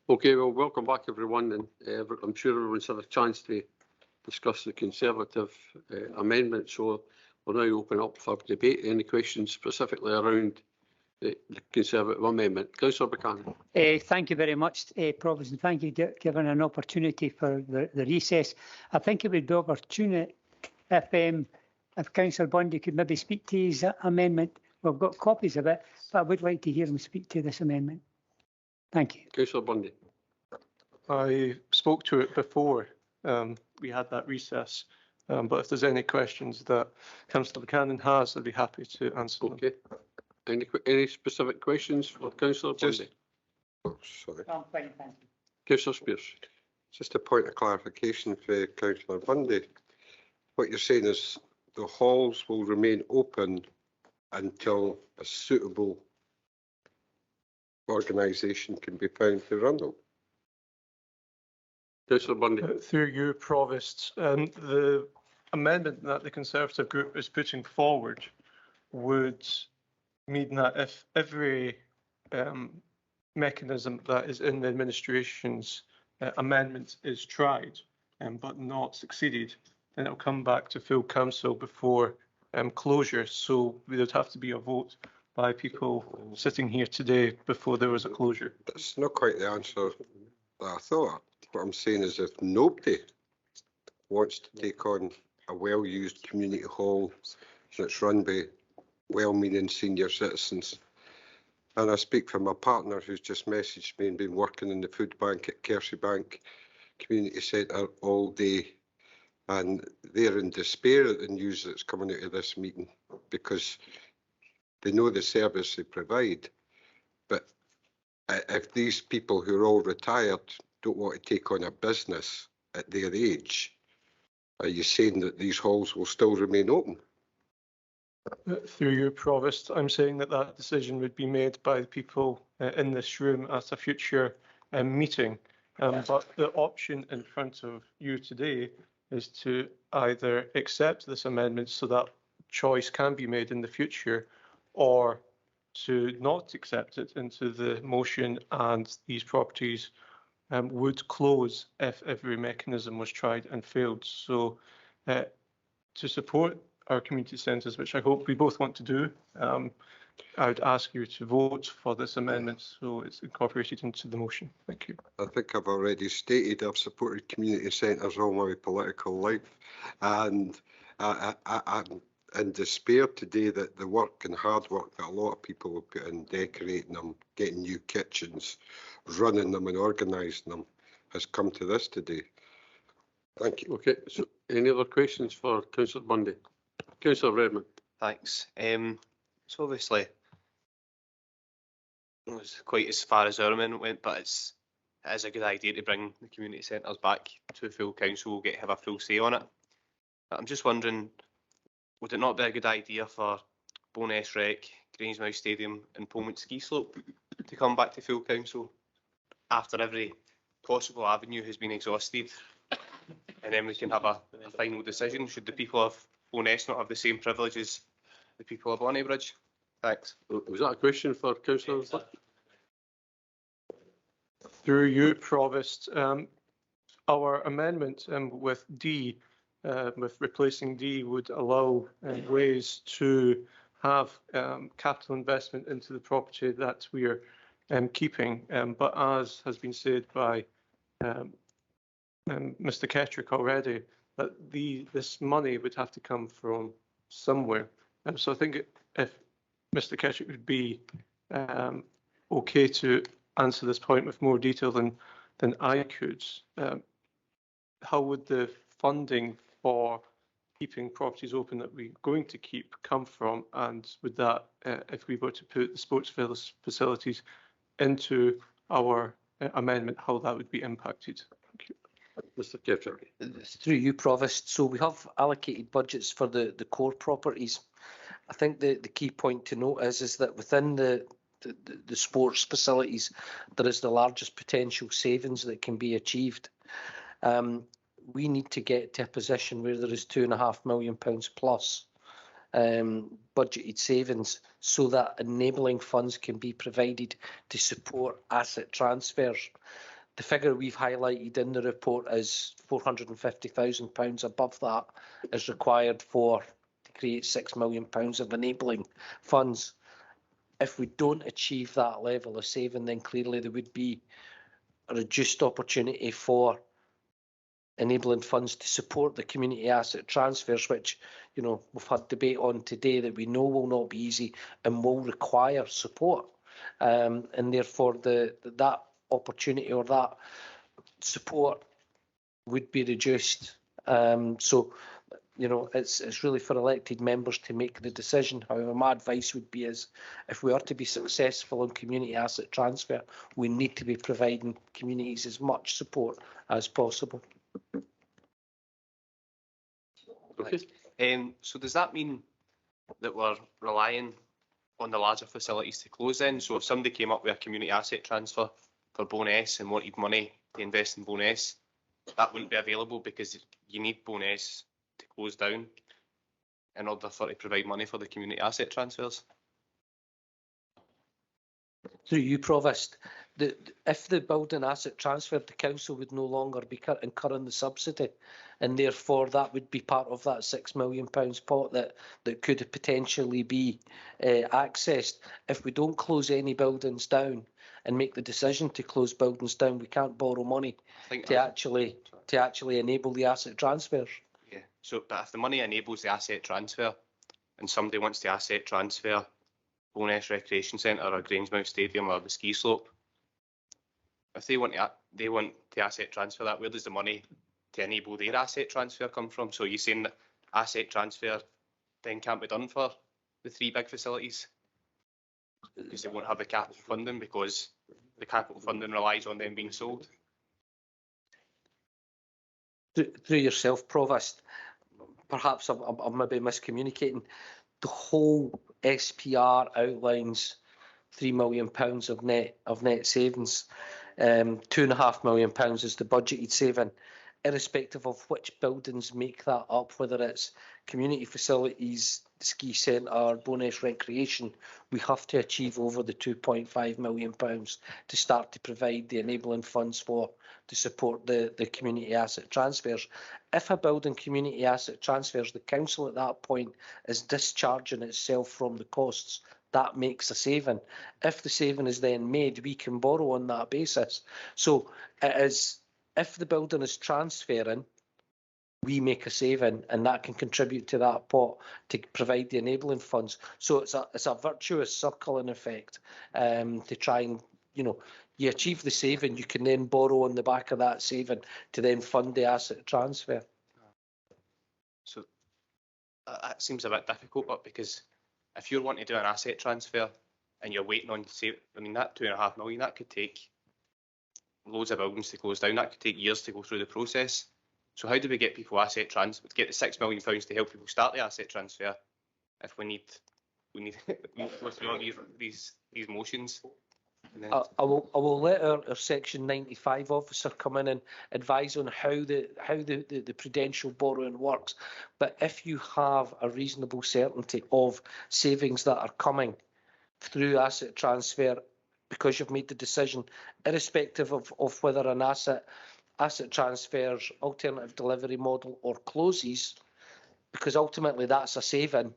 Okay, well, welcome back everyone, and I'm sure everyone's had a chance to discuss the Conservative amendment, so we'll now open up for debate. Any questions specifically around the Conservative amendment? Councillor Buchanan. Thank you very much, Provost, and thank you for giving an opportunity for the recess. I think it would be opportune if Councillor Bundy could maybe speak to his amendment. We've got copies of it, but I would like to hear him speak to this amendment. Thank you. Councillor Bundy. I spoke to it before we had that recess, but if there's any questions that Councillor Buchanan has, I'd be happy to answer them. Okay. Any specific questions for Councillor Bundy? Oh, sorry. Councillor Spears. Just a point of clarification for Councillor Bundy. What you're saying is the halls will remain open until a suitable organisation can be found to run them. Councillor Bundy. Through you, Provost, the amendment that the Conservative group is putting forward would mean that if every mechanism that is in the administration's amendment is tried but not succeeded, then it'll come back to full council before closure. So there'd have to be a vote by people sitting here today before there was a closure. That's not quite the answer that I thought. What I'm saying is if nobody wants to take on a well-used community hall that's run by well-meaning senior citizens, and I speak from a partner who's just messaged me and been working in the food bank at Kersey Bank Community Centre all day, and they're in despair at the news that's coming out of this meeting because they know the service they provide. But if these people who are all retired don't want to take on a business at their age, are you saying that these halls will still remain open? Through you, Provost, I'm saying that that decision would be made by the people in this room at a future meeting. But the option in front of you today is to either accept this amendment so that choice can be made in the future, or to not accept it into the motion and these properties would close if every mechanism was tried and failed. So to support our community centres, which I hope we both want to do, I would ask you to vote for this amendment so it's incorporated into the motion. Thank you. I think I've already stated I've supported community centres all my political life, and I'm in despair today that the work and hard work that a lot of people have put in decorating them, getting new kitchens, running them and organising them has come to this today. Thank you. Okay, so any other questions for Councillor Bundy? Councillor Redmond. Thanks. So obviously, it was quite as far as our amendment went, but it is a good idea to bring the community centres back to full council, have a full say on it. But I'm just wondering, would it not be a good idea for Bowness Rec, Grangemouth Stadium and Pullman Ski Slope to come back to full council after every possible avenue has been exhausted? And then we can have a final decision. Should the people of Bowness not have the same privileges the people of Bonnybridge? Thanks. Was that a question for Councillor? Through you, Provost, our amendment with D, with replacing D, would allow ways to have capital investment into the property that we are keeping. But as has been said by Mr. Kettrick already, that this money would have to come from somewhere. So I think if Mr. Kettrick would be okay to answer this point with more detail than I could, how would the funding for keeping properties open that we're going to keep come from? And would that, if we were to put the sports facilities into our amendment, how that would be impacted? Thank you. Mr. Kettrick. Through you, Provost. So we have allocated budgets for the core properties. I think the key point to note is that within the sports facilities, there is the largest potential savings that can be achieved. We need to get to a position where there is £2.5 million plus budgeted savings so that enabling funds can be provided to support asset transfers. The figure we've highlighted in the report is £450,000 above that is required to create £6 million of enabling funds. If we don't achieve that level of saving, then clearly there would be a reduced opportunity for enabling funds to support the community asset transfers, which, you know, we've had debate on today that we know will not be easy and will require support. And therefore that opportunity or that support would be reduced. So, you know, it's really for elected members to make the decision. However, my advice would be is if we are to be successful in community asset transfer, we need to be providing communities as much support as possible. Okay. So does that mean that we're relying on the larger facilities to close then? So if somebody came up with a community asset transfer for Bowness and wanted money to invest in Bowness, that wouldn't be available because you need Bowness to close down in order to provide money for the community asset transfers? Through you, Provost, if the building asset transferred, the council would no longer be incurring the subsidy, and therefore that would be part of that £6 million pot that could potentially be accessed. If we don't close any buildings down and make the decision to close buildings down, we can't borrow money to actually enable the asset transfers. Yeah. So, but if the money enables the asset transfer, and somebody wants to asset transfer Bowness Recreation Centre or Grangemouth Stadium or the ski slope, if they want to asset transfer that, where does the money to enable their asset transfer come from? So you're saying that asset transfer then can't be done for the three big facilities because they won't have the capital funding because the capital funding relies on them being sold? Through yourself, Provost, perhaps I'm maybe miscommunicating. The whole SPR outlines £3 million of net savings. £2.5 million is the budgeted saving, irrespective of which buildings make that up, whether it's community facilities, the ski centre, Bowness Recreation. We have to achieve over the £2.5 million to start to provide the enabling funds to support the community asset transfers. If a building community asset transfers, the council at that point is discharging itself from the costs that makes a saving. If the saving is then made, we can borrow on that basis. So it is, if the building is transferring, we make a saving, and that can contribute to that pot to provide the enabling funds. So it's a virtuous circle in effect, to try and, you know, you achieve the saving, you can then borrow on the back of that saving to then fund the asset transfer. So that seems a bit difficult, but because if you're wanting to do an asset transfer and you're waiting on, say, I mean, that £2.5 million, that could take loads of buildings to close down. That could take years to go through the process. So how do we get people get the £6 million to help people start the asset transfer if we need go through all these motions? I will let our Section 95 officer come in and advise on how the prudential borrowing works. But if you have a reasonable certainty of savings that are coming through asset transfer because you've made the decision, irrespective of whether an asset transfers, alternative delivery model or closes, because ultimately that's a saving,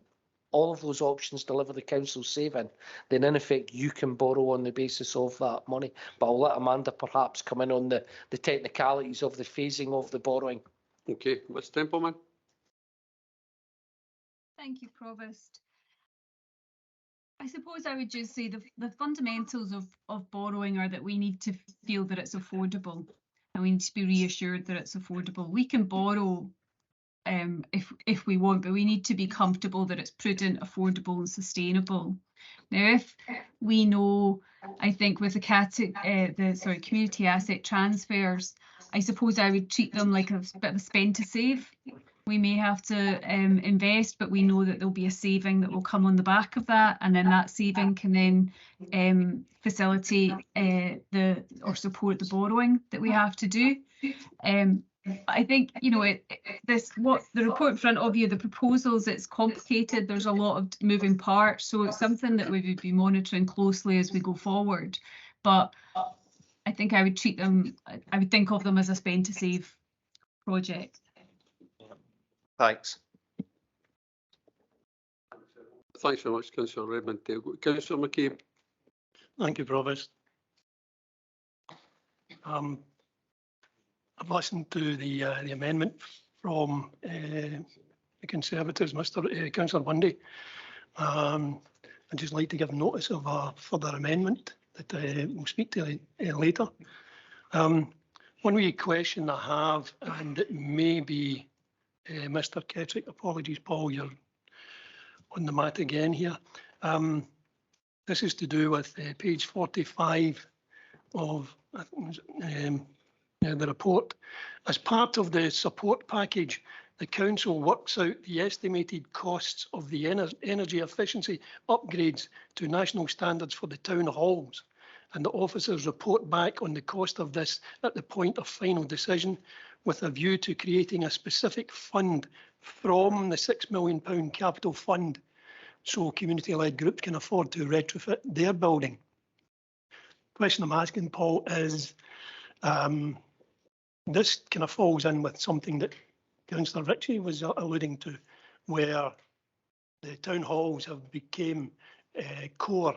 all of those options deliver the council's saving, then in effect you can borrow on the basis of that money. But I'll let Amanda perhaps come in on the technicalities of the phasing of the borrowing. Okay, Ms Templeman. Thank you, Provost. I suppose I would just say the fundamentals of borrowing are that we need to feel that it's affordable, and we need to be reassured that it's affordable. We can borrow if we want, but we need to be comfortable that it's prudent, affordable and sustainable. Now, if we know, I think with the community asset transfers, I suppose I would treat them like a bit of a spend to save. We may have to invest, but we know that there'll be a saving that will come on the back of that, and then that saving can then facilitate or support the borrowing that we have to do. I think, you know, what the report in front of you, the proposals, it's complicated. There's a lot of moving parts, so it's something that we would be monitoring closely as we go forward. But I think I would think of them as a spend to save project. Thanks. Thanks very much, Councillor Redmond. Councillor McCabe. Thank you, Provost. I've listened to the amendment from the Conservatives, Councillor Bundy. I'd just like to give notice of a further amendment that we'll speak to later. One wee question I have, and it may be Mr. Kettrick, apologies, Paul, you're on the mat again here. This is to do with page 45 of the report. As part of the support package, the council works out the estimated costs of the energy efficiency upgrades to national standards for the town halls, and the officers report back on the cost of this at the point of final decision, with a view to creating a specific fund from the £6 million capital fund so community-led groups can afford to retrofit their building. The question I'm asking, Paul, is this kind of falls in with something that Councillor Ritchie was alluding to, where the town halls have become core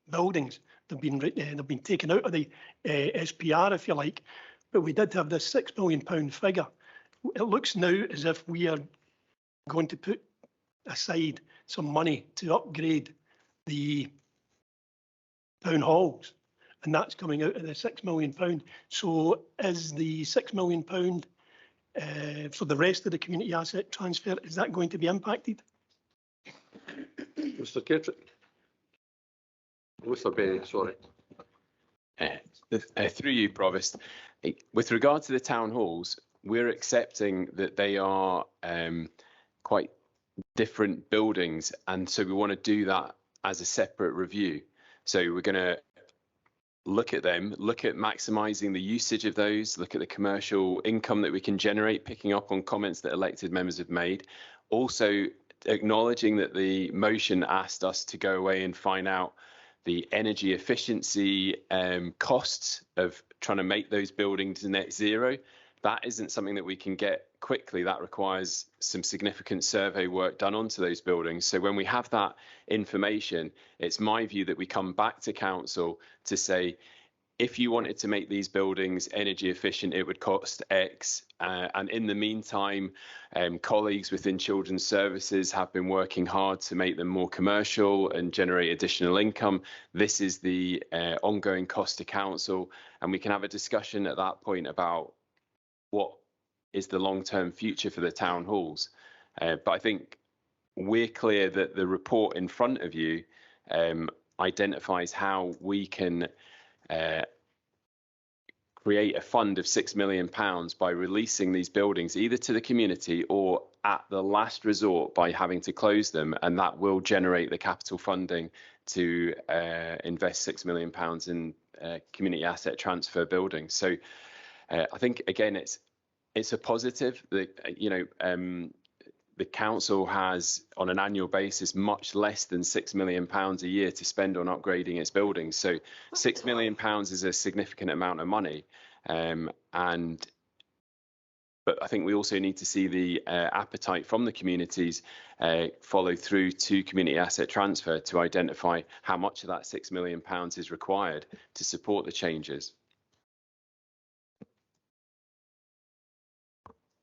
buildings. They've been taken out of the SPR, if you like, but we did have this £6 million figure. It looks now as if we are going to put aside some money to upgrade the town halls, and that's coming out of the £6 million. So is the £6 million for the rest of the community asset transfer, is that going to be impacted? Mr. Kettrick. Mr. Benny, sorry. Through you, Provost. With regard to the town halls, we're accepting that they are quite different buildings, and so we want to do that as a separate review. So we're going to look at them, look at maximising the usage of those, look at the commercial income that we can generate, picking up on comments that elected members have made. Also acknowledging that the motion asked us to go away and find out the energy efficiency costs of trying to make those buildings net zero. that isn't something that we can get quickly. That requires some significant survey work done onto those buildings. So when we have that information, it's my view that we come back to council to say, if you wanted to make these buildings energy efficient, it would cost X. And in the meantime, colleagues within children's services have been working hard to make them more commercial and generate additional income. This is the ongoing cost to council. And we can have a discussion at that point about what is the long-term future for the town halls. But I think we're clear that the report in front of you identifies how we can create a fund of £6 million by releasing these buildings either to the community or at the last resort by having to close them, and that will generate the capital funding to invest £6 million in community asset transfer buildings. So I think again it's a positive that the council has, on an annual basis, much less than £6 million a year to spend on upgrading its buildings. So £6 million is a significant amount of money. But I think we also need to see the appetite from the communities follow through to community asset transfer to identify how much of that £6 million is required to support the changes.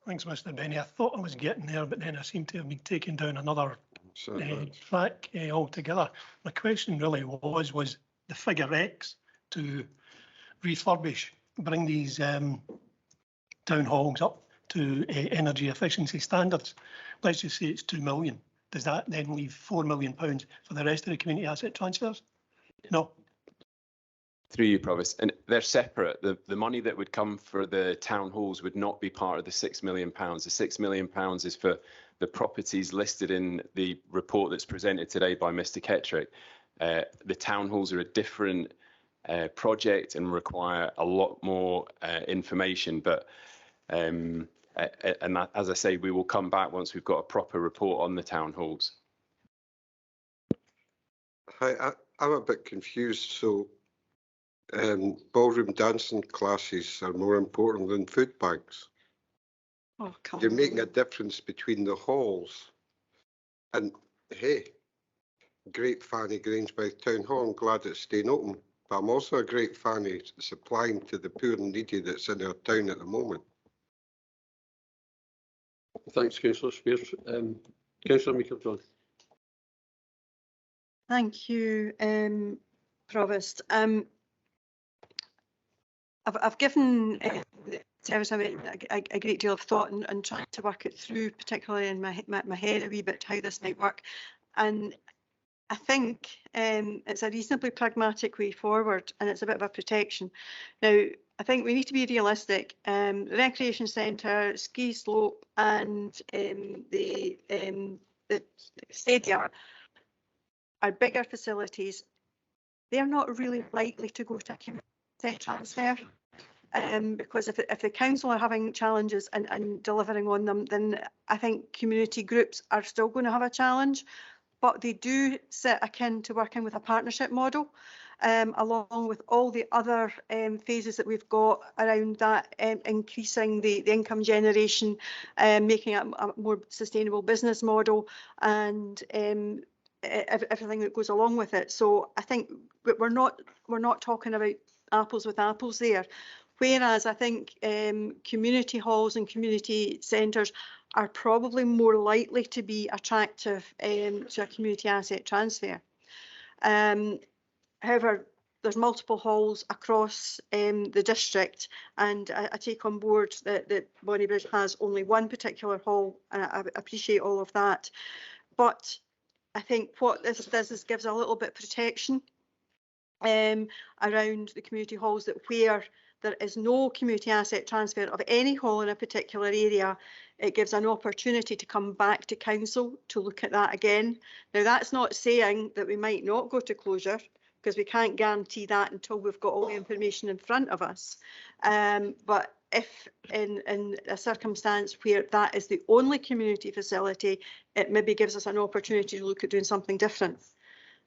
Thanks, Mr. Benny. I thought I was getting there, but then I seem to have been taken down another track altogether. My question really was the figure X to refurbish, bring these town halls up to energy efficiency standards. Let's just say it's 2 million. Does that then leave £4 million for the rest of the community asset transfers? No. Through you, Provost, and they're separate. The money that would come for the town halls would not be part of the £6 million. The £6 million is for the properties listed in the report that's presented today by Mr. Kettrick. The town halls are a different project and require a lot more information. But and that, as I say, we will come back once we've got a proper report on the town halls. Hi, I'm a bit confused. So ballroom dancing classes are more important than food banks. Oh, come You're on. making a difference between the halls. And hey, great fan of Grangemouth Town Hall. I'm glad it's staying open. But I'm also a great fan of supplying to the poor and needy that's in our town at the moment. Thanks, Councillor Spears. Councillor Meikle-John. Thank you, Provost. I've given the service a great deal of thought and trying to work it through, particularly in my head a wee bit, how this might work. And I think it's a reasonably pragmatic way forward, and it's a bit of a protection. Now, I think we need to be realistic. The recreation centre, ski slope, and the stadium are bigger facilities. They're not really likely to go to a community transfer. Because if the council are having challenges and delivering on them, then I think community groups are still going to have a challenge. But they do sit akin to working with a partnership model, along with all the other phases that we've got around that, increasing the income generation, making it a more sustainable business model, and everything that goes along with it. So I think we're not talking about apples with apples there. Whereas I think community halls and community centres are probably more likely to be attractive to a community asset transfer. However, there's multiple halls across the district, and I take on board that Bonnybridge has only one particular hall, and I appreciate all of that. But I think what this does is gives a little bit of protection around the community halls, that where there is no community asset transfer of any hall in a particular area, it gives an opportunity to come back to council to look at that again. Now, that's not saying that we might not go to closure, because we can't guarantee that until we've got all the information in front of us. But if in a circumstance where that is the only community facility, it maybe gives us an opportunity to look at doing something different.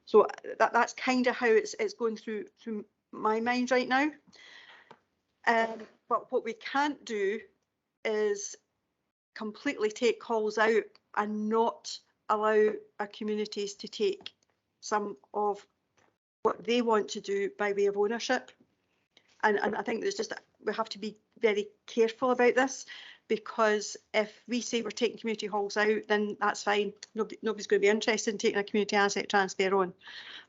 So that's kind of how it's going through my mind right now. But what we can't do is completely take halls out and not allow our communities to take some of what they want to do by way of ownership. And I think there's just, we have to be very careful about this, because if we say we're taking community halls out, then that's fine. Nobody's going to be interested in taking a community asset transfer on.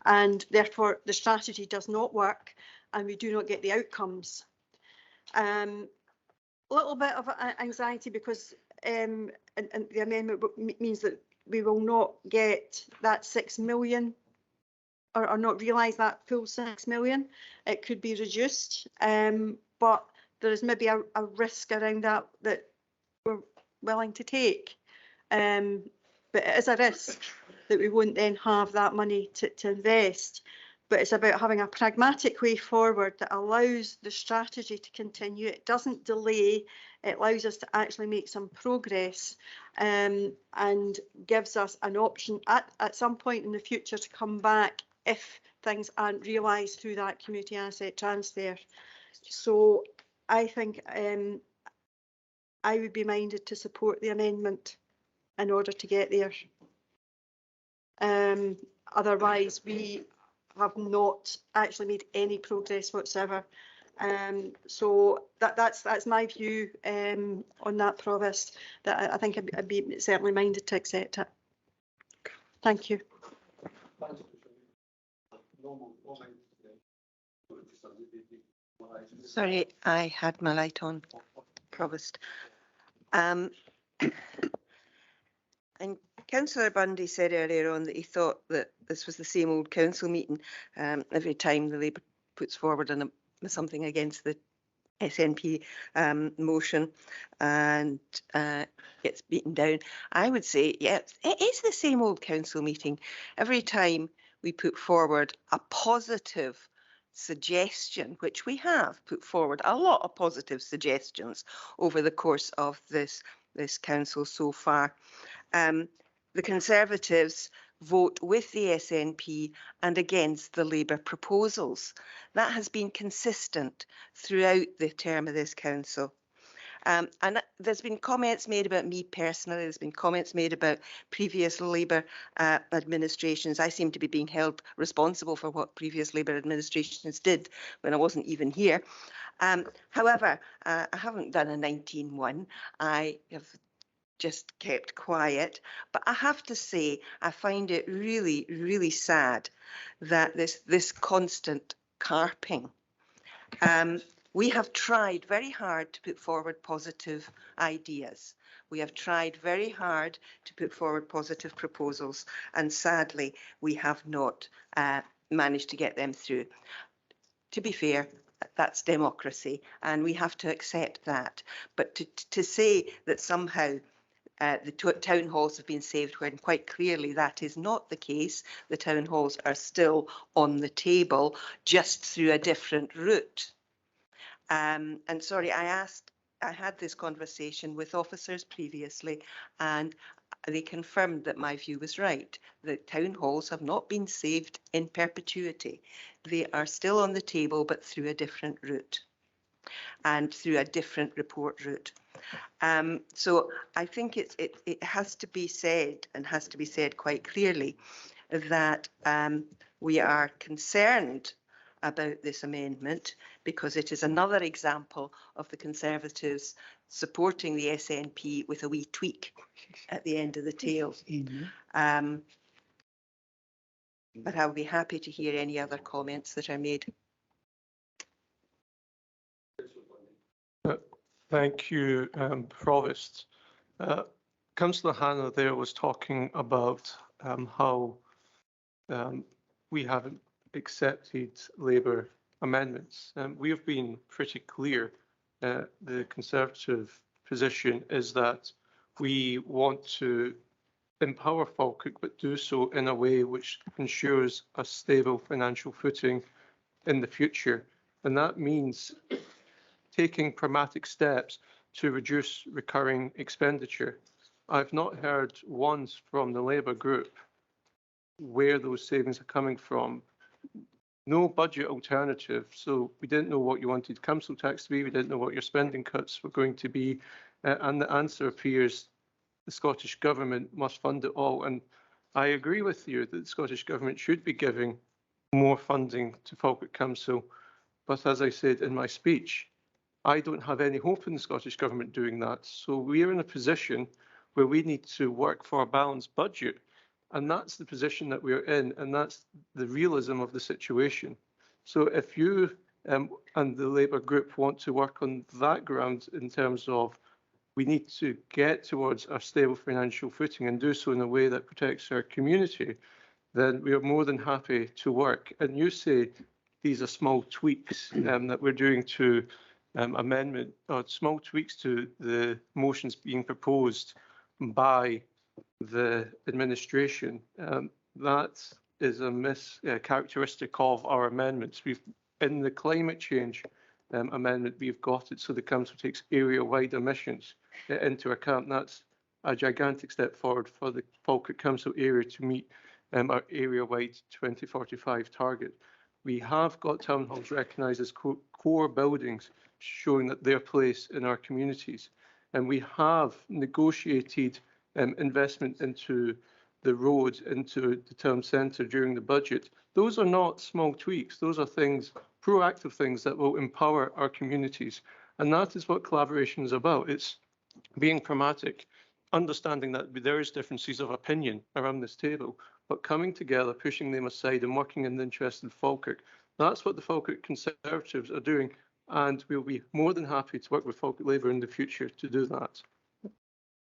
And therefore the strategy does not work and we do not get the outcomes. A little bit of anxiety because and the amendment means that we will not get that 6 million or not realise that full 6 million. It could be reduced, but there is maybe a risk around that that we're willing to take. But it is a risk that we won't then have that money to invest. But it's about having a pragmatic way forward that allows the strategy to continue. It doesn't delay. It allows us to actually make some progress, and gives us an option at some point in the future to come back if things aren't realised through that community asset transfer. So I think I would be minded to support the amendment in order to get there. Otherwise, we have not actually made any progress whatsoever. So that's my view on that, Provost, that I think I'd be certainly minded to accept it. Thank you. Sorry, I had my light on, Provost. And Councillor Bundy said earlier on that he thought that this was the same old council meeting every time the Labour puts forward something against the SNP motion and gets beaten down. I would say, yeah, it is the same old council meeting. Every time we put forward a positive suggestion, which we have put forward a lot of positive suggestions over the course of this council so far. The Conservatives vote with the SNP and against the Labour proposals. That has been consistent throughout the term of this council. And there's been comments made about me personally, there's been comments made about previous Labour administrations. I seem to be being held responsible for what previous Labour administrations did when I wasn't even here. However, I haven't done a 19-1. I have just kept quiet, but I have to say I find it really, really sad that this constant carping. We have tried very hard to put forward positive ideas. We have tried very hard to put forward positive proposals, and sadly we have not managed to get them through. To be fair, that's democracy and we have to accept that, but to say that somehow the town halls have been saved when quite clearly that is not the case. The town halls are still on the table, just through a different route. And sorry, I had this conversation with officers previously and they confirmed that my view was right. The town halls have not been saved in perpetuity. They are still on the table, but through a different route and through a different report route. So I think it has to be said, and has to be said quite clearly, that we are concerned about this amendment because it is another example of the Conservatives supporting the SNP with a wee tweak at the end of the tail. But I'll be happy to hear any other comments that are made. Thank you, Provost. Councillor Hannah there was talking about how we haven't accepted Labour amendments. We have been pretty clear. The Conservative position is that we want to empower Falkirk, but do so in a way which ensures a stable financial footing in the future. And that means taking pragmatic steps to reduce recurring expenditure. I've not heard once from the Labour group where those savings are coming from. No budget alternative, so we didn't know what you wanted council tax to be, we didn't know what your spending cuts were going to be. And the answer appears the Scottish Government must fund it all. And I agree with you that the Scottish Government should be giving more funding to Falkirk Council. But as I said in my speech, I don't have any hope in the Scottish Government doing that. So we are in a position where we need to work for a balanced budget. And that's the position that we're in, and that's the realism of the situation. So if you and the Labour group want to work on that ground in terms of we need to get towards a stable financial footing and do so in a way that protects our community, then we are more than happy to work. And you say these are small tweaks that we're doing to amendment, or small tweaks to the motions being proposed by the administration. That is a characteristic of our amendments. In the climate change amendment, we've got it so the council takes area-wide emissions into account. That's a gigantic step forward for the Falkirk Council area to meet our area-wide 2045 target. We have got town halls recognised as core buildings, showing that their place in our communities. And we have negotiated investment into the roads, into the town centre during the budget. Those are not small tweaks. Those are things, proactive things that will empower our communities. And that is what collaboration is about. It's being pragmatic, understanding that there is differences of opinion around this table, but coming together, pushing them aside and working in the interest of Falkirk. That's what the Falkirk Conservatives are doing, and we'll be more than happy to work with Falkirk Labour in the future to do that.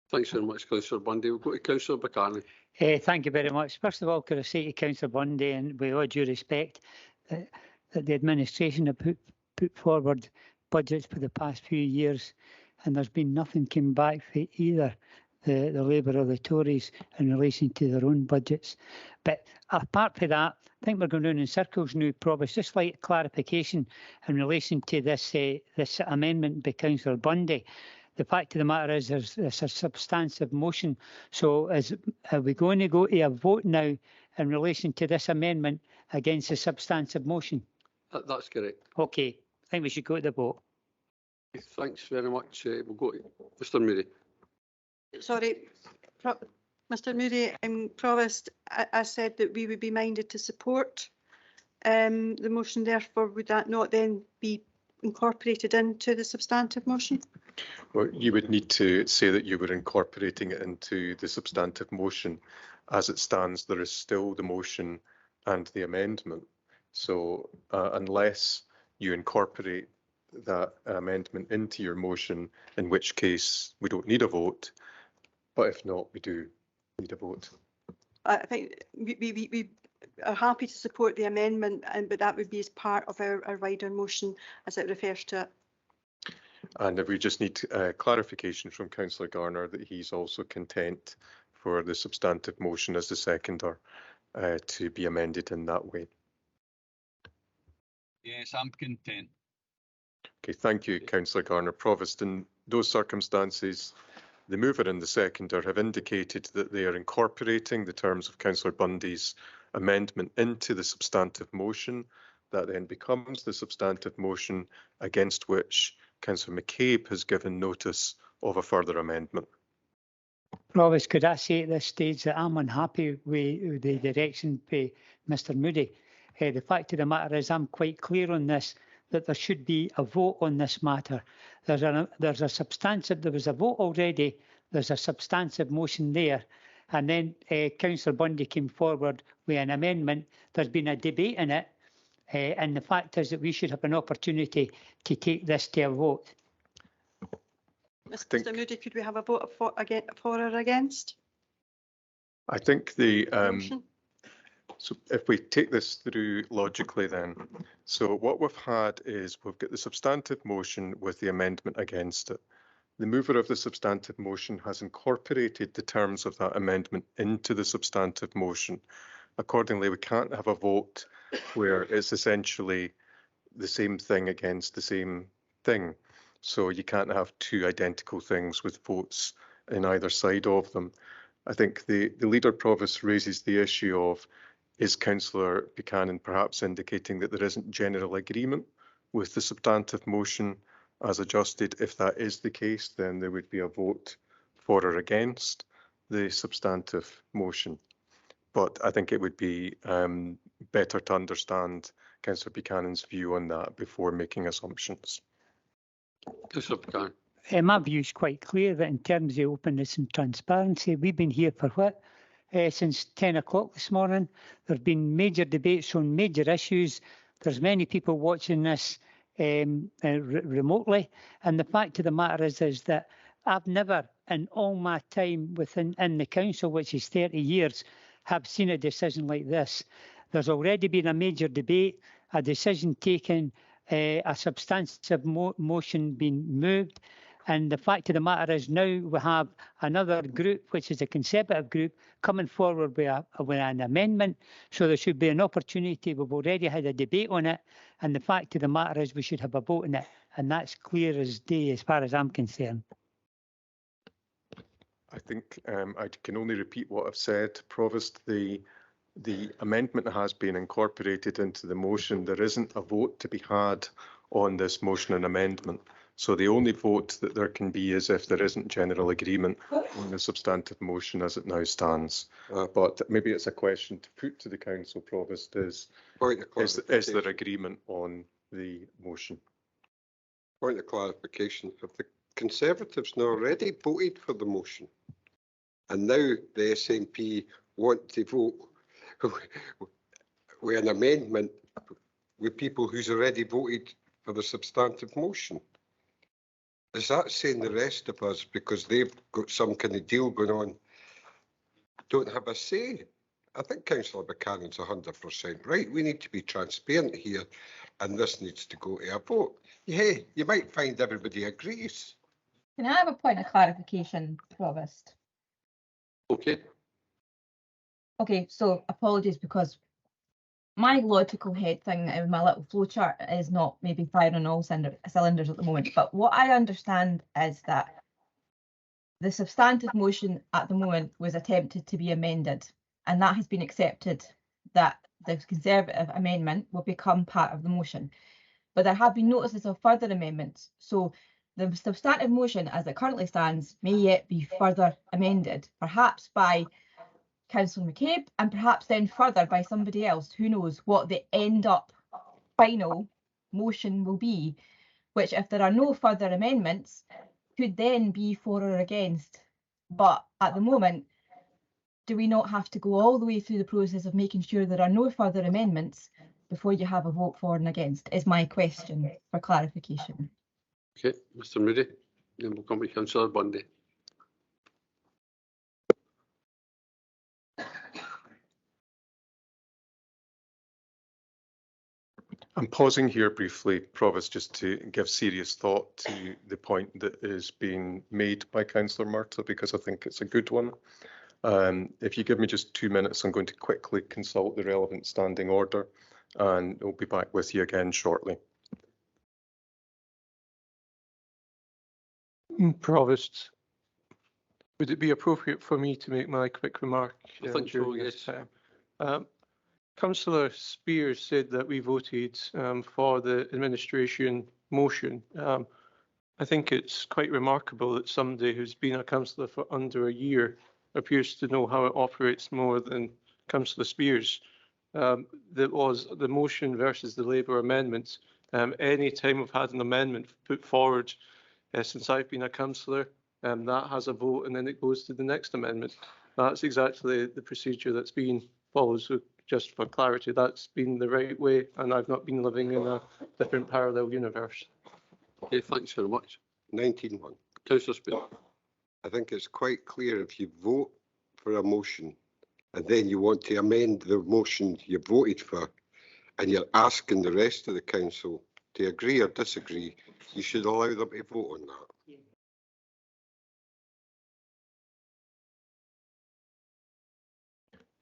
Thanks very much, Councillor Bundy. We'll go to Councillor Buchanan. Thank you very much. First of all, could I say to Councillor Bundy, and with all due respect, that the administration have put forward budgets for the past few years, and there's been nothing came back for either the Labour or the Tories in relation to their own budgets. But apart from that, I think we're going round in circles now, Provost. Just like clarification in relation to this this amendment by Councillor Bundy. The fact of the matter is there's a substantive motion. So are we going to go to a vote now in relation to this amendment against the substantive motion? That's correct. Okay, I think we should go to the vote. Thanks very much. We'll go to Mr. Moody. Sorry, Mr. Moody, Provost, I said that we would be minded to support the motion. Therefore, would that not then be incorporated into the substantive motion? Well, you would need to say that you were incorporating it into the substantive motion. As it stands, there is still the motion and the amendment. So unless you incorporate that amendment into your motion, in which case we don't need a vote, but if not, we do need a vote. I think we are happy to support the amendment, but that would be as part of our wider motion as it refers to it. And if we just need clarification from Councillor Garner that he's also content for the substantive motion as the seconder to be amended in that way. Yes, I'm content. Okay, thank you, Councillor Garner. Provost, in those circumstances, the mover and the seconder have indicated that they are incorporating the terms of Councillor Bundy's amendment into the substantive motion. That then becomes the substantive motion against which Councillor McCabe has given notice of a further amendment. Provost, could I say at this stage that I'm unhappy with the direction by Mr. Moody? The fact of the matter is I'm quite clear on this, that there should be a vote on this matter. There was a vote already, there's a substantive motion there, and then Councillor Bundy came forward with an amendment. There's been a debate in it, and the fact is that we should have an opportunity to take this to a vote. Mr. Moody, could we have a vote for or against? I think so if we take this through logically then, so what we've had is we've got the substantive motion with the amendment against it. The mover of the substantive motion has incorporated the terms of that amendment into the substantive motion. Accordingly, we can't have a vote where it's essentially the same thing against the same thing. So you can't have two identical things with votes in either side of them. I think the leader Provost raises the issue of, is Councillor Buchanan perhaps indicating that there isn't general agreement with the substantive motion as adjusted. If that is the case, then there would be a vote for or against the substantive motion. But I think it would be better to understand Councillor Buchanan's view on that before making assumptions. Councillor Buchanan. My view is quite clear that in terms of openness and transparency, we've been here for what? Since 10 o'clock this morning. There have been major debates on major issues. There's many people watching this remotely. And the fact of the matter is that I've never, in all my time in the council, which is 30 years, have seen a decision like this. There's already been a major debate, a decision taken, a substantive motion being moved. And the fact of the matter is now we have another group, which is a Conservative group, coming forward with an amendment. So there should be an opportunity. We've already had a debate on it. And the fact of the matter is we should have a vote on it. And that's clear as day as far as I'm concerned. I think I can only repeat what I've said, Provost. The amendment has been incorporated into the motion. There isn't a vote to be had on this motion and amendment. So the only vote that there can be is if there isn't general agreement on the substantive motion as it now stands. But maybe it's a question to put to the Council, Provost, is there agreement on the motion? Point of clarification. Have the Conservatives now already voted for the motion? And now the SNP want to vote with an amendment with people who's already voted for the substantive motion? Is that saying the rest of us, because they've got some kind of deal going on, don't have a say? I think Councillor Buchanan's 100% right. We need to be transparent here, and this needs to go to a vote. Yeah, you might find everybody agrees. Can I have a point of clarification, Provost? Okay. Okay, so apologies, because my logical head thing in my little flowchart is not maybe firing on all cylinders at the moment, but what I understand is that the substantive motion at the moment was attempted to be amended, and that has been accepted, that the Conservative amendment will become part of the motion. But there have been notices of further amendments, so the substantive motion as it currently stands may yet be further amended, perhaps by Councillor McCabe and perhaps then further by somebody else. Who knows what the end up final motion will be, which, if there are no further amendments, could then be for or against. But at the moment, do we not have to go all the way through the process of making sure there are no further amendments before you have a vote for and against, is my question for clarification. Okay, Mr Moody, then we'll come to Councillor Bundy. I'm pausing here briefly, Provost, just to give serious thought to the point that is being made by Councillor Murtagh, because I think it's a good one. If you give me just 2 minutes, I'm going to quickly consult the relevant standing order, and we'll be back with you again shortly. Provost, would it be appropriate for me to make my quick remark? I think so, yes. Councillor Spears said that we voted for the administration motion. I think it's quite remarkable that somebody who's been a councillor for under a year appears to know how it operates more than Councillor Spears. That was the motion versus the Labour amendment. Any time we've had an amendment put forward since I've been a councillor, that has a vote and then it goes to the next amendment. That's exactly the procedure that's been followed. So just for clarity, that's been the right way, and I've not been living in a different parallel universe. Okay, thanks very much. 19-1. Councillor Spears. I think it's quite clear if you vote for a motion and then you want to amend the motion you voted for and you're asking the rest of the council to agree or disagree, you should allow them to vote on that.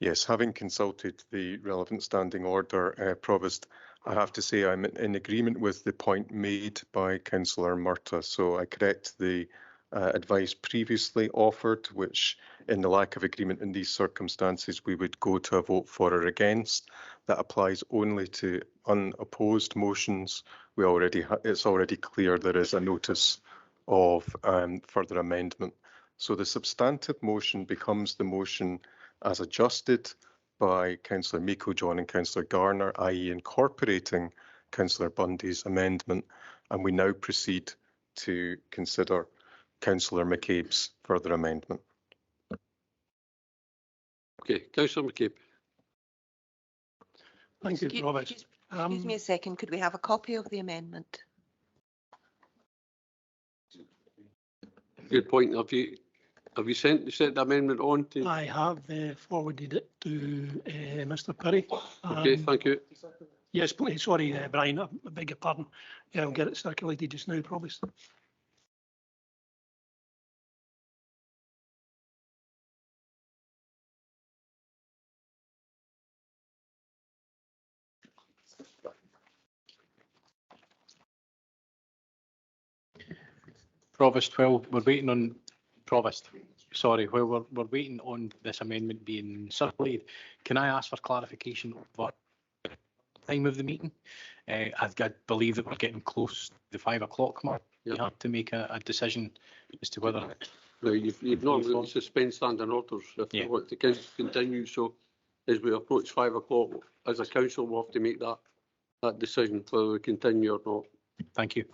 Yes, having consulted the relevant standing order, Provost, I have to say I'm in agreement with the point made by Councillor Murtagh. So I correct the advice previously offered, which in the lack of agreement in these circumstances, we would go to a vote for or against. That applies only to unopposed motions. It's already clear there is a notice of further amendment. So the substantive motion becomes the motion as adjusted by Councillor Meikle-John and Councillor Garner, i.e. incorporating Councillor Bundy's amendment, and we now proceed to consider Councillor McCabe's further amendment. Okay, Councillor McCabe. Thank you, Robert. Excuse me a second, could we have a copy of the amendment? Good point. Have you sent the amendment on to? I have forwarded it to Mr. Perry. Okay, thank you. Yes, please. Sorry, Brian, I beg your pardon. Yeah, I'll get it circulated just now, Provost. Provost, while we're waiting on while we're waiting on this amendment being circulated, can I ask for clarification over the time of the meeting? I believe that we're getting close to the 5 o'clock mark. You have to make a decision as to whether. Well, you've normally suspend standing orders if you want the council to continue. So as we approach 5 o'clock, as a council, we'll have to make that decision whether we continue or not. Thank you.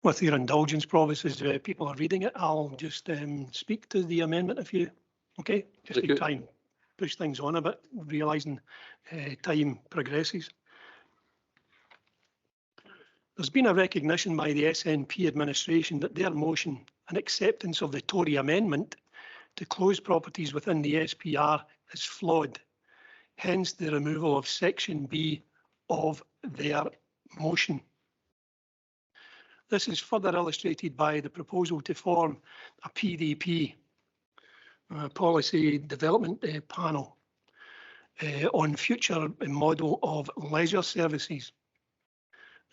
With your indulgence, Provost, as people are reading it, I'll just speak to the amendment if you, okay? Just to try and push things on a bit, realising time progresses. There's been a recognition by the SNP administration that their motion and acceptance of the Tory amendment to close properties within the SPR is flawed. Hence the removal of Section B of their motion. This is further illustrated by the proposal to form a PDP, Policy Development Panel, on future model of leisure services.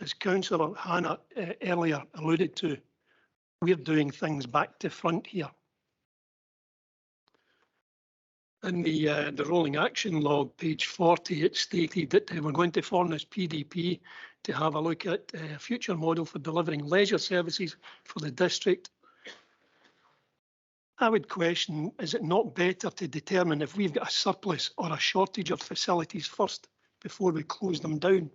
As Councillor Hannah earlier alluded to, we're doing things back to front here. In the rolling action log, page 40, it stated that we're going to form this PDP to have a look at a future model for delivering leisure services for the district. I would question, is it not better to determine if we've got a surplus or a shortage of facilities first before we close them down?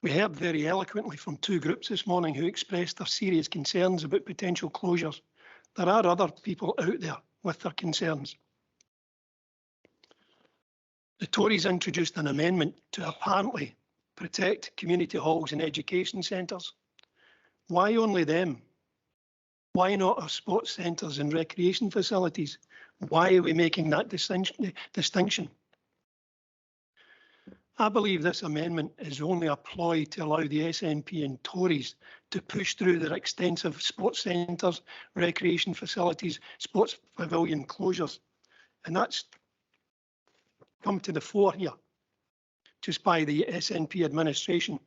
We heard very eloquently from two groups this morning who expressed their serious concerns about potential closures. There are other people out there with their concerns. The Tories introduced an amendment to apparently protect community halls and education centres. Why only them? Why not our sports centres and recreation facilities? Why are we making that distinction? I believe this amendment is only a ploy to allow the SNP and Tories to push through their extensive sports centres, recreation facilities, sports pavilion closures. And that's come to the fore here, just by the SNP administration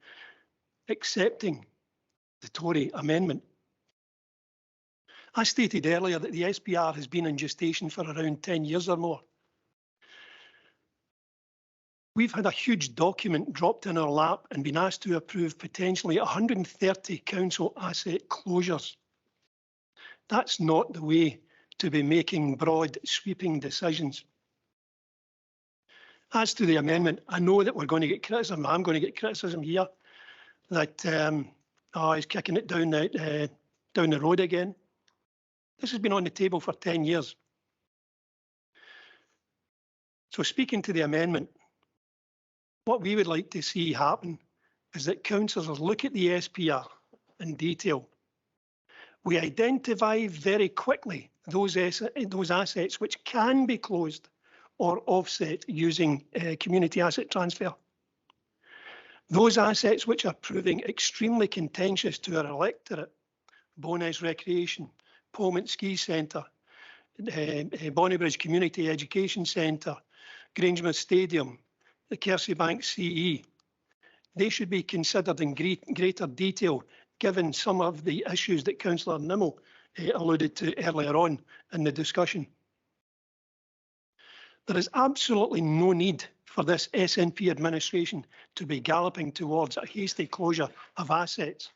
accepting the Tory amendment. I stated earlier that the SPR has been in gestation for around 10 years or more. We've had a huge document dropped in our lap and been asked to approve potentially 130 council asset closures. That's not the way to be making broad sweeping decisions. As to the amendment, I know that we're going to get criticism. I'm going to get criticism here that he's kicking it down the road again. This has been on the table for 10 years. So speaking to the amendment, what we would like to see happen is that councillors look at the SPR in detail. We identify very quickly those assets which can be closed or offset using community asset transfer. Those assets which are proving extremely contentious to our electorate, Bowness Recreation, Polmont Ski Centre, Bonnybridge Community Education Centre, Grangemouth Stadium, the Kerseybank CE, they should be considered in greater detail given some of the issues that Councillor Nimmo alluded to earlier on in the discussion. There is absolutely no need for this SNP administration to be galloping towards a hasty closure of assets.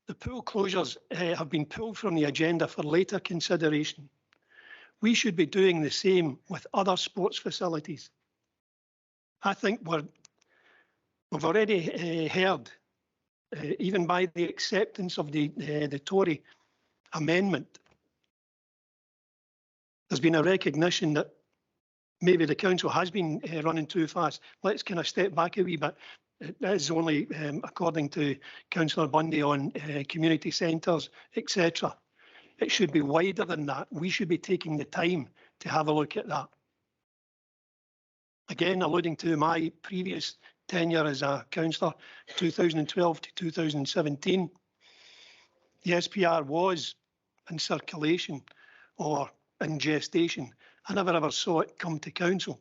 The pool closures have been pulled from the agenda for later consideration. We should be doing the same with other sports facilities. I think we've already heard, even by the acceptance of the Tory amendment, there's been a recognition that maybe the council has been running too fast. Let's kind of step back a wee bit. It is only according to Councillor Bundy on community centres, etc. It should be wider than that. We should be taking the time to have a look at that. Again, alluding to my previous tenure as a councillor, 2012 to 2017, the SPR was in circulation or in gestation. I never ever saw it come to council.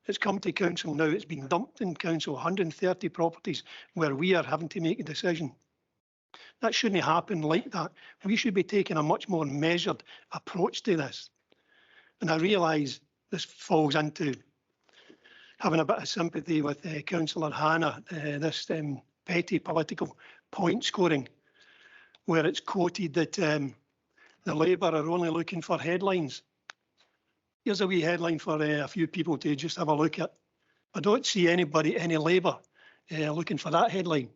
It's come to council now. It's been dumped in council, 130 properties where we are having to make a decision. That shouldn't happen like that. We should be taking a much more measured approach to this. And I realise this falls into having a bit of sympathy with Councillor Hannah, this petty political point scoring, where it's quoted that the Labour are only looking for headlines. Here's a wee headline for a few people to just have a look at. I don't see anybody, any Labour, looking for that headline.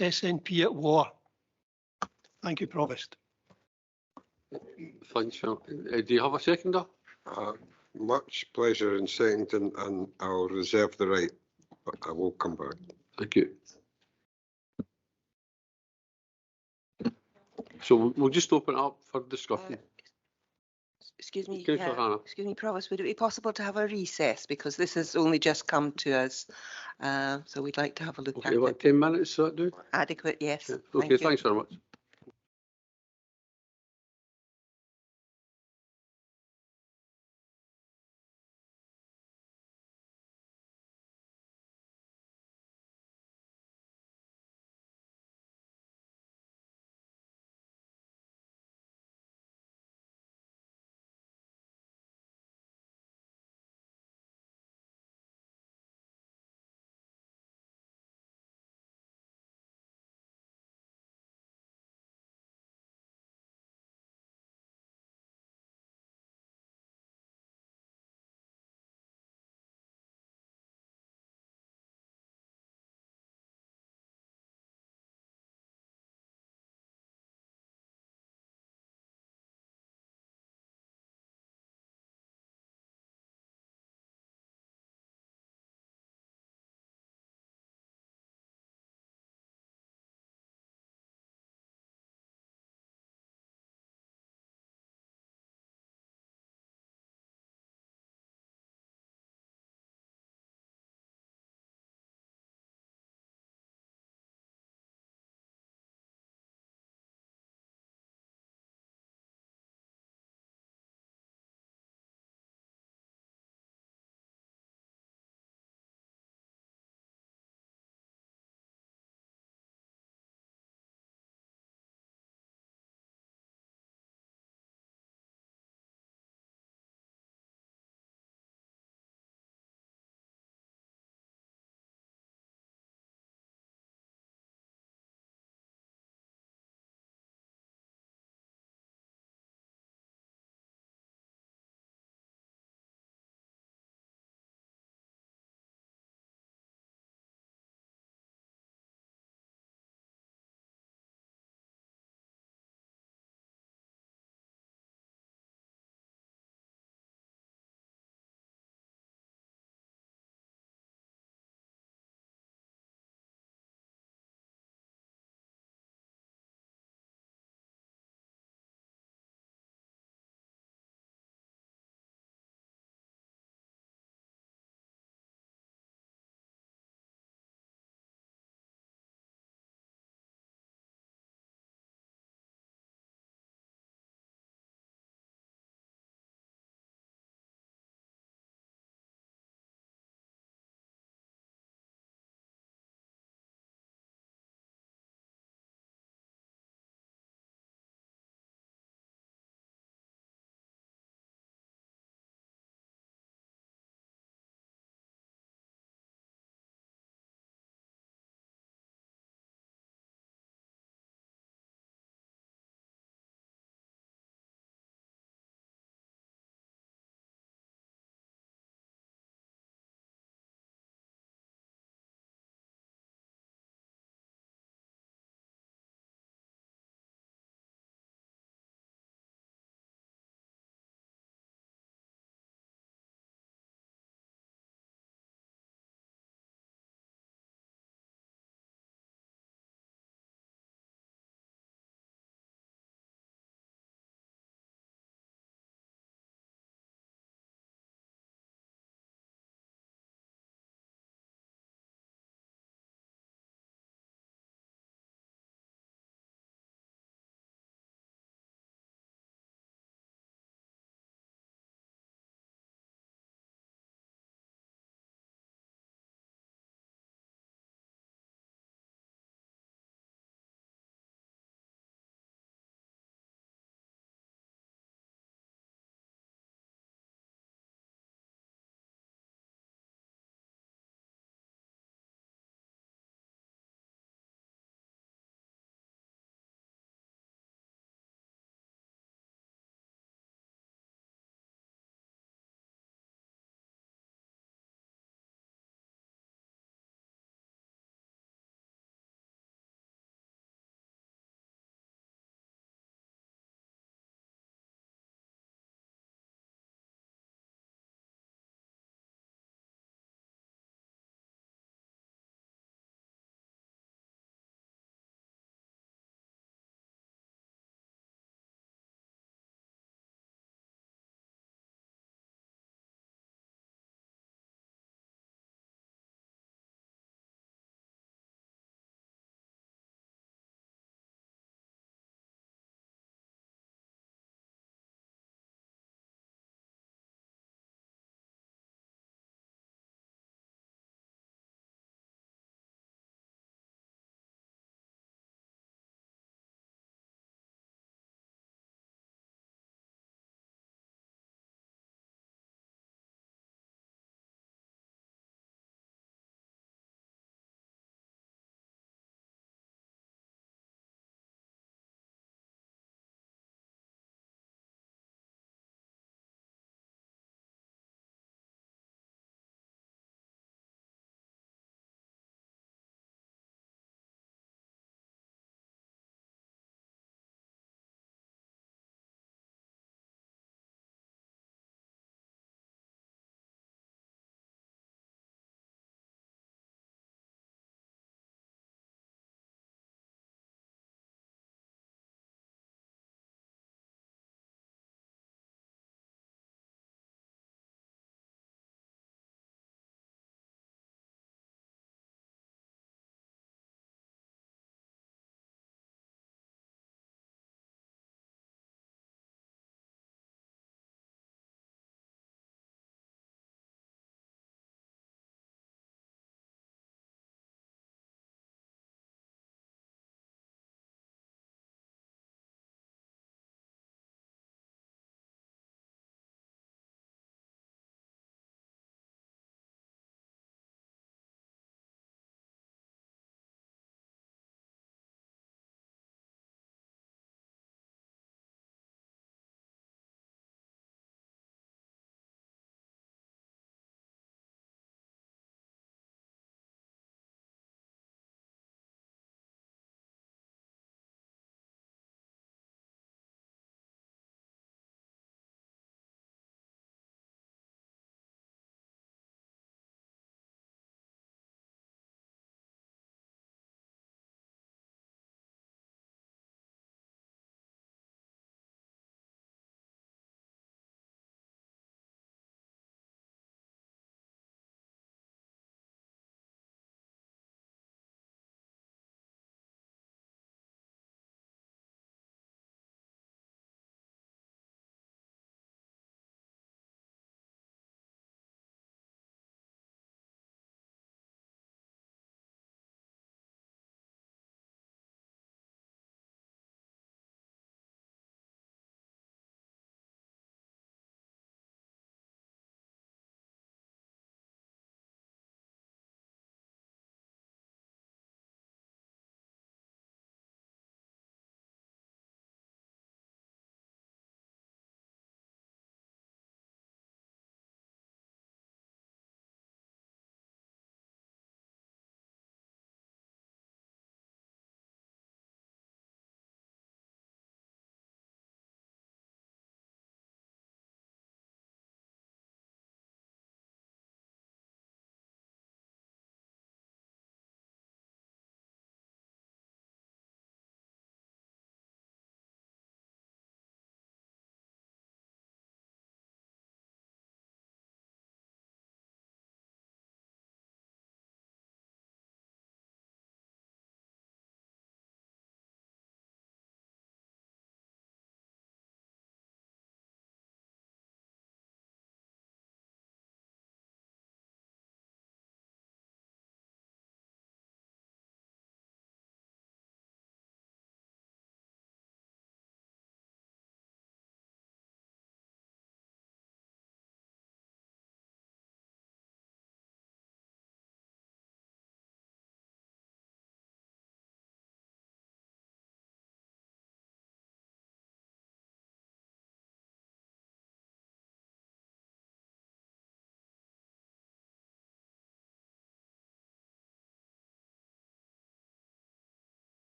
SNP at war. Thank you, Provost. Thanks, Phil. Do you have a seconder? Much pleasure in seconding, and I'll reserve the right, but I will come back. Thank you. So we'll just open it up for discussion. Excuse me, Councillor Hannah. excuse me, Provost, would it be possible to have a recess, because this has only just come to us, so we'd like to have a look at Okay, what, 10 minutes, so that do? Adequate, yes. Yeah. Thank Okay, you. thanks very much.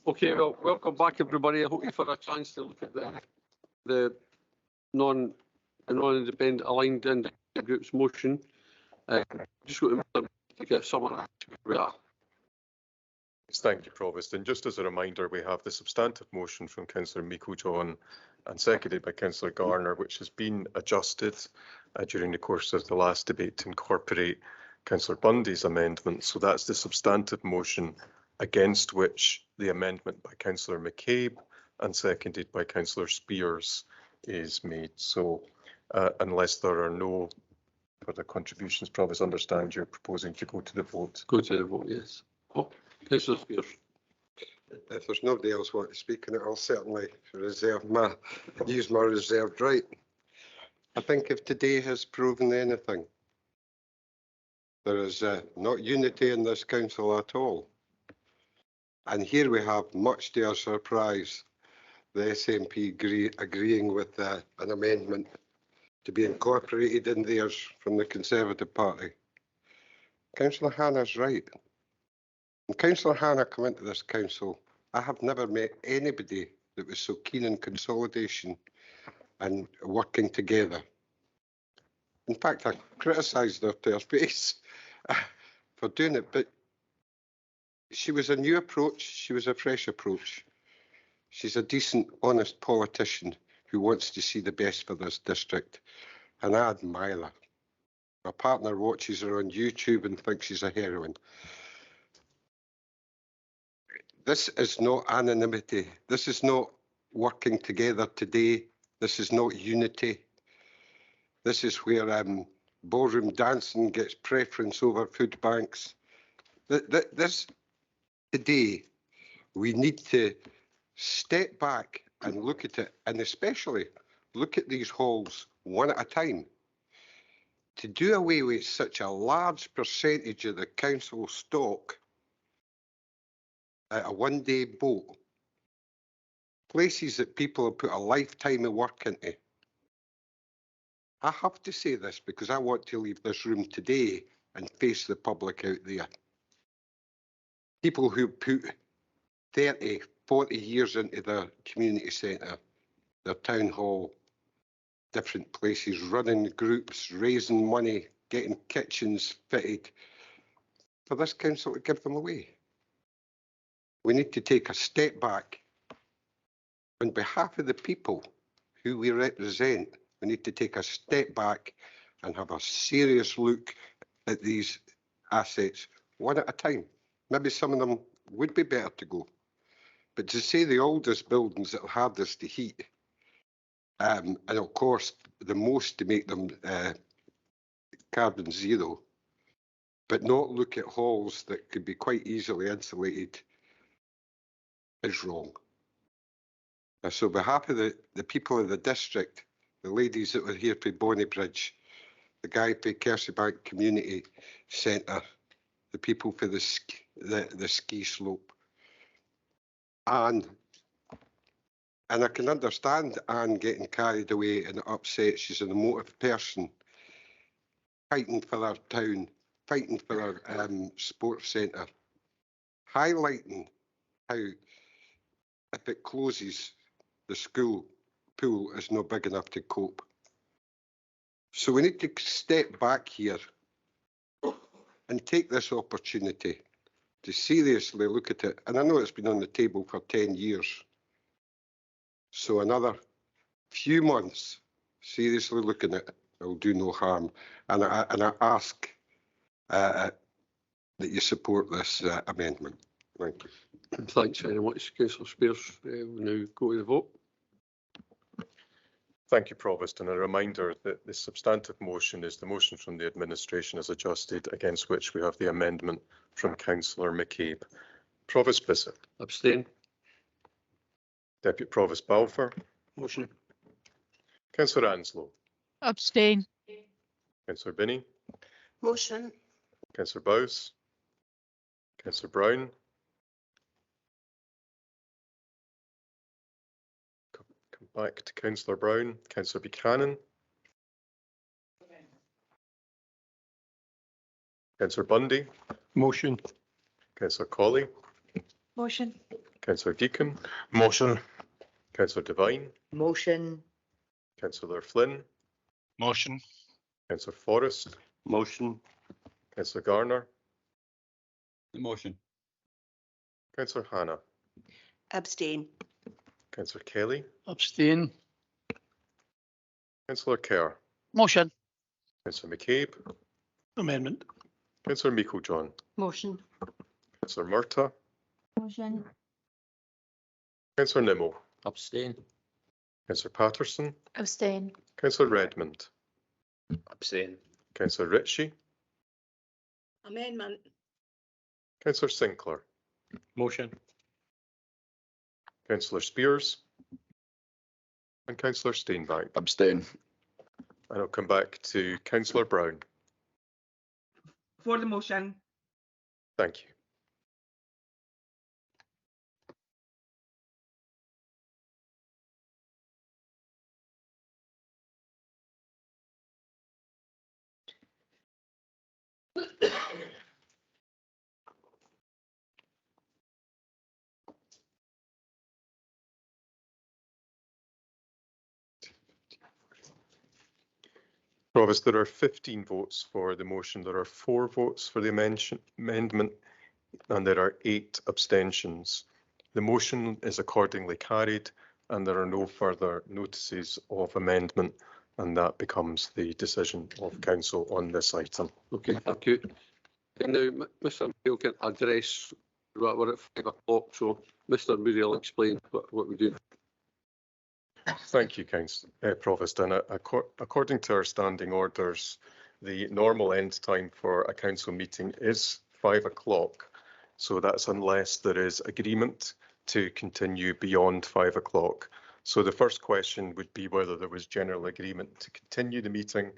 Okay, well, welcome back, everybody. I hope you've had a chance to look at the non-independent aligned independent group's motion. Just got to get someone where we are. Thank you, Provost. And just as a reminder, we have the substantive motion from Councillor Meikle-John and seconded by Councillor Garner, which has been adjusted during the course of the last debate to incorporate Councillor Bundy's amendment. So that's the substantive motion against which the amendment by Councillor McCabe and seconded by Councillor Spears is made. So unless there are no further contributions, Provost, understand you're proposing to go to the vote. Go to the vote, yes. Oh, Councillor Spears. If there's nobody else want to speak on it, I'll certainly use my reserved right. I think if today has proven anything, there is not unity in this council at all. And here we have, much to our surprise, the SNP agreeing with an amendment to be incorporated in theirs from the Conservative Party. Councillor Hannah's right. When Councillor Hannah came into this council, I have never met anybody that was so keen on consolidation and working together. In fact, I criticised her to her face for doing it, but she was a new approach, she was a fresh approach. She's a decent, honest politician who wants to see the best for this district, and I admire her. My partner watches her on YouTube and thinks she's a heroine. This is not anonymity. This is not working together today. This is not unity. This is where ballroom dancing gets preference over food banks. This today, we need to step back and look at it, and especially look at these halls one at a time. To do away with such a large percentage of the council stock at a one-day vote, places that people have put a lifetime of work into. I have to say this because I want to leave this room today and face the public out there. People who put 30, 40 years into their community centre, their town hall, different places, running groups, raising money, getting kitchens fitted, for this council to give them away. We need to take a step back. On behalf of the people who we represent, we need to take a step back and have a serious look at these assets one at a time. Maybe some of them would be better to go. But to say the oldest buildings that are hardest to heat, and of course the most to make them carbon zero, but not look at halls that could be quite easily insulated, is wrong. So on behalf of the people of the district, the ladies that were here for Bonnybridge, the guy for Kerseybank Community Centre, the people for the ski slope, and I can understand Anne getting carried away and upset. She's an emotive person, fighting for our town, fighting for our sports centre, highlighting how if it closes, the school pool is not big enough to cope. So we need to step back here and take this opportunity to seriously look at it. And I know it's been on the table for 10 years. So another few months seriously looking at it will do no harm. And I ask that you support this amendment. Thank you. Thanks very much, Councillor Spears. We'll now go to the vote. Thank you, Provost. And a reminder that the substantive motion is the motion from the administration as adjusted, against which we have the amendment from Councillor McCabe. Provost Bissett. Abstain. Deputy Provost Balfour. Motion. Councillor Anslow. Abstain. Councillor Binney. Motion. Councillor Bowes. Councillor Brown. Come back to Councillor Brown. Councillor Buchanan. Councillor Bundy. Motion. Councillor Colley. Motion. Councillor Deacon, Motion. Councillor Devine, Motion. Councillor Flynn, Motion. Councillor Forrest, Motion. Councillor Garner, Motion. Councillor Hannah, Abstain. Councillor Kelly, Abstain. Councillor Kerr, Motion. Councillor McCabe, Amendment. Councillor Meikle-John, Motion. Councillor Murtagh, Motion. Councillor Nimmo, Abstain. Councillor Patterson, Abstain. Councillor Redmond, Abstain. Councillor Ritchie, Amendment. Councillor Sinclair, Motion. Councillor Spears, and Councillor Steinbach. Abstain. And I'll come back to Councillor Brown. For the motion. Thank you. Provost, there are 15 votes for the motion. There are 4 votes for the amendment, and there are 8 abstentions. The motion is accordingly carried, and there are no further notices of amendment, and that becomes the decision of council on this item. Okay, thank you. And now, Mr. Mail can address, we're at 5 o'clock, so Mr. Moody will explain what we do. Thank you, Provost. And according to our standing orders, the normal end time for a council meeting is 5 o'clock. So that's unless there is agreement to continue beyond 5 o'clock. So the first question would be whether there was general agreement to continue the meeting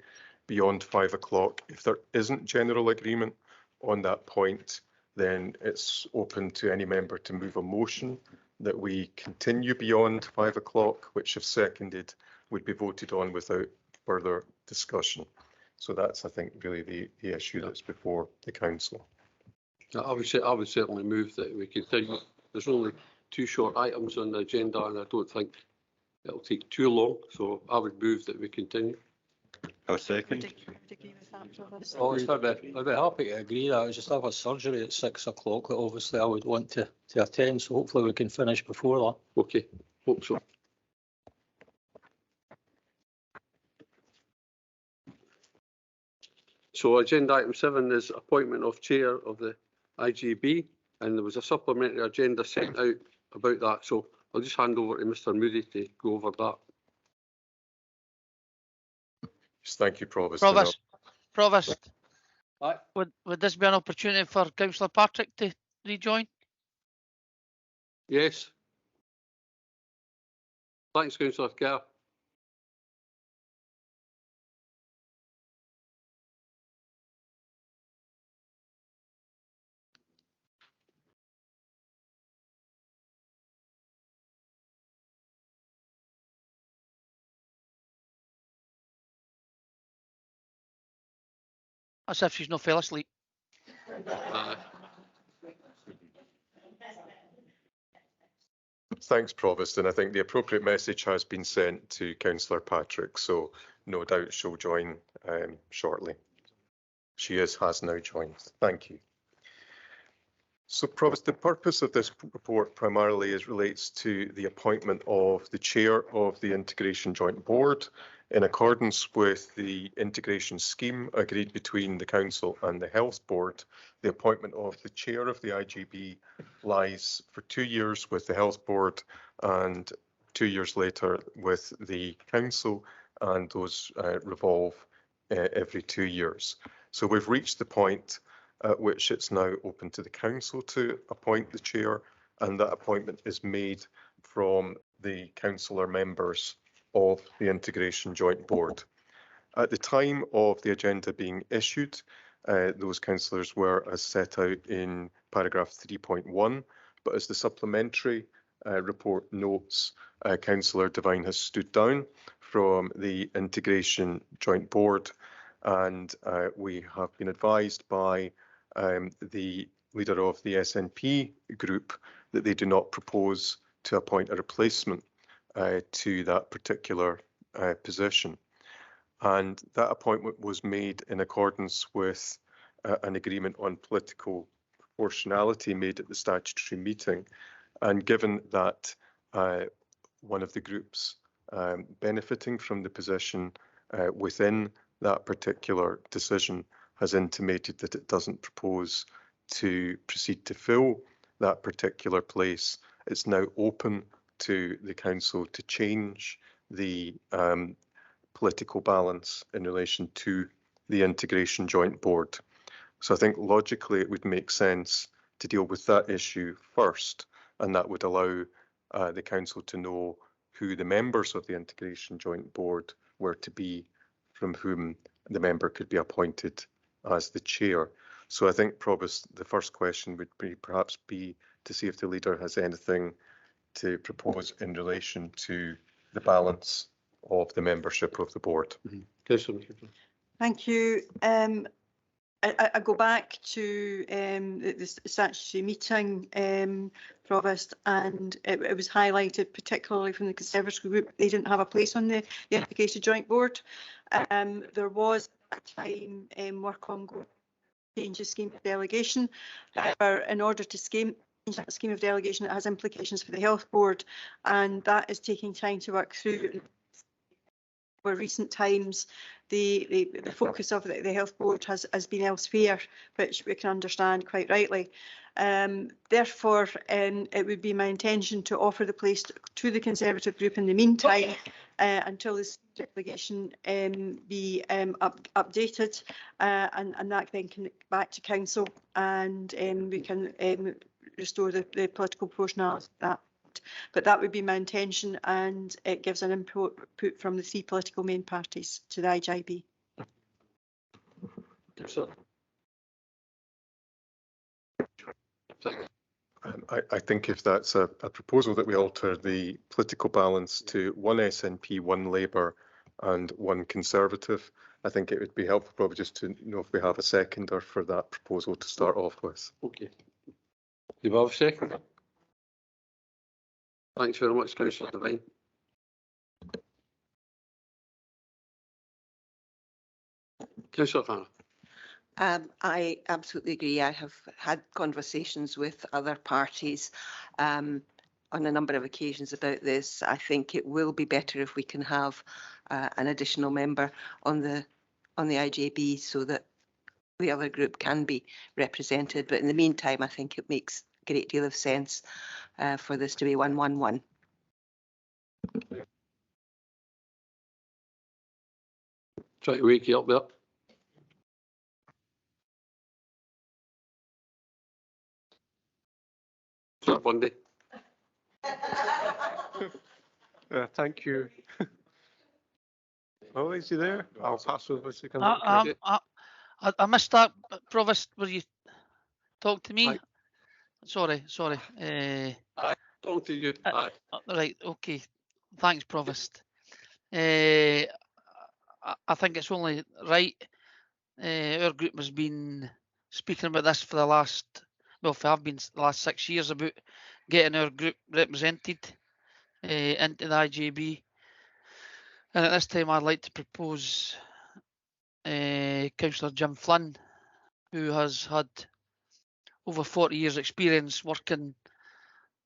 beyond 5 o'clock. If there isn't general agreement on that point, then it's open to any member to move a motion that we continue beyond 5 o'clock, which if seconded would be voted on without further discussion. So that's, I think, really the issue that's before the council. I would certainly move that we continue. There's only 2 short items on the agenda, and I don't think it'll take too long. So I would move that we continue. I'll second. Oh, I'd be happy to agree that. I just have a surgery at 6 o'clock that obviously I would want to attend, so hopefully we can finish before that. Okay, hope so. So agenda item 7 is appointment of chair of the IGB, and there was a supplementary agenda sent out about that. So I'll just hand over to Mr. Moody to go over that. Thank you, Provost. Provost. Would this be an opportunity for Councillor Patrick to rejoin? Yes. Thanks, Councillor Kerr. As if she's not fell asleep. Thanks, Provost, and I think the appropriate message has been sent to Councillor Patrick, so no doubt she'll join shortly. She has now joined. Thank you. So, Provost, the purpose of this report primarily relates to the appointment of the chair of the Integration Joint Board in accordance with the integration scheme agreed between the Council and the Health Board. The appointment of the chair of the IGB lies for 2 years with the Health Board and 2 years later with the Council, and those revolve every 2 years. So we've reached the point at which it's now open to the Council to appoint the chair, and that appointment is made from the councillor members of the Integration Joint Board. At the time of the agenda being issued, those councillors were as set out in paragraph 3.1, but as the supplementary report notes, Councillor Devine has stood down from the Integration Joint Board, and we have been advised by the leader of the SNP group that they do not propose to appoint a replacement to that particular position. And that appointment was made in accordance with an agreement on political proportionality made at the statutory meeting. And given that one of the groups benefiting from the position within that particular decision has intimated that it doesn't propose to proceed to fill that particular place, it's now open to the council to change the political balance in relation to the integration joint board. So I think logically it would make sense to deal with that issue first, and that would allow the council to know who the members of the integration joint board were to be, from whom the member could be appointed as the chair. So I think, Provost, the first question would be perhaps be to see if the leader has anything to propose in relation to the balance of the membership of the board. Thank you. I go back to the statutory meeting, Provost, and it was highlighted particularly from the Conservative group they didn't have a place on the Integration Joint Board. There was a time work on change the scheme of delegation. However, in order to change that scheme of delegation, it has implications for the Health Board, and that is taking time to work through. Over recent times, the focus of the Health Board has been elsewhere, which we can understand quite rightly. Therefore, it would be my intention to offer the place to the Conservative group in the meantime until this delegation be updated, and that then can back to council, and we can restore the political proportionality of that. But that would be my intention, and it gives an input from the three political main parties to the IJB. I think if that's a proposal that we alter the political balance to one SNP, one Labour and one Conservative, I think it would be helpful probably just to know if we have a seconder for that proposal to start off with. Okay. Do you have a second? Thanks very much, Councillor Devine. Councillor Hannah. I absolutely agree. I have had conversations with other parties on a number of occasions about this. I think it will be better if we can have an additional member on the IJB so that the other group can be represented. But in the meantime, I think it makes a great deal of sense for this to be 111. Try to wake you up there. Bundy. Thank you. Oh, is he there? I'll pass over to I missed that, Provost. Were you talking to me? Aye. Sorry. Talking to you. Aye. Right. Okay. Thanks, Provost. I think it's only right. Our group has been speaking about this for the last, well, have been the last 6 years about getting our group represented into the IJB. And at this time, I'd like to propose Councillor Jim Flynn, who has had over 40 years experience working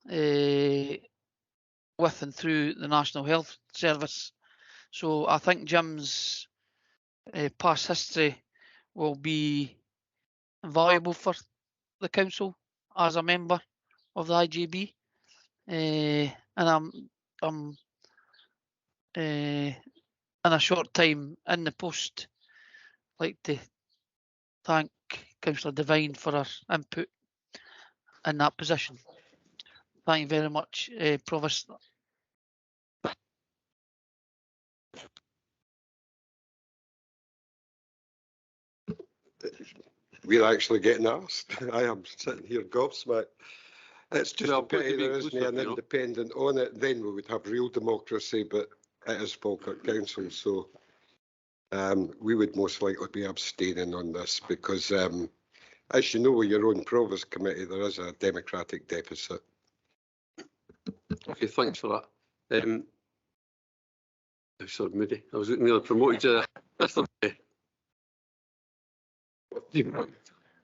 with and through the National Health Service. So I think Jim's past history will be valuable for the council as a member of the IJB, and I'm in a short time in the post, like to thank Councillor Devine for her input in that position. Thank you very much, Provost. We're actually getting asked. I am sitting here gobsmacked. It's just a pity there isn't an independent on it. Then we would have real democracy, but it is Falkirk Council, so we would most likely be abstaining on this because, as you know, with your own Provost committee, there is a democratic deficit Okay, thanks for that. Sorry, Moody. I was nearly promoted to Mr.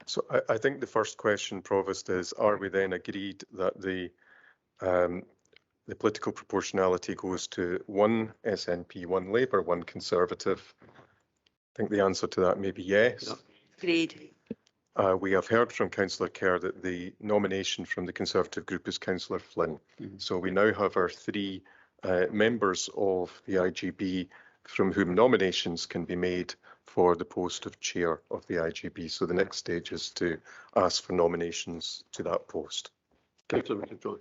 So I think the first question, Provost, is are we then agreed that the political proportionality goes to one SNP, one Labour, one Conservative? I think the answer to that may be yes. Agreed. We have heard from Councillor Kerr that the nomination from the Conservative group is Councillor Flynn. So we now have our three members of the IGB from whom nominations can be made for the post of chair of the IGB. So the next stage is to ask for nominations to that post. Councillor McIntyre.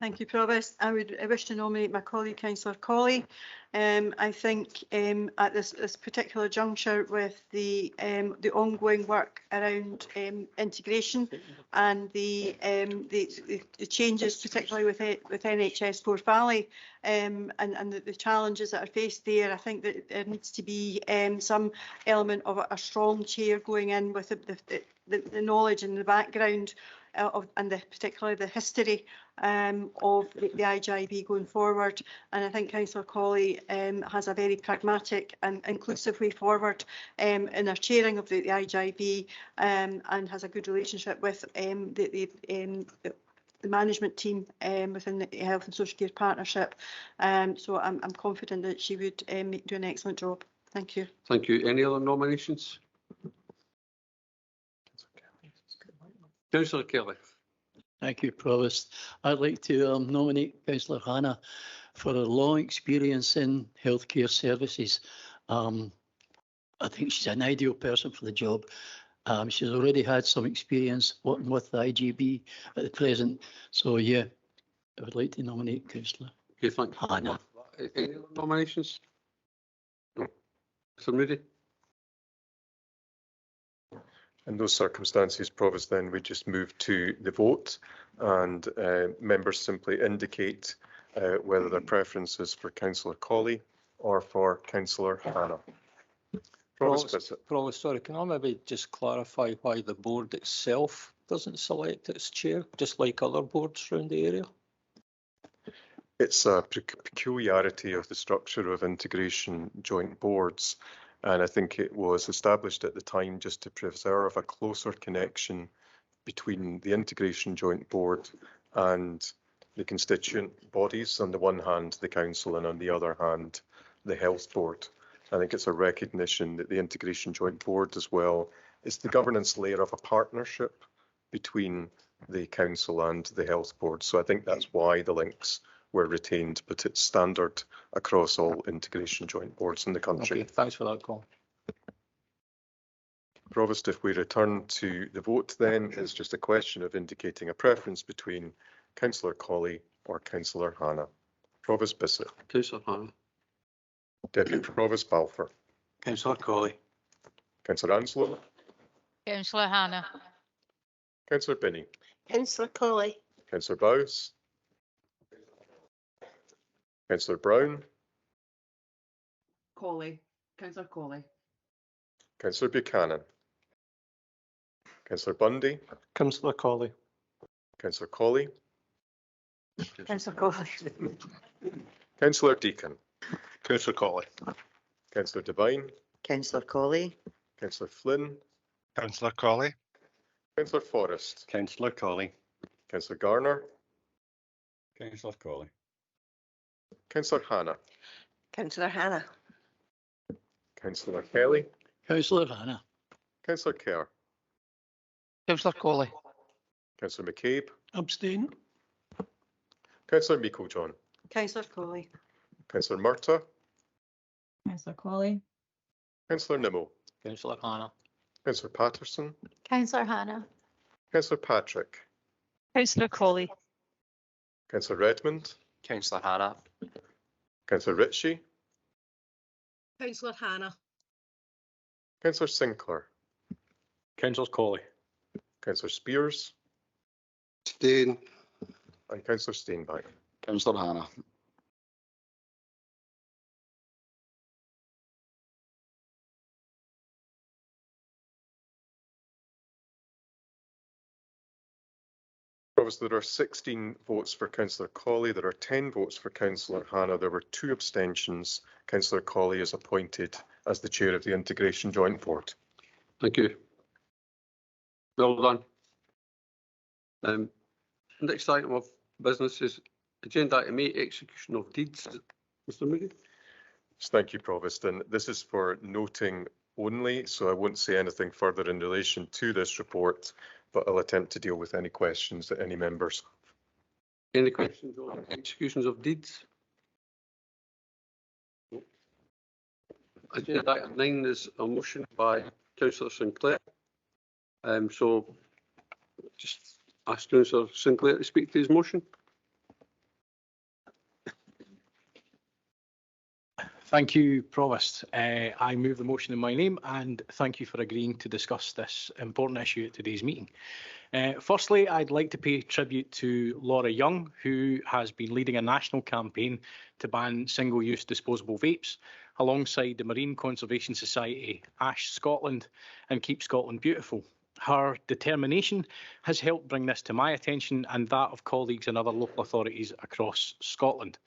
Thank you, Provost. I wish to nominate my colleague, Councillor Colley. I think at this particular juncture with the ongoing work around integration and the changes, particularly with NHS Forth Valley, and the challenges that are faced there, I think that there needs to be some element of a strong chair going in with the knowledge and the background and particularly the history of the IGB going forward. And I think Councillor Colley has a very pragmatic and inclusive way forward in her chairing of the IGB, and has a good relationship with the management team within the Health and Social Care Partnership. So I'm confident that she would do an excellent job. Thank you. Thank you. Any other nominations? Councillor Kelly. Thank you, Provost. I'd like to nominate Councillor Hannah for her long experience in healthcare services. I think she's an ideal person for the job. She's already had some experience working with the IGB at the present. So, yeah, I would like to nominate Councillor Hannah. Any other nominations? No. Mr. Moody. In those circumstances, Provost, then we just move to the vote, and members simply indicate whether their preference is for Councillor Colley or for Councillor Hannah. Provost, sorry, can I maybe just clarify why the board itself doesn't select its chair, just like other boards around the area? It's a peculiarity of the structure of integration joint boards. And I think it was established at the time just to preserve a closer connection between the integration joint board and the constituent bodies, on the one hand the council and on the other hand the health board. I think it's a recognition that the integration joint board as well is the governance layer of a partnership between the council and the health board. So I think that's why the links were retained, but it's standard across all integration joint boards in the country. Okay, thanks for that call. Provost, if we return to the vote, then it's just a question of indicating a preference between Councillor Colley or Councillor Hannah. Provost Bissett. Councillor Hannah. Deputy Provost Balfour. Councillor Colley. Councillor Anslow. Councillor Hannah. Councillor Binney. Councillor Colley. Councillor Bowes. Councillor Brown. Colley. Councillor Colley. Councillor Buchanan. Councillor Bundy. Councillor Colley. Councillor Colley. Councillor Colley. Councillor Deacon. Councillor Colley. Councillor Devine. Councillor Colley. Councillor Flynn. Councillor Colley. Councillor Forrest. Councillor Colley. Councillor Garner. Councillor Colley. Councillor Hannah. Councillor Hannah. Councillor Kelly. Councillor Hannah. Councillor Kerr. Councillor Colley. Councillor McCabe. Abstain. Councillor Meiklejohn. Councillor Colley. Councillor Murtagh. Councillor Colley. Councillor Nimmo. Councillor Hannah. Councillor Patterson. Councillor Hannah. Councillor Patrick. Councillor Colley. Councillor Redmond. Councillor Hannah. Councillor Ritchie. Councillor Hannah. Councillor Sinclair. Councillor Colley. Councillor Spears. Abstain. And Councillor Steinbach. Councillor Hannah. Provost, there are 16 votes for Councillor Colley. There are 10 votes for Councillor Hannah. There were 2 abstentions. Councillor Colley is appointed as the chair of the Integration Joint Board. Thank you. Well done. Next item of business is agenda item 8, execution of deeds. Mr. Moody. Thank you, Provost. And this is for noting only, so I won't say anything further in relation to this report, but I'll attempt to deal with any questions that any members have. Any questions on executions of deeds? Agenda item 9 is a motion by Councillor Sinclair. So just ask Councillor Sinclair to speak to his motion. Thank you, Provost. I move the motion in my name, and thank you for agreeing to discuss this important issue at today's meeting. Firstly, I'd like to pay tribute to Laura Young, who has been leading a national campaign to ban single-use disposable vapes, alongside the Marine Conservation Society, Ash Scotland and Keep Scotland Beautiful. Her determination has helped bring this to my attention and that of colleagues in other local authorities across Scotland.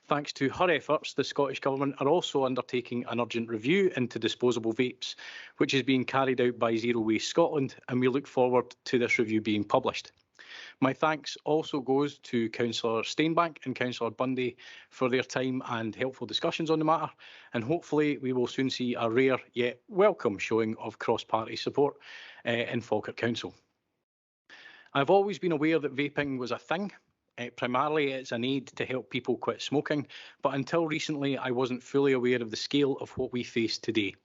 Thanks to her efforts, the Scottish Government are also undertaking an urgent review into disposable vapes, which is being carried out by Zero Waste Scotland, and we look forward to this review being published. My thanks also goes to Councillor Steinbank and Councillor Bundy for their time and helpful discussions on the matter, and hopefully we will soon see a rare yet welcome showing of cross-party support in Falkirk Council. I've always been aware that vaping was a thing. Primarily, it's an aid to help people quit smoking, but until recently, I wasn't fully aware of the scale of what we face today.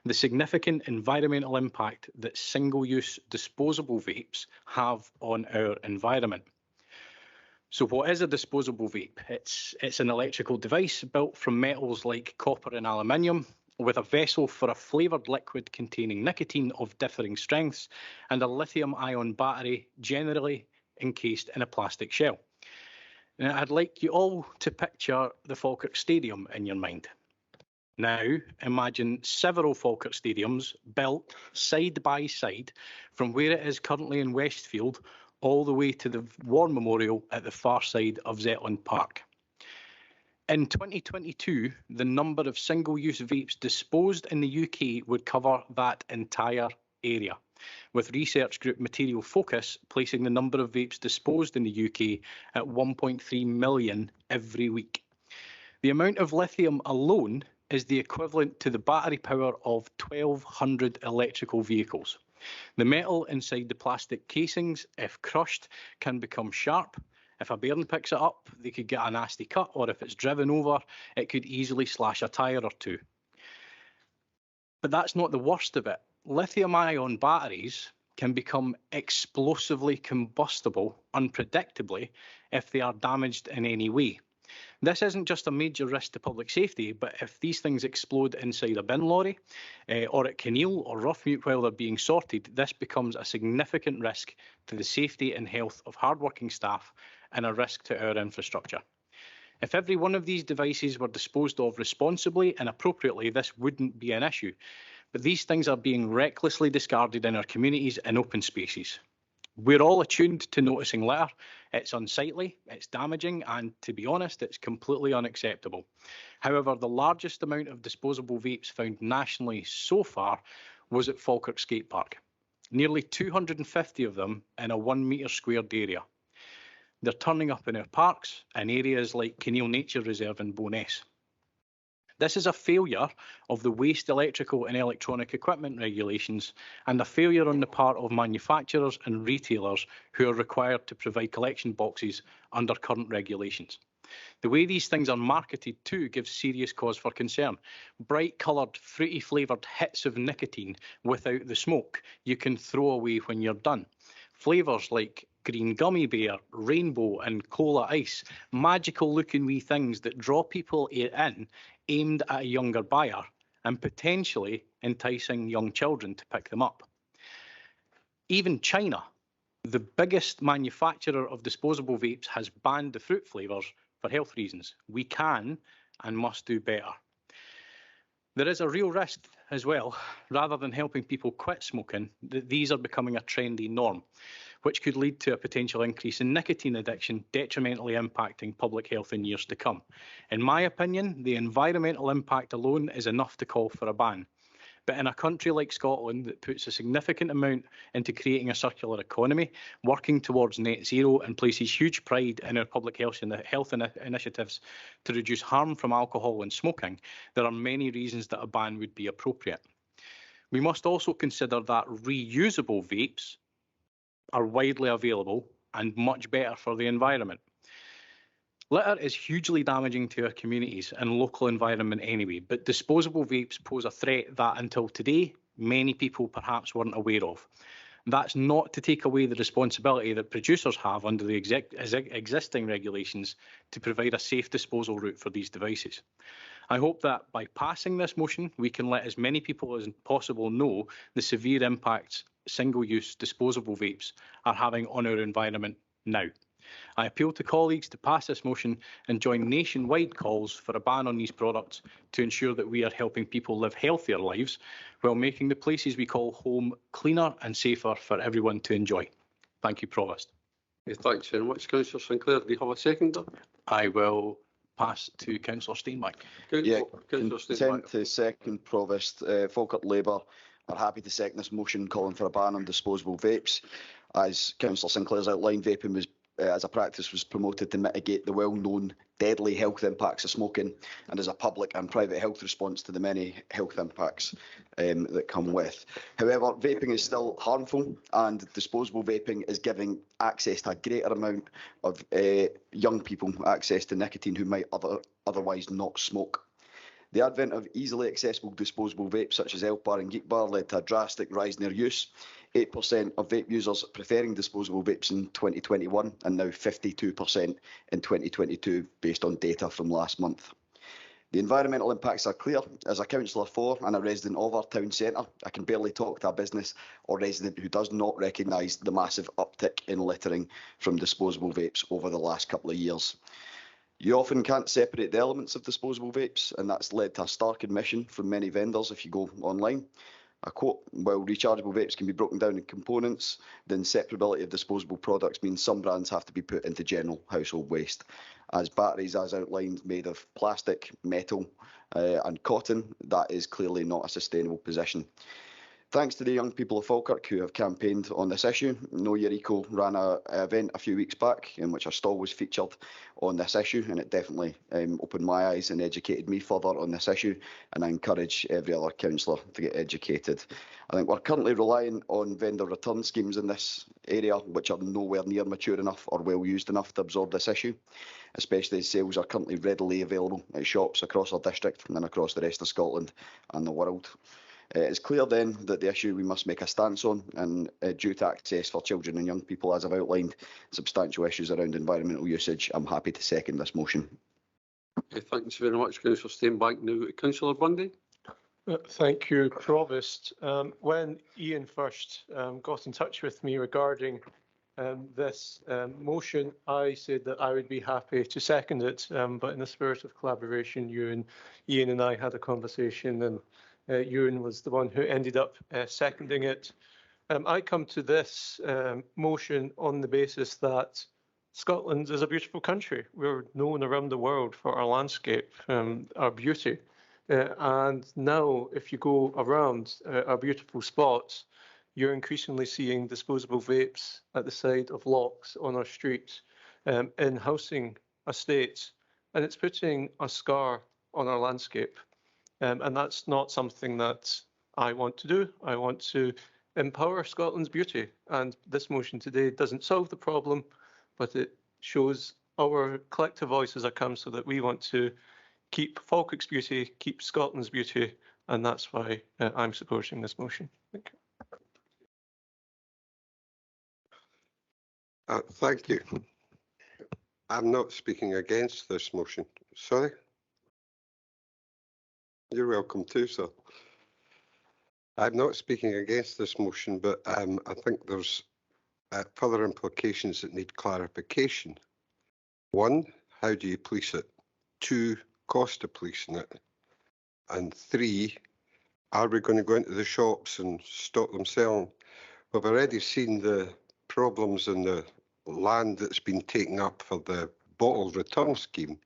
The significant environmental impact that single-use disposable vapes have on our environment. So what is a disposable vape? It's an electrical device built from metals like copper and aluminium, with a vessel for a flavoured liquid containing nicotine of differing strengths and a lithium-ion battery, generally encased in a plastic shell. Now, I'd like you all to picture the Falkirk Stadium in your mind. Now, imagine several Falkirk stadiums built side by side from where it is currently in Westfield all the way to the War Memorial at the far side of Zetland Park. In 2022, the number of single-use vapes disposed in the UK would cover that entire area, with research group Material Focus placing the number of vapes disposed in the UK at 1.3 million every week. The amount of lithium alone is the equivalent to the battery power of 1,200 electrical vehicles. The metal inside the plastic casings, if crushed, can become sharp. If a bairn picks it up, they could get a nasty cut, or if it's driven over, it could easily slash a tyre or two. But that's not the worst of it. Lithium-ion batteries can become explosively combustible unpredictably if they are damaged in any way. This isn't just a major risk to public safety, but if these things explode inside a bin lorry or at Kinneil or Roughmute while they're being sorted, this becomes a significant risk to the safety and health of hardworking staff and a risk to our infrastructure. If every one of these devices were disposed of responsibly and appropriately, this wouldn't be an issue. But these things are being recklessly discarded in our communities and open spaces. We're all attuned to noticing litter. It's unsightly, it's damaging, and to be honest, it's completely unacceptable. However, the largest amount of disposable vapes found nationally so far was at Falkirk Skate Park. Nearly 250 of them in a 1 metre squared area. They're turning up in our parks and areas like Kinneil Nature Reserve in Bo'ness. This is a failure of the waste electrical and electronic equipment regulations and a failure on the part of manufacturers and retailers who are required to provide collection boxes under current regulations. The way these things are marketed too gives serious cause for concern. Bright coloured, fruity flavoured hits of nicotine without the smoke you can throw away when you're done. Flavours like green gummy bear, rainbow and cola ice, magical looking wee things that draw people in aimed at a younger buyer and potentially enticing young children to pick them up. Even China, the biggest manufacturer of disposable vapes, has banned the fruit flavours for health reasons. We can and must do better. There is a real risk as well, rather than helping people quit smoking, that these are becoming a trendy norm. which could lead to a potential increase in nicotine addiction, detrimentally impacting public health in years to come. In my opinion, the environmental impact alone is enough to call for a ban. But in a country like Scotland that puts a significant amount into creating a circular economy, working towards net zero, and places huge pride in our public health initiatives to reduce harm from alcohol and smoking, there are many reasons that a ban would be appropriate. We must also consider that reusable vapes are widely available and much better for the environment. Litter is hugely damaging to our communities and local environment anyway, but disposable vapes pose a threat that until today, many people perhaps weren't aware of. That's not to take away the responsibility that producers have under the existing regulations to provide a safe disposal route for these devices. I hope that by passing this motion, we can let as many people as possible know the severe impacts single-use disposable vapes are having on our environment now. I appeal to colleagues to pass this motion and join nationwide calls for a ban on these products to ensure that we are helping people live healthier lives while making the places we call home cleaner and safer for everyone to enjoy. Thank you, Provost. Thanks very much, Councillor Sinclair. Do you have a seconder? I will pass to Councillor Steinbach. Yeah, Councillor consent to second, Provost. Falkirk Labour are happy to second this motion calling for a ban on disposable vapes. As Councillor Sinclair's outlined, vaping was as a practice was promoted to mitigate the well-known deadly health impacts of smoking and as a public and private health response to the many health impacts that come with. However, vaping is still harmful, and disposable vaping is giving access to a greater amount of young people access to nicotine who might otherwise not smoke. The advent of easily accessible disposable vapes such as Elf Bar and Geek Bar led to a drastic rise in their use. 8% of vape users preferring disposable vapes in 2021 and now 52% in 2022 based on data from last month. The environmental impacts are clear. As a councillor for and a resident of our town centre, I can barely talk to a business or resident who does not recognise the massive uptick in littering from disposable vapes over the last couple of years. You often can't separate the elements of disposable vapes, and that's led to a stark admission from many vendors if you go online. I quote, while rechargeable vapes can be broken down in components, the inseparability of disposable products means some brands have to be put into general household waste. As batteries, as outlined, made of plastic, metal and cotton, that is clearly not a sustainable position. Thanks to the young people of Falkirk who have campaigned on this issue. Know Your Eco ran an event a few weeks back in which a stall was featured on this issue, and it definitely opened my eyes and educated me further on this issue, and I encourage every other councillor to get educated. I think we're currently relying on vendor return schemes in this area which are nowhere near mature enough or well used enough to absorb this issue, especially as sales are currently readily available at shops across our district and across the rest of Scotland and the world. It's clear then that the issue we must make a stance on, and due to access for children and young people, as I've outlined, substantial issues around environmental usage, I'm happy to second this motion. Okay, thanks very much, Councillor Steinbach. Now, Councillor Bundy. Thank you, Provost. When Ian first got in touch with me regarding this motion, I said that I would be happy to second it, but in the spirit of collaboration, Ian and I had a conversation, and Ewan was the one who ended up seconding it. I come to this motion on the basis that Scotland is a beautiful country. We're known around the world for our landscape, our beauty. And now, if you go around our beautiful spots, you're increasingly seeing disposable vapes at the side of locks on our streets, in housing estates, and it's putting a scar on our landscape. And that's not something that I want to do. I want to empower Scotland's beauty. And this motion today doesn't solve the problem, but it shows our collective voice as a council that we want to keep Falkirk's beauty, keep Scotland's beauty, and that's why I'm supporting this motion. Thank you. Thank you. I'm not speaking against this motion. Sorry? You're welcome too, sir. I'm not speaking against this motion, but I think there's further implications that need clarification. One, how do you police it? Two, cost of policing it. And three, are we going to go into the shops and stop them selling? We've already seen the problems in the land that's been taken up for the bottle return scheme,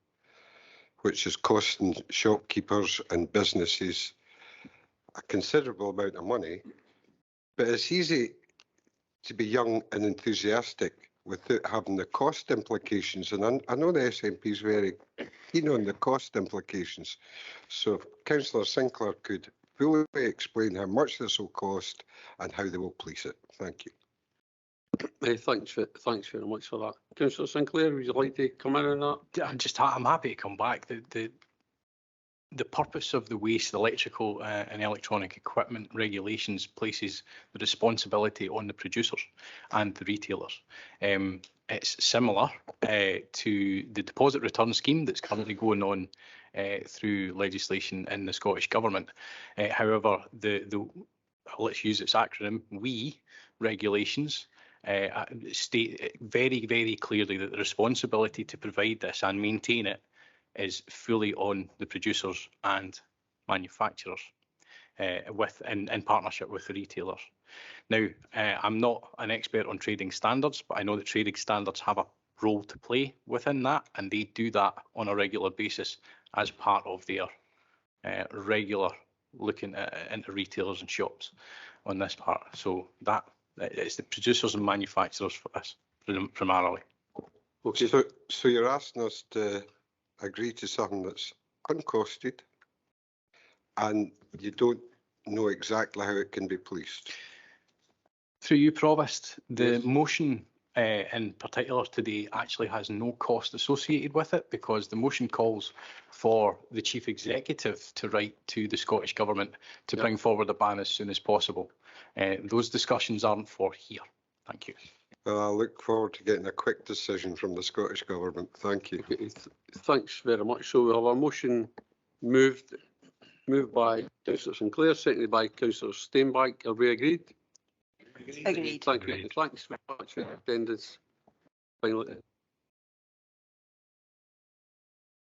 which is costing shopkeepers and businesses a considerable amount of money. But it's easy to be young and enthusiastic without having the cost implications. And I know the SNP is very keen on the cost implications. So if Councillor Sinclair could fully explain how much this will cost and how they will police it. Thank you. Thanks very much for that. Councillor Sinclair, would you like to come in on that? I'm happy to come back. The purpose of the waste, electrical and electronic equipment regulations places the responsibility on the producers and the retailers. It's similar to the deposit return scheme that's currently going on through legislation in the Scottish Government. However, let's use its acronym, WE regulations state very, very clearly that the responsibility to provide this and maintain it is fully on the producers and manufacturers in partnership with the retailers. Now, I'm not an expert on trading standards, but I know that trading standards have a role to play within that, and they do that on a regular basis as part of their regular looking into retailers and shops on this part. So that it's the producers and manufacturers for this primarily. Okay. So you're asking us to agree to something that's uncosted and you don't know exactly how it can be policed? Through you, Provost, the motion in particular today actually has no cost associated with it, because the motion calls for the Chief Executive to write to the Scottish Government to bring forward a ban as soon as possible. Those discussions aren't for here. Thank you. Well, I look forward to getting a quick decision from the Scottish Government. Thank you. Thanks very much. So we have a motion moved by Councillor Sinclair, seconded by Councillor Steinbach. Are we agreed? Agreed. Thank you. Thanks very much for your attendance. Finally,